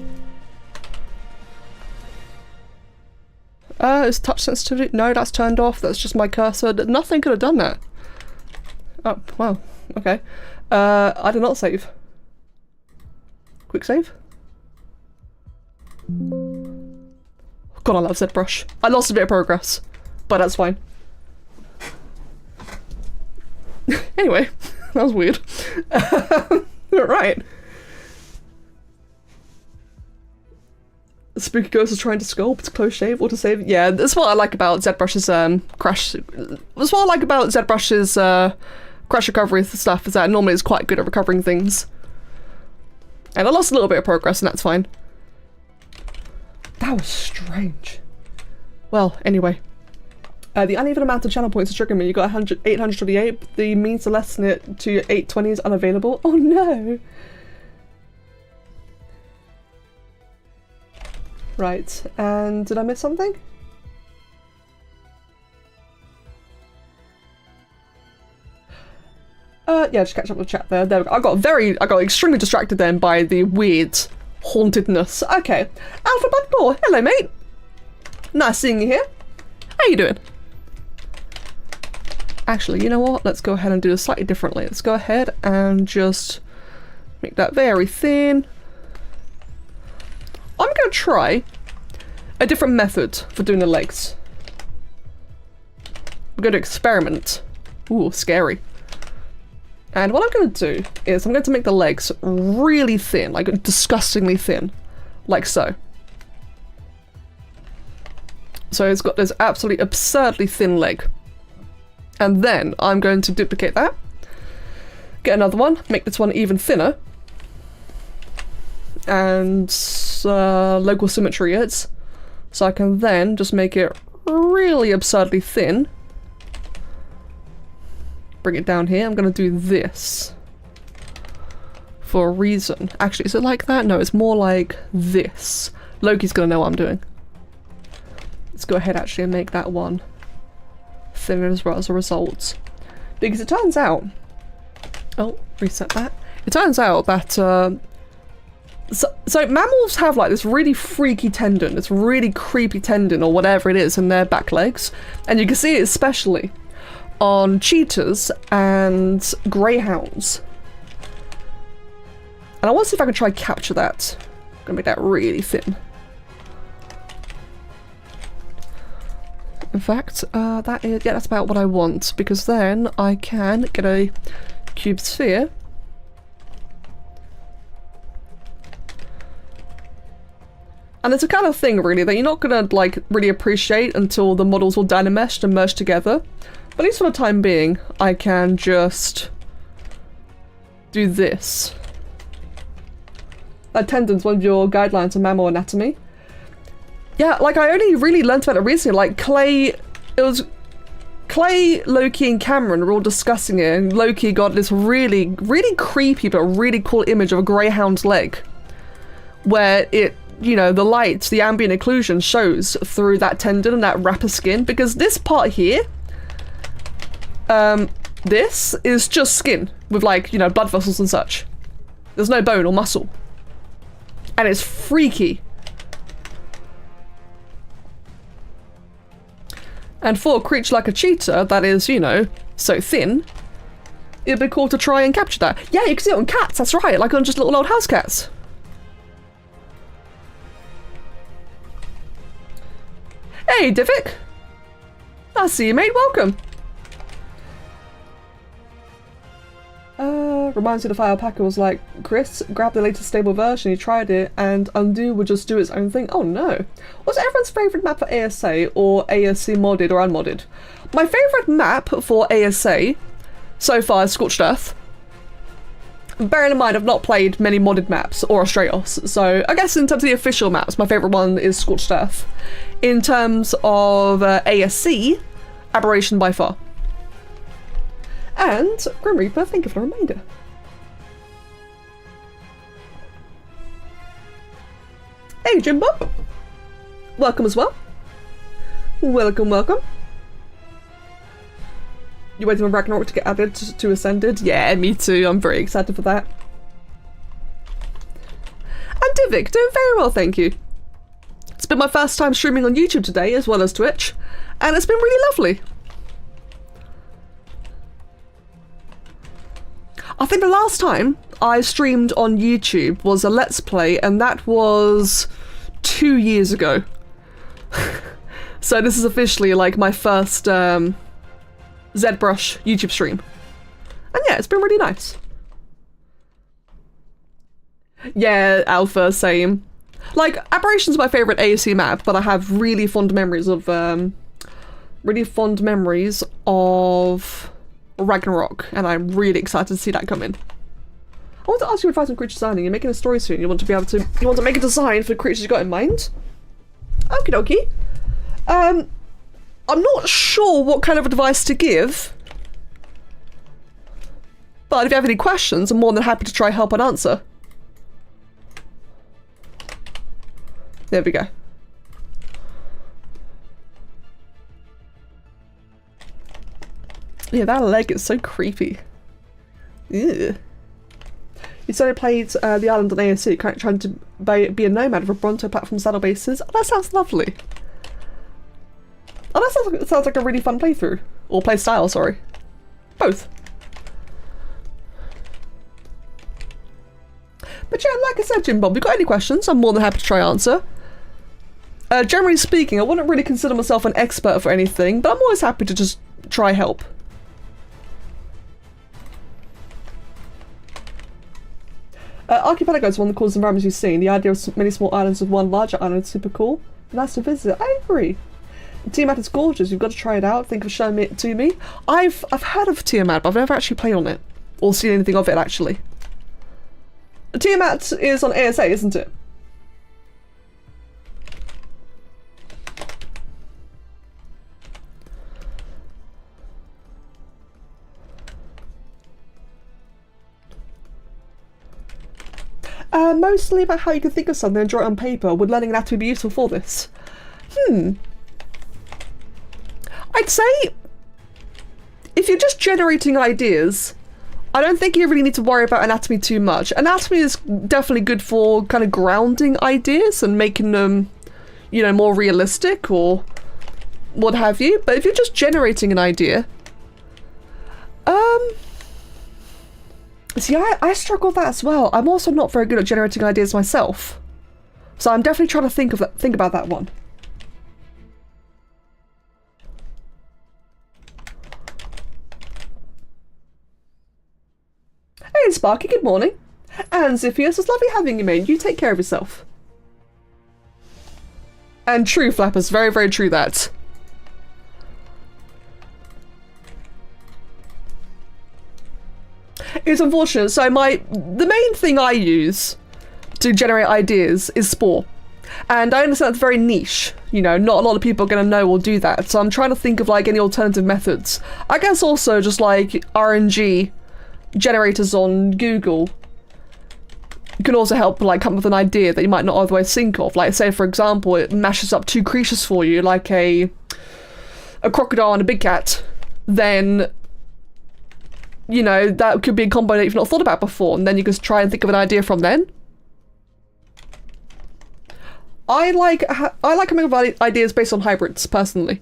Is touch sensitivity? No, that's turned off. That's just my cursor. Nothing could have done that. Oh, wow. Okay. I did not save. Quick save. God, I love ZBrush. I lost a bit of progress, but that's fine. Anyway, that was weird. Right. Spooky Ghost is trying to sculpt, close shave, or to save. Yeah, that's what I like about ZBrush's crash. That's what I like about ZBrush's crash recovery stuff, is that normally it's quite good at recovering things. And I lost a little bit of progress, and that's fine. That was strange. Well, anyway. The uneven amount of channel points is triggering me. You got 828, but the means to lessen it to 820 is unavailable. Oh no! Right, and did I miss something? Yeah, just catch up with chat there. There we go. I got extremely distracted then by the weird hauntedness. Okay. Alpha Bud 4, hello mate. Nice seeing you here. How you doing? Actually, you know what? Let's go ahead and do it slightly differently. Let's go ahead and just make that very thin. I'm gonna try a different method for doing the legs. We're gonna experiment. Ooh, scary. And what I'm going to do is I'm going to make the legs really thin, like disgustingly thin, like so. So it's got this absolutely absurdly thin leg. And then I'm going to duplicate that, get another one, make this one even thinner, and local symmetry is. So I can then just make it really absurdly thin. Bring it down here. I'm going to do this for a reason. Actually, is it like that? No, it's more like this. Loki's going to know what I'm doing. Let's go ahead actually and make that one thinner as well as a result. Because it turns out... Oh, reset that. It turns out that... So mammals have like this really freaky tendon, this really creepy tendon or whatever it is in their back legs. And you can see it especially on cheetahs and greyhounds. And I want to see if I can try capture that. I'm gonna make that really thin. In fact, that's about what I want, because then I can get a cube sphere. And it's a kind of thing really that you're not gonna like really appreciate until the models all dynameshed and merged together. But at least for the time being, I can just do this. Tendon's one of your guidelines on mammal anatomy. Yeah, like I only really learnt about it recently. Like Clay, Loki, and Cameron were all discussing it, and Loki got this really, really creepy but really cool image of a greyhound's leg, where it, you know, the light, the ambient occlusion shows through that tendon and that wrapper skin, because this part here. This is just skin with like, you know, blood vessels and such. There's no bone or muscle. And it's freaky. And for a creature like a cheetah that is, you know, so thin, it'd be cool to try and capture that. Yeah, you can see it on cats, that's right, like on just little old house cats. Hey, Divik. I see you, mate, welcome. Reminds me of the file packer was like, Chris, grab the latest stable version, he tried it, and Undo would just do its own thing. Oh no. What's everyone's favourite map for ASA, or ASC modded or unmodded? My favourite map for ASA so far is Scorched Earth. Bearing in mind I've not played many modded maps or Astraeos, so I guess in terms of the official maps, my favourite one is Scorched Earth. In terms of ASC, Aberration by far. And Grim Reaper, thank you for the reminder. Hey Jimbo, welcome as well. Welcome, welcome. You waiting for Ragnarok to get added to Ascended? Yeah, me too. I'm very excited for that. And Divik, doing very well, thank you. It's been my first time streaming on YouTube today, as well as Twitch, and it's been really lovely. I think the last time I streamed on YouTube was a Let's Play, and that was 2 years ago. So this is officially like my first ZBrush YouTube stream. And yeah, it's been really nice. Yeah, Alpha, same. Like, Aberration's my favourite ASC map, but I have really fond memories of Ragnarok, and I'm really excited to see that come in. I want to ask you advice on creature designing. You're making a story soon. You want to make a design for the creatures you got in mind? Okie dokie. I'm not sure what kind of advice to give. But if you have any questions, I'm more than happy to try help and answer. There we go. Yeah, that leg is so creepy. Ew. You said I played the island on ASC, currently trying to be a nomad for Bronto platform saddle bases. Oh, that sounds lovely. Oh, that sounds like a really fun playthrough. Or play style, sorry. Both. But yeah, like I said, Jim Bob, if you've got any questions, I'm more than happy to try answer. Generally speaking, I wouldn't really consider myself an expert for anything, but I'm always happy to just try help. Archipelago is one of the coolest environments you've seen. The idea of many small islands with one larger island is super cool. Nice to visit. I agree. Tiamat is gorgeous. You've got to try it out. Think of showing it to me. I've heard of Tiamat, but I've never actually played on it or seen anything of it actually. Tiamat is on ASA, isn't it? Mostly about how you can think of something and draw it on paper. Would learning anatomy be useful for this? I'd say if you're just generating ideas, I don't think you really need to worry about anatomy too much. Anatomy is definitely good for kind of grounding ideas and making them, you know, more realistic or what have you. But if you're just generating an idea, see, I struggle with that as well. I'm also not very good at generating ideas myself, so I'm definitely trying to think about that one. Hey Sparky, good morning. And Ziphius, it's lovely having you, mate. You take care of yourself. And true, Flappers, very, very true that. It's unfortunate. So the main thing I use to generate ideas is Spore. And I understand it's very niche. You know, not a lot of people are going to know or do that. So I'm trying to think of like any alternative methods. I guess also just like RNG generators on Google can also help like come up with an idea that you might not otherwise think of. Like say for example, it mashes up two creatures for you, like a crocodile and a big cat. Then, you know, that could be a combo that you've not thought about before, and then you can try and think of an idea from then. I like coming up with ideas based on hybrids, personally.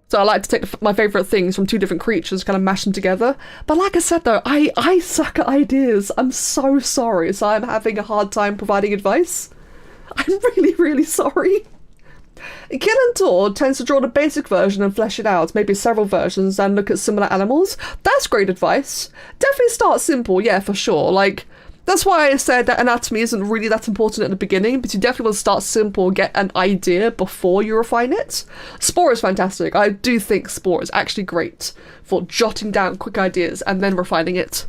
So I like to take my favourite things from two different creatures, kind of mash them together. But like I said though, I suck at ideas. I'm so sorry, so I'm having a hard time providing advice. I'm really, really sorry. Killentor tends to draw the basic version and flesh it out, maybe several versions, and look at similar animals. That's great advice. Definitely start simple, yeah, for sure. Like, that's why I said that anatomy isn't really that important at the beginning, but you definitely want to start simple, get an idea before you refine it. Spore is fantastic. I do think Spore is actually great for jotting down quick ideas and then refining it.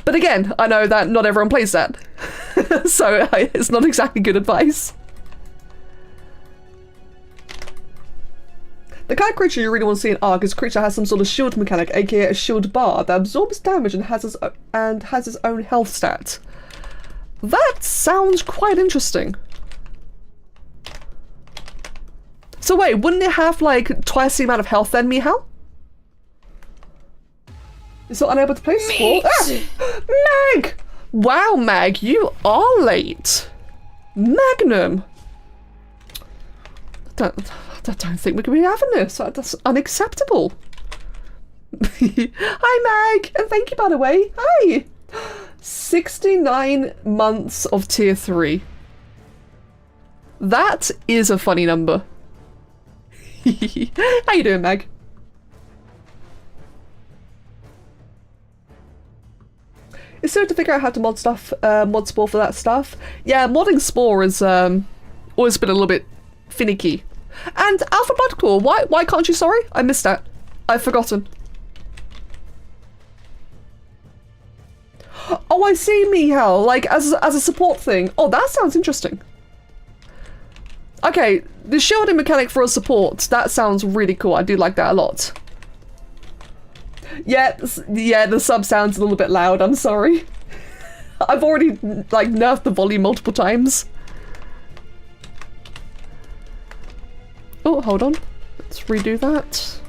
But again, I know that not everyone plays that, so it's not exactly good advice. The kind of creature you really want to see in Ark is a creature that has some sort of shield mechanic, aka a shield bar, that absorbs damage and has its own health stat. That sounds quite interesting. So wait, wouldn't it have like twice the amount of health then, Mihal? You're still unable to play sport? Ah! Mag! Wow, Mag, you are late. Magnum! I don't think we can be having this. That's unacceptable. Hi, Mag, and thank you, by the way. Hi. 69 months of tier 3. That is a funny number. How you doing, Mag? It's still to figure out how to mod Spore for that stuff. Yeah, modding Spore is always been a little bit finicky. And Alphabetical, why can't you? Sorry, I missed that. I've forgotten. Oh, I see, Mihal. Like as a support thing. Oh, that sounds interesting. Okay, the shielding mechanic for a support, that sounds really cool. I do like that a lot. Yeah, the sub sounds a little bit loud, I'm sorry. I've already, like, nerfed the volume multiple times. Oh, hold on. Let's redo that.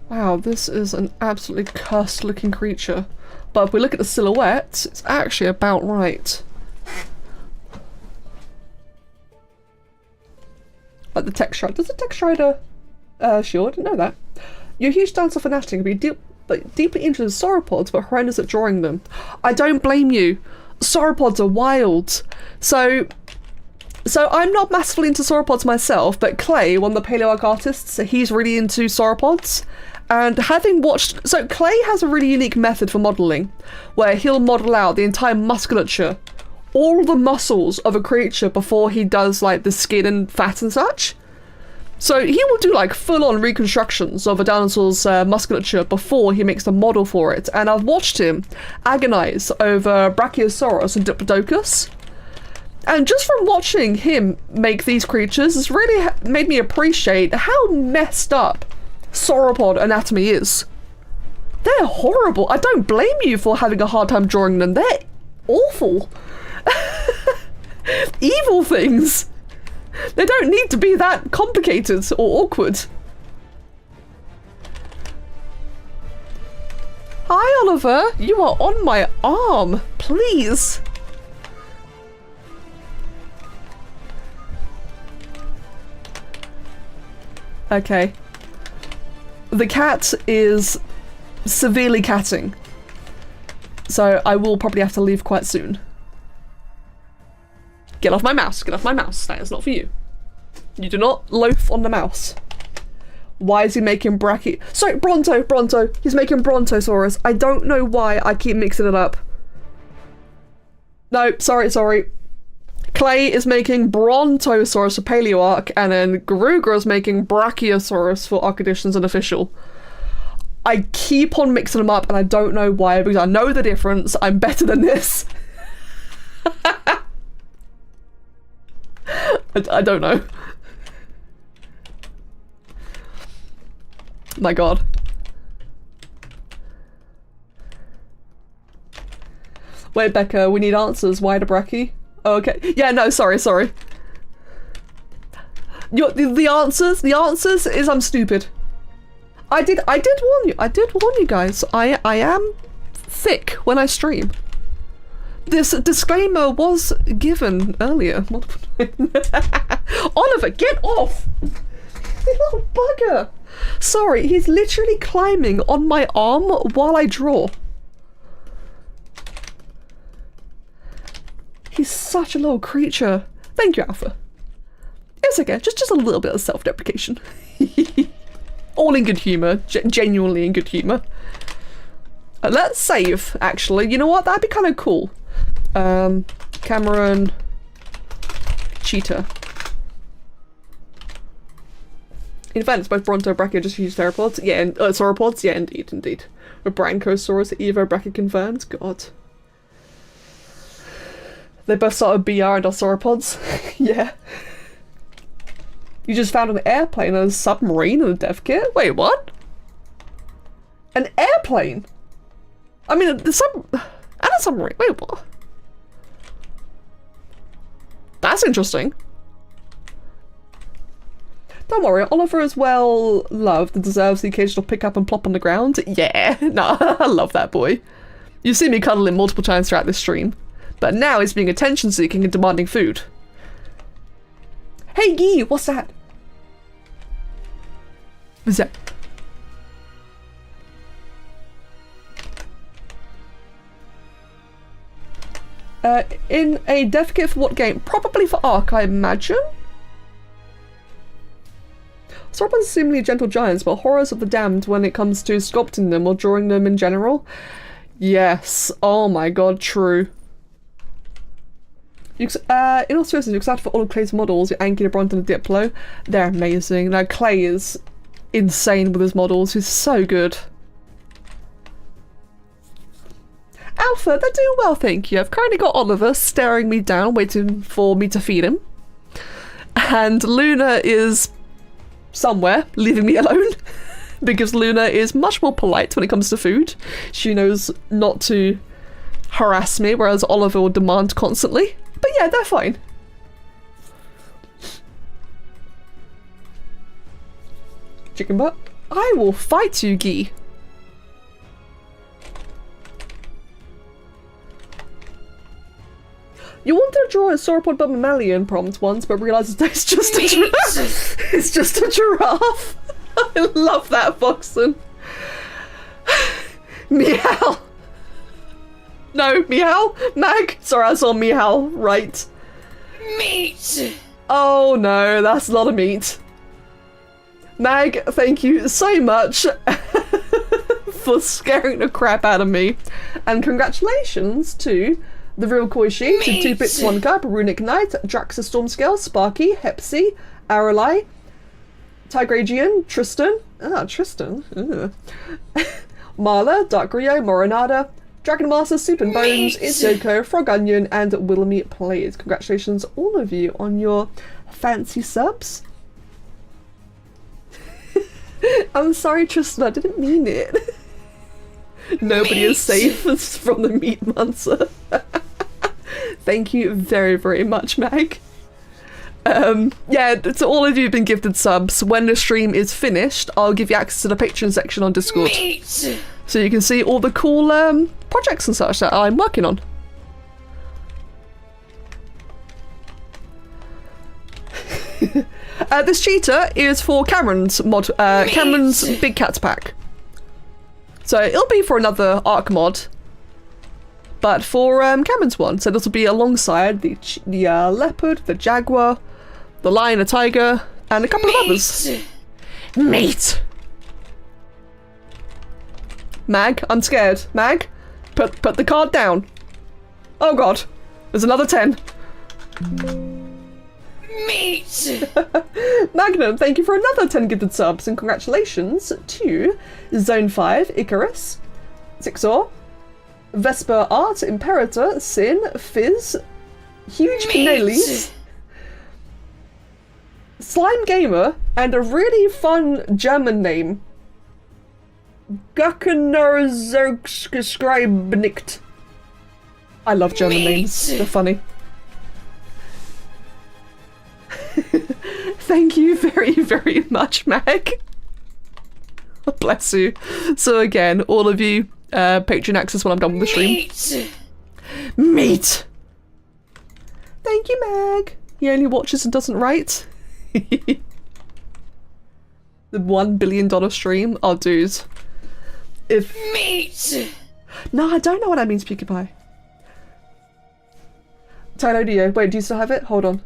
Wow, this is an absolutely cursed looking creature. But if we look at the silhouette, it's actually about right. Like the text shred. Does the text shredder shield? I didn't know that. You're a huge dancer for Fanatic, but you're deeply interested in sauropods, but horrendous at drawing them. I don't blame you. Sauropods are wild. So I'm not massively into sauropods myself, but Clay, one of the Paleo Ark artists, he's really into sauropods. And having watched... So Clay has a really unique method for modelling, where he'll model out the entire musculature, all the muscles of a creature before he does, like, the skin and fat and such. So he will do, like, full-on reconstructions of a dinosaur's musculature before he makes the model for it. And I've watched him agonize over Brachiosaurus and Diplodocus. And just from watching him make these creatures, it's really made me appreciate how messed up sauropod anatomy is. They're horrible. I don't blame you for having a hard time drawing them. They're awful. Evil things. They don't need to be that complicated or awkward. Hi, Oliver. You are on my arm. Please. Okay. The cat is severely catting. So I will probably have to leave quite soon. Get off my mouse. Get off my mouse. That is not for you. You do not loaf on the mouse. Why is he making Sorry, Bronto. He's making Brontosaurus. I don't know why I keep mixing it up. No, sorry. Clay is making Brontosaurus for Paleo Ark, and then Garuga is making Brachiosaurus for Ark Editions Unofficial. I keep on mixing them up, and I don't know why, because I know the difference. I'm better than this. I don't know. My god. Wait, Becca, we need answers. Why the Brachie? Oh, okay. Yeah, no, sorry. The answers is I'm stupid. I did warn you. I did warn you guys. I am thick when I stream. This disclaimer was given earlier. Oliver, get off! You little bugger! Sorry, he's literally climbing on my arm while I draw. He's such a little creature. Thank you, Alpha. It's okay, just a little bit of self-deprecation. All in good humour, genuinely in good humour. Let's save, actually. You know what? That'd be kind of cool. Cameron, Cheetah. In fact, it's both Bronto and Brachio just use theropods. Yeah, and sauropods. Yeah, indeed. With Branchosaurus, Evo, Brachio confirmed. God. They both start with BR and are sauropods. Yeah. You just found an airplane and a submarine and a dev kit? Wait, what? An airplane? I mean, and a submarine. Wait, what? That's interesting. Don't worry, Oliver is well loved and deserves the occasional pick up and plop on the ground. Yeah, no, I love that boy. You've seen me cuddle him multiple times throughout this stream. But now he's being attention-seeking and demanding food. Hey, Guy, what's that? What's that? In a dev kit for what game? Probably for Ark, I imagine? Sauropods are seemingly gentle giants, but horrors of the damned when it comes to sculpting them or drawing them in general. Yes. Oh my god, true. In all seriousness, you're excited for all of Clay's models, your Anki, the Bronto, and the Diplo. They're amazing. Now, Clay is insane with his models. He's so good. Alpha, they're doing well, thank you. I've currently got Oliver staring me down, waiting for me to feed him. And Luna is somewhere, leaving me alone. Because Luna is much more polite when it comes to food. She knows not to harass me, whereas Oliver will demand constantly. But yeah, they're fine. Chicken butt. I will fight you, Guy. You wanted to draw a Sorepod but mammalian prompt once, but realised it's just a giraffe. It's just a giraffe. I love that, Foxton. Meow. No, meow. Mag. Sorry, I saw meow. Right. Meat. Oh no, that's a lot of meat. Mag, thank you so much for scaring the crap out of me. And congratulations to The Real Koishi, to 2 Bits 1 Cup, Runic Knight, Draxus Stormscale, Sparky, Hepsi, Aralai, Tigragian, Tristan, Tristan, Marla, Dark Rio, Morinada, Dragon Master, Soup and Bones, Izoko, Frog Onion, and Willoughby Plays. Congratulations, all of you, on your fancy subs. I'm sorry, Tristan, I didn't mean it. Nobody is safe from the meat monster. Thank you very, very much, Mag. Yeah, to all of you who've been gifted subs, when the stream is finished, I'll give you access to the Patreon section on Discord. So you can see all the cool projects and such that I'm working on. This cheetah is for Cameron's mod, Cameron's Big Cats pack. So it'll be for another Ark mod, but for Cameron's one. So this will be alongside the leopard, the jaguar, the lion, the tiger, and a couple of others. Meat. Mag, I'm scared. Mag, put the card down. Oh god, there's another 10. Meat. Magnum, thank you for another 10 gifted subs, and congratulations to Zone 5, Icarus, Zixor, Vesper Art, Imperator, Sin, Fizz, Huge Pinellis, Slime Gamer, and a really fun German name, Gackenerzergscribnicht. I love German names, they're funny. Thank you very, very much, Mag. Bless you. So again, all of you, Patreon access when I'm done with the stream. Meat! Thank you, Mag. He only watches and doesn't write. The $1 billion stream? Oh, dude. If... Meat! No, I don't know what that means, PewDiePie. Tylodio. Wait, do you still have it? Hold on.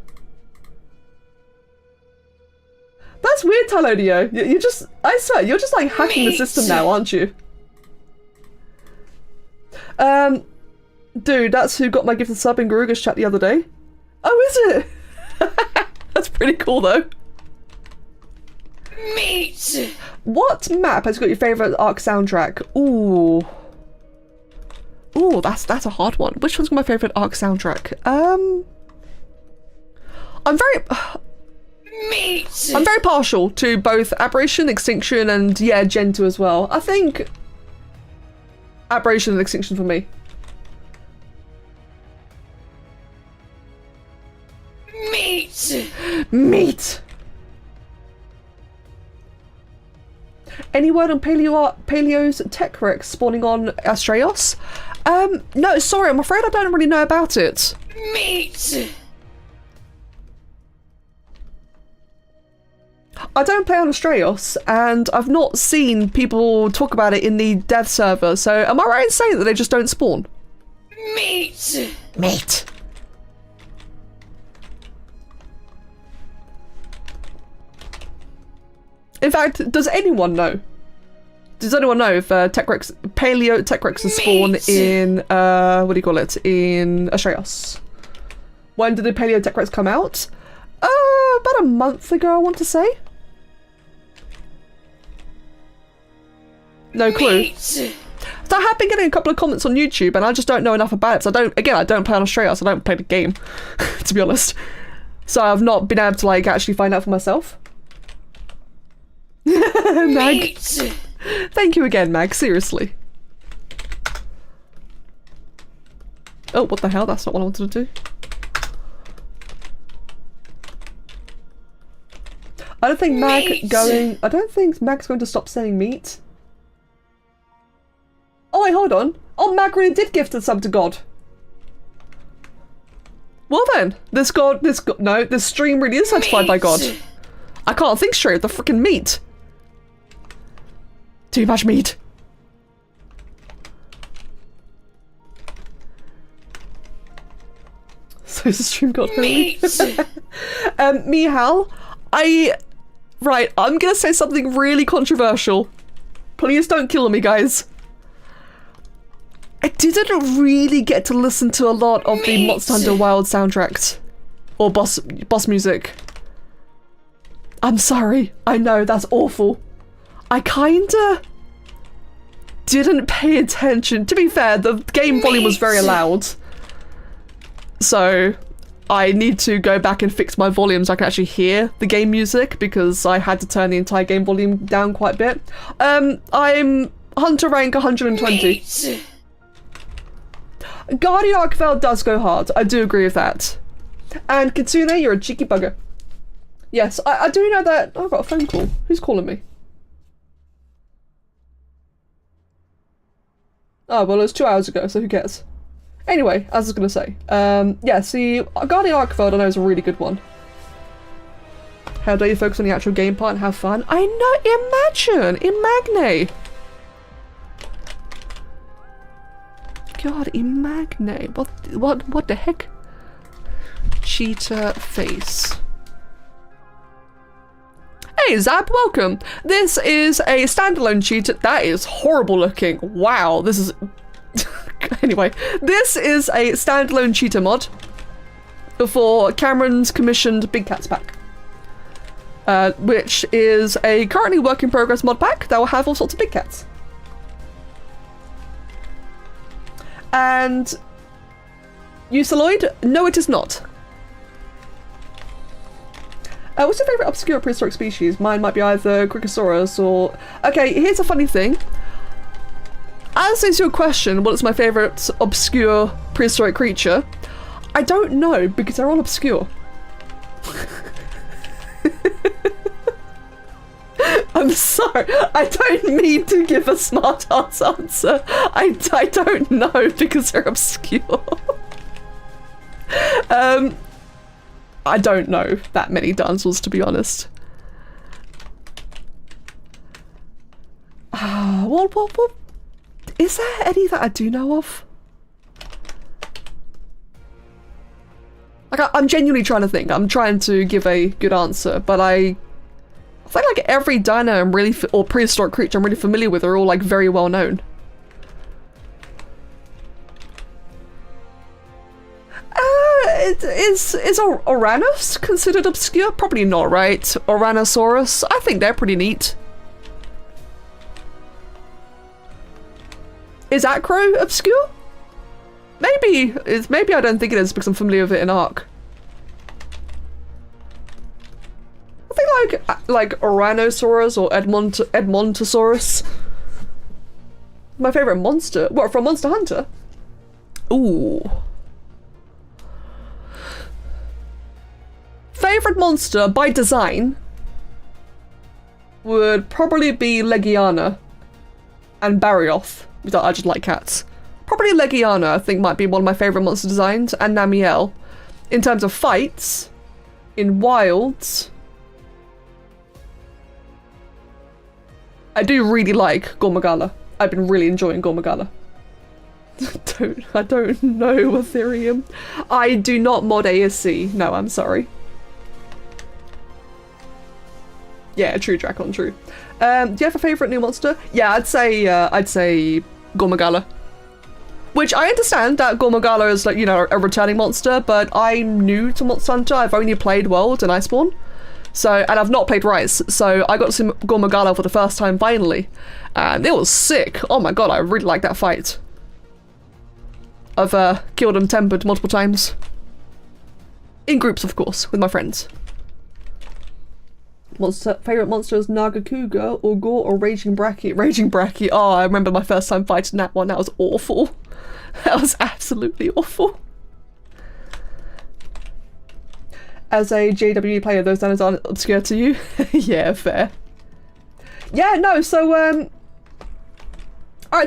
That's weird, Tylodio. You just, I swear, you're just like hacking the system now, aren't you? Dude, that's who got my gifted sub in Garuga's chat the other day. Oh, is it? That's pretty cool, though. Meat. What map has got your favourite Ark soundtrack? Ooh. Ooh, that's a hard one. Which one's my favourite Ark soundtrack? I'm very partial to both Aberration, Extinction, and yeah, Gen 2 as well. I think Aberration and Extinction for me. Meat. Meat. Any word on Paleo's tech wreck spawning on Astraeos? No, sorry, I'm afraid I don't really know about it. Meat. I don't play on Astraeos, and I've not seen people talk about it in the dev server, so am I right in saying that they just don't spawn? Meat. Meat. In fact, does anyone know? Does anyone know if Paleo tech wrecks spawn in, what do you call it, in Astraeos? When did the Paleo tech wrecks come out? About a month ago, I want to say. No clue. So I have been getting a couple of comments on YouTube, and I just don't know enough about it. So I don't play on Australia, so I don't play the game, to be honest. So I've not been able to like actually find out for myself. Mag. Meat. Thank you again, Mag. Seriously. Oh, what the hell? That's not what I wanted to do. I don't think I don't think Mag's going to stop saying meat. Oh wait, hold on. Oh, Mag really did gift a sub to God. Well then, this stream really is certified by God. I can't think straight with the freaking meat. Too much meat. So the stream got holy. Mihal, right, I'm gonna say something really controversial. Please don't kill me, guys. I didn't really get to listen to a lot of the Monster Hunter Wild soundtracks. Or boss music. I'm sorry. I know, that's awful. I kinda didn't pay attention. To be fair, the game volume was very loud. So I need to go back and fix my volume so I can actually hear the game music, because I had to turn the entire game volume down quite a bit. I'm Hunter rank 120. Guardian Ark does go hard. I do agree with that. And Kitsune, you're a cheeky bugger. Yes, I do know that. Oh, I got a phone call. Who's calling me? Oh, well, it was 2 hours ago, so who cares? Anyway, as I was going to say, yeah, see, Guardian Ark I know is a really good one. How dare you focus on the actual game part and have fun? I know, imagine, Imagne. God, Imagne, what the heck? Cheetah face. Hey Zab, welcome. This is a standalone cheetah. That is horrible looking. Wow, this is... Anyway, this is a standalone cheetah mod for Cameron's commissioned Big Cats pack. Which is a currently work in progress mod pack that will have all sorts of big cats. And... Euceloid? No, it is not. What's your favourite obscure prehistoric species? Mine might be either Cricosaurus or... Okay, here's a funny thing. As is your question, what is my favourite obscure prehistoric creature? I don't know, because they're all obscure. I'm sorry, I don't mean to give a smart ass answer. I don't know, because they're obscure. I don't know that many dinosaurs, to be honest. What? Is there any that I do know of? Like, I'm genuinely trying to think. I'm trying to give a good answer, but I think like every dino I'm really, or prehistoric creature I'm really familiar with are all like very well known. Is Uranus considered obscure? Probably not, right? Oranosaurus? I think they're pretty neat. Is Acro obscure? Maybe I don't think it is because I'm familiar with it in Ark. I think like Oranosaurus or Edmontosaurus. My favorite monster. What, from Monster Hunter? Ooh. Favorite monster by design would probably be Legiana and Barioth. I just like cats. Probably Legiana, I think, might be one of my favorite monster designs, and Namiel. In terms of fights, in wilds, I do really like Gormagala. I've been really enjoying Gormagala. I don't know Ethereum. I do not mod ASC. No, I'm sorry. Yeah, true, Dracon, true. Do you have a favourite new monster? Yeah, I'd say Gormagala. Which I understand that Gormagala is like, you know, a returning monster, but I'm new to Monster Hunter. I've only played World and Iceborne. So, and I've not played Rise, so I got to see Gormagala for the first time finally, and it was sick. Oh my god, I really liked that fight. I've killed him tempered multiple times. In groups, of course, with my friends. Favorite monster is Nagakuga, or Gore, or Raging Bracky? Raging Bracky. Oh, I remember my first time fighting that one. That was awful. That was absolutely awful. As a JW player, those dinosaurs aren't obscure to you. Yeah, fair. Yeah, no, so, alright,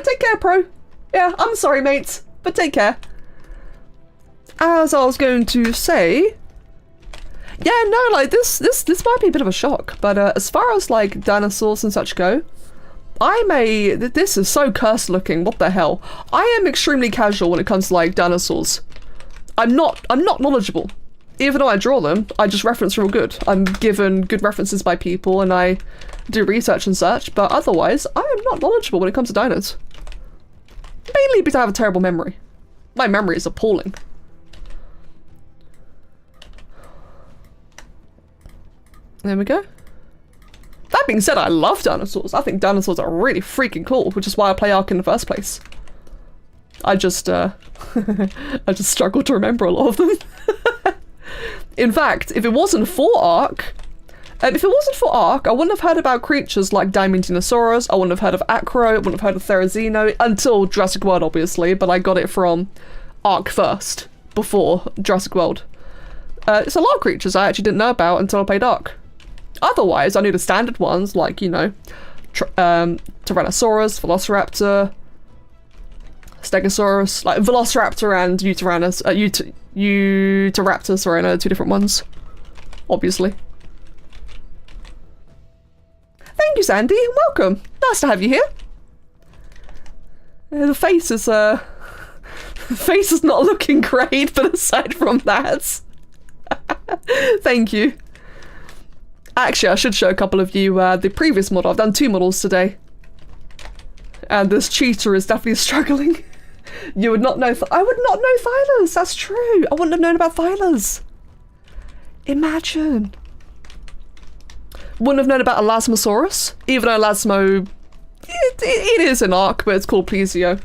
take care, Pro. Yeah, I'm sorry, mates, but take care. As I was going to say... Yeah, no, like, this might be a bit of a shock, but as far as, like, dinosaurs and such go, this is so cursed looking, what the hell. I am extremely casual when it comes to, like, dinosaurs. I'm not knowledgeable. Even though I draw them, I just reference real good. I'm given good references by people and I do research and such, but otherwise, I am not knowledgeable when it comes to dinos. Mainly because I have a terrible memory. My memory is appalling. There we go. That being said, I love dinosaurs. I think dinosaurs are really freaking cool, which is why I play Ark in the first place. I just I just struggle to remember a lot of them. In fact, if it wasn't for Ark, I wouldn't have heard about creatures like Diamantinosaurus, I wouldn't have heard of Acro, I wouldn't have heard of Therizino, until Jurassic World, obviously, but I got it from Ark first, before Jurassic World. It's a lot of creatures I actually didn't know about until I played Ark. Otherwise, I knew the standard ones, like, you know, Tyrannosaurus, Velociraptor, Stegosaurus, like Velociraptor and Utahraptor, sorry, I know, two different ones, obviously. Thank you, Sandy, welcome. Nice to have you here. The face is, the face is not looking great, but aside from that, thank you. Actually, I should show a couple of you the previous model. I've done 2 models today. And this Cheetah is definitely struggling. You would not know... I would not know Thylas, that's true. I wouldn't have known about Thylas. Imagine. Wouldn't have known about Elasmosaurus, even though Elasmo... It is an Ark, but it's called Plesio.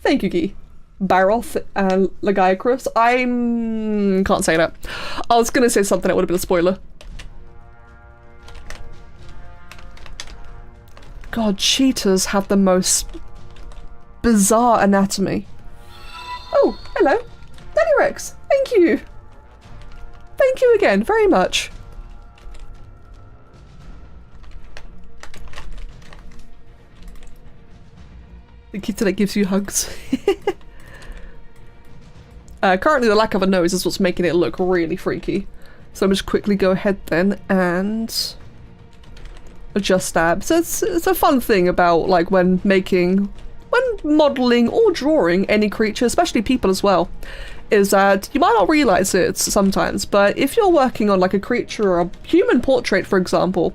Thank you, Guy. Baroth and Lagiacrus. Can't say that. I was gonna say something that would have been a spoiler. God, cheetahs have the most bizarre anatomy. Oh, hello. Danny Rex, thank you. Thank you again, very much. The kitty that gives you hugs. Currently the lack of a nose is what's making it look really freaky. So I'm just quickly go ahead then and adjust that. So it's a fun thing about like when modelling or drawing any creature, especially people as well, is that you might not realise it sometimes, but if you're working on like a creature or a human portrait, for example,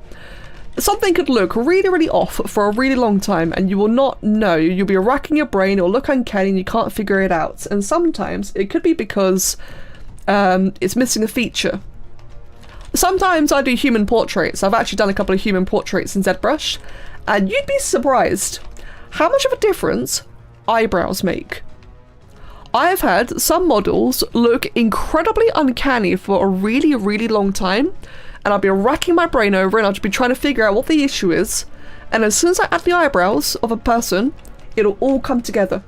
something could look really, really off for a really long time and you will not know. You'll be racking your brain, it'll look uncanny and you can't figure it out. And sometimes it could be because it's missing a feature. Sometimes I do human portraits. I've actually done a couple of human portraits in ZBrush, and you'd be surprised how much of a difference eyebrows make. I've had some models look incredibly uncanny for a really, really long time, and I'll be racking my brain over and I'll just be trying to figure out what the issue is, and as soon as I add the eyebrows of a person, it'll all come together.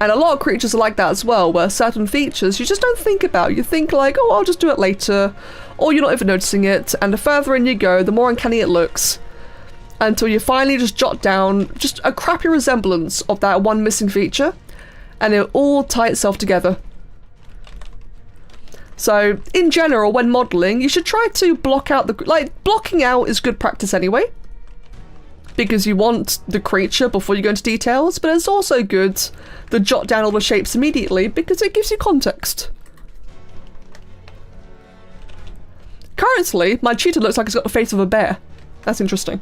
And a lot of creatures are like that as well, where certain features you just don't think about. You think like, oh, I'll just do it later, or you're not even noticing it, and the further in you go, the more uncanny it looks, until you finally just jot down just a crappy resemblance of that one missing feature, and it'll all tie itself together. So, in general, when modelling, you should try to block out blocking out is good practice anyway, because you want the creature before you go into details, but it's also good to jot down all the shapes immediately, because it gives you context. Currently, my cheetah looks like it's got the face of a bear. That's interesting.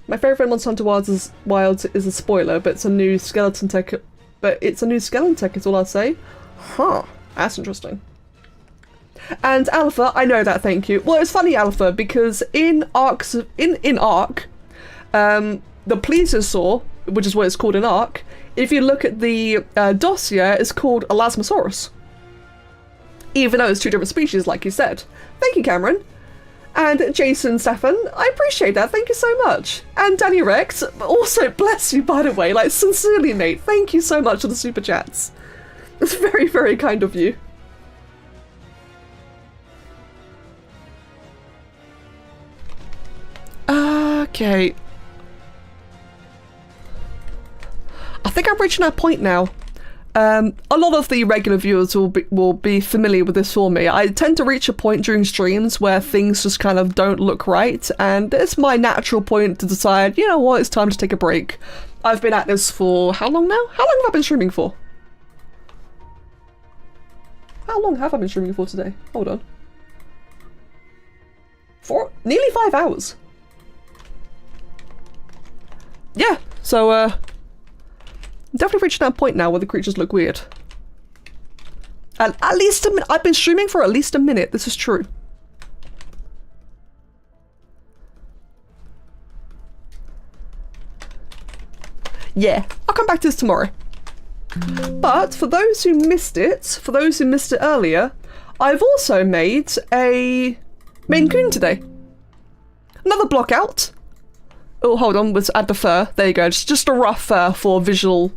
My favourite Monster Hunter Wilds is a spoiler, but it's a new skeleton tech but it's a new skeleton tech is all I'd say. Huh, that's interesting. And Alpha, I know that, thank you. Well, it's funny, Alpha, because in Ark, the plesiosaur, which is what it's called in Ark, if you look at the dossier, it's called Elasmosaurus. Even though it's two different species, like you said. Thank you, Cameron. And Jason Stefan, I appreciate that, thank you so much. And Danny Rex, also bless you, by the way, like, sincerely, mate, thank you so much for the super chats. It's very, very kind of you. Okay. I think I'm reaching that point now. A lot of the regular viewers will be familiar with this for me. I tend to reach a point during streams where things just kind of don't look right, and it's my natural point to decide, you know what, it's time to take a break. I've been at this for how long now? How long have I been streaming for? How long have I been streaming for today? Hold on. Nearly 5 hours. Yeah, so definitely reaching that point now where the creatures look weird. And at least a minute. I've been streaming for at least a minute. This is true. Yeah, I'll come back to this tomorrow. But for those who missed it, earlier, I've also made a Maine Coon today. Another block out. Oh, hold on, let's add the fur. There you go, just a rough fur for visual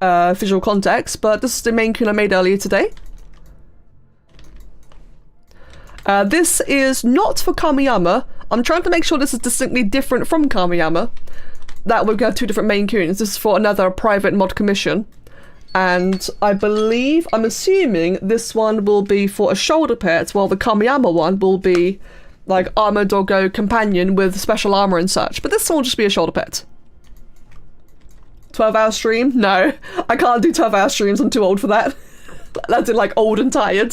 context, but this is the Maine Coon I made earlier today. This is not for Kamiyama. I'm trying to make sure this is distinctly different from Kamiyama. That would have two different Maine Coons. This is for another private mod commission. And I'm assuming this one will be for a shoulder pet, while the Kamiyama one will be like armor doggo companion with special armor and such. But this one will just be a shoulder pet. 12-hour stream? No, I can't do 12-hour streams. I'm too old for that. That's in like old and tired.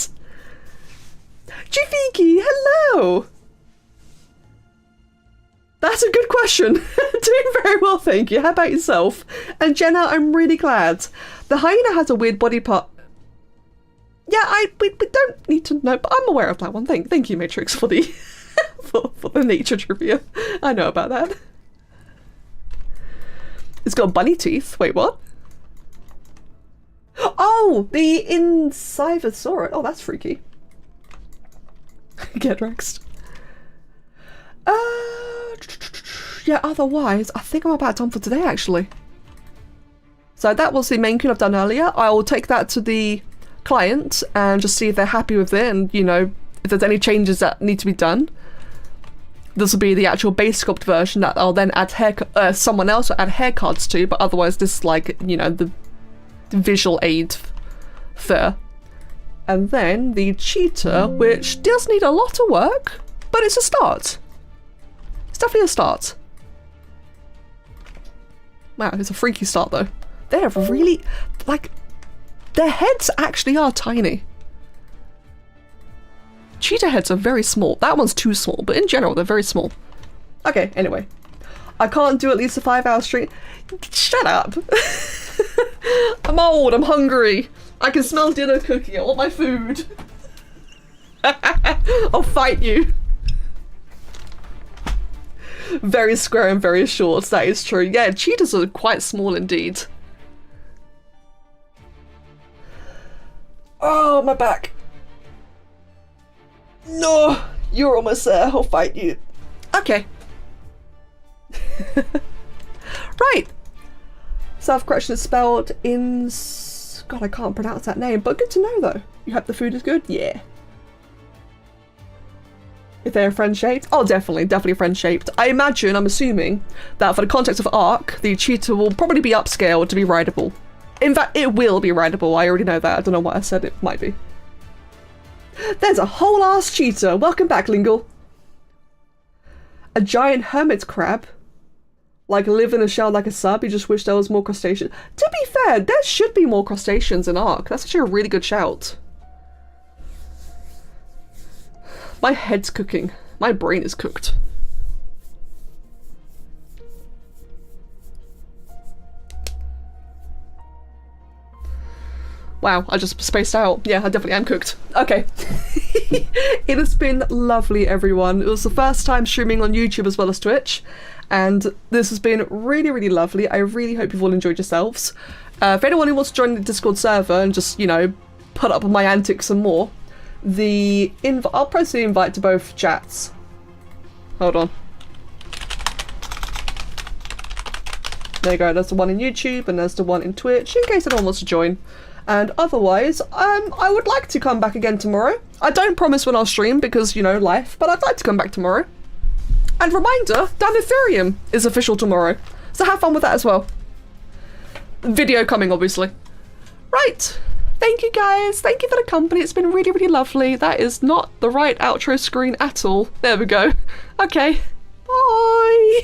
Jifiki, hello! That's a good question. Doing very well, thank you. How about yourself? And Jenna, I'm really glad. The hyena has a weird body part. Yeah, we don't need to know, but I'm aware of that one. Thank you, Matrix, for the for the nature trivia. I know about that. It's got bunny teeth. Wait, what? Oh, the Incisivsaurus. Oh, that's freaky. Get Rexed. Yeah, otherwise, I think I'm about done for today, actually. So that was the Maine Coon I've done earlier. I will take that to the client and just see if they're happy with it, and, you know, if there's any changes that need to be done. This will be the actual base sculpt version that I'll then add someone else will add hair cards to, but otherwise this is like, you know, the visual aid fur. And then the cheetah, which does need a lot of work, but it's a start. It's definitely a start. Wow, it's a freaky start though. They're really, like, their heads actually are tiny. Cheetah heads are very small. That one's too small, but in general, they're very small. Okay, anyway. I can't do at least a 5-hour stream. Shut up. I'm old, I'm hungry. I can smell dinner cooking, I want my food. I'll fight you. Very square and very short, that is true. Yeah, cheetahs are quite small indeed. Oh, my back. No, you're almost there. I'll fight you. Okay. Right. Self-correction is spelled in... God, I can't pronounce that name, but good to know though. You hope the food is good? Yeah. If they're friend-shaped? Oh, definitely friend-shaped. I'm assuming, that for the context of Ark, the cheetah will probably be upscaled to be rideable. In fact, it will be rideable. I already know that. I don't know what I said. It might be. There's a whole ass cheetah. Welcome back, Lingle. A giant hermit crab. Like live in a shell like a sub. You just wish there was more crustaceans. To be fair, there should be more crustaceans in Ark. That's actually a really good shout. My head's cooking. My brain is cooked. Wow, I just spaced out. Yeah, I definitely am cooked. Okay. It has been lovely, everyone. It was the first time streaming on YouTube as well as Twitch, and this has been really, really lovely. I really hope you've all enjoyed yourselves. If anyone who wants to join the Discord server and just, you know, put up with my antics some more, I'll post the invite to both chats. Hold on. There you go, there's the one in YouTube and there's the one in Twitch, in case anyone wants to join. And otherwise, I would like to come back again tomorrow. I don't promise when I'll stream because, you know, life, but I'd like to come back tomorrow. And reminder, Dan Ethereum is official tomorrow, so have fun with that as well. Video coming, obviously. Right, thank you guys, thank you for the company, it's been really, really lovely. That is not the right outro screen at all. There we go. Okay, bye!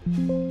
Mm-hmm.